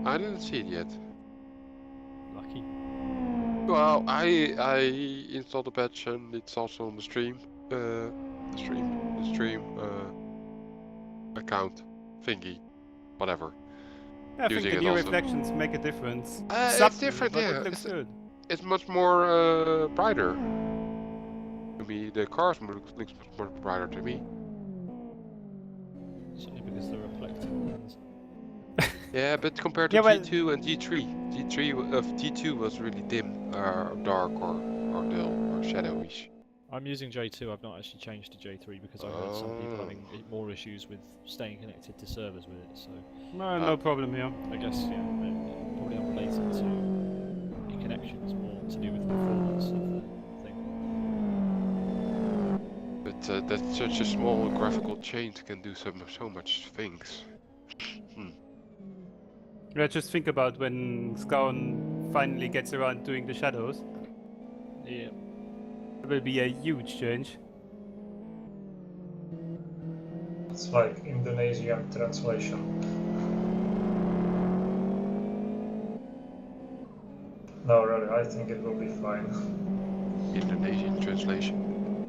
Speaker 1: I didn't see it yet.
Speaker 4: Lucky.
Speaker 1: Well, I installed the patch and it's also on the stream account thingy, whatever.
Speaker 3: I think
Speaker 1: Using
Speaker 3: the
Speaker 1: it
Speaker 3: new
Speaker 1: also.
Speaker 3: reflections make a difference.
Speaker 1: It's
Speaker 3: Subtly,
Speaker 1: different,
Speaker 3: but
Speaker 1: yeah.
Speaker 3: It looks good.
Speaker 1: It's much more brighter. To me, the cars looks much more brighter to me.
Speaker 4: Certainly because they're reflecting lens.
Speaker 1: Yeah, but compared to
Speaker 3: Yeah, well-
Speaker 1: G2 and G3, G2 was really dim, or dark, or or dull or shadowish.
Speaker 4: I'm using J2. I've not actually changed to J3 because I've heard some people having more issues with staying connected to servers with it. So
Speaker 3: No problem here.
Speaker 4: I guess probably unrelated to your connections, more to do with the performance of the thing.
Speaker 1: But that's such a small graphical change can do so much things.
Speaker 3: Yeah, just think about when Scown finally gets around doing the shadows.
Speaker 4: Yeah.
Speaker 3: It will be a huge change.
Speaker 6: It's like Indonesian translation. No, really, I think it will be fine.
Speaker 1: Indonesian translation.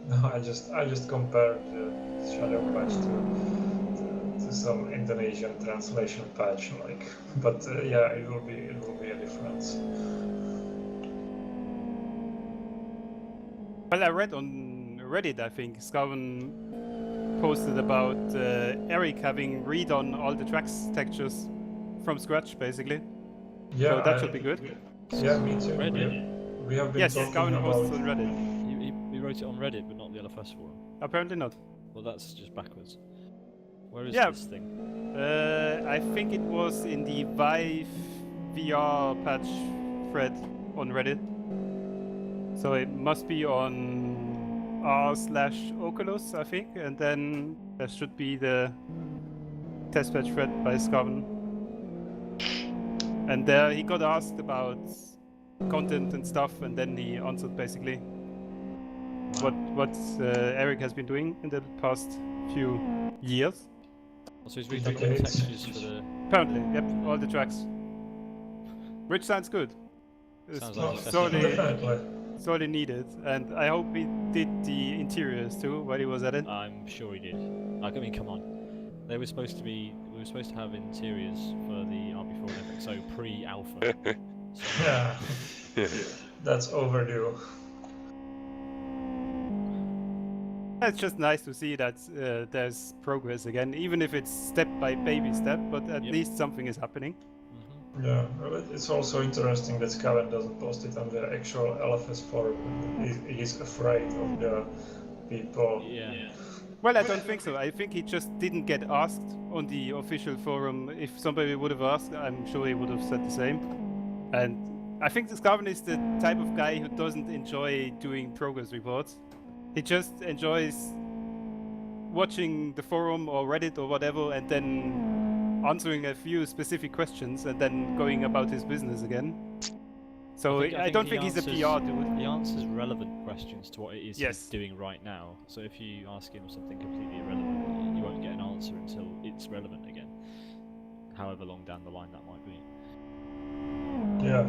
Speaker 6: No, I just compared the shadow patch to some Indonesian translation patch, like. But yeah, it will be a difference.
Speaker 3: Well, I read on Reddit, I think, Scown posted about Eric having redone all the tracks textures from scratch, basically.
Speaker 6: Yeah,
Speaker 3: So that should be good.
Speaker 6: Yeah, me too.
Speaker 4: Reddit?
Speaker 6: We have been
Speaker 3: Yes,
Speaker 6: talking
Speaker 3: Scown
Speaker 6: about.
Speaker 3: posts on Reddit.
Speaker 4: He wrote it on Reddit, but not the LFS forum.
Speaker 3: Apparently not.
Speaker 4: Well, that's just backwards. Where is
Speaker 3: Yeah.
Speaker 4: this thing?
Speaker 3: I think it was in the Vive VR patch thread on Reddit. So it must be on r/Oculus, I think, and then there should be the test patch thread by Scown. And there he got asked about content and stuff, and then he answered basically what Eric has been doing in the past few years.
Speaker 4: So he's redone all the textures for the...
Speaker 3: Apparently, yep, all the tracks. Which sounds good. It's
Speaker 4: Sounds like
Speaker 3: sorely needed, and I hope he did the interiors too while he was at it.
Speaker 4: I'm sure he did. I mean, come on. We were supposed to have interiors for the RB4 and FXO pre-alpha.
Speaker 6: Yeah, that's overdue.
Speaker 3: It's just nice to see that there's progress again, even if it's step by baby step, but at least something is happening.
Speaker 6: Yeah, but it's also interesting that Scaven doesn't post it on the actual LFS forum. He's afraid of the people.
Speaker 4: Yeah.
Speaker 3: Well, I don't think so. I think he just didn't get asked on the official forum. If somebody would have asked, I'm sure he would have said the same. And I think Scaven is the type of guy who doesn't enjoy doing progress reports. He just enjoys watching the forum or Reddit or whatever, and then answering a few specific questions and then going about his business again. So I don't think he's a PR dude.
Speaker 4: He answers relevant questions to what it is
Speaker 3: Yes.
Speaker 4: he's doing right now. So if you ask him something completely irrelevant, you won't get an answer until it's relevant again. However long down the line that might be.
Speaker 6: Yeah.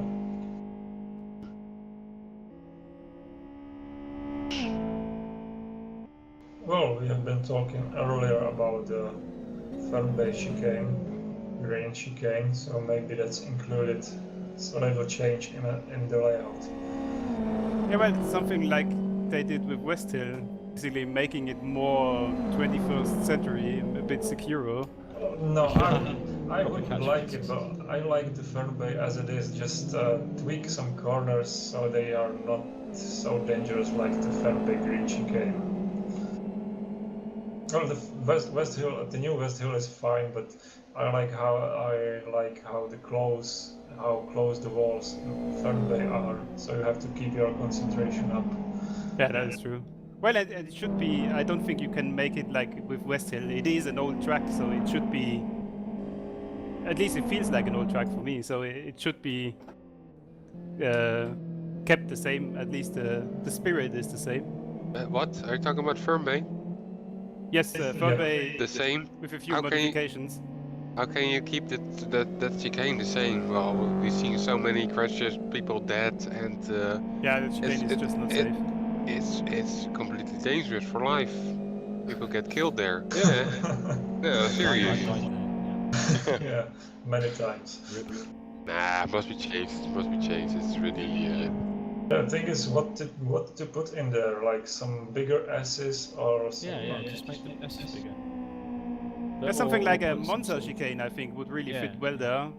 Speaker 6: Well, we have been talking earlier about the fern-based chicane, green chicane, so maybe that's included. It's a little change in the layout.
Speaker 3: Yeah, well, it's something like they did with West Hill, basically making it more 21st century, a bit secure.
Speaker 6: No, I wouldn't like it, but I like the fern-bay as it is. Just tweak some corners so they are not so dangerous like the fern-bay green chicane. Well, the West Hill, the new West Hill is fine, but I like how close the walls in Fernbay are. So you have to keep your concentration up.
Speaker 3: Yeah, that is true. Well, it should be. I don't think you can make it like with West Hill. It is an old track, so it should be. At least it feels like an old track for me. So it should be kept the same. At least the spirit is the same.
Speaker 1: What? Are you talking about Fernbay?
Speaker 3: Yes, Fernbay
Speaker 1: The same?
Speaker 3: with a few
Speaker 1: How can you-
Speaker 3: modifications.
Speaker 1: How can you keep that chicane the same? Well, we've seen so many crashes, people dead, and
Speaker 3: Yeah, the chicane is just not safe.
Speaker 1: it's completely dangerous for life. People get killed there. Yeah, yeah, serious.
Speaker 6: Yeah, many times.
Speaker 1: Nah, it must be changed. It must be changed. It's really.
Speaker 6: The thing is, what to put in there, like some bigger S's or something.
Speaker 4: Yeah, just make the S's bigger.
Speaker 3: There's something like a Monza chicane, I think, would really fit well there.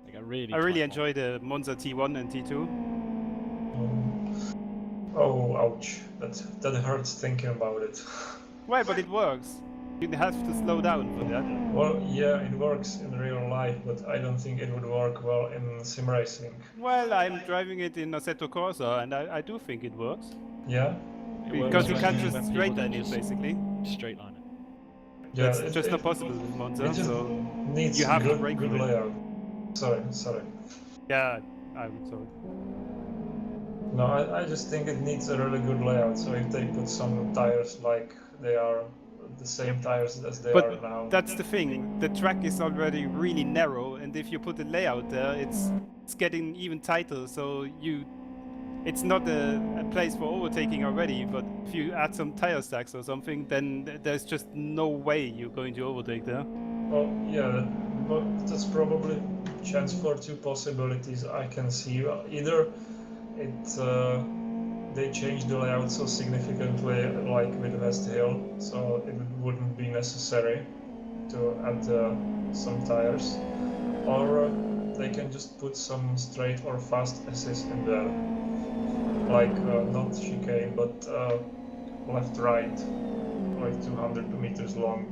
Speaker 4: Like a really
Speaker 3: I really
Speaker 4: tight
Speaker 3: enjoy the Monza T1 and T2.
Speaker 6: Oh, ouch! That hurts thinking about it.
Speaker 3: Well, but it works. You have to slow down for that.
Speaker 6: Well, yeah, it works in real life, but I don't think it would work well in sim racing.
Speaker 3: Well, I'm driving it in Assetto Corsa, and I do think it works.
Speaker 6: Yeah,
Speaker 4: It
Speaker 3: Because
Speaker 4: works
Speaker 3: you
Speaker 4: when-
Speaker 3: can't
Speaker 4: when
Speaker 3: just
Speaker 4: people
Speaker 3: straight
Speaker 4: don't
Speaker 3: line it,
Speaker 4: just
Speaker 3: basically.
Speaker 4: Straight line it.
Speaker 6: yeah,
Speaker 3: That's just not possible with Monza,
Speaker 6: It just
Speaker 3: so
Speaker 6: needs
Speaker 3: you have to
Speaker 6: good,
Speaker 3: brake
Speaker 6: good
Speaker 3: for it.
Speaker 6: layout. Sorry.
Speaker 3: Yeah, I'm sorry.
Speaker 6: No, I just think it needs a really good layout. So if they put some tires like they are the same tires as they are now.
Speaker 3: That's the thing. The track is already really narrow, and if you put a layout there, it's getting even tighter. So it's not a place for overtaking already. But if you add some tire stacks or something, then there's just no way you're going to overtake there.
Speaker 6: Well, yeah, but that's probably chance for two possibilities I can see. Either they changed the layout so significantly, like with West Hill, so it wouldn't be necessary to add some tires, or they can just put some straight or fast assist in there, like not chicane but left-right, like 200 meters long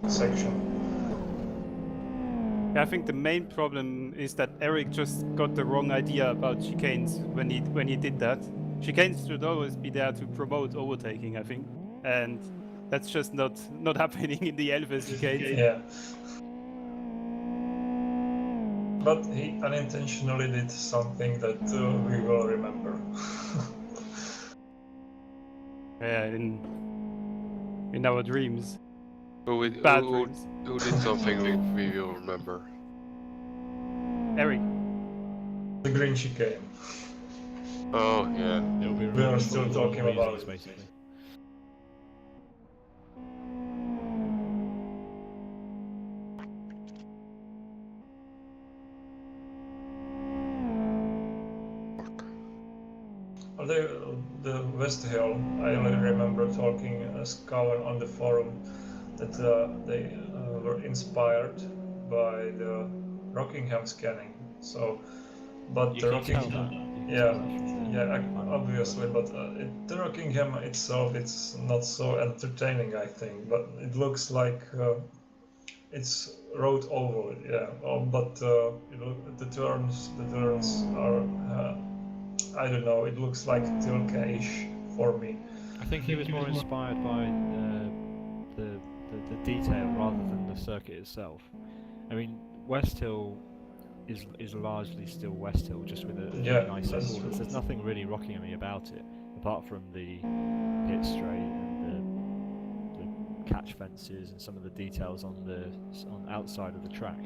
Speaker 6: section.
Speaker 3: I think the main problem is that Eric just got the wrong idea about chicanes when he did that. Chicanes should always be there to promote overtaking, I think, and that's just not happening in the Elvis chicanes.
Speaker 6: Yeah. But he unintentionally did something that we will remember.
Speaker 3: Yeah, in our dreams. Bad dreams.
Speaker 1: Who did something we will remember?
Speaker 3: Eric.
Speaker 6: The green chicane.
Speaker 1: Oh, yeah.
Speaker 4: It'll be
Speaker 6: We are
Speaker 4: remembered
Speaker 6: still
Speaker 4: for all the
Speaker 6: talking about
Speaker 4: reasons,
Speaker 6: it.
Speaker 4: basically.
Speaker 6: The West Hill, I only remember talking Scowen on the forum that they were inspired by the Rockingham scanning. So, but
Speaker 4: You
Speaker 6: the
Speaker 4: can tell that.
Speaker 6: Rockingham,
Speaker 4: You can tell that from the final
Speaker 6: obviously,
Speaker 4: product.
Speaker 6: but the Rockingham itself, it's not so entertaining, I think. But it looks like it's road oval, yeah. But the turns are. I don't know, it looks like Tilke-ish for me.
Speaker 4: I think he was more inspired by the detail rather than the circuit itself. I mean, West Hill is largely still West Hill, just with a few nicer
Speaker 6: that's
Speaker 4: corners.
Speaker 6: true.
Speaker 4: There's nothing really Rockingham-y about it, apart from the pit straight and the catch fences and some of the details on the outside of the track.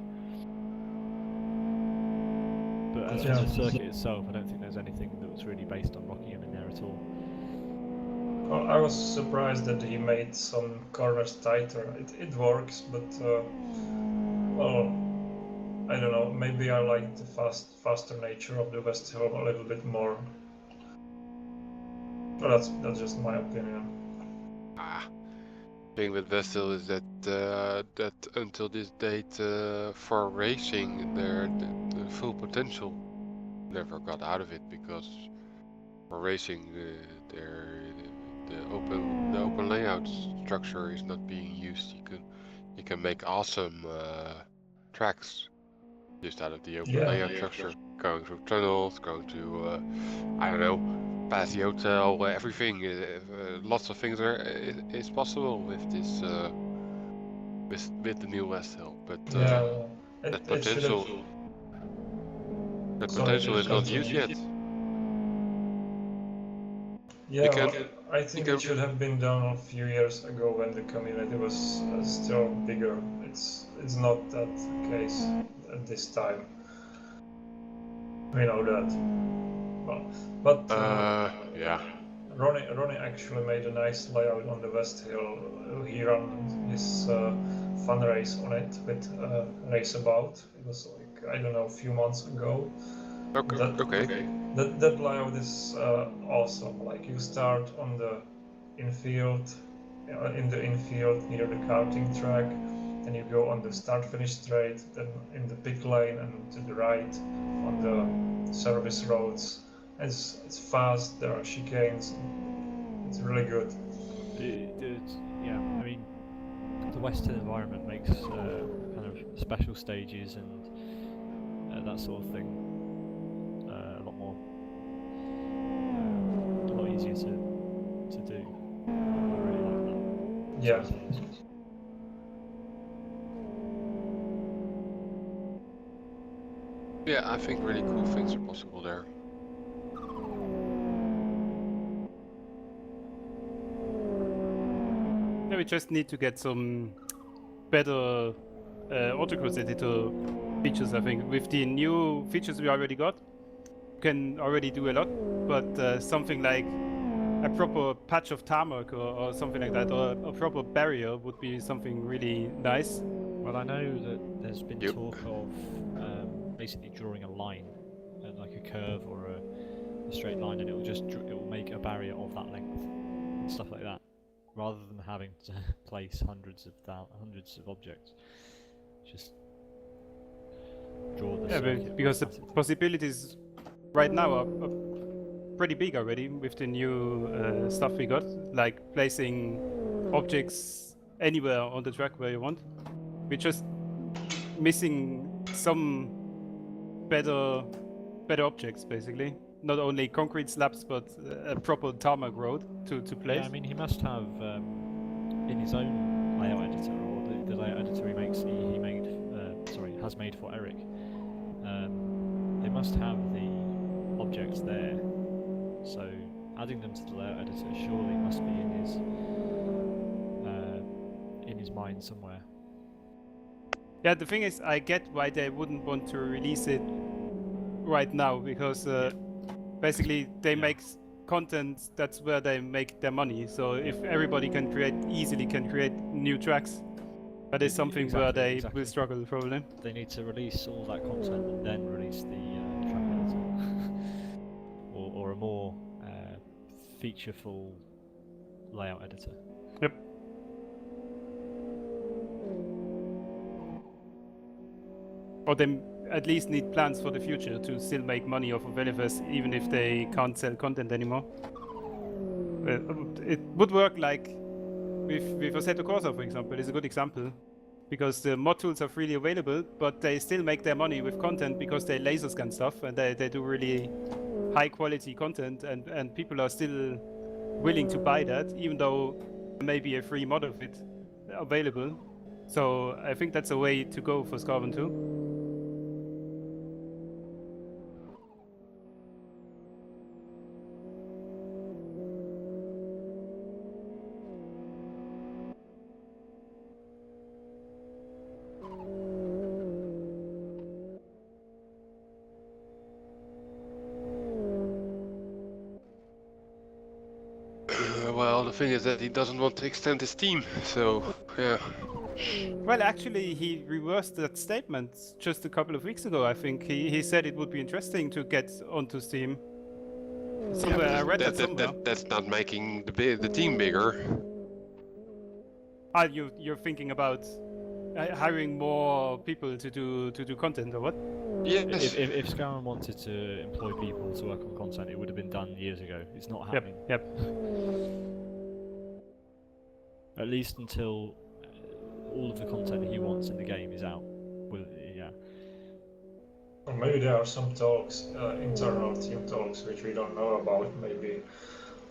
Speaker 4: But as for the circuit itself, I don't think there's anything that was really based on Rockingham in there at all.
Speaker 6: Well, I was surprised that he made some corners tighter. It works, but well, I don't know. Maybe I like the faster nature of the West Hill a little bit more. But that's just my opinion.
Speaker 1: Thing with Vestel is that that until this date for racing the full potential never got out of it, because for racing the open layout structure is not being used. You can make awesome tracks just out of the open layout structure, going through tunnels, going to I don't know, past the hotel, everything. Lots of things is possible with this with the new West Hill, but that potential is not used yet.
Speaker 6: Yeah, I think it should have been done a few years ago when the community was still bigger. It's not that case at this time. We know that. Well, but
Speaker 1: yeah.
Speaker 6: Ronnie actually made a nice layout on the West Hill. He ran his fun race on it with Raceabout. It was like, I don't know, a few months ago.
Speaker 1: Okay.
Speaker 6: That layout is awesome. Like, you start on the infield, in the infield near the karting track, then you go on the start-finish straight, then in the pit lane and to the right on the service roads, It's fast. There are chicanes. It's really good.
Speaker 4: Yeah, I mean, the Western environment makes kind of special stages and that sort of thing a lot more, a lot easier to do. I really like that.
Speaker 6: Yeah.
Speaker 1: Yeah, I think really cool things are possible there.
Speaker 3: Yeah, we just need to get some better autocross editor features, I think. With the new features we already got, you can already do a lot, but something like a proper patch of tarmac or something like that, or a proper barrier would be something really nice.
Speaker 4: Well, I know that there's been
Speaker 1: Yep.
Speaker 4: talk of basically drawing a line, like a curve or a straight line, and it will make a barrier of that length and stuff like that, rather than having to place hundreds of objects. Just draw the circuit
Speaker 3: because the
Speaker 4: automatically.
Speaker 3: possibilities right now are pretty big already with the new stuff we got, like placing objects anywhere on the track where you want. We're just missing some better objects, basically. Not only concrete slabs, but a proper tarmac road to place.
Speaker 4: Yeah, I mean, he must have in his own layout editor, or the layout editor has made for Eric. They must have the objects there, so adding them to the layout editor surely must be in his mind somewhere.
Speaker 3: Yeah, the thing is, I get why they wouldn't want to release it right now, because basically they make content, that's where they make their money. So if everybody easily can create new tracks, that is something where they will struggle probably.
Speaker 4: They need to release all that content and then release the track editor, or a more featureful layout editor.
Speaker 3: Yep. Or they at least need plans for the future to still make money off of LFS, even if they can't sell content anymore. It would work like with Assetto Corsa, for example, is a good example, because the mod tools are freely available, but they still make their money with content because they laser scan stuff and they do really high quality content, and people are still willing to buy that, even though there may be a free mod of it available. So I think that's a way to go for Scarven too.
Speaker 1: Well, the thing is that he doesn't want to extend his team, so yeah.
Speaker 3: Well, actually, he reversed that statement just a couple of weeks ago. I think he said it would be interesting to get onto Steam. Somewhere I read that somewhere.
Speaker 1: That's not making the team bigger.
Speaker 3: Ah, you're thinking about hiring more people to do content, or what?
Speaker 1: Yes.
Speaker 4: If Scarven wanted to employ people to work on content, it would have been done years ago. It's not happening.
Speaker 3: Yep.
Speaker 4: At least until all of the content he wants in the game is out. Yeah.
Speaker 6: Or maybe there are some talks, internal team talks, which we don't know about. Maybe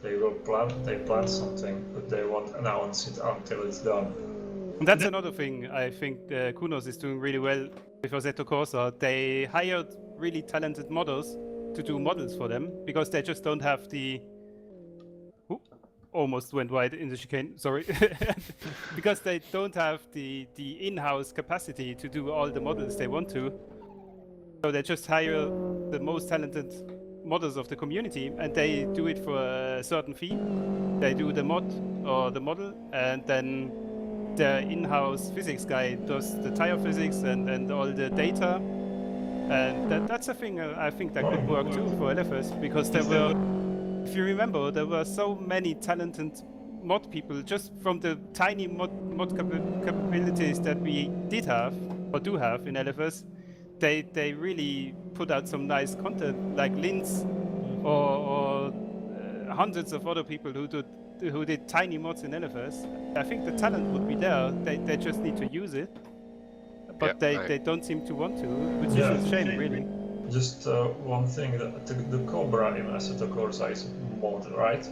Speaker 6: they plan something, but they won't announce it until it's done.
Speaker 3: And that's another thing I think Kunos is doing really well with Assetto Corsa. They hired really talented modders to do models for them, because they just don't have the... Ooh, almost went wide in the chicane, sorry. Because they don't have the in-house capacity to do all the models they want to. So they just hire the most talented modders of the community, and they do it for a certain fee. They do the mod or the model, and then the in-house physics guy does the tire physics and all the data. And that's a thing I think that could work too for LFS, because there were, if you remember, there were so many talented mod people just from the tiny mod capabilities that we did have or do have in LFS. They really put out some nice content, like Linz or hundreds of other people who did tiny mods in LFS. I think the talent would be there. They just need to use it, but
Speaker 1: Yeah,
Speaker 3: they don't seem to want to, which
Speaker 6: Yeah.
Speaker 3: is a shame, really.
Speaker 6: Just one thing, the Cobra in Assetto Corsa is mod, right?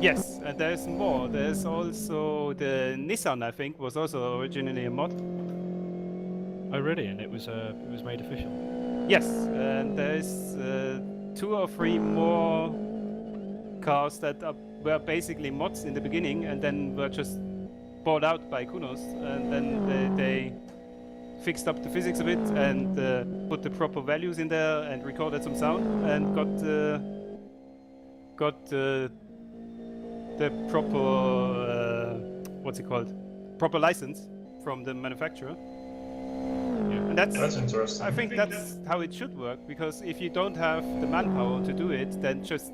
Speaker 3: Yes, and there's more. There's also the Nissan, I think, was also originally a mod.
Speaker 4: Oh really? And it was made official.
Speaker 3: Yes, and there's 2 or 3 more cars that were basically mods in the beginning and then were just bought out by Kunos, and then they fixed up the physics a bit and put the proper values in there and recorded some sound and got the proper what's it called? Proper license from the manufacturer. And
Speaker 6: That's interesting.
Speaker 3: I think that's how it should work, because if you don't have the manpower to do it, then just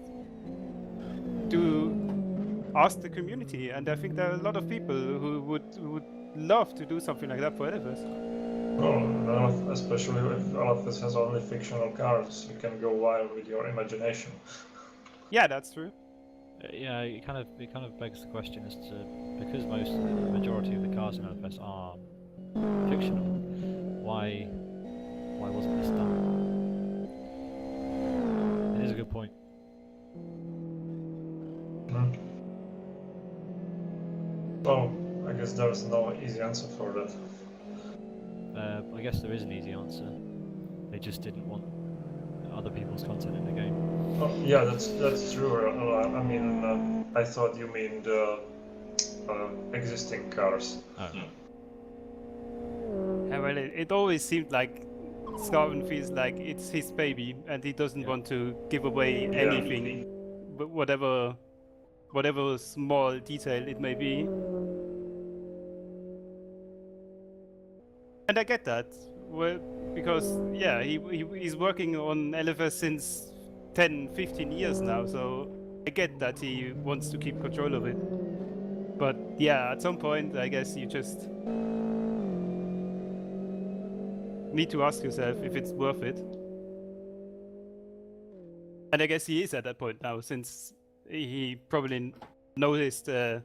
Speaker 3: ask the community. And I think there are a lot of people who would love to do something like that for LFS.
Speaker 6: Well, especially if LFS has only fictional cars, you can go wild with your imagination.
Speaker 3: Yeah, that's true.
Speaker 4: Yeah, it kind of begs the question as to, because the majority of the cars in LFS are fictional, why wasn't this done? It is a good point.
Speaker 6: Well, I guess there's no easy answer for that.
Speaker 4: I guess there is an easy answer. They just didn't want other people's content in the game.
Speaker 6: Oh, yeah, that's true. I mean, I thought you mean the existing cars.
Speaker 4: Oh.
Speaker 3: Yeah, well, it always seemed like Scarven feels like it's his baby and he doesn't want to give away anything, but whatever small detail it may be. And I get that, well, because yeah, he's working on LFS since 10-15 years now, so I get that he wants to keep control of it. But yeah, at some point I guess you just need to ask yourself if it's worth it. And I guess he is at that point now, since he probably noticed a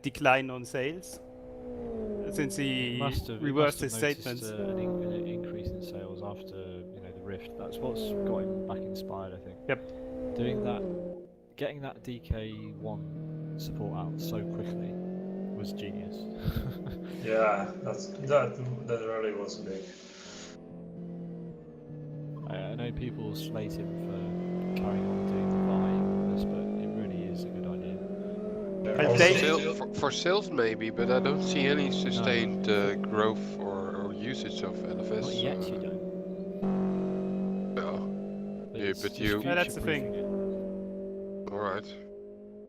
Speaker 3: decline on sales, since he reversed his statements.
Speaker 4: An increase in sales after the Rift. That's what's got him back inspired, I think.
Speaker 3: Yep.
Speaker 4: Getting that DK1 support out so quickly was genius.
Speaker 6: Yeah, that really was big.
Speaker 4: I know people slate him for carrying on doing the Vive, but it really is a good idea.
Speaker 1: For sales maybe, but I don't see any sustained growth or usage of LFS.
Speaker 4: Not yet, you don't.
Speaker 1: No. Yeah, but you...
Speaker 3: Yeah, that's the thing.
Speaker 1: Alright.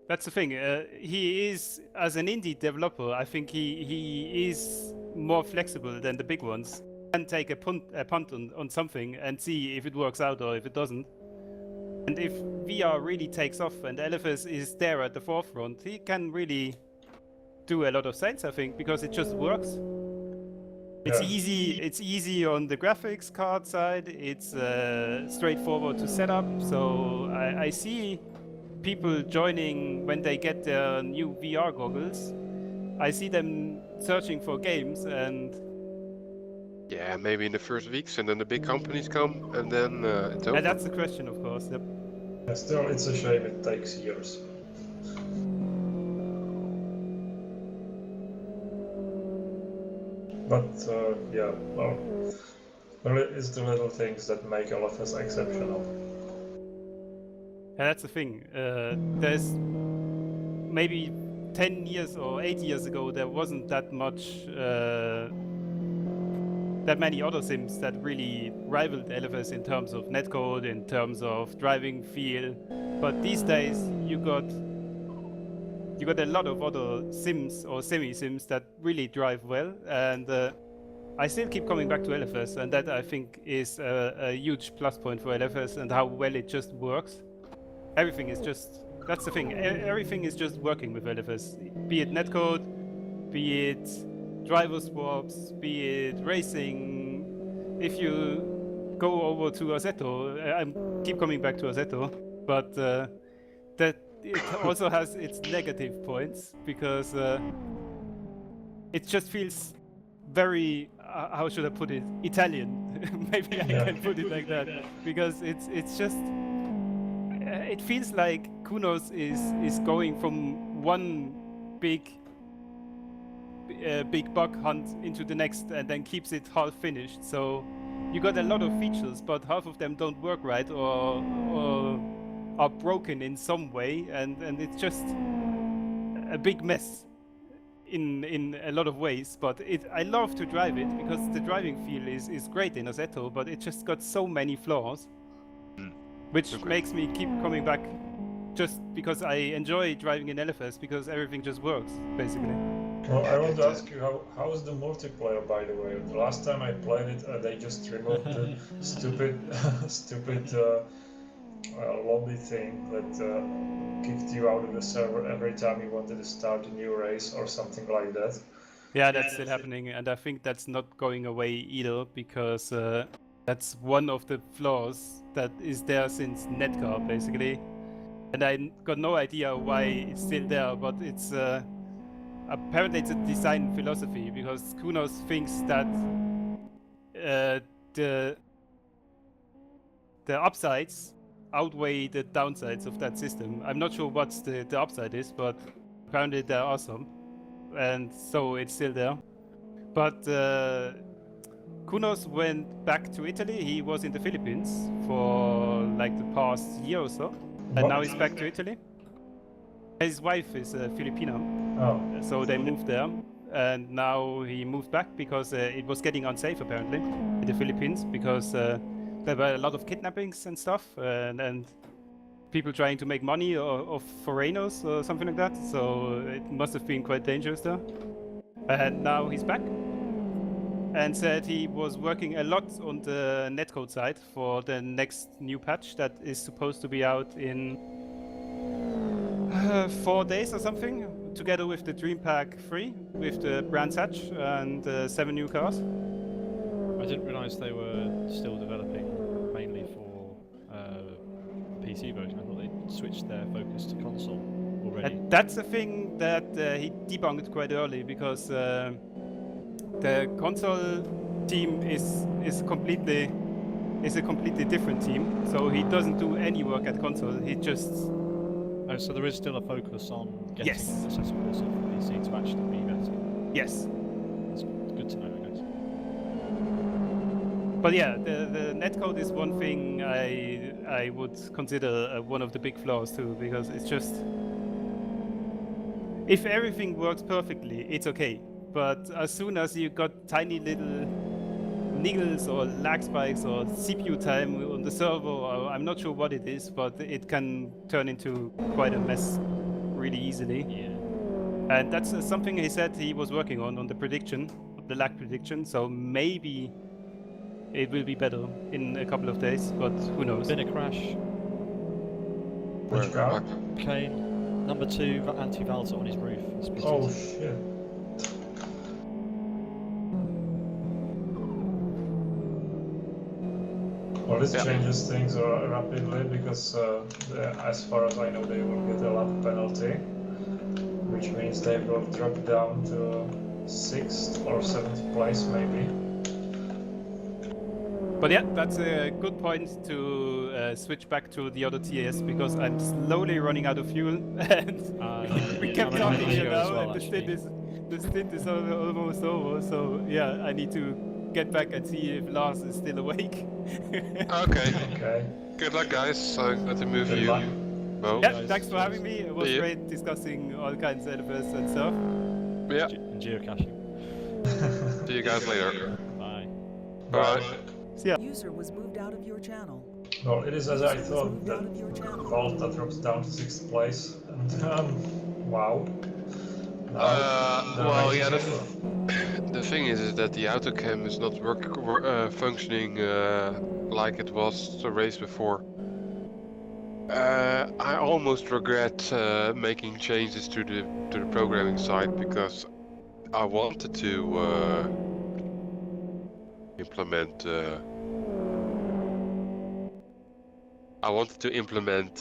Speaker 3: That's the thing. He is, as an indie developer, I think he is more flexible than the big ones. Can take a punt on something and see if it works out or if it doesn't. And if VR really takes off and LFS is there at the forefront, he can really do a lot of sales, I think, because it just works. It's easy. It's easy on the graphics card side. It's straightforward to set up. So I see people joining when they get their new VR goggles. I see them searching for games, and
Speaker 1: yeah, maybe in the first weeks, and then the big companies come, and then it's over.
Speaker 3: and that's the question, of course. Yep.
Speaker 6: Still, it's a shame it takes years. But yeah, well, it's the little things that make LFS exceptional.
Speaker 3: And that's the thing. There's maybe 10 years or 8 years ago, there wasn't that many other sims that really rivaled LFS in terms of netcode, in terms of driving feel. But these days, you got a lot of other sims or semi-sims that really drive well, and I still keep coming back to LFS, and that I think is a huge plus point for LFS and how well it just works. Everything is just, that's the thing, everything is just working with LFS, be it netcode, be it driver swaps, be it racing. If you go over to Assetto, I keep coming back to Assetto, but that it also has its negative points because it just feels very how should I put it, Italian. Maybe I
Speaker 6: Yeah.
Speaker 3: can put it like that because it's just it feels like Kunos is going from one big bug hunt into the next and then keeps it half finished. So you got a lot of features, but half of them don't work right or are broken in some way, and it's just a big mess in a lot of ways. But I love to drive it because the driving feel is great in Assetto, but it just got so many flaws, which
Speaker 1: Okay.
Speaker 3: makes me keep coming back just because I enjoy driving in LFS because everything just works basically.
Speaker 6: Well, I want to ask you how is the multiplayer, by the way? The last time I played it, they just removed the stupid lobby thing that kicked you out of the server every time you wanted to start a new race or something like that.
Speaker 3: Yeah, that's still happening, and I think that's not going away either because that's one of the flaws that is there since Netcar basically, and I got no idea why it's still there, but it's apparently it's a design philosophy because Kunos thinks that the upsides outweigh the downsides of that system. I'm not sure what the upside is, but apparently there are some, and so it's still there. But Kunos went back to Italy. He was in the Philippines for like the past year or so, and now he's back to Italy. His wife is a Filipino, so they moved there, and now he moved back because it was getting unsafe apparently in the Philippines because there were a lot of kidnappings and stuff, and people trying to make money of foreigners or something like that. So it must have been quite dangerous there. And now he's back and said he was working a lot on the netcode side for the next new patch that is supposed to be out in 4 days or something, together with the Dream Pack 3 with the Brands Hatch and 7 new cars.
Speaker 4: I didn't realise they were still developing mainly for PC version. I thought they switched their focus to console already.
Speaker 3: And that's a thing that he debunked quite early because the console team is a completely different team. So he doesn't do any work at console. He just
Speaker 4: Oh, so there is still a focus on getting
Speaker 3: Yes.
Speaker 4: the settlements of PC to actually be better.
Speaker 3: yes.
Speaker 4: That's good to know, I guess.
Speaker 3: But yeah, the netcode is one thing I would consider one of the big flaws too, because it's just if everything works perfectly, it's okay. But as soon as you got tiny little niggles or lag spikes or CPU time on the server, or I'm not sure what it is, but it can turn into quite a mess really easily.
Speaker 4: Yeah.
Speaker 3: And that's something he said he was working on the prediction, the lag prediction. So maybe it will be better in a couple of days, but who knows?
Speaker 4: Been a crash.
Speaker 6: Which car?
Speaker 4: Kane, number 2, anti-Valter on his roof.
Speaker 6: Oh shit. Well, this changes things rapidly because, as far as I know, they will get a lap penalty, which means they will drop down to 6th or 7th place, maybe.
Speaker 3: But yeah, that's a good point to switch back to the other TAS because I'm slowly running out of fuel, and we kept
Speaker 4: I'm
Speaker 3: talking
Speaker 4: here
Speaker 3: here
Speaker 4: as
Speaker 3: now,
Speaker 4: well,
Speaker 3: and
Speaker 4: actually.
Speaker 3: the stint is almost over. So yeah, I need to get back and see if Lars is still awake.
Speaker 1: Okay.
Speaker 6: Okay.
Speaker 1: Good luck, guys. I'm going to move
Speaker 6: Good
Speaker 1: you.
Speaker 6: luck.
Speaker 1: Well,
Speaker 3: Yeah, thanks for having me. It was
Speaker 1: Yeah.
Speaker 3: great discussing all kinds of LFS and stuff.
Speaker 1: yeah.
Speaker 4: And geocaching.
Speaker 1: See you guys later.
Speaker 4: Bye.
Speaker 1: Bye.
Speaker 2: User was moved out of your channel.
Speaker 6: Well, it is as I
Speaker 2: User was
Speaker 6: thought
Speaker 2: moved
Speaker 6: that
Speaker 2: out of your channel.
Speaker 6: Volta drops down to 6th place, and wow.
Speaker 1: Well, yeah, the thing is that the autocam is not functioning like it was the race before. I almost regret making changes to the programming side because I wanted to implement I wanted to implement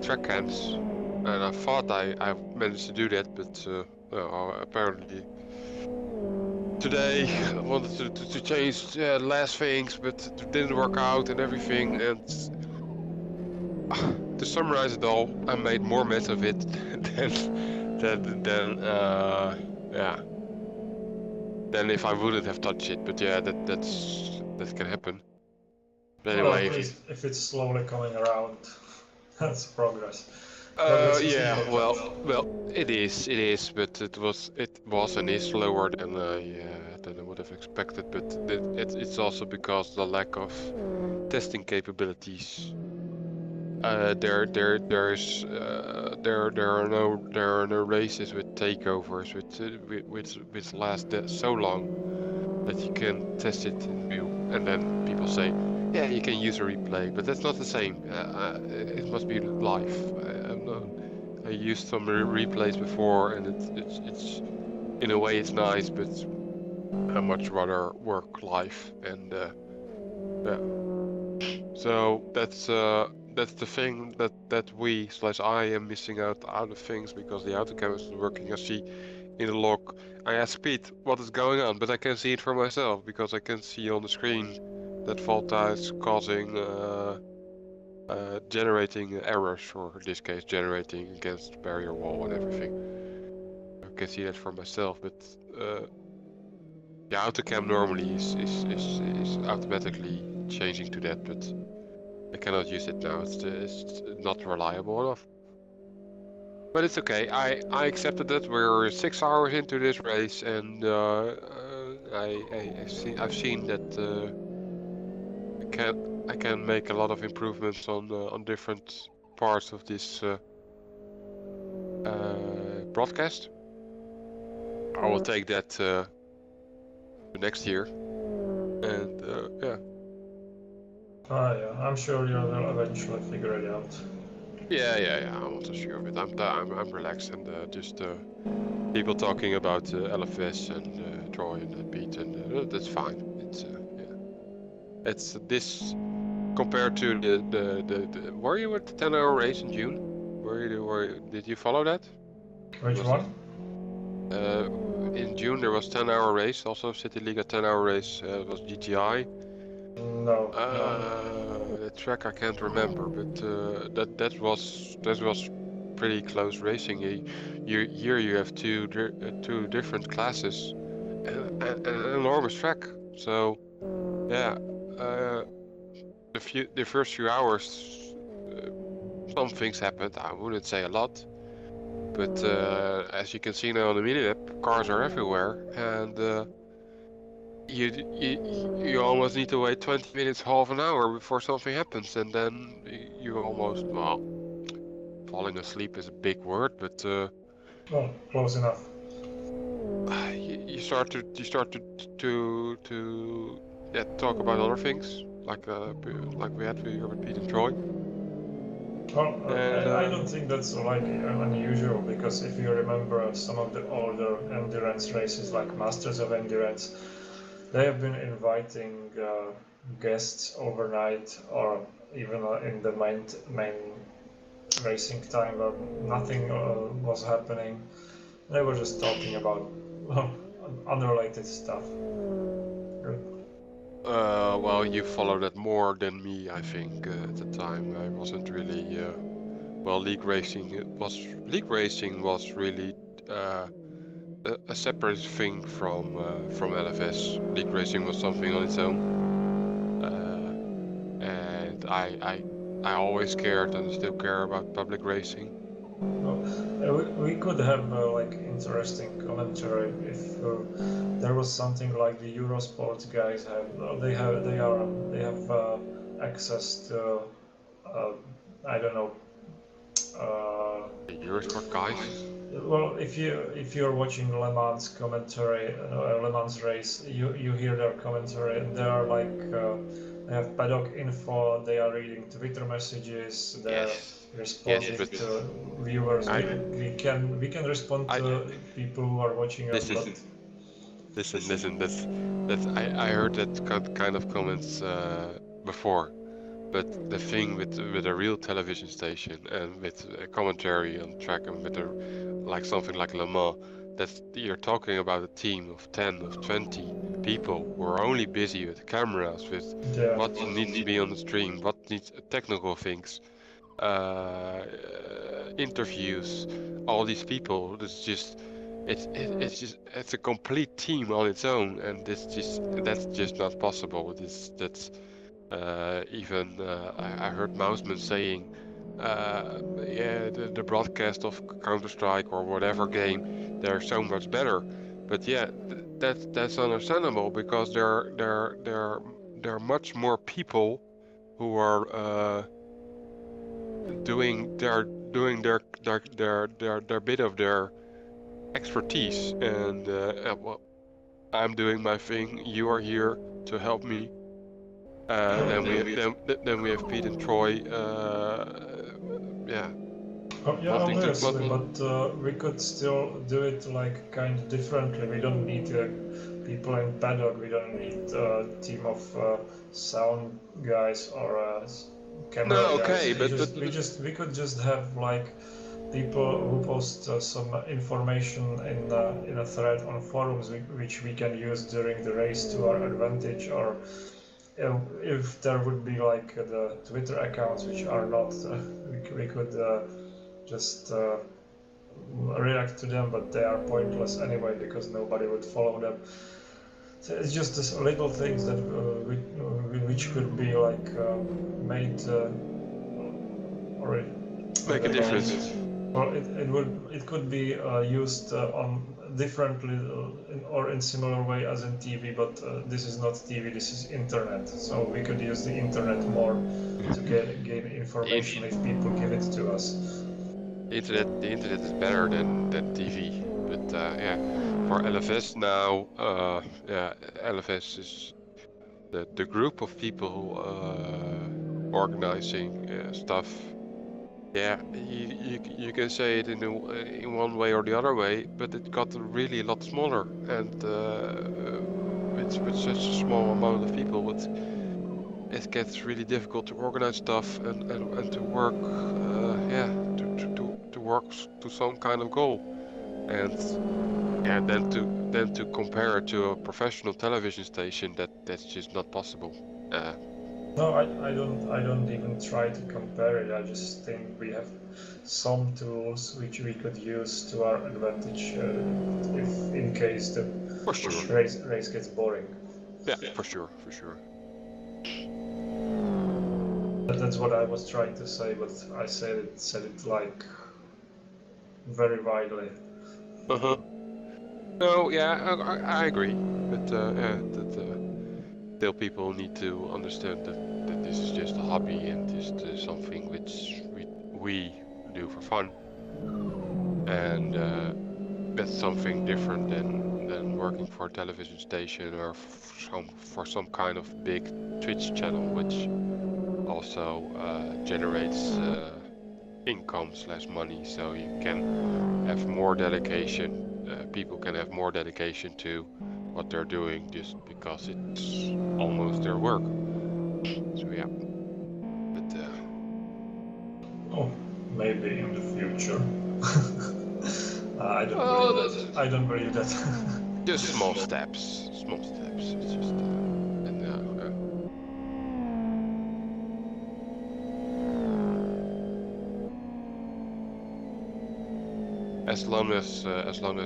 Speaker 1: track cams, and I thought I managed to do that, but well, apparently today I wanted to change last things, but it didn't work out and everything. And to summarize it all, I made more mess of it than than if I wouldn't have touched it. But yeah, that can happen. But
Speaker 6: Well,
Speaker 1: anyway,
Speaker 6: at least if it's slowly coming around, that's progress. Progress is
Speaker 1: yeah,
Speaker 6: important.
Speaker 1: well, it is, but it was and is slower than I would have expected. But it's also because the lack of testing capabilities. There are no races with takeovers which last so long that you can test it in view, and then people say, yeah, you can use a replay, but that's not the same. It must be live. I used some replays before, and it's in a way it's nice, but I much rather work live, and yeah. So that's the thing that I am missing out of things, because the autocam isn't working. I see in the log, I asked Pete what is going on, but I can see it for myself because I can see on the screen that Volta is causing generating errors, or in this case generating against barrier wall and everything. I can see that for myself, but the autocam normally is automatically changing to that, but I cannot use it now. It's not reliable enough. But it's okay. I accepted it. We're 6 hours into this race, and I've seen that I can make a lot of improvements on different parts of this broadcast. I will take that to next year, and yeah.
Speaker 6: Yeah, I'm sure you will eventually figure it out.
Speaker 1: Yeah. I'm also sure of it. I'm relaxed, and just people talking about LFS and Troy and Pete, and that's fine. It's yeah. It's this compared to the were you at the 10-hour race in June? Did you follow that?
Speaker 6: Which one?
Speaker 1: In June there was 10-hour race, also CityLiga 10-hour race. It was GTI.
Speaker 6: No.
Speaker 1: The track I can't remember, but that was pretty close racing. Here you have two different classes, and an enormous track. So yeah, the first few hours, some things happened. I wouldn't say a lot, but as you can see now on the mini map, cars are everywhere, and you almost need to wait 20 minutes, half an hour before something happens, and then you almost, well, falling asleep is a big word, but
Speaker 6: Well, close enough.
Speaker 1: you start to talk about other things, like we had with Pete and Troy.
Speaker 6: Well,
Speaker 1: And
Speaker 6: I don't think that's like unusual, because if you remember some of the older endurance races, like Masters of Endurance, they have been inviting guests overnight, or even in the main racing time where nothing was happening. They were just talking about unrelated stuff.
Speaker 1: well, you followed that more than me, I think. At the time, I wasn't really. Well, league racing was really a separate thing from LFS. League racing was something on its own, and I always cared and still care about public racing.
Speaker 6: We could have like interesting commentary if there was something like the Eurosport guys have. They have access to I don't know.
Speaker 1: The Eurosport guys.
Speaker 6: Well, if you're watching Le Mans commentary, Le Mans race, you hear their commentary. They are like they have paddock info. They are reading Twitter messages. They're responding to viewers. We can respond to people who are watching us.
Speaker 1: Listen. I heard that kind of comments before, But the thing with a real television station and with a commentary on track and with like something like Le Mans, you're talking about a team of 10 of 20 people who are only busy with cameras, with
Speaker 6: Yeah.
Speaker 1: what needs to be on the stream, what needs technical things, interviews, all these people. It's a complete team on its own, and that's just not possible. I heard Mouseman saying, yeah, the broadcast of Counter-Strike or whatever game, they're so much better. But yeah, that's understandable because there are much more people who are doing their bit of their expertise, and well, I'm doing my thing. You are here to help me. Then we have Pete and Troy. Yeah.
Speaker 6: Oh, yeah,
Speaker 1: Wanting to
Speaker 6: obviously, but we could still do it like kind of differently. We don't need people in paddock. We don't need a team of sound guys or camera
Speaker 1: No,
Speaker 6: guys.
Speaker 1: okay, but
Speaker 6: We could just have like people who post some information in a thread on forums which we can use during the race to our advantage, or if there would be like the Twitter accounts which are not, we could just react to them, but they are pointless anyway because nobody would follow them. So it's just this little things that which could be like made or
Speaker 1: make a difference.
Speaker 6: well, it could be used on differently or in similar way as in TV, but this is not TV. This is internet. So we could use the internet more to gain information if people give it to us.
Speaker 1: The internet is better than TV, but yeah, for LFS now, yeah, LFS is the group of people organizing stuff. Yeah, you can say it in one way or the other way, but it got really a lot smaller, and with such a small amount of people, it gets really difficult to organize stuff and to work, yeah, to work to some kind of goal, and yeah, then to compare it to a professional television station, that's just not possible.
Speaker 6: No, I don't even try to compare it. I just think we have some tools which we could use to our advantage if in case the
Speaker 1: For sure.
Speaker 6: race gets boring.
Speaker 1: Yeah, for sure.
Speaker 6: That's what I was trying to say, but I said it like very widely.
Speaker 1: No, yeah, I agree, but yeah, still people need to understand that this is just a hobby and just something which we do for fun, and that's something different than working for a television station or for some kind of big Twitch channel, which also generates income/money, so you can have more dedication. People can have more dedication to what they're doing just because it's almost their work. So yeah, but
Speaker 6: Oh, maybe in the future. I don't believe that.
Speaker 1: just small steps. It's just and as long as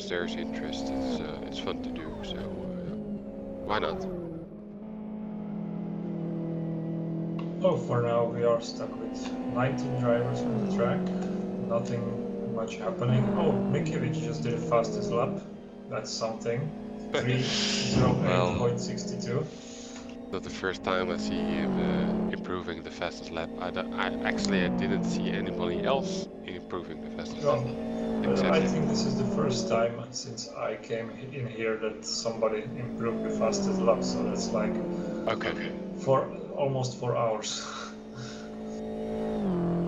Speaker 1: there's interest, it's fun to do. So why not?
Speaker 6: Oh, for now we are stuck with 19 drivers on the track. Nothing much happening. Oh, Mikiewicz just did a fastest lap. That's something. 3:08.62.
Speaker 1: Not the first time I see him improving the fastest lap. I didn't see anybody else improving the fastest lap.
Speaker 6: I think this is the first time since I came in here that somebody improved the fastest lap. So that's like for almost 4 hours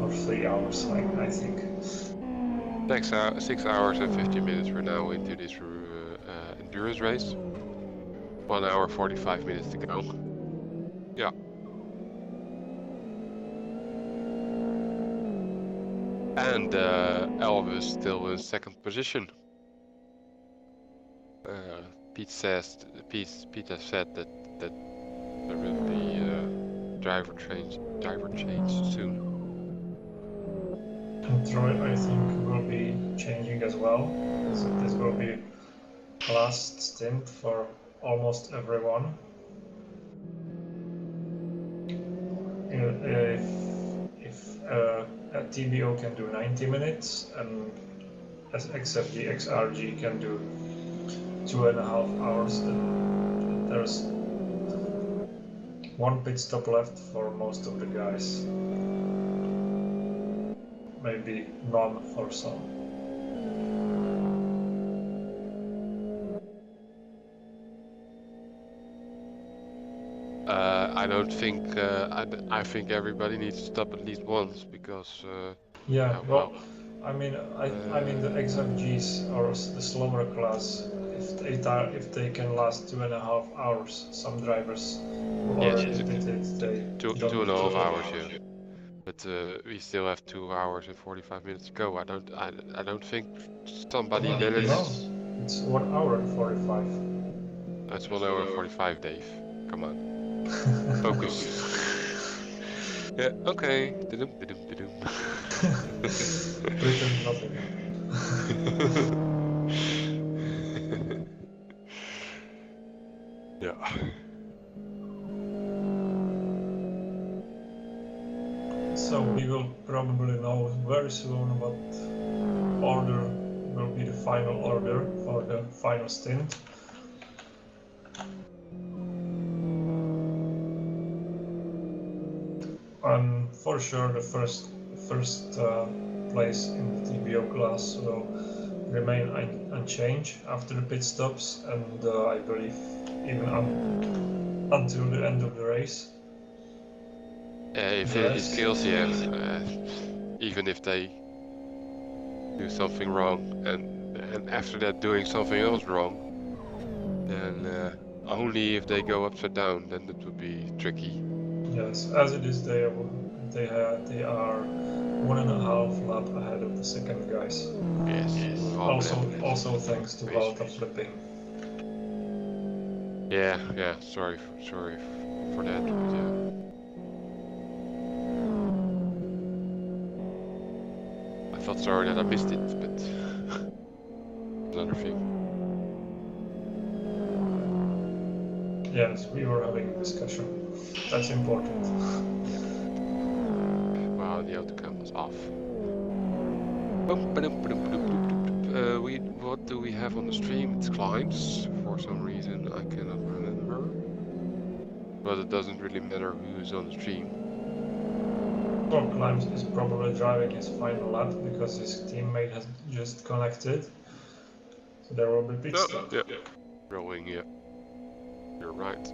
Speaker 6: or 3 hours, I think.
Speaker 1: 6 hours and 50 minutes we're now into this endurance race. 1 hour 45 minutes to go. Yeah. And Elvis still in second position. Peter said that there will be driver change soon.
Speaker 6: And Troy, I think, will be changing as well. So this will be last stint for almost everyone. If a TBO can do 90 minutes and except the XRG can do 2.5 hours, then there's one pit stop left for most of the guys. Maybe none for some.
Speaker 1: I don't think. I think everybody needs to stop at least once because.
Speaker 6: Yeah,
Speaker 1: well,
Speaker 6: I mean the XRGs or the slower class, if they can last 2.5 hours, some drivers who already pitted, they
Speaker 1: two
Speaker 6: don't
Speaker 1: and a
Speaker 6: need
Speaker 1: half
Speaker 6: to.
Speaker 1: hours, yeah. But we still have 2 hours and 45 minutes to go. I don't think somebody manages.
Speaker 6: No, it's 1 hour and 45.
Speaker 1: That's 1 hour and 45, Dave. Come on. Focus. Yeah, okay.
Speaker 6: Pretend nothing happened.
Speaker 1: Yeah.
Speaker 6: So we will probably know very soon what order will be the final order for the final stint. And for sure the first place in the TBO class will remain unchanged after the pit stops, and I believe even until the end of the race.
Speaker 1: Infinity skills, yeah. Even if they do something wrong and after that doing something else wrong, then only if they go upside down, then it would be tricky.
Speaker 6: Yes, as it is, they are 1.5 lap ahead of the second guys.
Speaker 1: Yes.
Speaker 6: Also thanks to Valta flipping.
Speaker 1: Yeah. Sorry for that. But yeah. I felt sorry that I missed it, but another thing.
Speaker 6: Yes, we were having a discussion. That's important.
Speaker 1: Wow, the autocam was off. What do we have on the stream? It's climbs. For some reason I cannot remember. But it doesn't really matter who's on the stream.
Speaker 6: Tom Climbs is probably driving his final lap because his teammate has just connected. So there will be pit stop.
Speaker 1: Yeah. Rolling, yeah. You're right.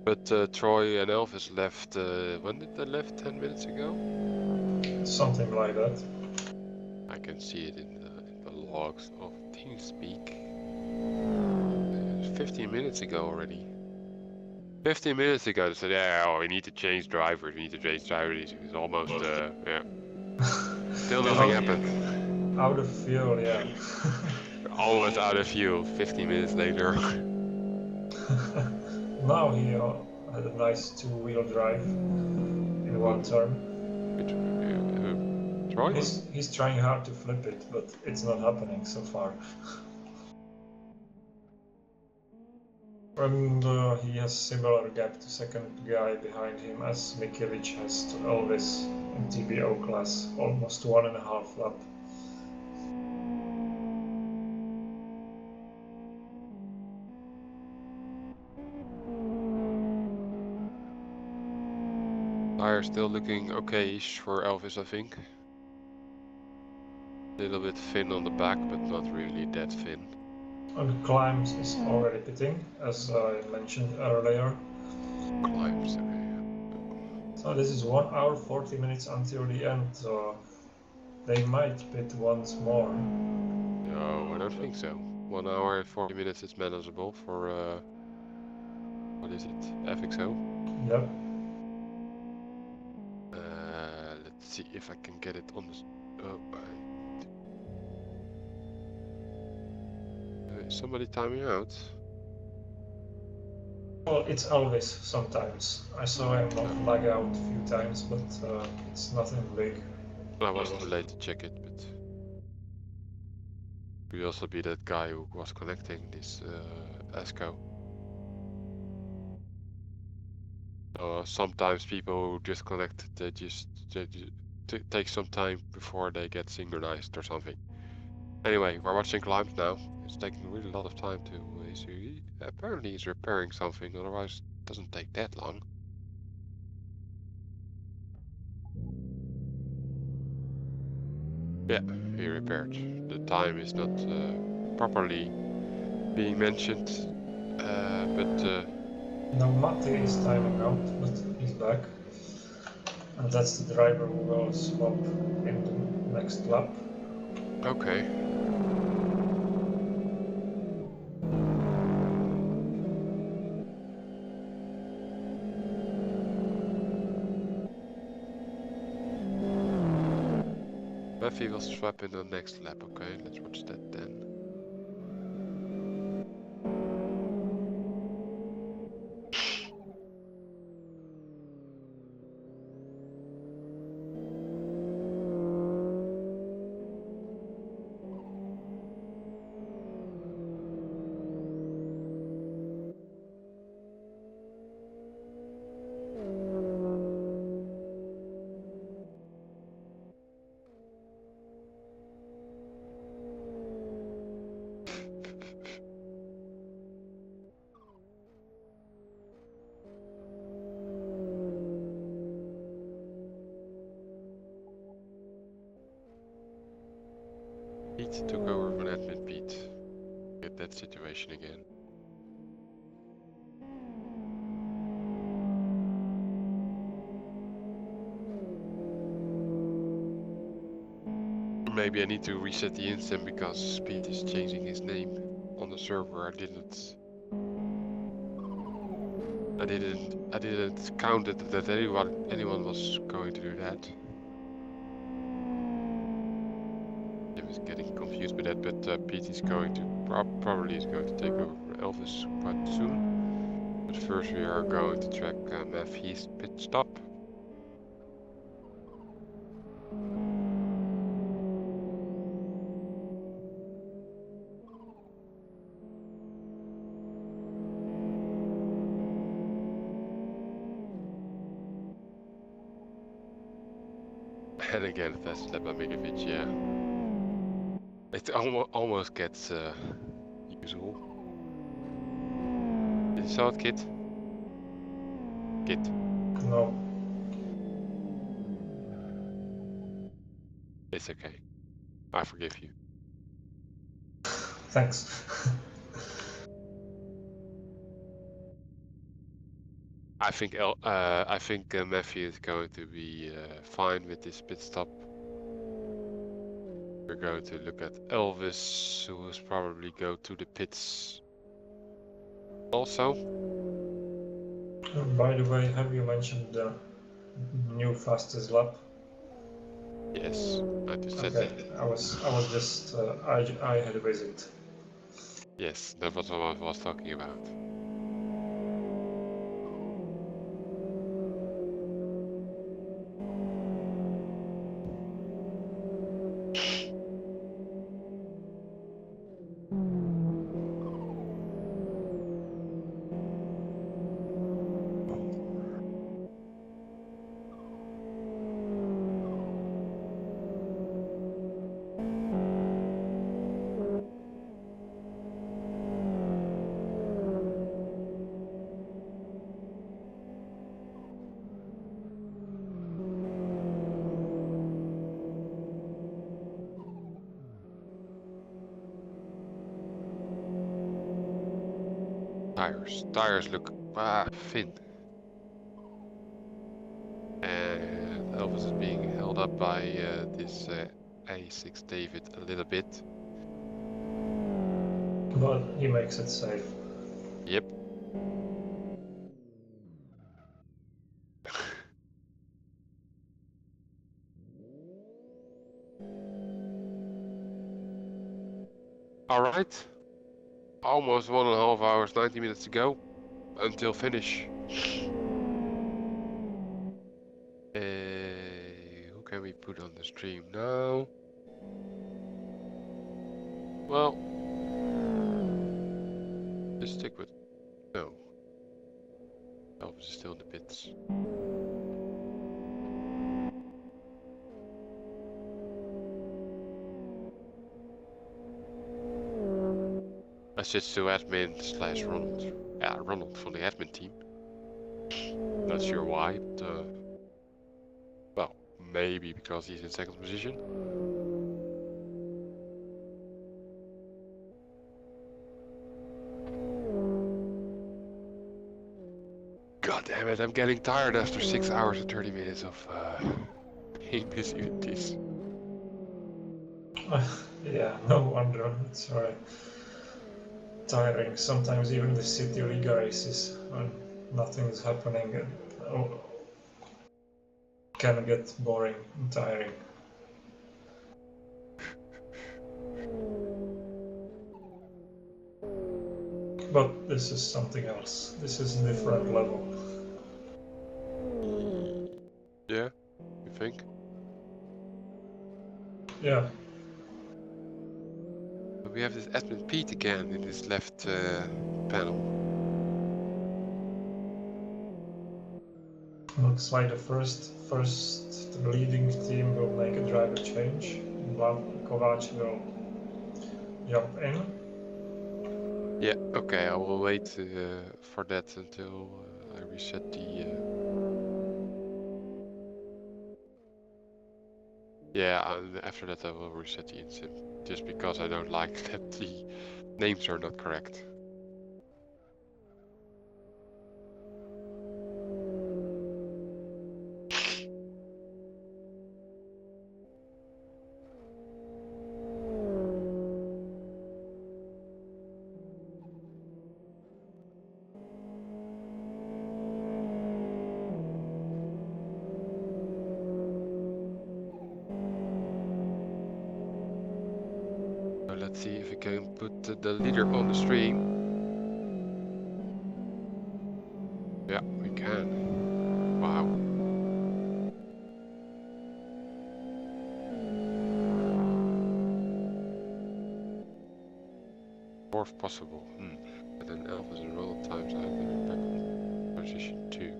Speaker 1: But Troy and Elvis left, when did they left? 10 minutes ago?
Speaker 6: Something like that.
Speaker 1: I can see it in the logs of TeamSpeak. 15 minutes ago already. 15 minutes ago they said, yeah, oh, we need to change drivers, It's almost, yeah. Still nothing happened.
Speaker 6: Out of fuel, yeah.
Speaker 1: Almost out of fuel, 15 minutes later.
Speaker 6: Now he had a nice two-wheel drive in one turn.
Speaker 1: Troy?
Speaker 6: He's trying hard to flip it, but it's not happening so far. And he has similar gap to second guy behind him as Mikiewicz has to Elvis in TBO class, almost 1.5 lap.
Speaker 1: Tire still looking okay-ish for Elvis, I think. Little bit thin on the back, but not really that thin.
Speaker 6: And Climbs is already pitting, as I mentioned earlier.
Speaker 1: Climbs, okay.
Speaker 6: So this is 1 hour 40 minutes until the end, so they might pit once more.
Speaker 1: No, I don't think so. 1 hour and 40 minutes is manageable for, what is it, FXO?
Speaker 6: Yep.
Speaker 1: Let's see if I can get it on the... Oh, is somebody timing out?
Speaker 6: Well, it's Elvis sometimes. I saw him lag out a few times, but it's nothing big.
Speaker 1: I was too late to check it, but... Could also be that guy who was connecting this ESCO. Sometimes people who just connect, they just take some time before they get synchronized or something. Anyway, we're watching climbs now. It's taking really a lot of time to... apparently he's repairing something, otherwise it doesn't take that long. Yeah, he repaired. The time is not properly being mentioned, but...
Speaker 6: Now Matti is timing out, but he's back. And that's the driver who will swap in the next lap.
Speaker 1: Okay. Murphy will swap in the next lap, okay, let's watch that then. Pete took over from admin Pete. Get that situation again. Maybe I need to reset the instant because Pete is changing his name on the server. I didn't count it that anyone was going to do that. I was getting confused with that, but Pete is going to probably is going to take over for Elvis quite soon. But first we are going to track Matthew's pit stop. And again, that's lap by Mikiewicz, yeah. It almost gets usual. Did you saw it, Kit? Kit.
Speaker 6: No.
Speaker 1: It's okay. I forgive you.
Speaker 6: Thanks.
Speaker 1: I think Matthew is going to be fine with this pit stop. We're going to look at Elvis, who will probably go to the pits also.
Speaker 6: By the way, have you mentioned the new fastest lap?
Speaker 1: Yes, I just said
Speaker 6: Okay,
Speaker 1: that.
Speaker 6: I was just I had a visit.
Speaker 1: Yes, that was what I was talking about. tires. Tires look thin. And Elvis is being held up by this A6 David a little bit.
Speaker 6: But he makes it safe.
Speaker 1: Yep. Alright. Almost 1.5 hours, 90 minutes to go until finish. Who can we put on the stream now? Well, let's stick with no. Elvis is still in the pits. I switched to admin / Ronald. Yeah, Ronald from the admin team. Not sure why, but well, maybe because he's in second position. God damn it, I'm getting tired after 6 hours and 30 minutes of being busy with this.
Speaker 6: Yeah, no wonder. It's very tiring. Sometimes even the CityLiga races, when nothing is happening, can get boring and tiring. But this is something else. This is a different level.
Speaker 1: Yeah, you think?
Speaker 6: Yeah.
Speaker 1: We have this admin Pete again in this left panel.
Speaker 6: Looks like the first leading team will make a driver change. Kovac will jump in.
Speaker 1: Yeah, okay, I will wait for that until I reset the... Yeah, and after that I will reset the instance, just because I don't like that the names are not correct. Let's see if we can put the leader on the stream. Yeah, we can. Wow. Fourth possible. And then Elvis and Ronald times out and back on position 2.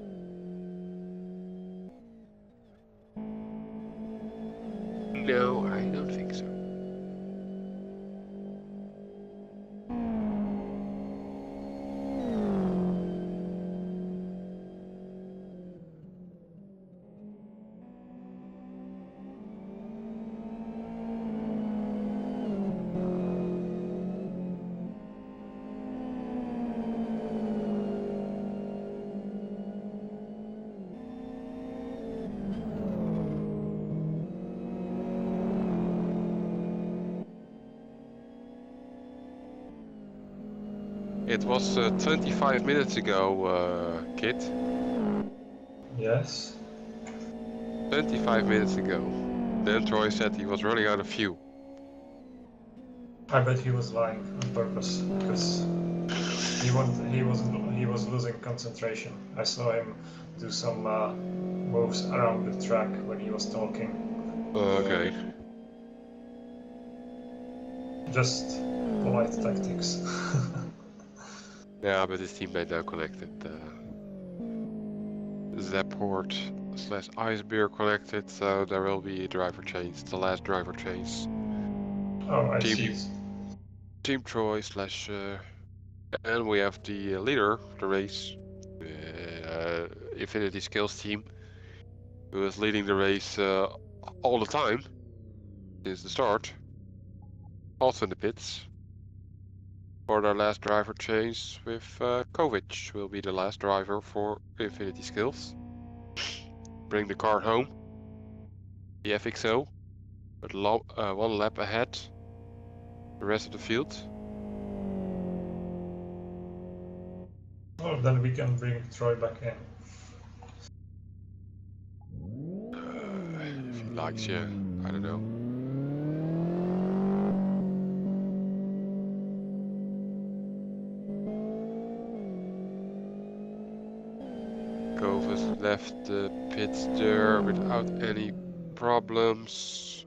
Speaker 1: No, I don't think so. It was 25 minutes ago, Kit.
Speaker 6: Yes.
Speaker 1: 25 minutes ago. Then Troy said he was running out of fuel.
Speaker 6: I bet he was lying on purpose because he was losing concentration. I saw him do some moves around the track when he was talking.
Speaker 1: Okay.
Speaker 6: Just polite tactics.
Speaker 1: Yeah, but his teammate now connected. Zapport / Icebeer connected, so there will be a driver change. The last driver change.
Speaker 6: Oh, I see.
Speaker 1: Team Troy / and we have the leader of the race, Infinity Skills team, who is leading the race all the time since the start. Also in the pits. For the last driver change with Kovic will be the last driver for Infinity Skills. Bring the car home. The FXO, but 1 lap ahead. The rest of the field.
Speaker 6: Well, then we can bring Troy back in.
Speaker 1: If he likes, yeah. I don't know. Kovac left the pits there without any problems.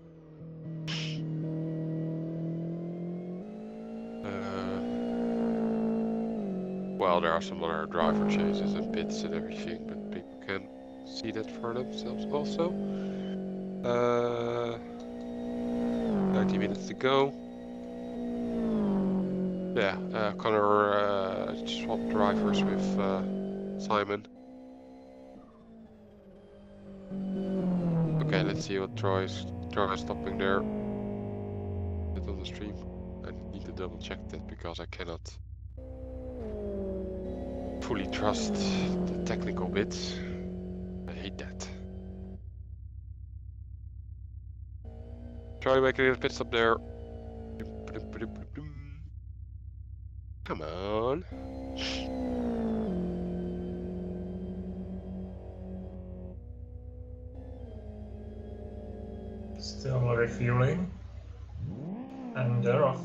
Speaker 1: Well, there are some other driver changes and pits and everything, but people can see that for themselves also. 90 minutes to go. Yeah, Connor swapped drivers with Simon. Okay, let's see what Troy is stopping there. It's on the stream. I need to double check that because I cannot fully trust the technical bits. I hate that. Try making a pit stop there. Come on.
Speaker 6: Still refueling. And they're off.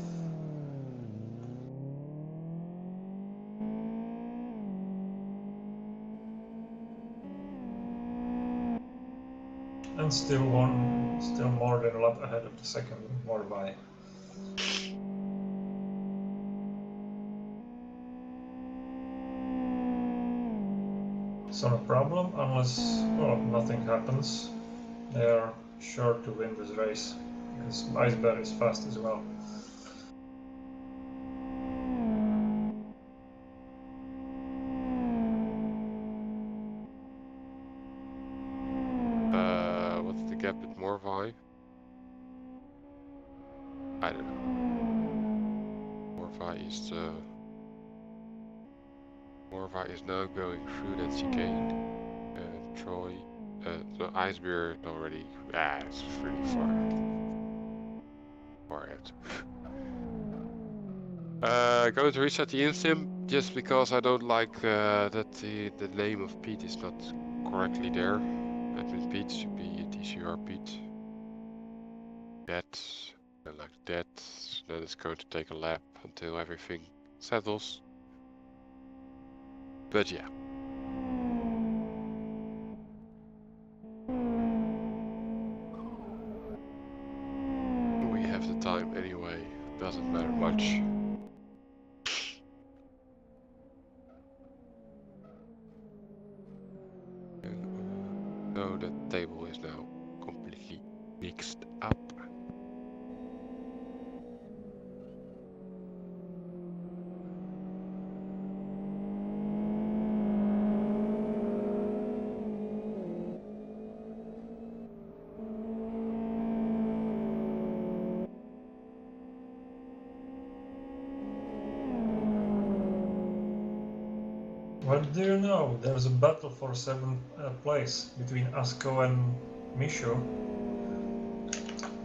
Speaker 6: And still more than a lap ahead of the second Morby. So no problem, unless, well, nothing happens. They are sure to win this race, because Iceberg is fast as well.
Speaker 1: What's the gap with Morvi? I don't know. Morvi is now going through that chicane. And Troy, so Iceberg already. It's really far out. Going to reset the insim just because I don't like that the name of Pete is not correctly there. Admin Pete should be TCR Pete. That, and like that. Then it's going to take a lap until everything settles. But yeah. We have the time anyway, doesn't matter much. So the table is now completely mixed up.
Speaker 6: What do you know? There's a battle for 7th place between Asko and Mishu.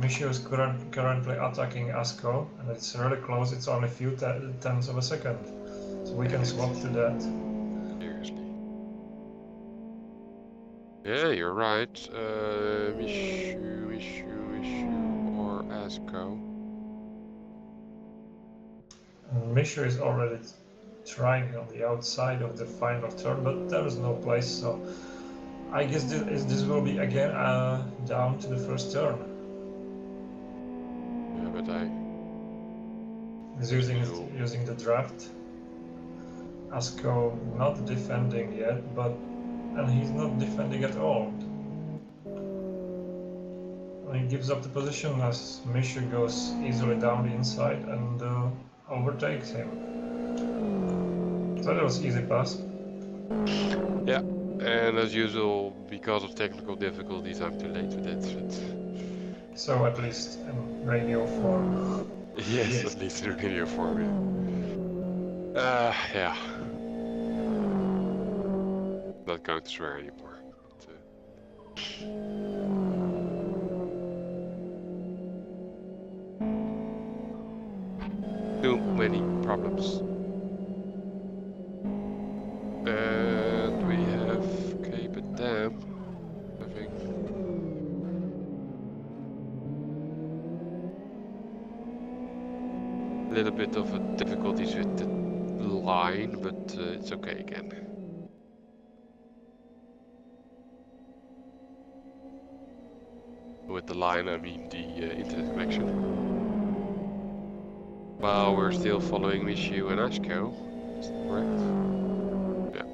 Speaker 6: Mishu is currently attacking Asko, and it's really close. It's only a few tenths of a second, so we can swap to that.
Speaker 1: Seriously. Yeah, you're right. Mishu or Asko.
Speaker 6: And Mishu is already trying on the outside of the final turn, but there is no place, so I guess this will be again down to the first turn.
Speaker 1: Yeah, but
Speaker 6: He's using the draft. Asko not defending yet, and he's not defending at all. He gives up the position as Mishu goes easily down the inside and overtakes him. So that was easy pass.
Speaker 1: Yeah, and as usual, because of technical difficulties, I'm too late with it.
Speaker 6: So at least in radio form.
Speaker 1: Yes, at least in radio form, yeah. Yeah. Not going to swear anymore. Too many problems. And we have Cape and Dam, I think. A little bit of a difficulties with the line, but it's okay again. With the line, I mean the internet connection. Well, we're still following Mishu and Ashko, is that correct? Yeah.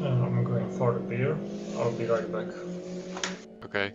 Speaker 6: I'm going for the beer. I'll be right back.
Speaker 1: Okay.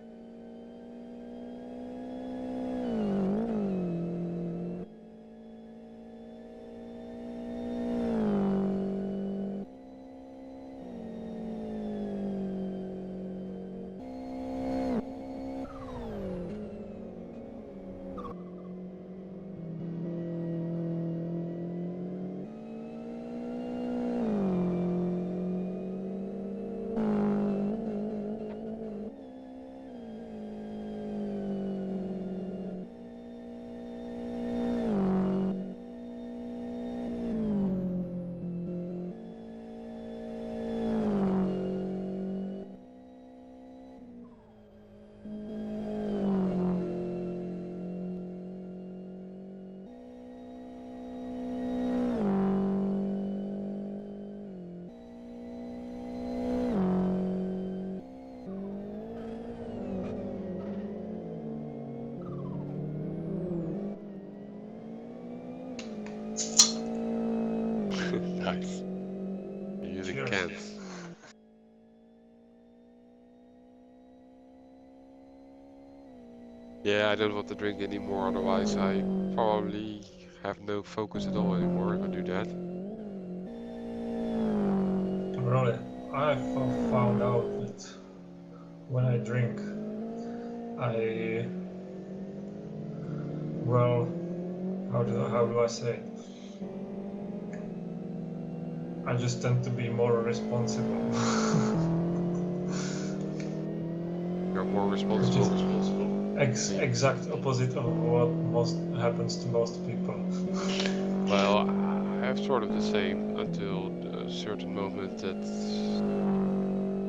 Speaker 1: Nice. You're using
Speaker 6: Cheers.
Speaker 1: cans. Yeah, I don't want to drink anymore, otherwise I probably have no focus at all anymore if I do that.
Speaker 6: Really, I've found out that when I drink, well, how do I say it? I just tend to be more responsible.
Speaker 1: You're more responsible.
Speaker 6: Exact opposite of what happens to most people.
Speaker 1: Well, I have sort of the same until a certain moment that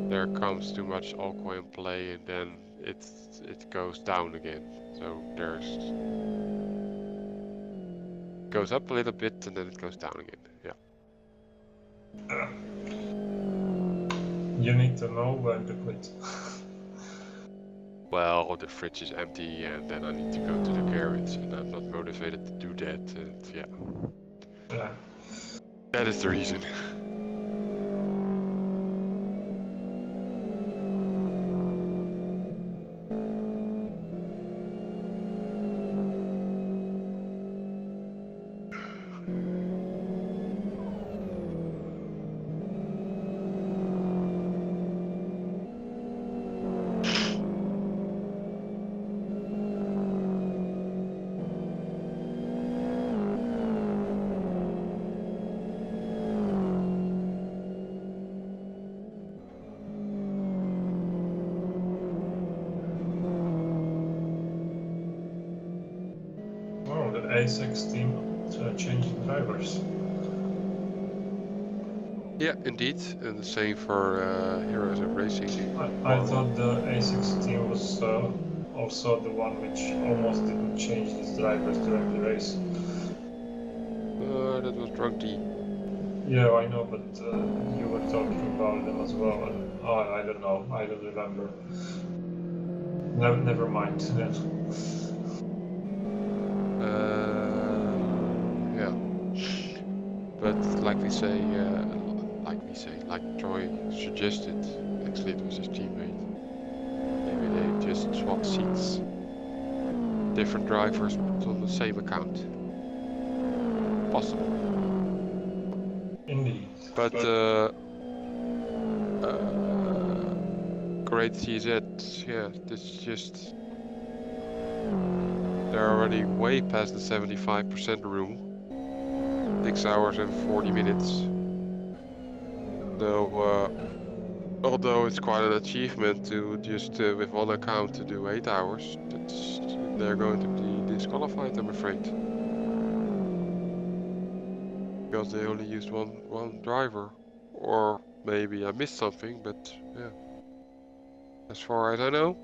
Speaker 1: there comes too much alcohol in play, and then it goes down again. So goes up a little bit and then it goes down again. Yeah.
Speaker 6: You need to know when to quit.
Speaker 1: Well, the fridge is empty and then I need to go to the garage and I'm not motivated to do that, and yeah.
Speaker 6: Yeah.
Speaker 1: That is the reason.
Speaker 6: A6 team changing drivers.
Speaker 1: Yeah, indeed, and the same for Heroes of Racing.
Speaker 6: I thought the A6 team was also the one which almost didn't change its drivers during the race.
Speaker 1: That was Drunk D.
Speaker 6: Yeah, I know, but you were talking about them as well, and I don't know, I don't remember. Never mind.
Speaker 1: Yeah, but like Troy suggested, actually it was his teammate. Maybe they just swap seats, different drivers, but on the same account. Possible.
Speaker 6: Indeed.
Speaker 1: But great CZ, yeah, this is just... They're already way past the 75% rule. 6 hours and 40 minutes. So, although it's quite an achievement to just with one account to do 8 hours, they're going to be disqualified, I'm afraid. Because they only used one driver. Or maybe I missed something, but yeah. As far as I know.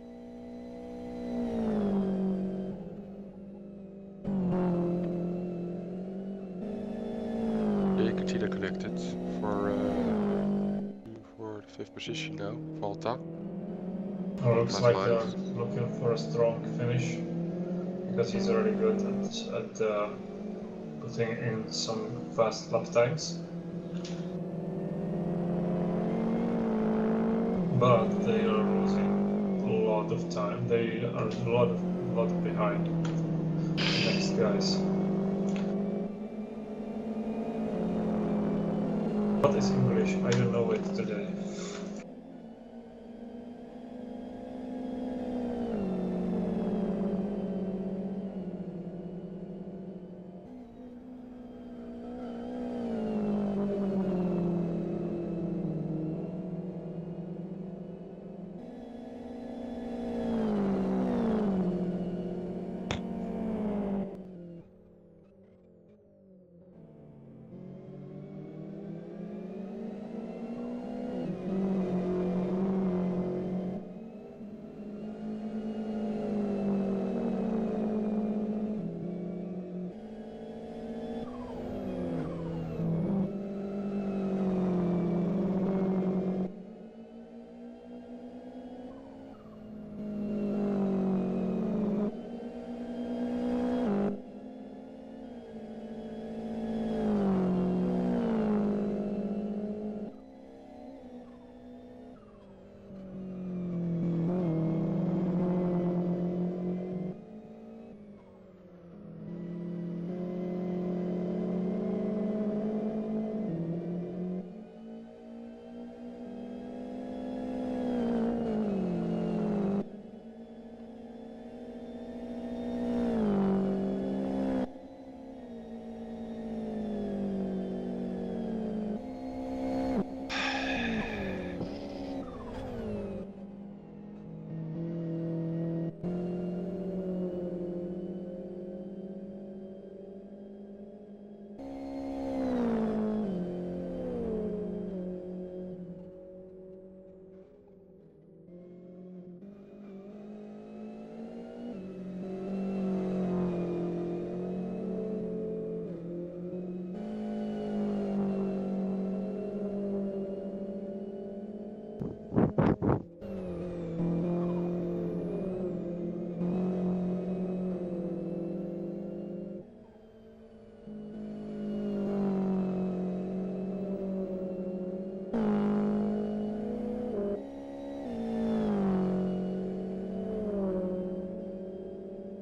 Speaker 1: Yeah, you can see they're connected for the 5th position now, Volta.
Speaker 6: Looks like they're looking for a strong finish, because he's already good at putting in some fast lap times. But they are losing a lot of time. They are a lot behind the next guys. What is English? I don't know it today.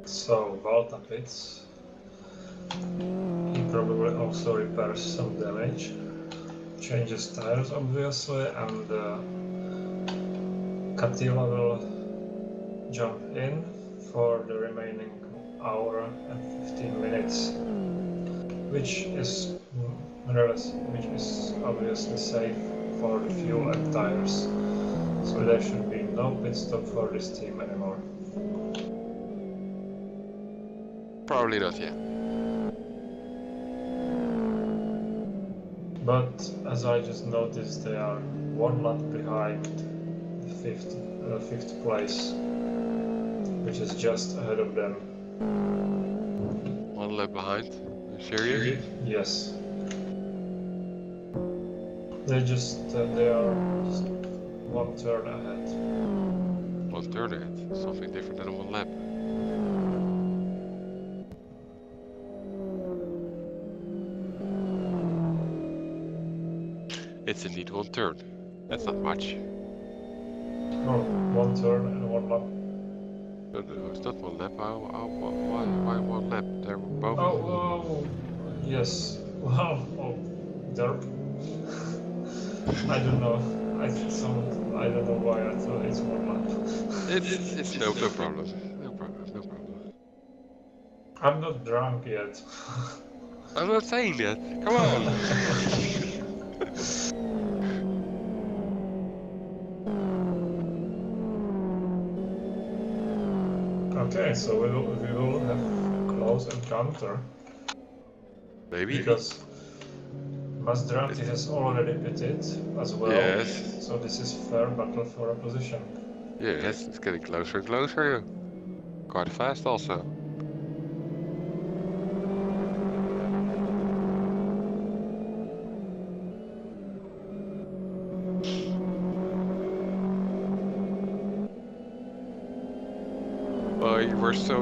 Speaker 6: So Volta pits. He probably also repairs some damage, changes tires obviously, and Katila will jump in for the remaining hour and 15 minutes, which is obviously safe for the fuel and tires. So there should be no pit stop for this team anymore.
Speaker 1: Probably not, yeah.
Speaker 6: But as I just noticed, they are one lap behind the fifth place, which is just ahead of them.
Speaker 1: One lap behind. Are you serious?
Speaker 6: Yes. They are just one turn ahead.
Speaker 1: One turn ahead. Something different than one lap. It's indeed one turn. That's not much.
Speaker 6: No, one turn and one lap.
Speaker 1: No, it's not one lap. Why one lap? They were both.
Speaker 6: Oh, yes. Wow. Oh, derp. I don't know. I don't know why I thought it's one lap.
Speaker 1: It's no problem. No problem.
Speaker 6: I'm not drunk yet.
Speaker 1: I'm not saying that. Come on.
Speaker 6: Okay, so we will have close encounter.
Speaker 1: Maybe.
Speaker 6: Because Maserati has already pitted as well.
Speaker 1: Yes.
Speaker 6: So this is fair battle for a position.
Speaker 1: Yes, it's getting closer and closer. Quite fast also.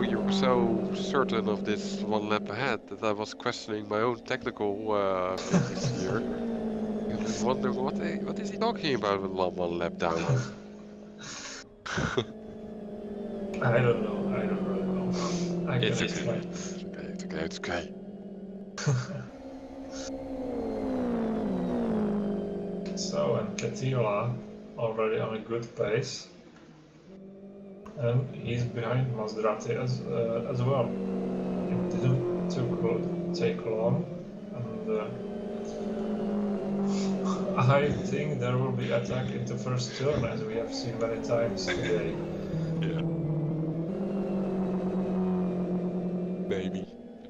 Speaker 1: You were so certain of this one lap ahead that I was questioning my own technical abilities here. I was wondering what is he talking about with one lap down?
Speaker 6: I don't really know. I
Speaker 1: It's
Speaker 6: can
Speaker 1: okay.
Speaker 6: explain.
Speaker 1: It's okay.
Speaker 6: So, and Katila already on a good pace. And he's behind Maserati as well. It didn't take long, and I think there will be attack into first turn, as we have seen many times today.
Speaker 1: Yeah. Maybe.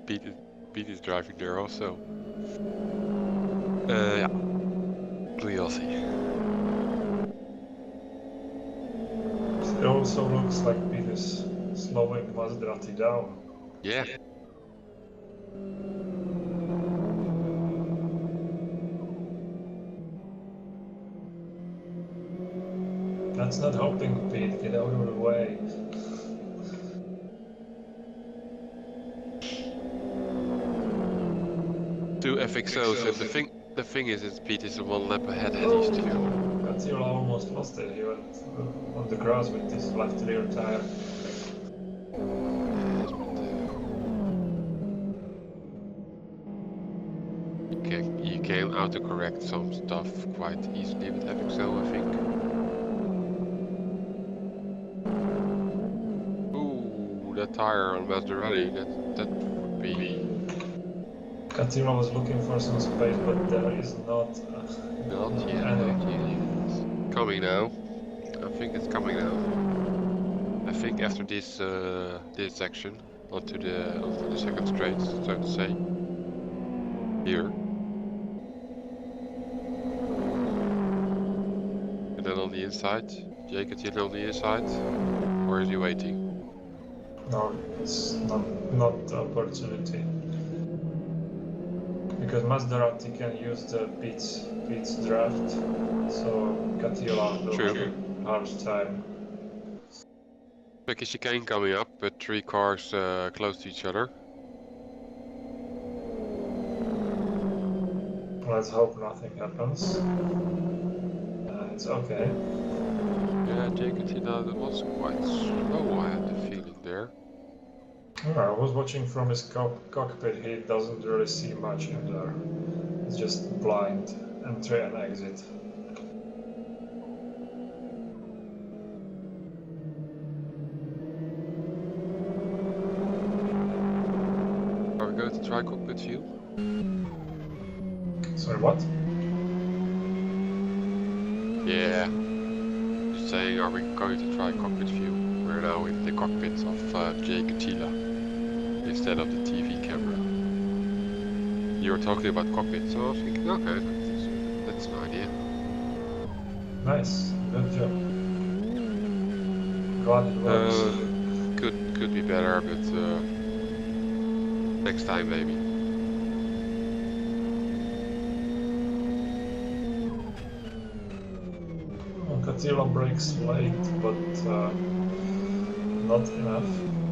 Speaker 1: Pete is driving there also. Yeah. We will see.
Speaker 6: It also looks like Pete is slowing Maserati down.
Speaker 1: Yeah.
Speaker 6: That's not helping Pete, get out of the way.
Speaker 1: Two FXOs, and the thing is Pete is one lap ahead at these two.
Speaker 6: Katila almost lost it, he went on the grass with his left rear tire.
Speaker 1: You can autocorrect some stuff quite easily with FXO, I think. Ooh, that tire on Maserati, that would be...
Speaker 6: Katila was looking for some space, but there is not.
Speaker 1: Not yet. Coming now. I think it's coming now. I think after this this section onto the second straight, so to say. Here. And then on the inside, Jake on the inside, or is he waiting?
Speaker 6: No, it's not the opportunity. Because Maserati can use the Pete's draft, so Katila will have a hard time.
Speaker 1: Like a chicane coming up, but three cars close to each other.
Speaker 6: Let's hope nothing happens. It's okay.
Speaker 1: Yeah, Jake was quite slow, I had the feeling there.
Speaker 6: I was watching from his cockpit, he doesn't really see much in there. It's just blind entry and exit.
Speaker 1: Are we going to try cockpit view?
Speaker 6: Sorry, what?
Speaker 1: Yeah. Just saying, are we going to try cockpit view? We're now in the cockpit of Jake instead of the TV camera. You were talking about cockpit, so I was thinking, okay, That's an idea.
Speaker 6: Nice, good job. Glad it works.
Speaker 1: Could be better, but next time maybe.
Speaker 6: Catilla brakes late, but not enough.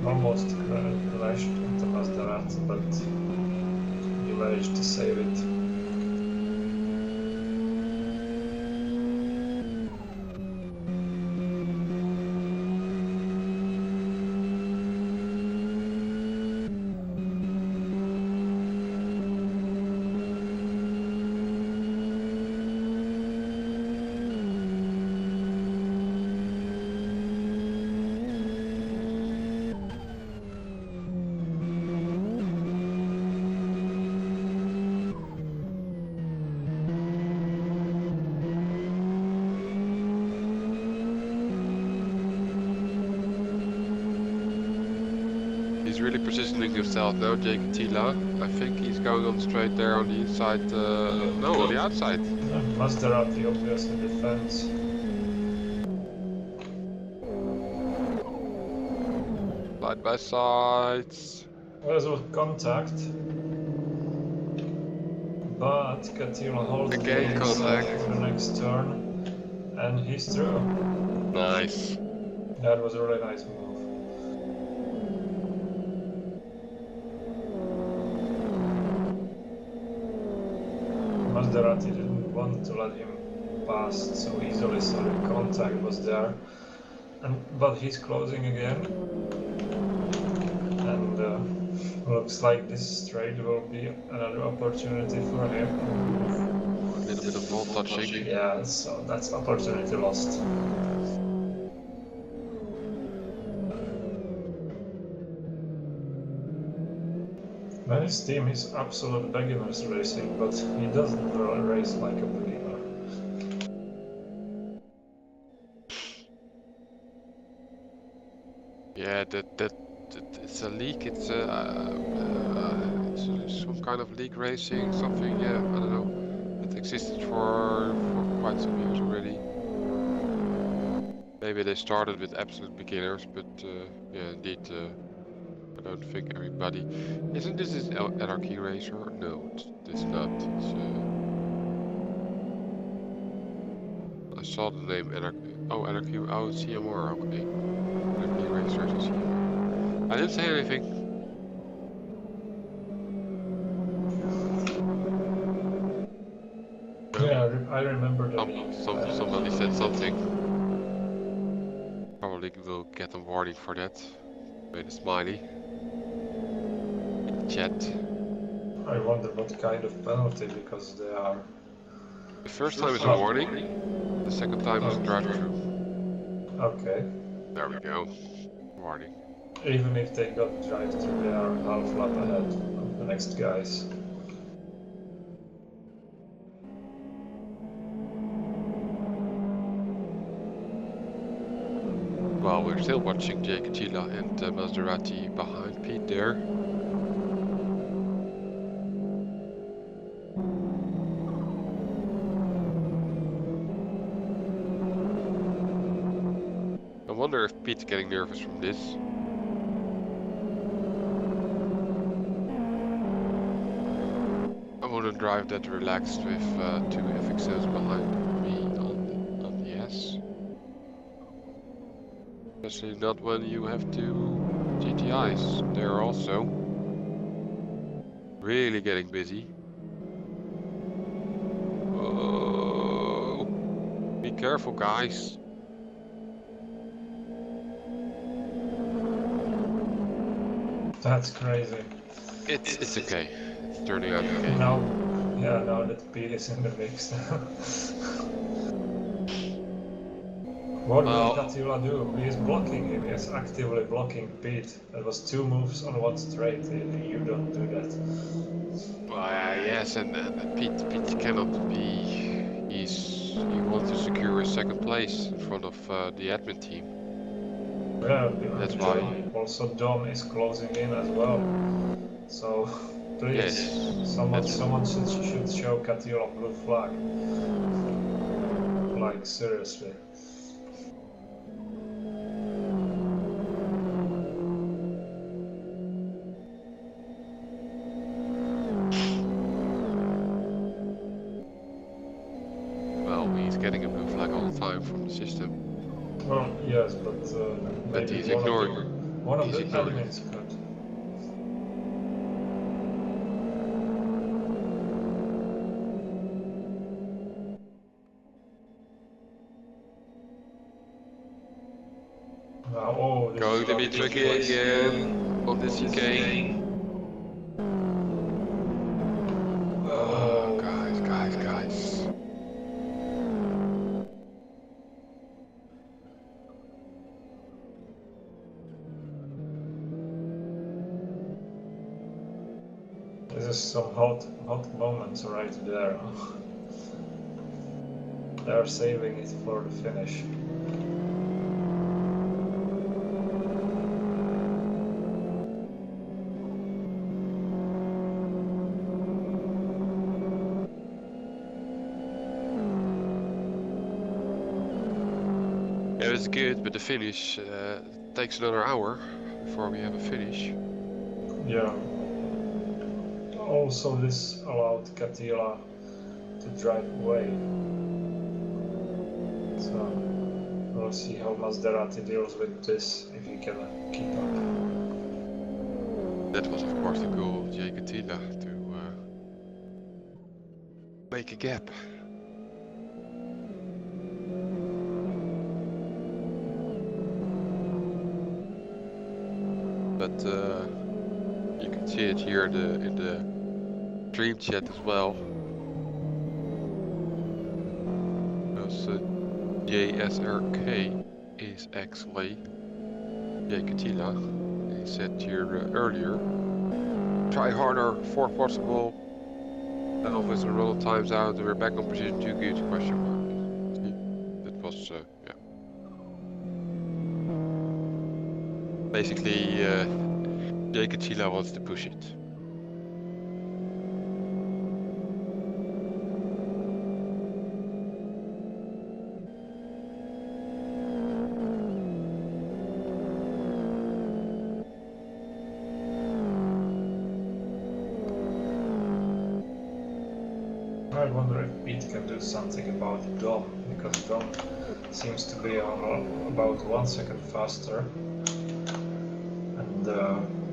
Speaker 6: Almost crashed into Maserati, but he managed to save it.
Speaker 1: He's really positioning himself now, Jake Tila. I think he's going on straight there on the inside. No, on the outside.
Speaker 6: Maserati obviously defends.
Speaker 1: Side by sides.
Speaker 6: There's a contact. But Catilla holds
Speaker 1: Again,
Speaker 6: the
Speaker 1: contact.
Speaker 6: inside for the next turn. And he's through.
Speaker 1: Nice.
Speaker 6: That was a really nice move. Maserati didn't want to let him pass so easily, so the contact was there. But he's closing again. And looks like this straight will be another opportunity for him.
Speaker 1: A little bit of ball touching.
Speaker 6: Yeah, so that's opportunity lost. His team is absolute beginners racing, but he doesn't race like a beginner.
Speaker 1: Yeah, that it's a league. It's some kind of league racing, something. Yeah, I don't know. It existed for quite some years already. Maybe they started with absolute beginners, but yeah, indeed. I don't think everybody. Isn't this an anarchy racer? No, it's not. It's, I saw the name anarchy. Oh, anarchy. Oh, CMR. Okay. Anarchy racers is CMR. I didn't say anything.
Speaker 6: Yeah, I remember that.
Speaker 1: Somebody said something. Probably will get a warning for that. Made a smiley. Chat.
Speaker 6: I wonder what kind of penalty, because they are...
Speaker 1: The first time is a warning, the second time is a drive-through.
Speaker 6: Okay.
Speaker 1: There we go. Warning.
Speaker 6: Even if they got drive-through, they are half lap ahead of the next guys.
Speaker 1: Well, we're still watching Jake Tila and Maserati behind Pete there. I wonder if Pete's getting nervous from this. I wouldn't drive that relaxed with two FXOs behind me on the S. Especially not when you have two GTIs. They're also really getting busy. Oh, be careful, guys.
Speaker 6: That's crazy.
Speaker 1: It's okay. It's turning out okay.
Speaker 6: Now that Pete is in the mix. What will Catilla do? He is blocking him. He is actively blocking Pete. That was two moves on one straight. You don't do that.
Speaker 1: Well, yes, and Pete cannot be. He wants to secure a second place in front of the admin team.
Speaker 6: Yeah,
Speaker 1: that's why.
Speaker 6: Also, Dom is closing in as well. So Please, someone should show Catila blue flag. Like seriously.
Speaker 1: Well, he's getting a blue flag all the time from the system.
Speaker 6: Well, yes, but maybe
Speaker 1: he's ignoring.
Speaker 6: One of
Speaker 1: He's
Speaker 6: the
Speaker 1: ignoring.
Speaker 6: admins could. Oh, this
Speaker 1: Going
Speaker 6: is
Speaker 1: to be tricky again on this chicane. Oh, guys.
Speaker 6: This is some hot moments right there. They're saving it for the finish.
Speaker 1: It was good, but the finish takes another hour before we have a finish.
Speaker 6: Yeah. Also, this allowed Catila to drive away. So we'll see how Maserati deals with this if he can keep up.
Speaker 1: That was, of course, the goal of Jay Catila to make a gap. But you can see it here in the stream chat as well. Because JSRK is actually Jay Catila. He said here earlier, try harder, 4 possible. Elvis and roll times out, we're back on position 2 good, question mark. That was, yeah. Basically, Jay Catila wants to push it.
Speaker 6: I wonder if Pete can do something about Dom, because Dom seems to be on about 1 second faster, and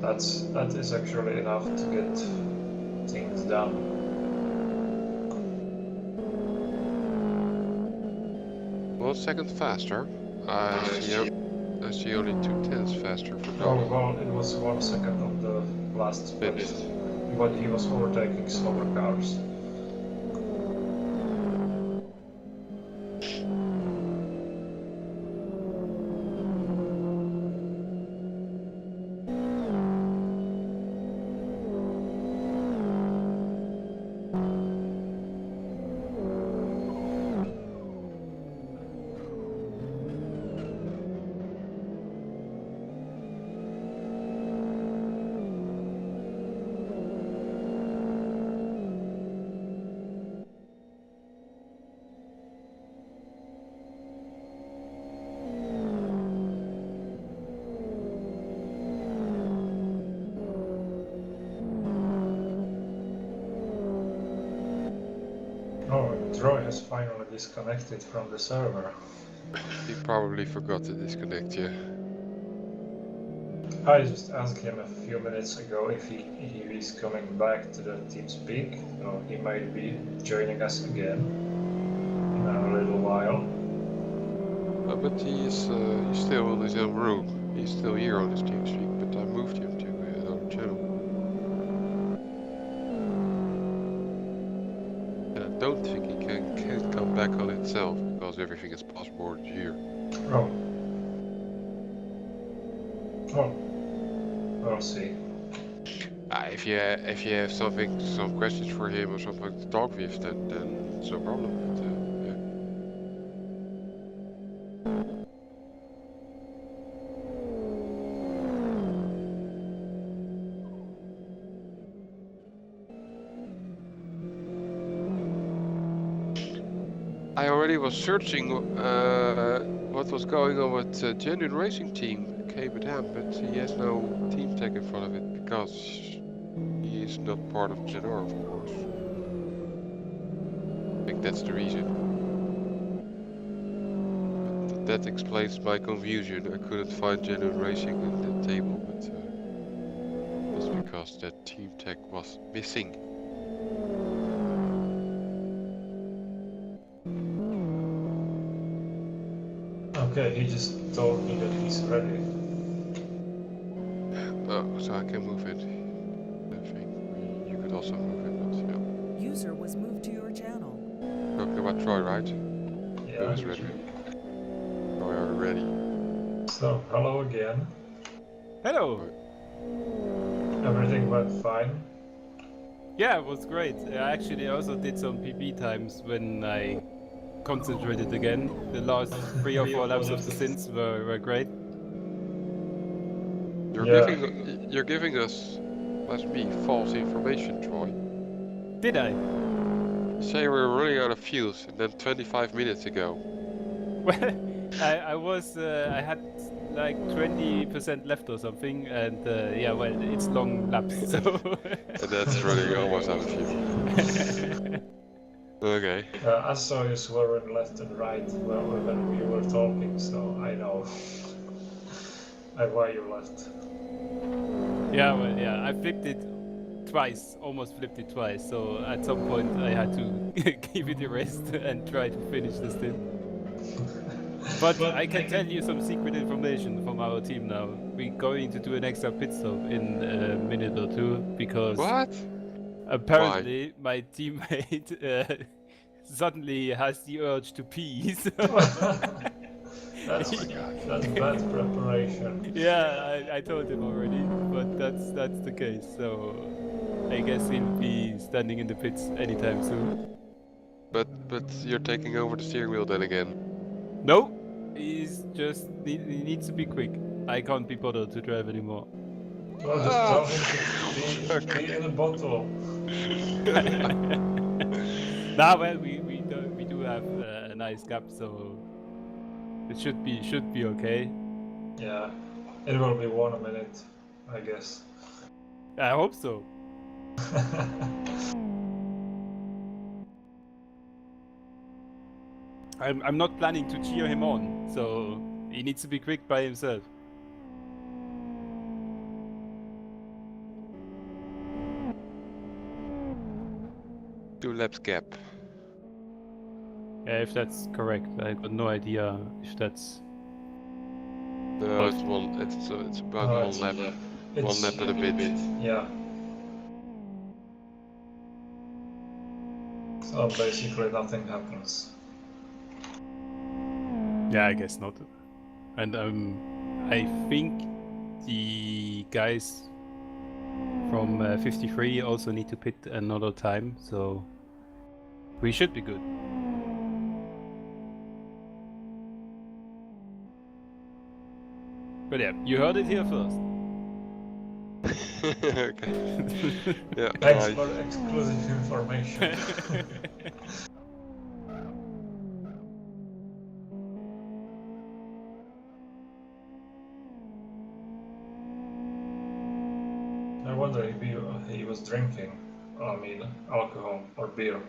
Speaker 6: that is actually enough to get things done.
Speaker 1: 1 second faster. I see only 2/10 faster for
Speaker 6: Oh,
Speaker 1: Dom.
Speaker 6: well, it was 1 second on the last split, but he was overtaking slower cars. Oh, Troy has finally disconnected from the server.
Speaker 1: He probably forgot to disconnect you.
Speaker 6: I just asked him a few minutes ago if he is coming back to the TeamSpeak, so he might be joining us again in a little while.
Speaker 1: But he's still in his own room. He's still here on his TeamSpeak, but I moved him to another channel. And I don't think he can come back on itself, because everything is passported here.
Speaker 6: Oh. Oh. We'll see.
Speaker 1: If you have some questions for him or something to talk with, then it's no problem. But, yeah. I already was searching what was going on with Genuine Racing Team, KBDM, but he has no team tag in front of it because he is not part of Genor, of course. I think that's the reason. But that explains my confusion. I couldn't find Genuine Racing in the table, but that's because that team tag was missing.
Speaker 6: Okay, he just told me that he's ready.
Speaker 1: Oh, so I can move it. I think you could also move it, but yeah.
Speaker 2: User was moved to your channel.
Speaker 1: Talking about Troy, right?
Speaker 6: Yeah.
Speaker 1: Who is ready? Troy, are you ready?
Speaker 6: So, hello again.
Speaker 3: Hello.
Speaker 6: Everything went fine.
Speaker 3: Yeah, it was great. I actually also did some PB times when I concentrated again. The last 3 or 4 laps of the Sins were great.
Speaker 1: You're giving us, that's me, false information, Troy.
Speaker 3: Did I?
Speaker 1: You say we were running out of fuels, and then 25 minutes ago.
Speaker 3: Well, I had like 20% left or something, and yeah, well, it's long laps, so...
Speaker 1: And that's running almost out of fuel. Okay.
Speaker 6: I saw you swerving left and right when we were talking, so I know why you left.
Speaker 3: Yeah, well, yeah, I flipped it twice, almost flipped it twice, so at some point I had to give it a rest and try to finish the stint. But I can tell you some secret information from our team now. We're going to do an extra pit stop in a minute or two, because
Speaker 1: What?
Speaker 3: apparently my teammate suddenly has the urge to pee, so...
Speaker 6: That's bad preparation.
Speaker 3: Yeah, I told him already, but that's the case. So I guess he'll be standing in the pits anytime soon.
Speaker 1: But you're taking over the steering wheel then again.
Speaker 3: No, he needs to be quick. I can't be bothered to drive anymore.
Speaker 6: Well, just tell him to pee in a bottle.
Speaker 3: Nah, well, we do have a nice gap, so it should be okay.
Speaker 6: Yeah, it will be 1 minute, I guess.
Speaker 3: I hope so. I'm not planning to cheer him on, so he needs to be quick by himself.
Speaker 1: Two laps gap.
Speaker 3: Yeah, if that's correct. I got no idea if that's...
Speaker 1: No, it's one. It's about
Speaker 6: No,
Speaker 1: 1 lap.
Speaker 6: It's
Speaker 1: 1 lap and a bit.
Speaker 6: Yeah. So basically nothing happens.
Speaker 3: Yeah, I guess not. And I think the guys from 53 also need to pit another time, so we should be good. But yeah, you heard it here first.
Speaker 1: Okay. Yeah.
Speaker 6: Thanks
Speaker 1: I-
Speaker 6: for exclusive information. I wonder if he was drinking, I mean, alcohol or beer.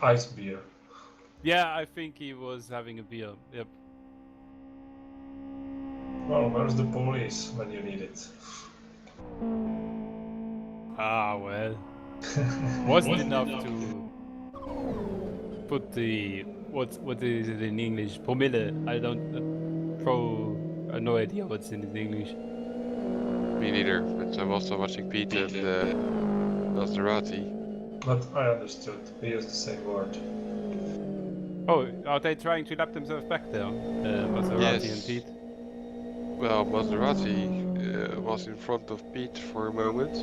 Speaker 6: Ice beer.
Speaker 3: Yeah, I think he was having a beer. Yep.
Speaker 6: Well, where's the police when you need it?
Speaker 3: Ah, well. Wasn't enough to put the... What is it in English? Promille. I don't... no idea what's in English.
Speaker 1: Me neither. But I'm also watching Pete and Maserati.
Speaker 6: But I understood. We used the same word.
Speaker 3: Oh, are they trying to lap themselves back there? Maserati
Speaker 1: Yes.
Speaker 3: and Pete?
Speaker 1: Well, Maserati was in front of Pete for a moment.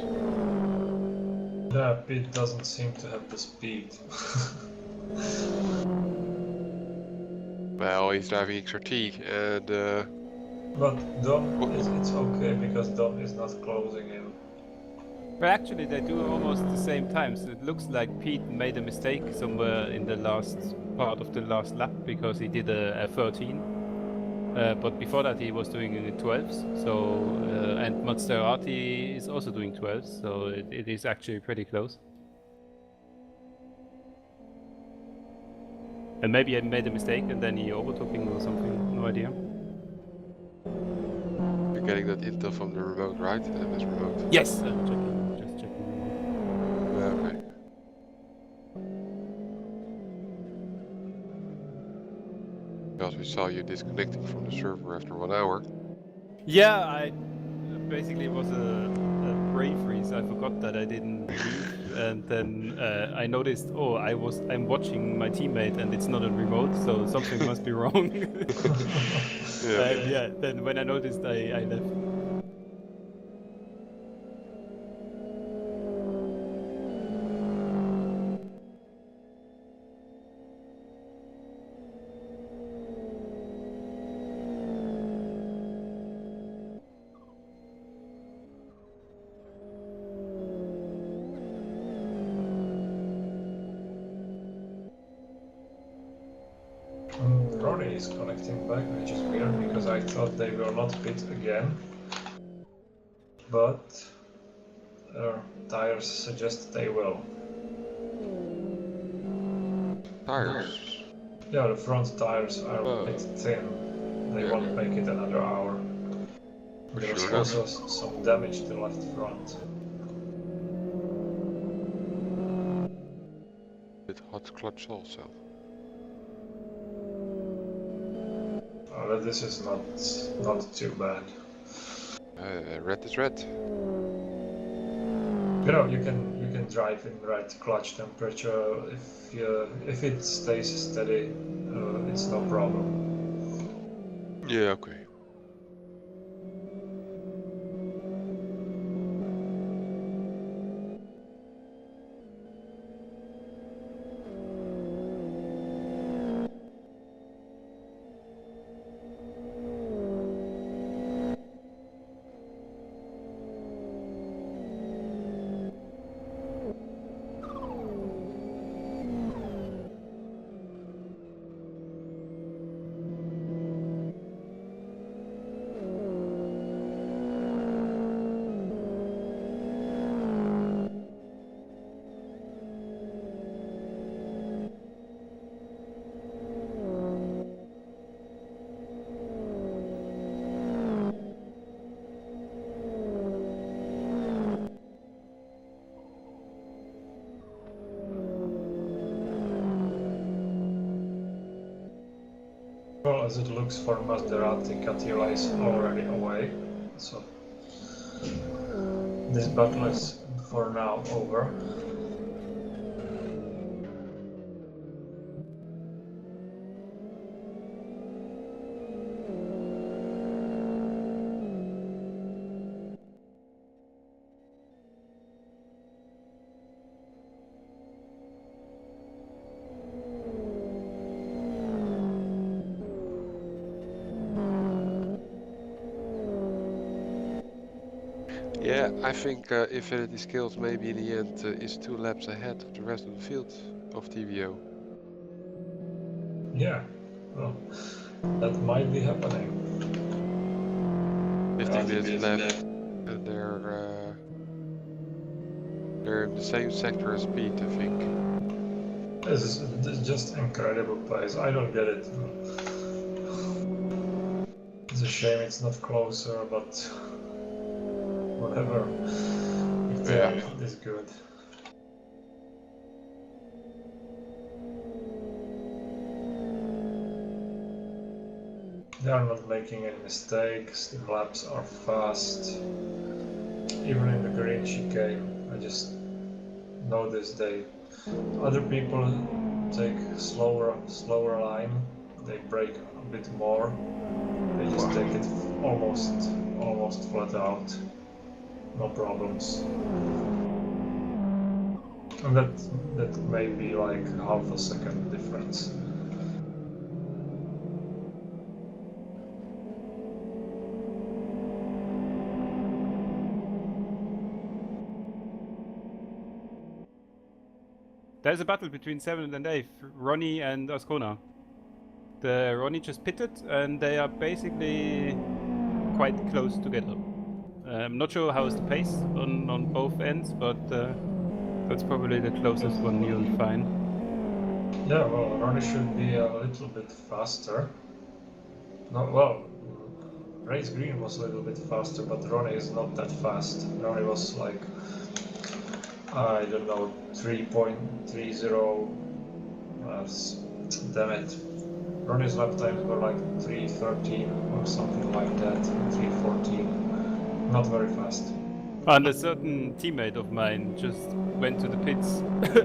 Speaker 6: Yeah, Pete doesn't seem to have the speed.
Speaker 1: Well, he's driving XRT and
Speaker 6: But Dom, it's okay because Dom is not closing him.
Speaker 3: But actually, they do almost the same time. So it looks like Pete made a mistake somewhere in the last part of the last lap because he did a 13. But before that, he was doing 12s. So and Maserati is also doing 12s. So it is actually pretty close. And maybe I made a mistake and then he overtook him or something. No idea.
Speaker 1: You're getting that intel from the remote, right? MS remote.
Speaker 3: Yes, I'm checking. Just checking.
Speaker 1: Okay. Because we saw you disconnecting from the server after 1 hour.
Speaker 3: Yeah, I basically it was a brain freeze. I forgot that I didn't leave, and then I noticed. Oh, I'm watching my teammate, and it's not on remote, so something must be wrong.
Speaker 1: Yeah.
Speaker 3: And yeah, then when I noticed, I left.
Speaker 6: Ronnie is connecting back, which is weird because I thought they will not pit again. But their tires suggest they will.
Speaker 1: Tires.
Speaker 6: Yeah, the front tires are a bit thin. They
Speaker 1: Yeah.
Speaker 6: won't make it another hour. There was
Speaker 1: Sure
Speaker 6: also
Speaker 1: enough.
Speaker 6: some damage to the left front.
Speaker 1: With hot clutch also.
Speaker 6: But this is not too bad.
Speaker 1: Red is red.
Speaker 6: You know, you can drive in right clutch temperature if it stays steady, it's no problem.
Speaker 1: Yeah, okay.
Speaker 6: Well, as it looks for Maserati, Catilla is already away, so this battle is for now over.
Speaker 1: Yeah, I think Infinity Skills maybe in the end is 2 laps ahead of the rest of the field of TVO.
Speaker 6: Yeah, well, that might be happening.
Speaker 1: 15 minutes left, and they're in the same sector as Pete, I think.
Speaker 6: This is just incredible pace. I don't get it. It's a shame it's not closer, but whatever.
Speaker 1: Yeah.
Speaker 6: It is good. They are not making any mistakes, the laps are fast. Even in the green chicane, I just noticed other people take slower line, they brake a bit more, they just take it almost flat out, no problems. And that may be like half a second difference.
Speaker 3: There's a battle between 7th and 8th, Ronnie and Ascona. The Ronnie just pitted, and they are basically quite close together. I'm not sure how's the pace on both ends, but that's probably the closest one you'll find.
Speaker 6: Yeah, well, Ronnie should be a little bit faster. No, well, Race Green was a little bit faster, but Ronnie is not that fast. Ronnie was like, I don't know, 3.30. Damn it. Ronnie's lap times were like 3:13 or something like that, 3:14. Not very fast.
Speaker 3: And a certain teammate of mine just went to the pits to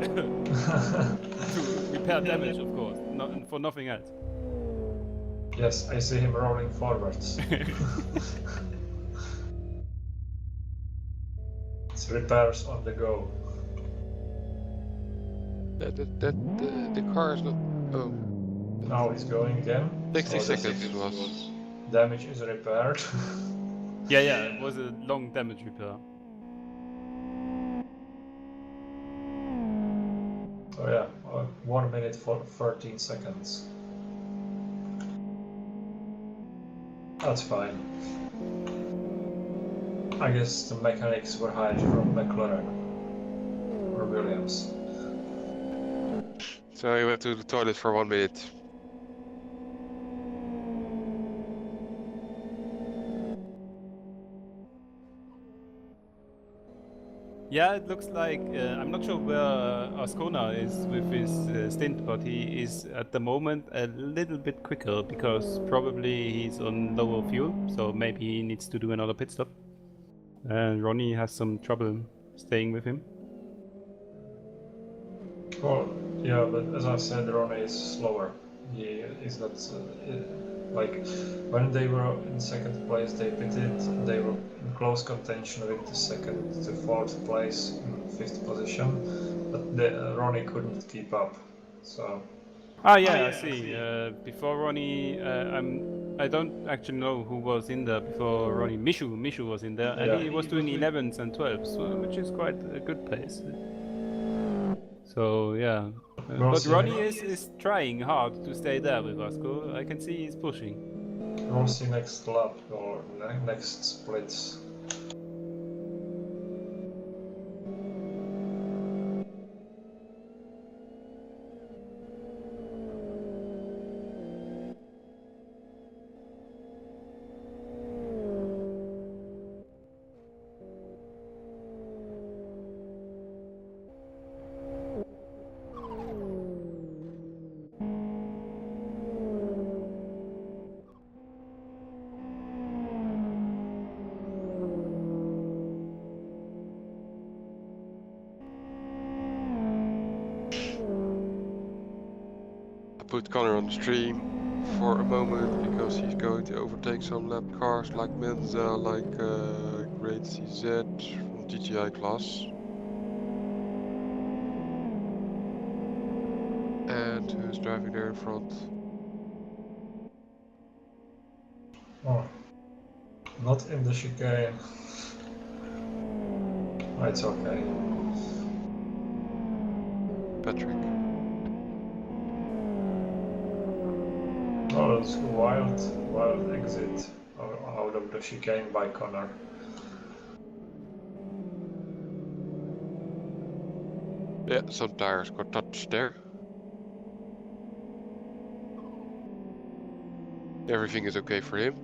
Speaker 3: repair damage, of course, not for nothing else.
Speaker 6: Yes, I see him rolling forwards. It's repairs on the go.
Speaker 1: The car is not. Oh,
Speaker 6: Now he's going again.
Speaker 1: 60
Speaker 6: So the
Speaker 1: seconds it was.
Speaker 6: damage is repaired.
Speaker 3: Yeah, it was a long damage repair.
Speaker 6: Oh yeah, 1 minute for 13 seconds. That's fine. I guess the mechanics were hired from McLaren or Williams.
Speaker 1: So he went to the toilet for 1 minute.
Speaker 3: Yeah, it looks like, I'm not sure where Ascona is with his stint, but he is at the moment a little bit quicker because probably he's on lower fuel, so maybe he needs to do another pit stop. And Ronnie has some trouble staying with him.
Speaker 6: Well, yeah, but as I said, Ronnie is slower. He is not like when they were in second place, they pitted. They were in close contention with the second to fourth place, in fifth position, but Ronnie couldn't keep up. So.
Speaker 3: Ah, yeah, I see. Before Ronnie, I don't actually know who was in there before Ronnie. Mishu was in there, and he was doing 11s and 12s, which is quite a good pace. So yeah, but Ronnie is trying hard to stay there with Vasco. I can see he's pushing.
Speaker 6: We'll see next lap or next splits.
Speaker 1: Put Connor on the stream for a moment because he's going to overtake some lap cars like Menza, like Great CZ from GTI class. And who's driving there in front?
Speaker 6: Oh, not in the chicane. It's okay.
Speaker 1: Patrick.
Speaker 6: Oh, that's a wild exit out of the chicane by Connor.
Speaker 1: Yeah, some tires got touched there. Everything is okay for him.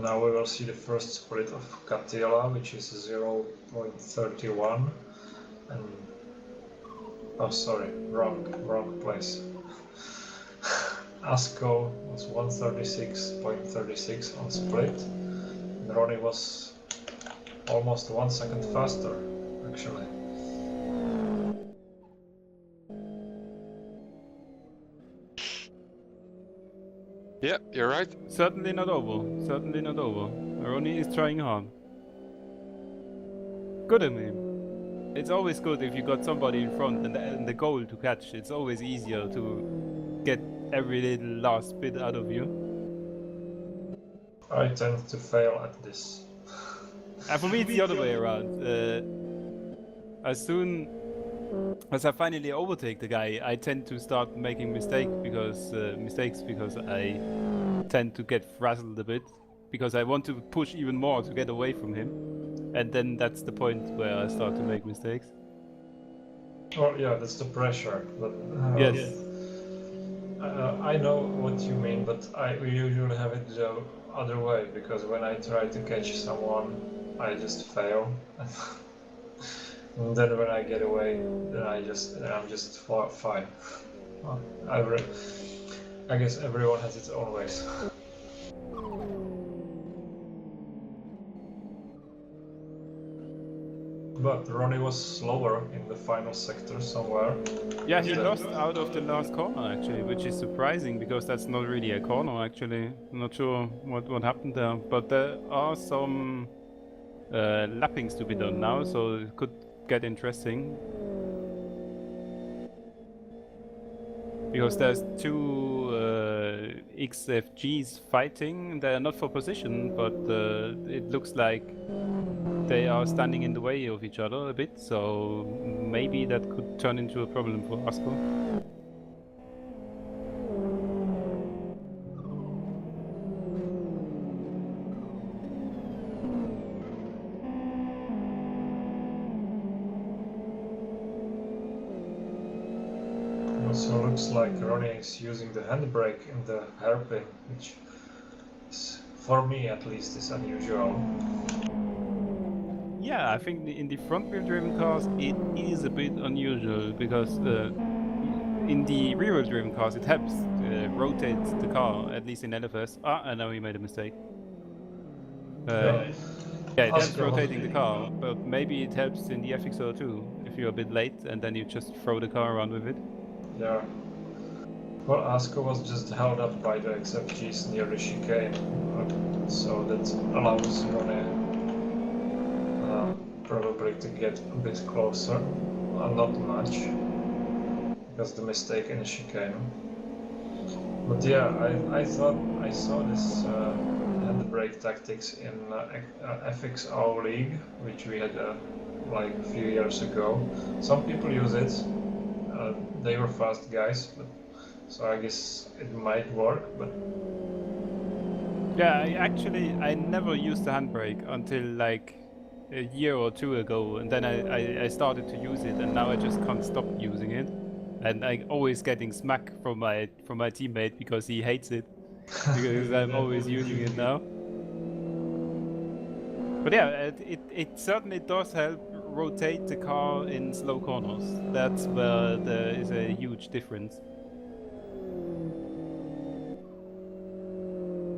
Speaker 6: Now we will see the first split of Catilla, which is 0.31, and oh sorry, wrong place. Asko was 136.36 on split, and Ronnie was almost 1 second faster, actually.
Speaker 1: Yeah, you're right.
Speaker 3: Certainly not over. Certainly not over. Ronnie is trying hard. Good of him. It's always good if you got somebody in front and the goal to catch. It's always easier to get every little last bit out of you.
Speaker 6: I tend to fail at this.
Speaker 3: And for me, it's the other way around. As soon as I finally overtake the guy, I tend to start making mistakes because I tend to get frazzled a bit because I want to push even more to get away from him, and then that's the point where I start to make mistakes.
Speaker 6: Well, yeah, that's the pressure. But
Speaker 3: Yes.
Speaker 6: I know what you mean, but I usually have it the other way, because when I try to catch someone, I just fail. And then when I get away, then I'm just fine. Well, I guess everyone has its own ways. But Ronnie was slower in the final sector somewhere.
Speaker 3: Yeah, he lost out of the last corner actually, which is surprising because that's not really a corner actually. I'm not sure what happened there, but there are some lappings to be done now, so it could get interesting. Because there's two XFGs fighting. They're not for position, but it looks like they are standing in the way of each other a bit, so maybe that could turn into a problem for Asko.
Speaker 6: Also looks like Ronnie is using the handbrake in the hairpin, which is, for me at least, is unusual.
Speaker 3: Yeah, I think in the front-wheel driven cars it is a bit unusual because in the rear-wheel driven cars it helps rotate the car, at least in LFS. I know we made a mistake. Yeah, it helps rotating the car, but maybe it helps in the FXO too, if you're a bit late and then you just throw the car around with it.
Speaker 6: Yeah. Well, Asko was just held up by the XFGs near the chicane, so that allows Ronnie probably to get a bit closer, not much, because the mistake in the chicane. But yeah, I thought I saw this handbrake tactics in FXO League, which we had like a few years ago. Some people use it. They were fast guys, but, so I guess it might work. But
Speaker 3: yeah, I never used the handbrake until like a year or two ago, and then I started to use it, and now I just can't stop using it. And I'm always getting smack from my teammate because he hates it, because I'm always using it now. But yeah, it certainly does help rotate the car in slow corners. That's where there is a huge difference.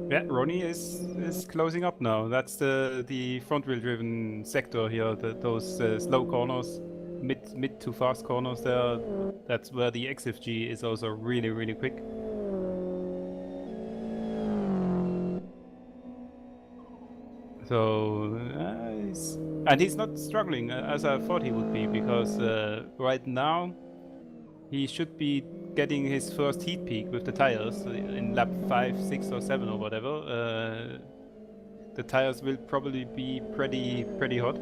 Speaker 3: Yeah, Ronnie is closing up now. That's the front-wheel driven sector here. Those slow corners, mid to fast corners there. That's where the XFG is also really quick. So and he's not struggling as I thought he would be, because right now he should be getting his first heat peak with the tires in lap 5, 6 or 7 or whatever. The tires will probably be pretty hot.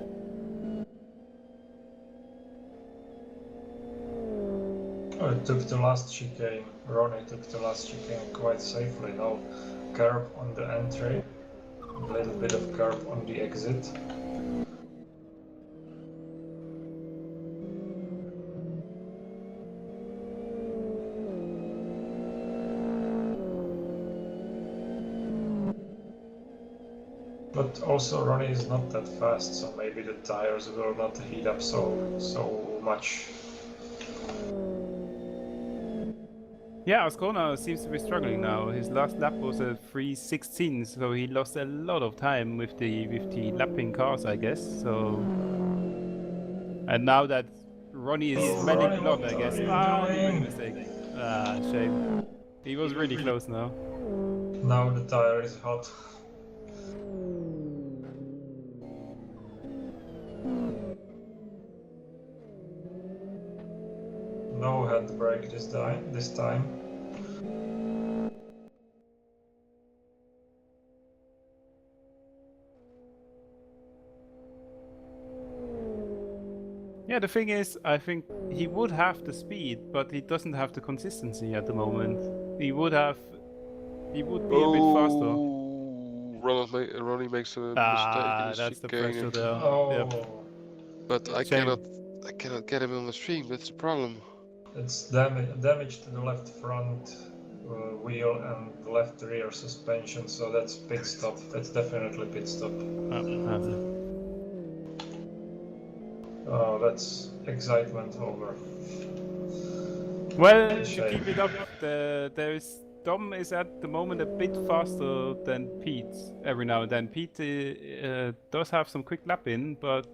Speaker 6: oh, it took the last chicane. Ronnie took the last chicane quite safely. No curb on the entry, a little bit of curb on the exit. But also Ronnie is not that fast, so maybe the tires will not heat up so much.
Speaker 3: Yeah, Ascona seems to be struggling now. His last lap was a 3:16, so he lost a lot of time with the lapping cars, I guess. So, and now that Ronnie is
Speaker 6: Oh,
Speaker 3: smelling
Speaker 6: Ronnie,
Speaker 3: blood,
Speaker 6: what
Speaker 3: I guess.
Speaker 6: are you
Speaker 3: Ah, he made a
Speaker 6: doing?
Speaker 3: mistake. Ah, shame. He was really close now.
Speaker 6: Now the tire is hot. No handbrake this time.
Speaker 3: Yeah, the thing is, I think he would have the speed, but he doesn't have the consistency at the moment. He would be a bit faster.
Speaker 1: Oh, Ronnie makes a mistake in
Speaker 3: Ah,
Speaker 1: the
Speaker 3: that's the
Speaker 1: chicane,
Speaker 3: pressure there.
Speaker 6: Oh,
Speaker 3: Yep.
Speaker 1: but I
Speaker 3: Shame.
Speaker 1: cannot get him on the stream. That's the problem.
Speaker 6: it's damage to the left front wheel and the left rear suspension, so that's pit stop. That's definitely pit stop. Oh, that's excitement over.
Speaker 3: Well, to
Speaker 6: Shame.
Speaker 3: keep it up, Dom is at the moment a bit faster than Pete every now and then. Pete does have some quick lap in, but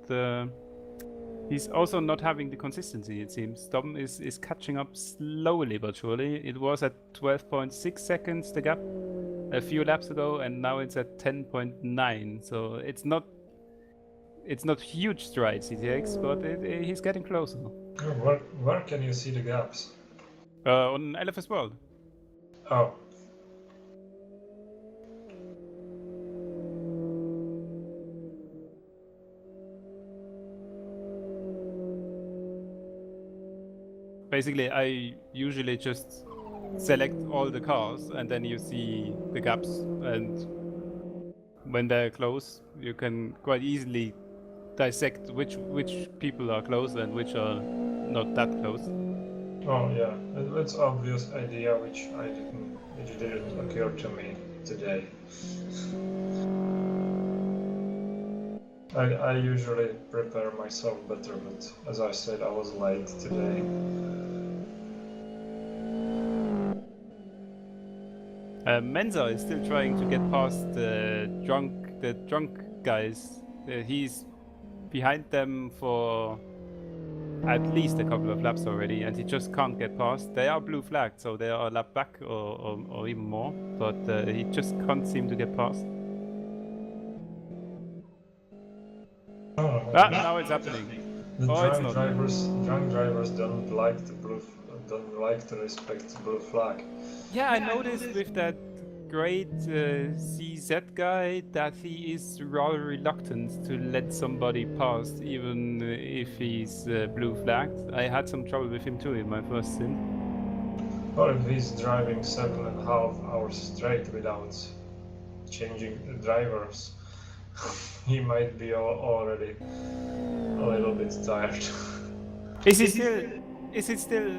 Speaker 3: he's also not having the consistency, it seems. Dom is catching up slowly but surely. It was at 12.6 seconds, the gap, a few laps ago, and now it's at 10.9. So it's not huge strides he takes, but he's getting closer.
Speaker 6: Where can you see the gaps?
Speaker 3: On LFS World.
Speaker 6: Oh,
Speaker 3: Basically, I usually just select all the cars and then you see the gaps, and when they're close you can quite easily dissect which people are close and which are not that close.
Speaker 6: oh yeah, it's obvious idea which didn't occur to me today. I usually prepare myself better, but as I said, I was late today.
Speaker 3: Menza is still trying to get past the drunk guys. He's behind them for at least a couple of laps already, and he just can't get past. They are blue flagged, so they are a lap back or even more, but he just can't seem to get past.
Speaker 6: Oh,
Speaker 3: Now it's happening.
Speaker 6: the
Speaker 3: Oh, it's
Speaker 6: drunk
Speaker 3: not.
Speaker 6: drivers don't like to respect the blue flag.
Speaker 3: Yeah, I noticed with that great CZ guy that he is rather reluctant to let somebody pass, even if he's blue flagged. I had some trouble with him too in my first stint.
Speaker 6: Or if he's driving 7.5 hours straight without changing the drivers, he might be already a little bit tired.
Speaker 3: Is he still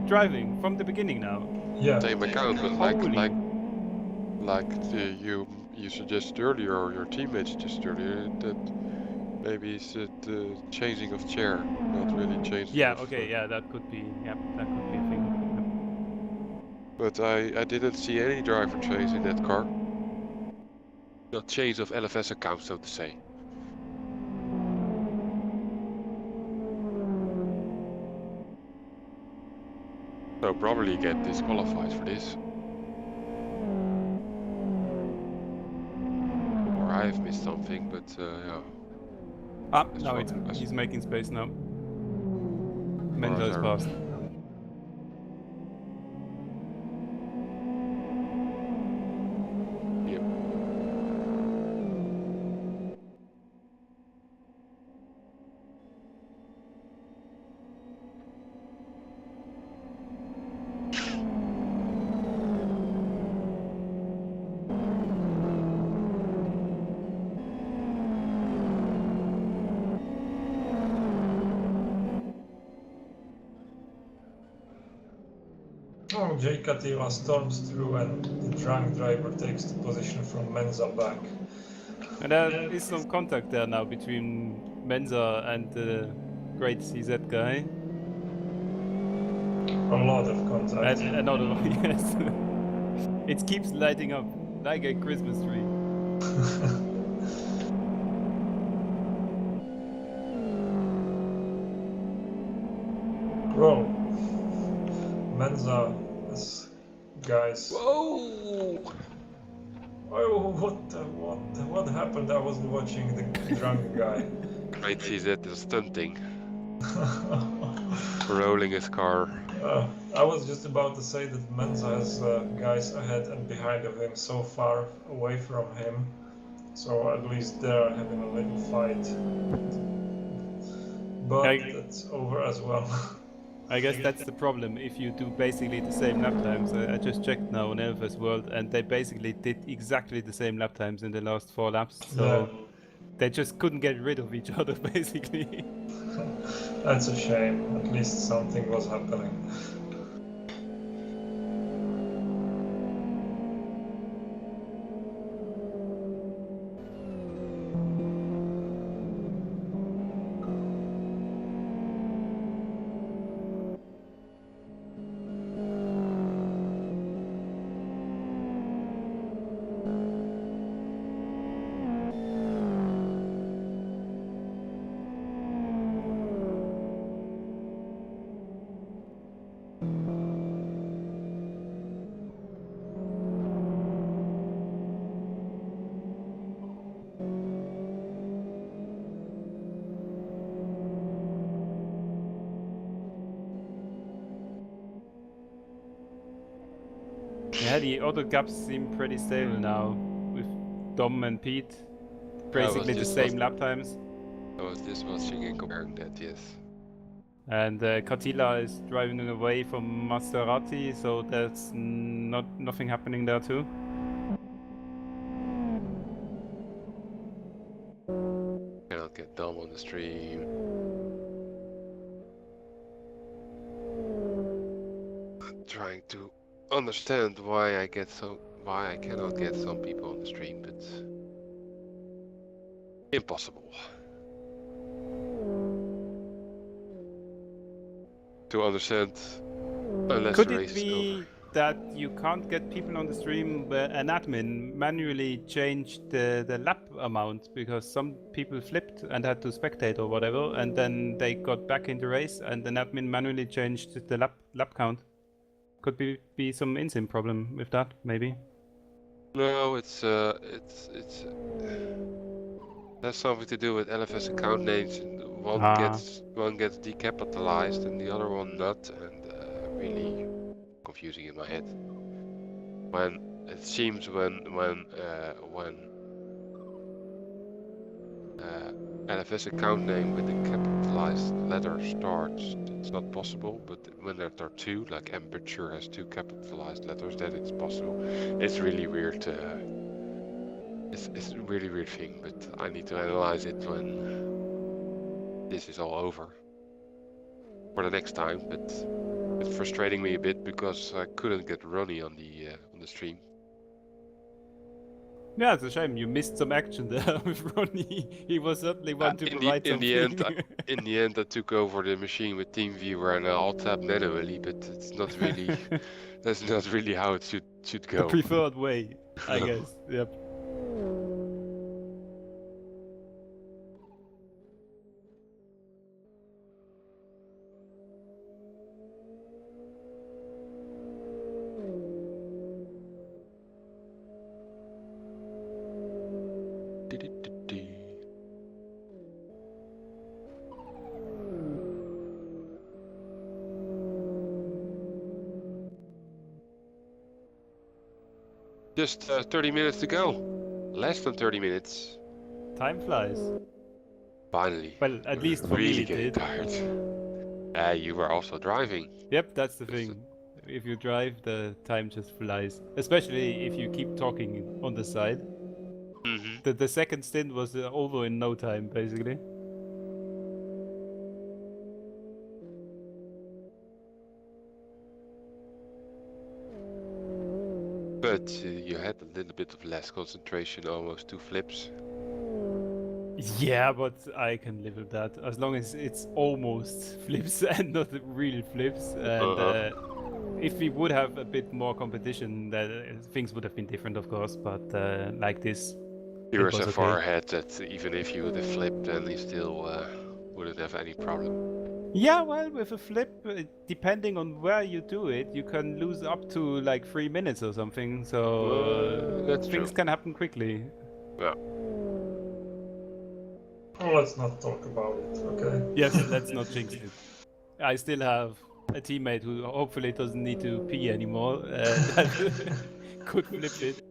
Speaker 3: driving from the beginning now?
Speaker 6: Yeah.
Speaker 1: Same account, but
Speaker 3: Holy.
Speaker 1: you suggested earlier, or your teammates suggested earlier, that maybe it's the changing of chair, not really changing.
Speaker 3: Yeah.
Speaker 1: Of,
Speaker 3: Okay. Yeah, that could be. Yeah, that could be a thing.
Speaker 1: But I didn't see any driver trace in that car. Not change of LFS account, so to say. So probably get disqualified for this. Or I've missed something, but yeah.
Speaker 3: Now he's making space now. Menzo is past.
Speaker 1: Yep.
Speaker 6: Oh, J. Kativa storms through and the drunk driver takes the position from Menza back.
Speaker 3: And there is some contact there now between Menza and the great CZ guy.
Speaker 6: A lot of contact.
Speaker 3: And another one, yes. It keeps lighting up like a Christmas tree.
Speaker 6: Whoa. Menza is guys.
Speaker 1: Whoa!
Speaker 6: Oh, what happened? I wasn't watching the drunk guy.
Speaker 1: Crazy that is stunting. Rolling his car.
Speaker 6: I was just about to say that Menza has guys ahead and behind of him, so far away from him. So at least they're having a little fight. But it's over as well.
Speaker 3: I guess that's the problem if you do basically the same lap times. I just checked now on Elvis World and they basically did exactly the same lap times in the last 4 laps. So they just couldn't get rid of each other basically.
Speaker 6: That's a shame. At least something was happening.
Speaker 3: Yeah, the other gaps seem pretty stable now with Dom and Pete. Basically the same lap times.
Speaker 1: I was just watching and comparing that, yes.
Speaker 3: And Catilla is driving away from Maserati, so there's nothing happening there too.
Speaker 1: Cannot get Dom on the stream. I'm trying to understand why I cannot get some people on the stream, but impossible to understand unless
Speaker 3: Could
Speaker 1: the
Speaker 3: it
Speaker 1: race is
Speaker 3: be
Speaker 1: over.
Speaker 3: that you can't get people on the stream where an admin manually changed the lap amount because some people flipped and had to spectate or whatever, and then they got back in the race and an admin manually changed the lap count? Could be some in-sim problem with that, maybe?
Speaker 1: No, it's has something to do with LFS account names. And one gets decapitalized and the other one not, and really confusing in my head. When it seems when LFS account name with a capitalized letter starts, it's not possible. But when there are 2, like Aperture has 2 capitalized letters, then it's possible. It's really weird. It's a really weird thing, but I need to analyze it when this is all over for the next time. But it's frustrating me a bit because I couldn't get Ronnie on the stream.
Speaker 3: Yeah, it's a shame you missed some action there with Ronnie. He was certainly one to provide something.
Speaker 1: In the end, I took over the machine with TeamViewer and I alt tab manually, but it's not really that's not really how it should go.
Speaker 3: The preferred way, I guess. Yep.
Speaker 1: Just 30 minutes to go. Less than 30 minutes.
Speaker 3: Time flies.
Speaker 1: Finally.
Speaker 3: Well, at least for
Speaker 1: really
Speaker 3: me it
Speaker 1: getting
Speaker 3: did.
Speaker 1: tired. You were also driving.
Speaker 3: Yep, that's the thing. If you drive, the time just flies. Especially if you keep talking on the side.
Speaker 1: Mm-hmm.
Speaker 3: The second stint was over in no time, basically.
Speaker 1: But you had a little bit of less concentration, almost 2 flips.
Speaker 3: Yeah, but I can live with that as long as it's almost flips and not real flips. And if we would have a bit more competition, that things would have been different, of course. But like this,
Speaker 1: You
Speaker 3: it
Speaker 1: were
Speaker 3: was
Speaker 1: so far
Speaker 3: okay.
Speaker 1: ahead that even if you would have flipped, then you still wouldn't have any problem.
Speaker 3: Yeah, well, with a flip, depending on where you do it, you can lose up to like 3 minutes or something. So
Speaker 1: That's
Speaker 3: things
Speaker 1: true.
Speaker 3: can happen quickly.
Speaker 1: Yeah.
Speaker 6: Let's not talk about it, okay?
Speaker 3: Yes, let's not jinx it. I still have a teammate who hopefully doesn't need to pee anymore that could flip it.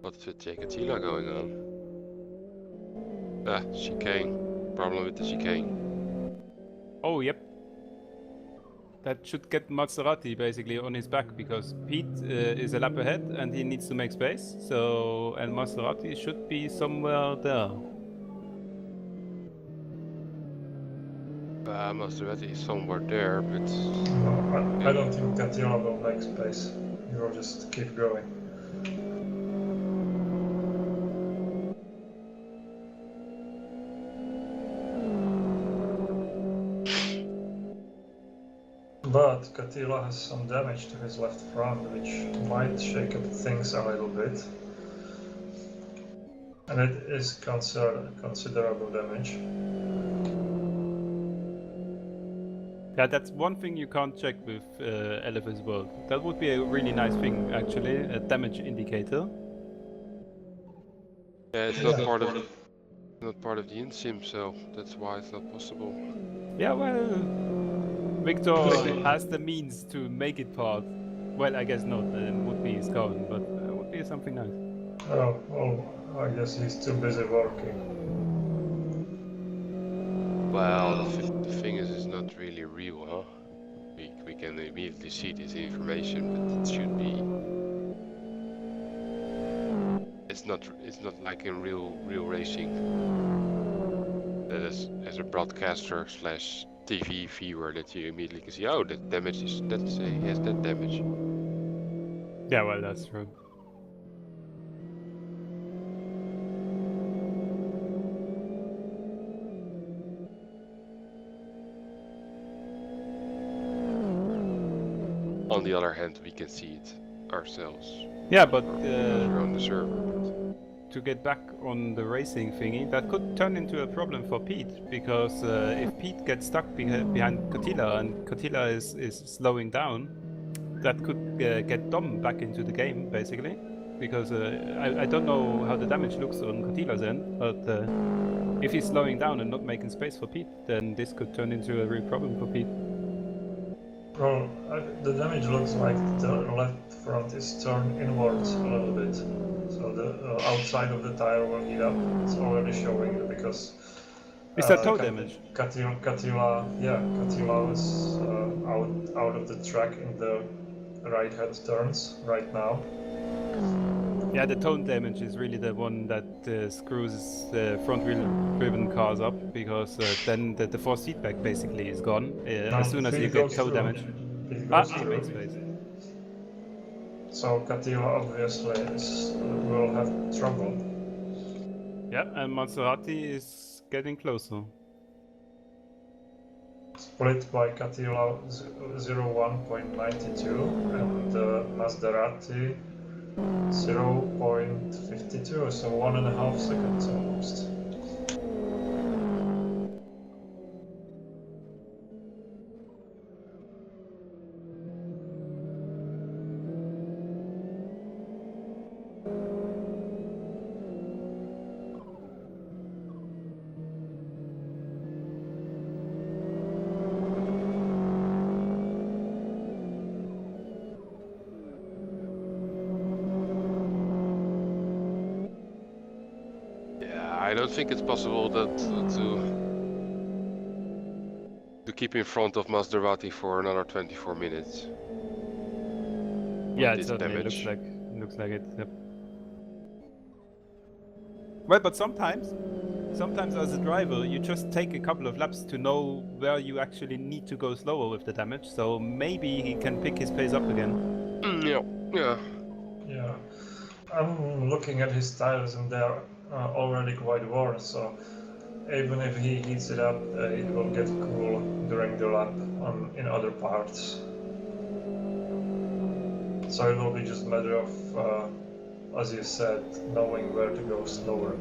Speaker 1: What's with CityLiga going on? Ah, chicane. Problem with the chicane.
Speaker 3: Oh, yep. That should get Maserati basically on his back because Pete is a lap ahead and he needs to make space. So, and Maserati should be somewhere there.
Speaker 1: Maserati is somewhere there, but
Speaker 6: No, I don't think Catilla will make space. He will just keep going. But Catilla has some damage to his left front, which might shake up things a little bit. And it is considerable damage.
Speaker 3: Yeah, that's one thing you can't check with LFS World. That would be a really nice thing, actually, a damage indicator.
Speaker 1: yeah, it's not part of the in-sim, so that's why it's not possible.
Speaker 3: Yeah, well, Victor has the means to make it part. Well, I guess not. Would be his cone, but would be something nice.
Speaker 6: Oh, well, I guess he's too busy working.
Speaker 1: Well, the thing is, it's not really real, huh? We can immediately see this information, but it should be. It's not like in real racing. That is, as a broadcaster slash TV viewer, that you immediately can see. Oh, that damage is he has that damage.
Speaker 3: Yeah, well, that's true.
Speaker 1: On the other hand, we can see it ourselves.
Speaker 3: Yeah, but
Speaker 1: We're on the server.
Speaker 3: to get back on the racing thingy, that could turn into a problem for Pete, because if Pete gets stuck behind Cotilla and Cotilla is slowing down, that could get Dom back into the game, basically. Because I don't know how the damage looks on Cotilla's end, but if he's slowing down and not making space for Pete, then this could turn into a real problem for Pete.
Speaker 6: Well, the damage looks like the left front is turned inwards a little bit. So the outside of the tire will heat up. It's already showing because.
Speaker 3: Is that toe damage?
Speaker 6: Catilla is out of the track in the right hand turns right now.
Speaker 3: Yeah, the tone damage is really the one that screws the front wheel driven cars up, because then the force feedback basically is gone as soon as you get toe damage. He makes space.
Speaker 6: So Catilla obviously will have trouble.
Speaker 3: Yeah, and Maserati is getting closer.
Speaker 6: Split by Catilla 01.92 and Maserati 0.52, so 1.5 seconds almost.
Speaker 1: I don't think it's possible that to keep in front of Maserati for another 24 minutes.
Speaker 3: Yeah, it
Speaker 1: this
Speaker 3: certainly
Speaker 1: damage.
Speaker 3: looks like it. Yep. Well, but sometimes as a driver, you just take a couple of laps to know where you actually need to go slower with the damage. So maybe he can pick his pace up again.
Speaker 1: Yeah.
Speaker 6: Yeah, I'm looking at his tires and they're already quite worn, so even if he heats it up, it will get cool during the lap in other parts. So it will be just a matter of, as you said, knowing where to go slower.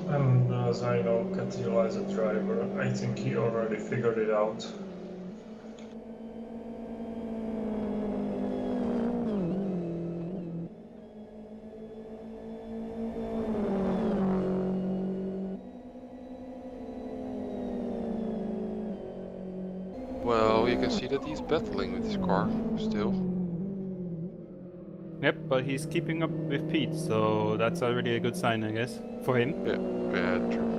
Speaker 6: And as I know Catila is a driver, I think he already figured it out.
Speaker 1: Well, you can see that he's battling with his car still.
Speaker 3: Yep, but he's keeping up with Pete, so that's already a good sign, I guess, for him.
Speaker 1: Yeah, true.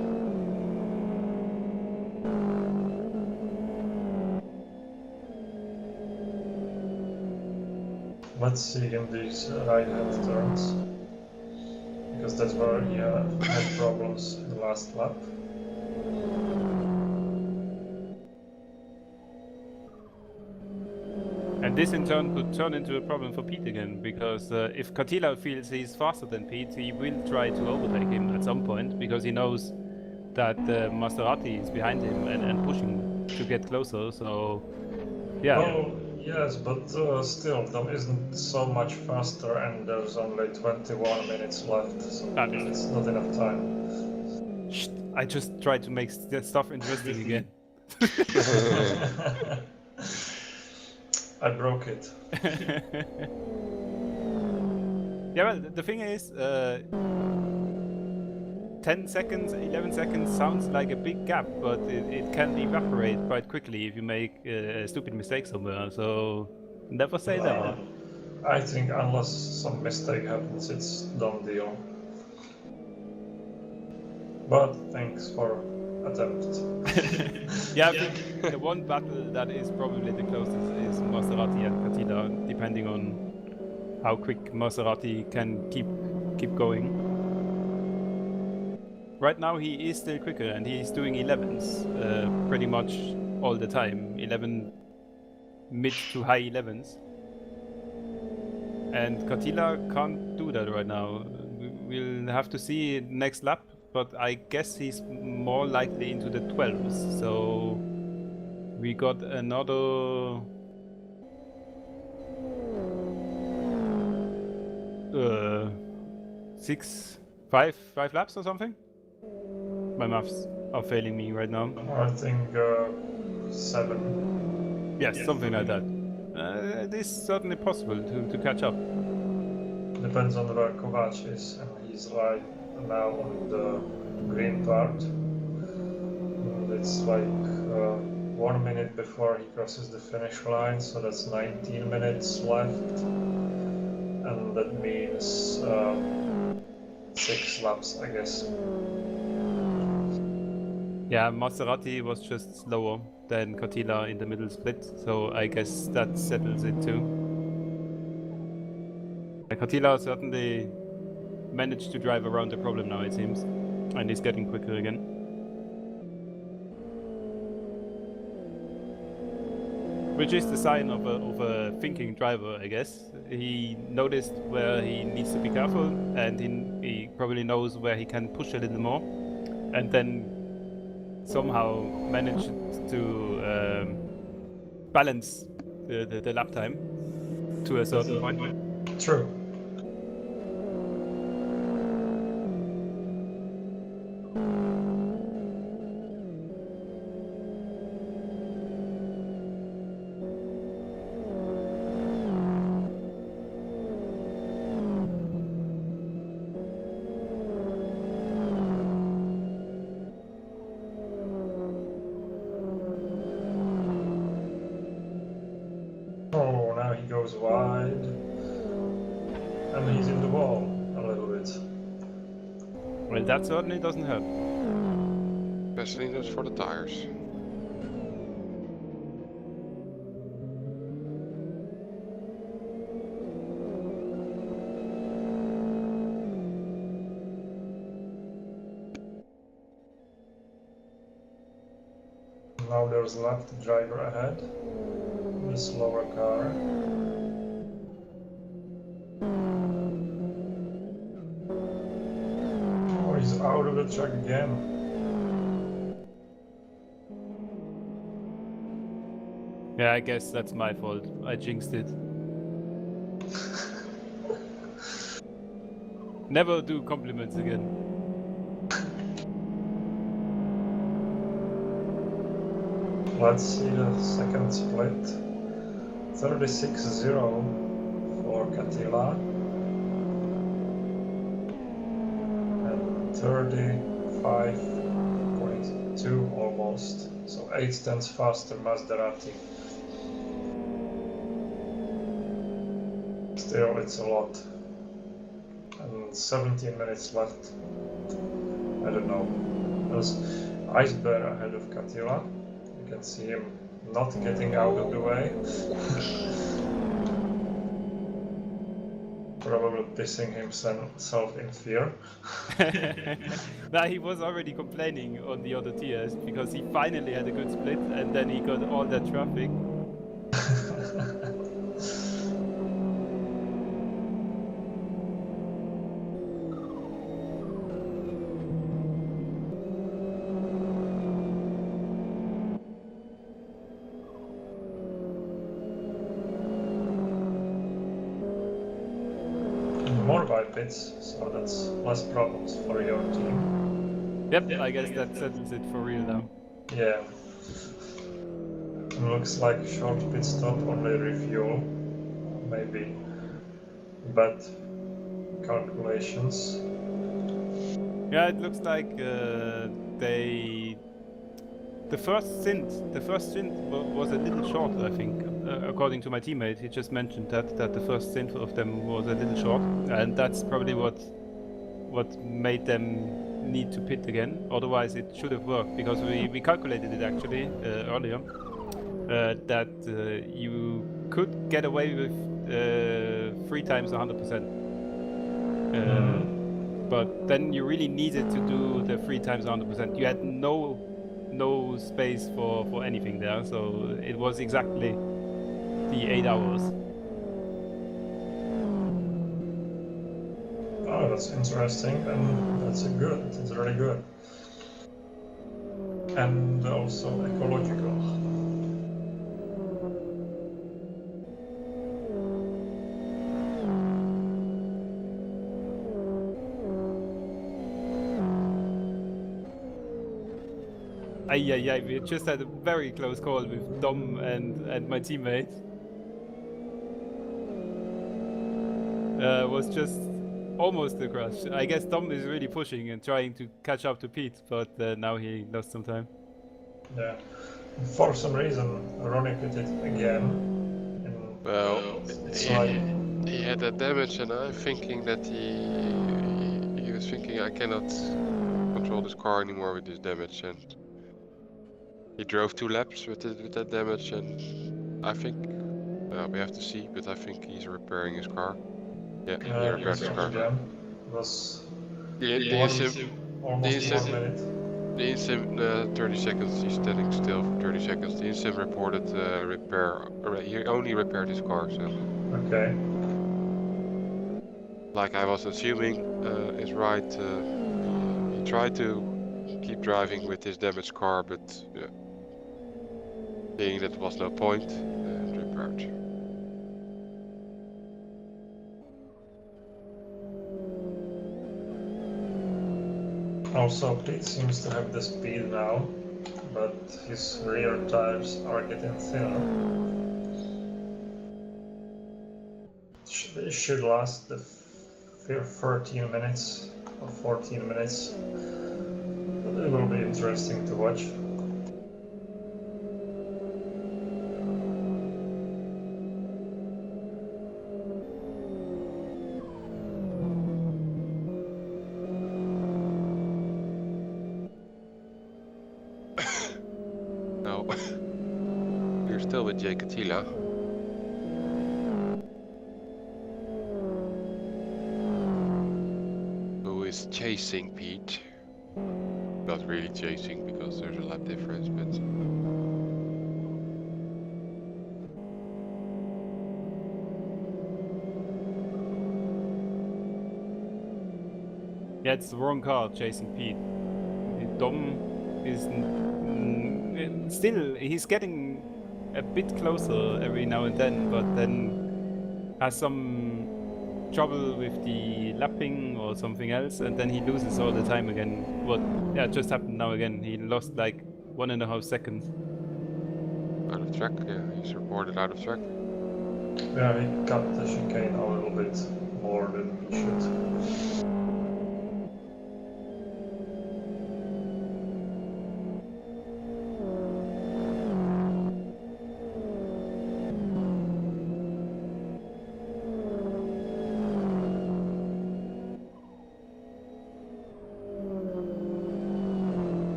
Speaker 6: Let's see in these right-hand turns, because that's where he had problems in the last lap.
Speaker 3: And this in turn could turn into a problem for Pete again, because if Catila feels he's faster than Pete, he will try to overtake him at some point, because he knows that Maserati is behind him and pushing to get closer, so yeah.
Speaker 6: Well, yes, but still, Tom isn't so much faster, and there's only 21 minutes left, so it's not enough time.
Speaker 3: Shh, I just tried to make stuff interesting again.
Speaker 6: I broke it.
Speaker 3: Yeah, well, the thing is, 10 seconds, 11 seconds sounds like a big gap, but it can evaporate quite quickly if you make a stupid mistake somewhere, so never say never.
Speaker 6: I think unless some mistake happens, it's done deal. But thanks for attempt.
Speaker 3: Yeah, I think the one battle that is probably the closest is Maserati and Catila, depending on how quick Maserati can keep going. Right now he is still quicker and he's doing 11s pretty much all the time. 11 mid to high 11s. And Catila can't do that right now. We'll have to see next lap, but I guess he's more likely into the 12s. So we got another five laps or something. My maths are failing me right now.
Speaker 6: I think 7.
Speaker 3: Yes, something like that. It is certainly possible to catch up.
Speaker 6: Depends on where Kovac is, and he's right now on the green part. And it's like 1 minute before he crosses the finish line, so that's 19 minutes left. And that means 6 laps, I guess.
Speaker 3: Yeah, Maserati was just slower than Catila in the middle split, so I guess that settles it too. Catila certainly managed to drive around the problem now, it seems, and is getting quicker again. Which is the sign of a thinking driver, I guess. He noticed where he needs to be careful, and he probably knows where he can push a little more, and then somehow managed to balance the lap time to a certain point.
Speaker 6: True. goes wide. And he's in the wall a little bit.
Speaker 3: Well, that certainly doesn't help.
Speaker 1: Especially just for the tires.
Speaker 6: Now there's left driver ahead. The slower car. Oh, he's out of the track again.
Speaker 3: Yeah, I guess that's my fault. I jinxed it. Never do compliments again.
Speaker 6: Let's see the second split. 36-0 for Catilla. And 35.2 almost. So 8 tenths faster Maserati. Still, it's a lot. And 17 minutes left. I don't know. There's Ice Bear ahead of Catilla. You can see him not getting out of the way. Probably pissing himself in fear.
Speaker 3: Now he was already complaining on the other tiers because he finally had a good split and then he got all that traffic.
Speaker 6: More bike pits, so that's less problems for your team.
Speaker 3: Yep, I guess that settles it for real now.
Speaker 6: Yeah. It looks like short pit stop, only refuel. Maybe bad calculations.
Speaker 3: Yeah, it looks like the first stint was a little short, I think, according to my teammate. He just mentioned that the first stint of them was a little short, and that's probably what made them need to pit again. Otherwise, it should have worked because we calculated it actually earlier that you could get away with 3 times 100%. But then you really needed to do the 3 times 100%. You had no space for anything there, so it was exactly the 8 hours.
Speaker 6: Oh, that's interesting, and that's good. It's really good. And also ecological.
Speaker 3: Ay, we just had a very close call with Dom and my teammate. Was just almost a crash. I guess Dom is really pushing and trying to catch up to Pete, but now he lost some time.
Speaker 6: Yeah. For some reason, Ronnie put it again.
Speaker 1: Well,
Speaker 6: It's
Speaker 1: he,
Speaker 6: like
Speaker 1: he had that damage, and I'm thinking that he was thinking I cannot control this car anymore with this damage, and he drove 2 laps with that damage, and I think we have to see, but I think he's repairing his car. Yeah, he repaired his car.
Speaker 6: again. It was
Speaker 1: The
Speaker 6: almost
Speaker 1: insim
Speaker 6: 1 minute.
Speaker 1: The insim 30 seconds. He's standing still for 30 seconds. The insim reported repair. He only repaired his car, so.
Speaker 6: Okay.
Speaker 1: Like I was assuming is right. He tried to keep driving with his damaged car, but seeing that there was no point, repaired.
Speaker 6: Also, Pete seems to have the speed now, but his rear tires are getting thinner. It should last the 13 minutes or 14 minutes. But it will be interesting to watch.
Speaker 1: still with Jake Attila. Who is chasing Pete. Not really chasing because there's a lap difference, but...
Speaker 3: Yeah, it's the wrong car chasing Pete. Dom is still, he's getting a bit closer every now and then, but then has some trouble with the lapping or something else, and then he loses all the time again. What just happened now again. He lost like 1.5 seconds.
Speaker 1: Out of track, yeah, he's reported out of track.
Speaker 6: Yeah, he cut the chicane a little bit more than he should.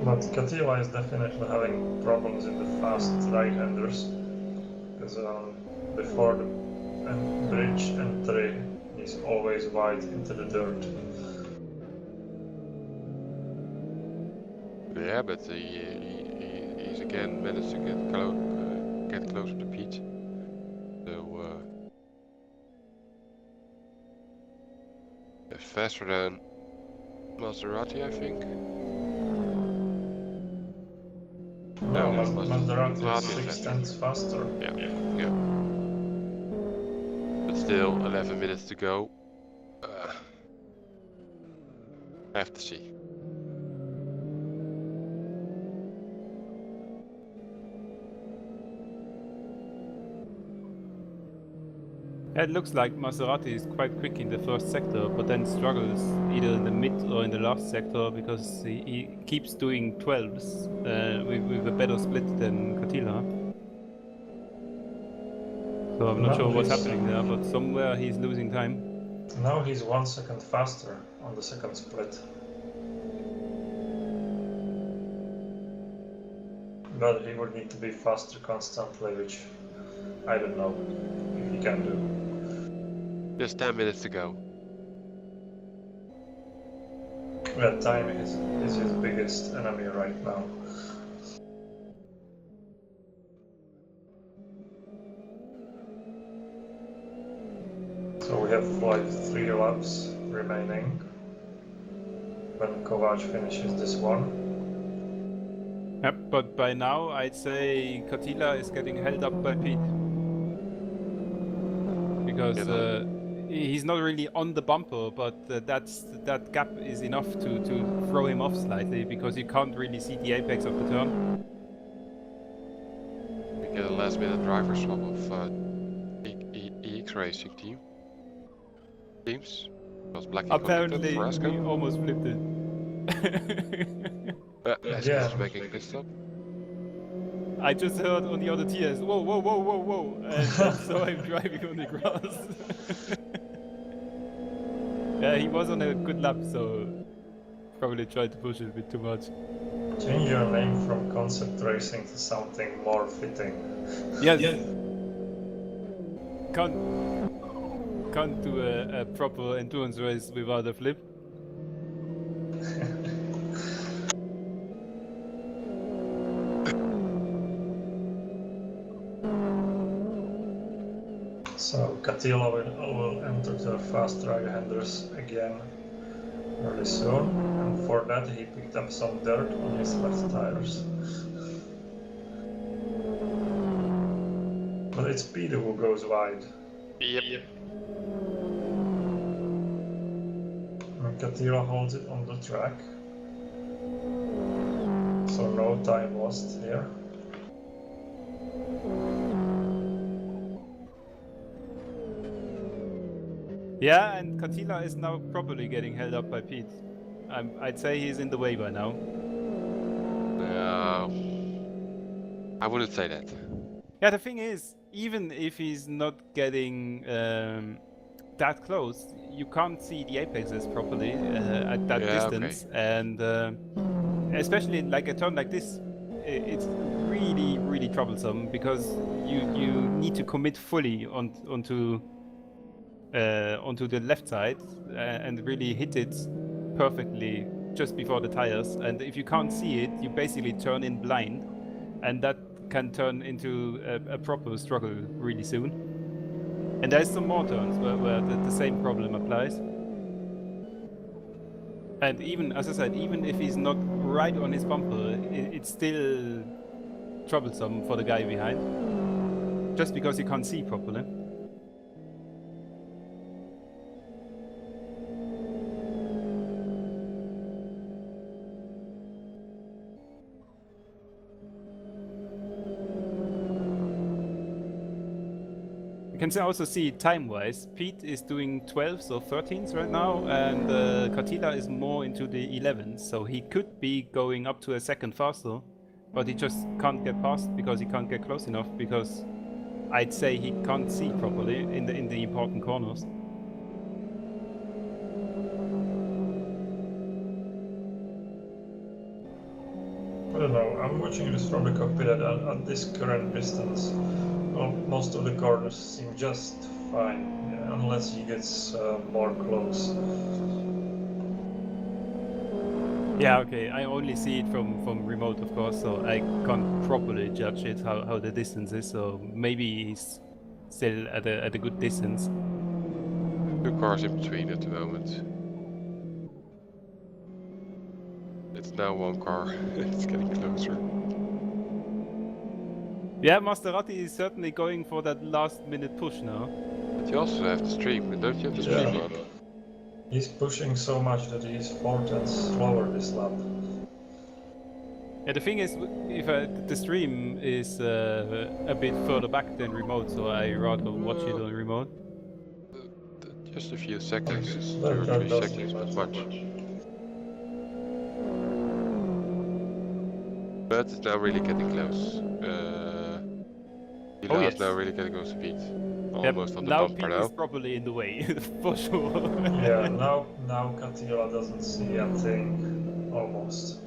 Speaker 6: But Katila is definitely having problems in the fast right-handers, because before the bridge entry he's always wide into the dirt.
Speaker 1: Yeah, but he's again managed to get closer to Pete. So faster than Maserati, I think.
Speaker 6: No,
Speaker 1: No,
Speaker 6: Maserati
Speaker 1: Maserati
Speaker 6: is
Speaker 1: is
Speaker 6: 6 tenths faster.
Speaker 1: Yeah. But still, 11 minutes to go. I have to see.
Speaker 3: It looks like Maserati is quite quick in the first sector, but then struggles either in the mid or in the last sector because he keeps doing 12s with a better split than Katila. So I'm not sure what's happening there, but somewhere he's losing time.
Speaker 6: Now he's 1 second faster on the second split. But he would need to be faster constantly, which I don't know if he can do.
Speaker 1: Just 10 minutes to go.
Speaker 6: Yeah, time is his biggest enemy right now. So we have like 3 laps remaining when Kovac finishes this one.
Speaker 3: Yep, but by now I'd say Katila is getting held up by Pete. Because he's not really on the bumper, but that gap is enough to throw him off slightly, because you can't really see the apex of the turn.
Speaker 1: We get a last minute driver swap of EX Racing teams. Because Blackie
Speaker 3: Apparently,
Speaker 1: for Esco.
Speaker 3: we almost flipped it.
Speaker 1: Esco is making a pit stop.
Speaker 3: I just heard on the other TS, whoa, whoa, whoa, whoa, whoa, and saw him driving on the grass. Yeah, he was on a good lap, so probably tried to push it a bit too much.
Speaker 6: Change your name from concept racing to something more fitting.
Speaker 3: Yes. Can't do a proper endurance race without a flip.
Speaker 6: So Katila will enter the fast right-handers again really soon, and for that he picked up some dirt on his left tires. But it's Peter who goes wide.
Speaker 1: Yep.
Speaker 6: And Katila holds it on the track. So no time lost here.
Speaker 3: Yeah, and Katila is now properly getting held up by Pete. I'd say he's in the way by now.
Speaker 1: I wouldn't say that.
Speaker 3: Yeah, the thing is, even if he's not getting that close, you can't see the apexes properly at that distance.
Speaker 1: Okay.
Speaker 3: And especially like a turn like this, it's really troublesome because you need to commit fully onto the left side and really hit it perfectly just before the tires. And if you can't see it, you basically turn in blind, and that can turn into a proper struggle really soon. And there's some more turns where the same problem applies. And even, as I said, even if he's not right on his bumper, it's still troublesome for the guy behind, just because he can't see properly. You can also see time-wise, Pete is doing 12s or 13s right now, and Katila is more into the 11s, so he could be going up to a second faster, but he just can't get past because he can't get close enough, because I'd say he can't see properly in the important corners.
Speaker 6: I don't know, I'm watching this from the cockpit at this current distance. Well, most of the corners seem just fine, yeah, unless he gets more close.
Speaker 3: Yeah, okay, I only see it from remote, of course, so I can't properly judge it, how the distance is, so maybe he's still at a good distance.
Speaker 1: 2 cars in between at the moment. It's now 1 car. It's getting closer.
Speaker 3: Yeah, Maserati is certainly going for that last-minute push now.
Speaker 1: But you also have the stream, don't you have the stream on?
Speaker 6: He's pushing so much that he's 4 tenths slower this lap.
Speaker 3: Yeah, the thing is, if the stream is a bit further back than remote, so I rather watch it on remote.
Speaker 1: Just a few seconds, 2
Speaker 6: That
Speaker 1: or 3
Speaker 6: doesn't
Speaker 1: seconds, not
Speaker 6: matter.
Speaker 1: much. But it's now really getting close.
Speaker 3: Oh,
Speaker 1: Is
Speaker 3: yes.
Speaker 1: now really getting close to Pete.
Speaker 3: Yep,
Speaker 1: Almost on the
Speaker 3: now
Speaker 1: bumper
Speaker 3: Pete
Speaker 1: now.
Speaker 3: is properly in the way, for sure.
Speaker 6: Yeah, now Katila doesn't see a thing, almost.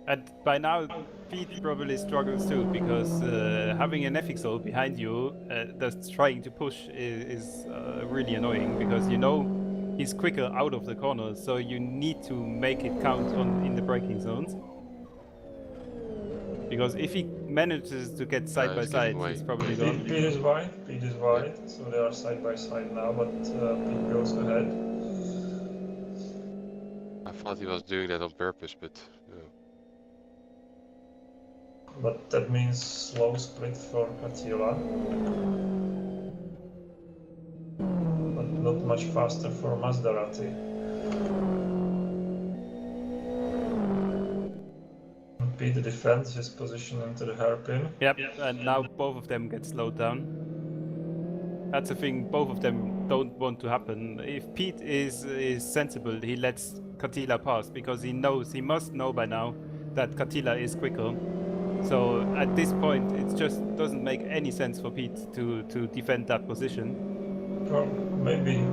Speaker 3: And by now, Pete probably struggles too, because having an FXO behind you that's trying to push is really annoying, because you know he's quicker out of the corners, so you need to make it count in the braking zones. Because if he manages to get side by
Speaker 1: he's
Speaker 3: side,
Speaker 1: getting away.
Speaker 3: he's probably gone.
Speaker 6: Pete is wide, so they are side by side now, but Pete goes ahead.
Speaker 1: I thought he was doing that on purpose, but
Speaker 6: But that means slow split for Katila. But not much faster for Maserati. Pete defends his position into the hairpin.
Speaker 3: Yep, and now both of them get slowed down. That's the thing, both of them don't want to happen. If Pete is sensible, he lets Katila pass, because he must know by now that Katila is quicker. So at this point, it just doesn't make any sense for Pete to defend that position.
Speaker 6: Well, maybe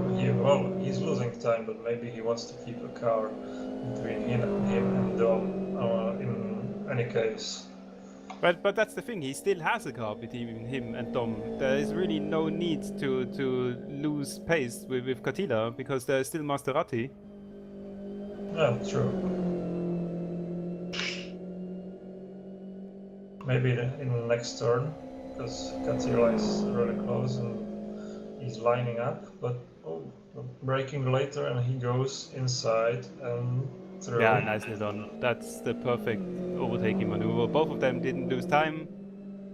Speaker 6: he's losing time, but maybe he wants to keep a car between him and Dom in any case.
Speaker 3: But that's the thing, he still has a car between him and Dom. There is really no need to lose pace with Katila, because there is still Maserati.
Speaker 6: Yeah, true. Maybe in the next turn, because Katila is really close and he's lining up, but braking later, and he goes inside and through.
Speaker 3: Yeah, nicely done. That's the perfect overtaking maneuver. Both of them didn't lose time,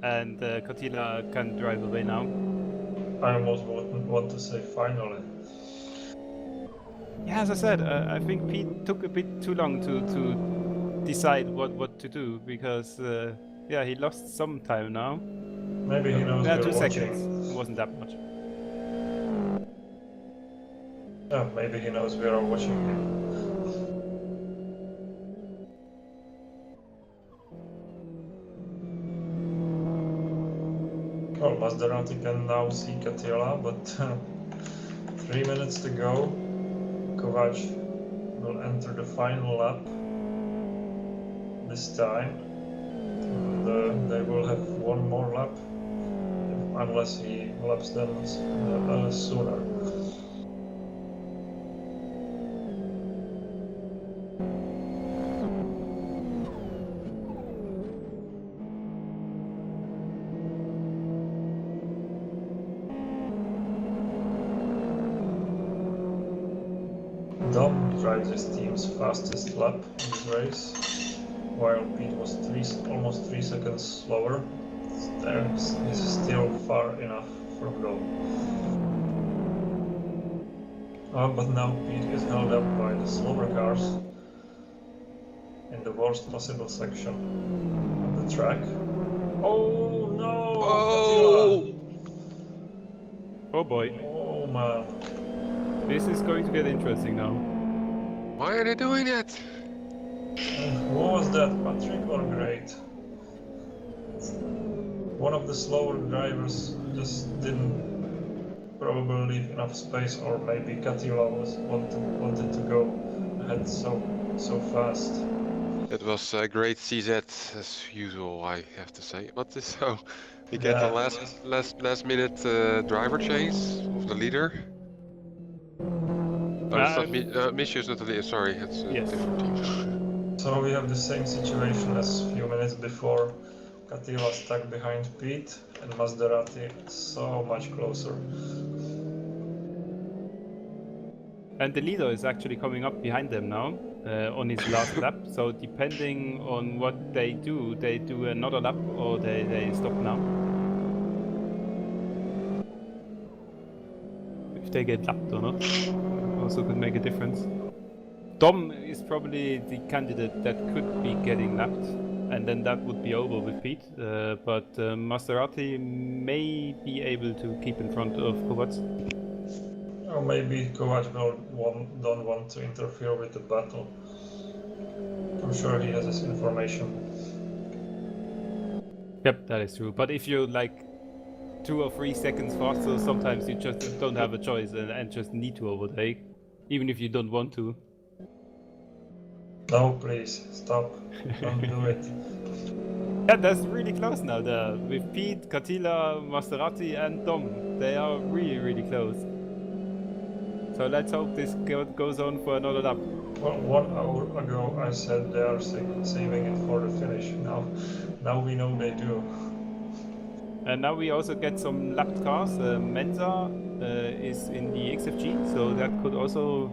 Speaker 3: and Katila can drive away now.
Speaker 6: I almost want to say finally.
Speaker 3: Yeah, as I said, I think Pete took a bit too long to decide what to do, because yeah, he lost some time now.
Speaker 6: Maybe he knows we're
Speaker 3: 2
Speaker 6: watching.
Speaker 3: seconds. It wasn't that much.
Speaker 6: Yeah, maybe he knows we are watching him. Well, Maserati can now see Katila, but 3 minutes to go. Kovac will enter the final lap this time. And they will have one more lap, unless he laps them sooner. Dom drives his team's fastest lap in this race, while Pete was almost 3 seconds slower. He's still far enough from goal. But now Pete is held up by the slower cars in the worst possible section of the track. Oh no!
Speaker 1: Oh!
Speaker 3: Oh boy,
Speaker 6: Oh man.
Speaker 3: this is going to get interesting now.
Speaker 1: Why are they doing that?
Speaker 6: What was that, Patrick or Great? One of the slower drivers just didn't probably leave enough space, or maybe Katila wanted to go ahead so fast.
Speaker 1: It was a great CZ as usual, I have to say. But so we get the last minute driver change of the leader. Oh, it's not Misha is not the leader. Sorry, it's a
Speaker 3: Yes.
Speaker 1: different team.
Speaker 6: So we have the same situation as a few minutes before. Katila stuck behind Pete, and Maserati so much closer.
Speaker 3: And the leader is actually coming up behind them now on his last lap. So depending on what they do another lap or they stop now. If they get lapped or not, also could make a difference. Dom is probably the candidate that could be getting lapped, and then that would be over with Pete. But Maserati may be able to keep in front of Kovacs.
Speaker 6: Or maybe Kovac don't want to interfere with the battle. I'm sure he has this information.
Speaker 3: Yep, that is true. But if you're like 2 or 3 seconds faster, sometimes you just don't have a choice and just need to overtake, even if you don't want to.
Speaker 6: No, please, stop. Don't do it.
Speaker 3: Yeah, that's really close now there. With Pete, Katila, Maserati and Dom. They are really, really close. So let's hope this goes on for another lap.
Speaker 6: Well, 1 hour ago I said they are saving it for the finish. Now we know they do.
Speaker 3: And now we also get some lapped cars. Menza is in the XFG, so that could also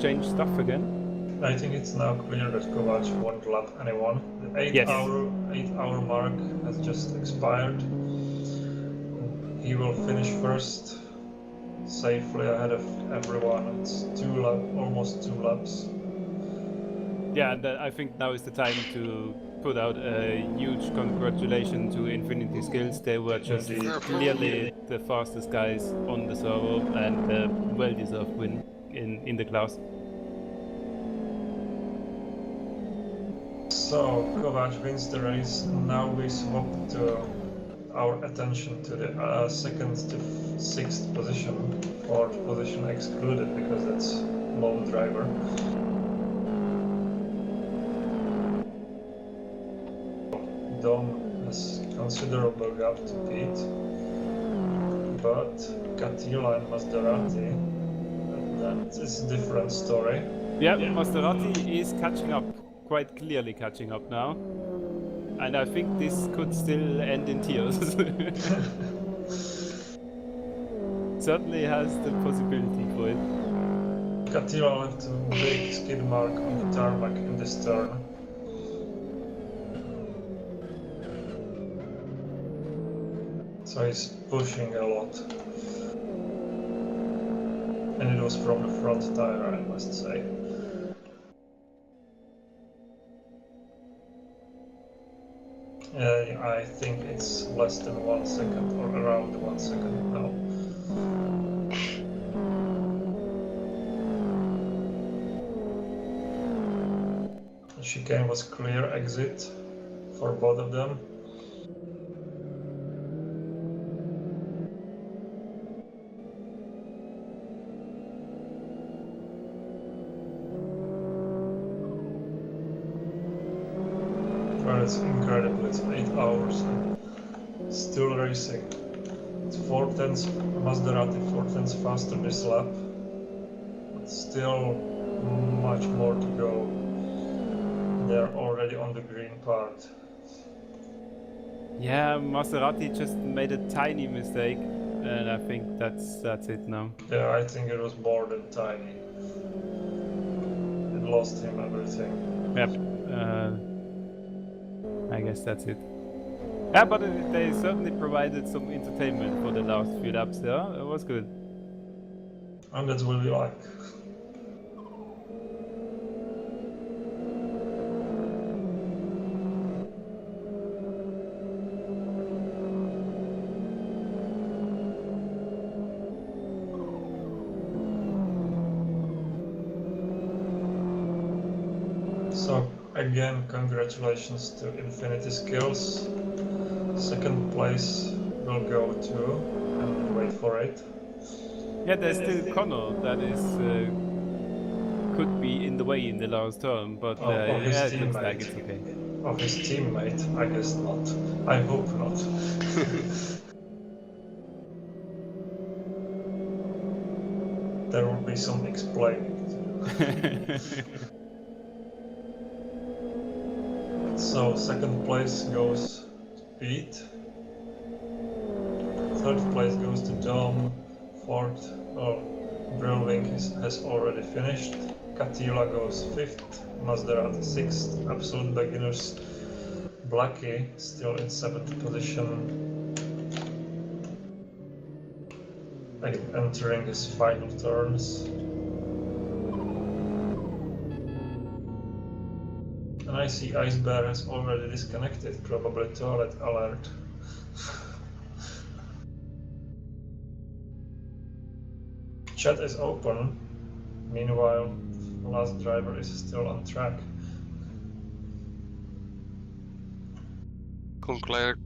Speaker 3: change stuff again.
Speaker 6: I think it's now clear that Kovac won't lap anyone. The 8-hour mark has just expired. He will finish first, safely ahead of everyone. It's almost 2 laps.
Speaker 3: Yeah, and I think now is the time to put out a huge congratulations to Infinity Skills. They were just clearly the fastest guys on the server and a well-deserved win in the class.
Speaker 6: So Kovac wins the race. Now we swap our attention to the 2nd to 6th position. 4th position excluded because that's low driver. Dom has considerable gap to Pete, but Katila and Maserati, that is a different story.
Speaker 3: Yeah, Maserati is catching up, quite clearly catching up now. And I think this could still end in tears. Certainly has the possibility for it.
Speaker 6: Katila left a big skid mark on the tarmac in this turn. So he's pushing a lot. And it was from the front tire, I must say. I think it's less than 1 second, or around 1 second now. The chicane was clear exit for both of them. It's incredible. It's 8 hours and still racing. It's 4/10, Maserati 4/10 faster this lap. But still much more to go. They're already on the green part.
Speaker 3: Yeah, Maserati just made a tiny mistake, and I think that's it now.
Speaker 6: Yeah, I think it was more than tiny. It lost him everything.
Speaker 3: Yep. I guess that's it. Yeah, but they certainly provided some entertainment for the last few laps there. It was good.
Speaker 6: And that's what we like. So again, congratulations to Infinity Skills. Second place will go to, and wait for it.
Speaker 3: Yeah, there's still Connor that is could be in the way in the last turn, but
Speaker 6: Of his
Speaker 3: yeah, it looks
Speaker 6: teammate.
Speaker 3: like it's okay.
Speaker 6: Of his teammate, I guess not. I hope not. There will be some explaining. So second place goes to Pete. Third place goes to Dom. Fourth, Brillwing has already finished. Katila goes fifth. Maserati sixth. Absolute Beginners. Blackie still in 7th position. Entering his final turns. And I see Ice Bear has already disconnected, probably toilet alert. Chat is open. Meanwhile, last driver is still on track.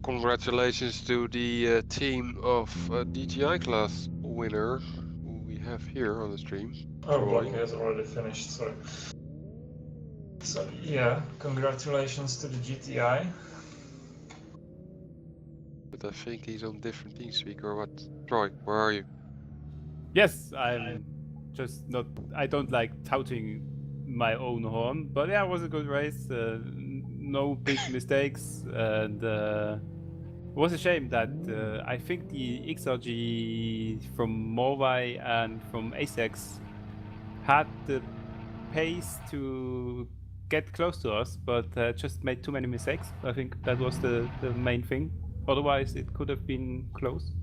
Speaker 1: Congratulations to the team of DTI class winner who we have here on the stream.
Speaker 6: Oh,
Speaker 1: Troy.
Speaker 6: Blackie has already finished, sorry. So yeah, congratulations to the GTI.
Speaker 1: But I think he's on different TeamSpeak or what? Troy, where are you?
Speaker 3: Yes, I'm just not. I don't like touting my own horn, but yeah, it was a good race. No big mistakes, and it was a shame that I think the XRG from Morvai and from ASEX had the pace to get close to us, but just made too many mistakes. I think that was the main thing. Otherwise, it could have been close.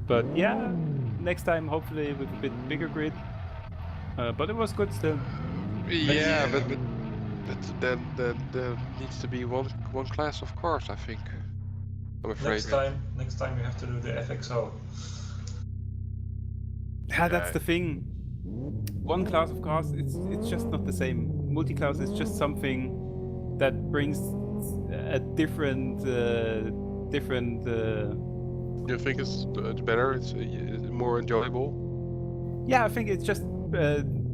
Speaker 3: But yeah, next time hopefully with a bit bigger grid. But it was good still.
Speaker 1: Yeah, but then there needs to be one class of cars, I think. I'm afraid.
Speaker 6: Next time we have to do the FXO.
Speaker 3: Yeah, that's the thing. One class of cars, it's just not the same. Multi-class is just something that brings a different.
Speaker 1: You think it's better? It's more enjoyable.
Speaker 3: Yeah, I think it's just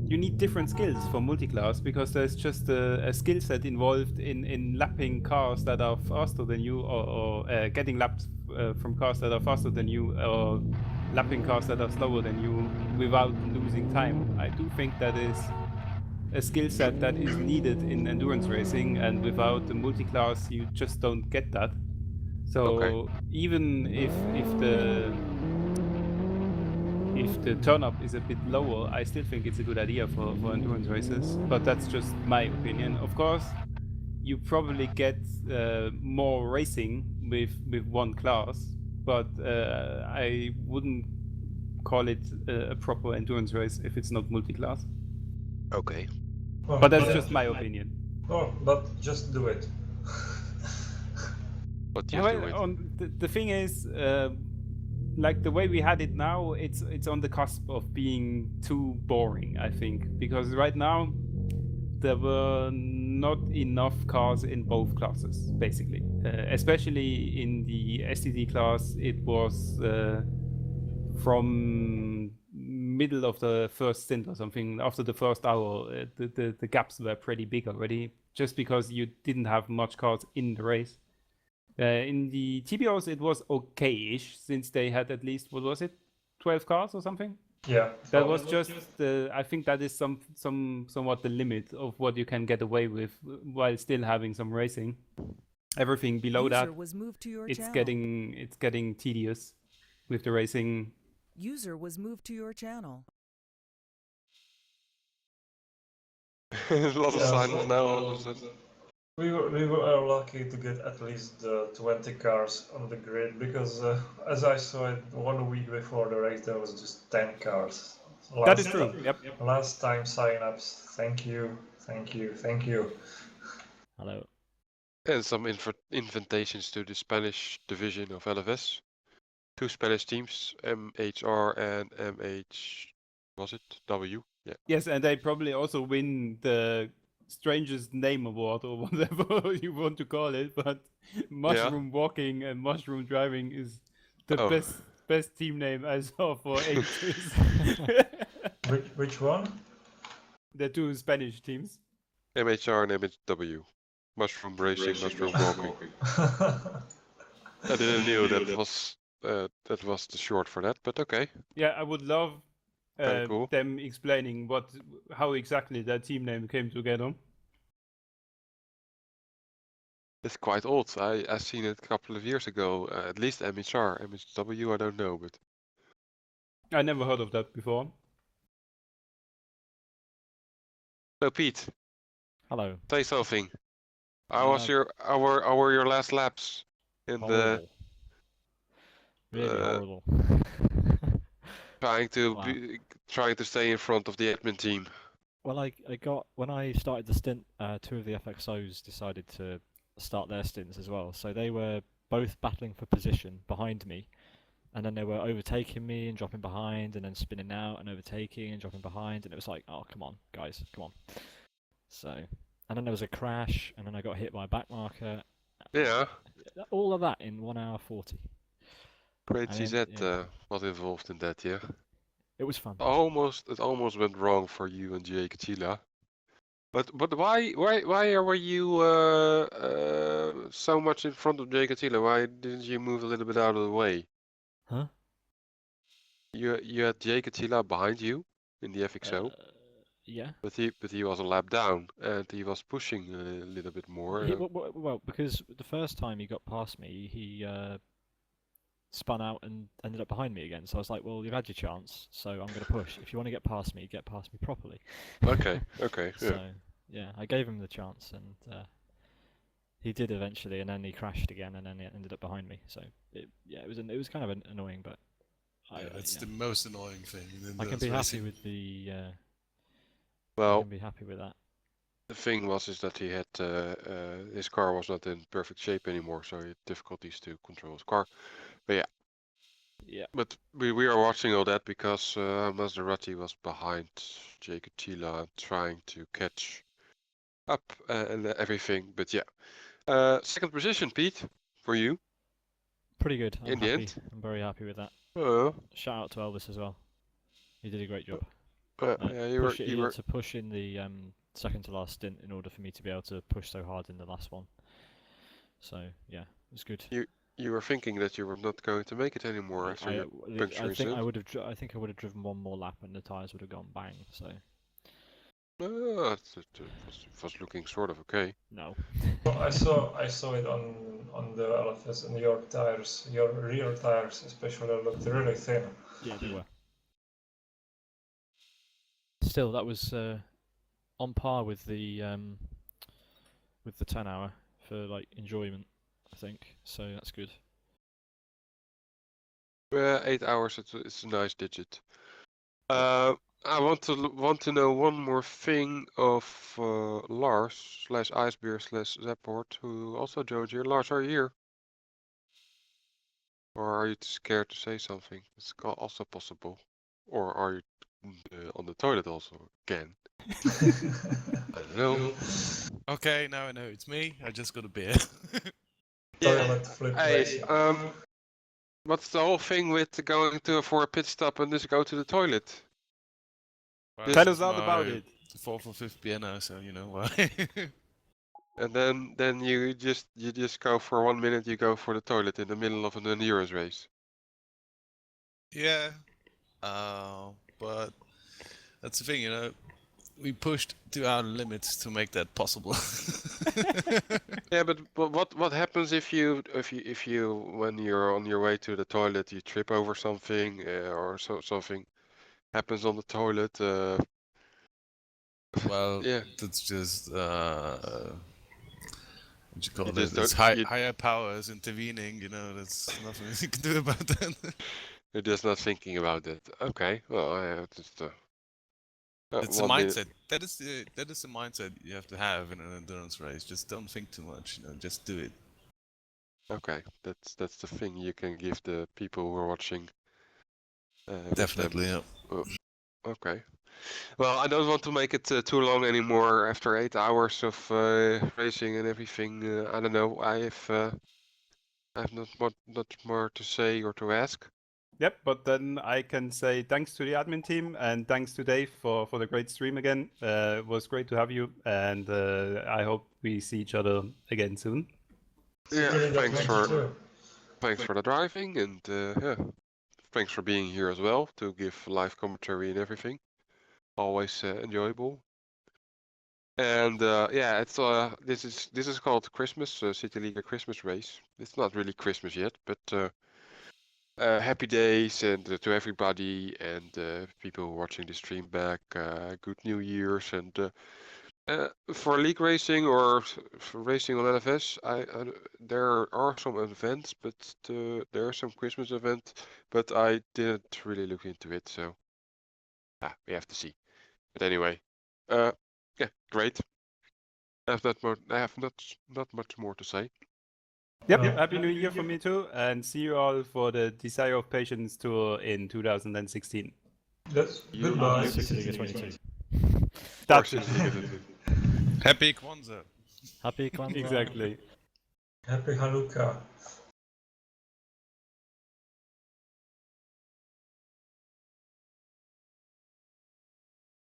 Speaker 3: you need different skills for multi-class because there's just a skill set involved in lapping cars that are faster than you, or getting laps from cars that are faster than you, or lapping cars that are slower than you without losing time. I do think that is a skill set that is needed in endurance racing, and without the multi-class you just don't get that. So even if the turn up is a bit lower, I still think it's a good idea for endurance races. But that's just my opinion. Of course, you probably get more racing with one class, but I wouldn't call it a proper endurance race if it's not multi-class.
Speaker 1: Okay.
Speaker 6: Oh,
Speaker 3: But that's just my opinion.
Speaker 6: Oh, but just do it.
Speaker 1: But
Speaker 3: Yeah, well, the thing is, like the way we had it now, it's on the cusp of being too boring, I think, because right now there were not enough cars in both classes, basically. Especially in the STD class, it was from middle of the first stint or something, after the first hour, the gaps were pretty big already, just because you didn't have much cars in the race. In the TBOs, it was okay-ish, since they had at least, what was it, 12 cars or something?
Speaker 6: Yeah.
Speaker 3: That was just I think that is somewhat the limit of what you can get away with while still having some racing. Everything below that,
Speaker 2: User was moved to your
Speaker 3: it's
Speaker 2: channel.
Speaker 3: getting tedious with the racing.
Speaker 2: User was moved to your channel.
Speaker 1: A lot of
Speaker 6: Yeah,
Speaker 1: silence
Speaker 6: so-
Speaker 1: now all of a sudden.
Speaker 6: We were lucky to get at least 20 cars on the grid because, as I saw it 1 week before the race, there was just 10 cars.
Speaker 3: That is true. Yep.
Speaker 6: Last time sign-ups. Thank you.
Speaker 4: Hello.
Speaker 1: And some invitations to the Spanish division of LFS. 2 Spanish teams, MHR and MH. Was it W? Yeah.
Speaker 3: Yes, and they probably also win the strangest name award or whatever you want to call it, but mushroom walking and mushroom driving is the
Speaker 1: Oh.
Speaker 3: best team name I saw for ages.
Speaker 6: Which one?
Speaker 3: The 2 Spanish teams.
Speaker 1: MHR and MHW. Mushroom racing, mushroom walking. I didn't know that was the short for that, but okay.
Speaker 3: Yeah, I would love
Speaker 1: Very cool.
Speaker 3: them explaining how exactly that team name came together.
Speaker 1: It's quite old. I seen it a couple of years ago. At least MHR, MHW I don't know, but
Speaker 3: I never heard of that before.
Speaker 1: so Pete,
Speaker 4: Hello.
Speaker 1: say something. How were your last laps in
Speaker 4: Horrible.
Speaker 1: the
Speaker 4: Really horrible.
Speaker 1: trying to
Speaker 4: Wow.
Speaker 1: trying to stay in front of the admin team?
Speaker 4: Well, I got when I started the stint, 2 of the FXOs decided to start their stints as well. So they were both battling for position behind me, and then they were overtaking me and dropping behind, and then spinning out and overtaking and dropping behind, and it was like, oh, come on, guys, come on. So, and then there was a crash, and then I got hit by a back marker.
Speaker 1: Yeah.
Speaker 4: All of that in 1 hour 40.
Speaker 1: Great
Speaker 4: And
Speaker 1: CZ
Speaker 4: then,
Speaker 1: was involved in that, yeah.
Speaker 4: It was fun.
Speaker 1: It almost went wrong for you and Jake Chila. But why were you so much in front of Jake Chila? Why didn't you move a little bit out of the way?
Speaker 4: Huh?
Speaker 1: You had Jake Chila behind you in the FXO,
Speaker 4: Yeah.
Speaker 1: but he was a lap down and he was pushing a little bit more.
Speaker 4: Well, because the first time he got past me, he spun out and ended up behind me again. So I was like, well, you've had your chance, so I'm going to push. If you want to get past me properly.
Speaker 1: Okay, yeah.
Speaker 4: So, yeah, I gave him the chance, and he did eventually, and then he crashed again, and then he ended up behind me. So, it was kind of annoying, but
Speaker 7: it's the most annoying thing.
Speaker 4: I can be happy with the. I
Speaker 1: Well,
Speaker 4: can be happy with that.
Speaker 1: the thing is that he had his car was not in perfect shape anymore, so he had difficulties to control his car. But yeah.
Speaker 4: Yeah.
Speaker 1: But we are watching all that because Maserati was behind Jake Chila trying to catch up and everything. But yeah. Second position, Pete, for you.
Speaker 4: Pretty good.
Speaker 1: In the
Speaker 4: happy.
Speaker 1: end.
Speaker 4: I'm very happy with that. Shout out to Elvis as well. He did a great job.
Speaker 1: Yeah,
Speaker 4: He had to push in the second to last stint in order for me to be able to push so hard in the last one. So yeah, it was good.
Speaker 1: You were thinking that you were not going to make it anymore after your puncture incident.
Speaker 4: I think I would have driven one more lap and the tires would have gone bang. So.
Speaker 1: It was looking sort of okay.
Speaker 4: No.
Speaker 6: Well, I saw it on the LFS, and your tires, your rear tires especially, looked really thin.
Speaker 4: Yeah, they were. Still, that was on par with the 10 hour for like enjoyment, I think. So that's good.
Speaker 1: 8 hours. It's a nice digit. I want to know one more thing of Lars / Icebeer / Zapport, who also joined here. Lars, are you here? Or are you too scared to say something? It's also possible. Or are you on the toilet also again? I don't know.
Speaker 7: Okay, now I know it's me. I just got a beer.
Speaker 6: Toilet flip
Speaker 1: Hey,
Speaker 6: race.
Speaker 1: What's the whole thing with going for a pit stop and just go to the toilet?
Speaker 7: Well,
Speaker 3: Tell
Speaker 7: this
Speaker 3: us
Speaker 7: is
Speaker 3: all about
Speaker 7: my
Speaker 3: it.
Speaker 7: fourth or fifth Vienna, so you know why.
Speaker 1: And then you just go for 1 minute. You go for the toilet in the middle of an endurance race.
Speaker 7: Yeah. But that's the thing, you know. We pushed to our limits to make that possible.
Speaker 1: Yeah, but what happens if you when you're on your way to the toilet you trip over something or something happens on the toilet?
Speaker 7: Well,
Speaker 1: Yeah,
Speaker 7: that's just what you call
Speaker 1: you
Speaker 7: it?
Speaker 1: just
Speaker 7: It's
Speaker 1: don't.
Speaker 7: higher powers intervening. You know, there's nothing you can do about that.
Speaker 1: You're just not thinking about it. Okay, well, I just
Speaker 7: It's a
Speaker 1: 1 minute.
Speaker 7: mindset. That is the mindset you have to have in an endurance race. Just don't think too much. You know, just do it.
Speaker 1: Okay, that's the thing you can give the people who are watching. With
Speaker 7: Definitely.
Speaker 1: them.
Speaker 7: Yeah.
Speaker 1: Okay. Well, I don't want to make it too long anymore. After 8 hours of racing and everything, I don't know. I have not more to say or to ask.
Speaker 3: Yep, but then I can say thanks to the admin team and thanks to Dave for the great stream again. It was great to have you, and I hope we see each other again soon.
Speaker 1: Yeah,
Speaker 6: CityLiga
Speaker 1: thanks for the driving, and yeah, thanks for being here as well to give live commentary and everything. Always enjoyable. And yeah, it's this is called Christmas CityLiga Christmas race. It's not really Christmas yet, but happy days and to everybody and people watching the stream back. Good New Year's and for league racing or for racing on LFS, there are some events, but there are some Christmas events, but I didn't really look into it, so we have to see. But anyway, yeah, great. I have not much more to say.
Speaker 3: Yep, Happy New Year for me too, and see you all for the Desire of Patience tour in 2016.
Speaker 6: Yes,
Speaker 1: You-
Speaker 6: goodbye.
Speaker 4: CityLiga 22.
Speaker 3: That's it.
Speaker 7: Happy Kwanzaa.
Speaker 4: Happy Kwanzaa.
Speaker 3: Exactly.
Speaker 6: Happy Hanukkah.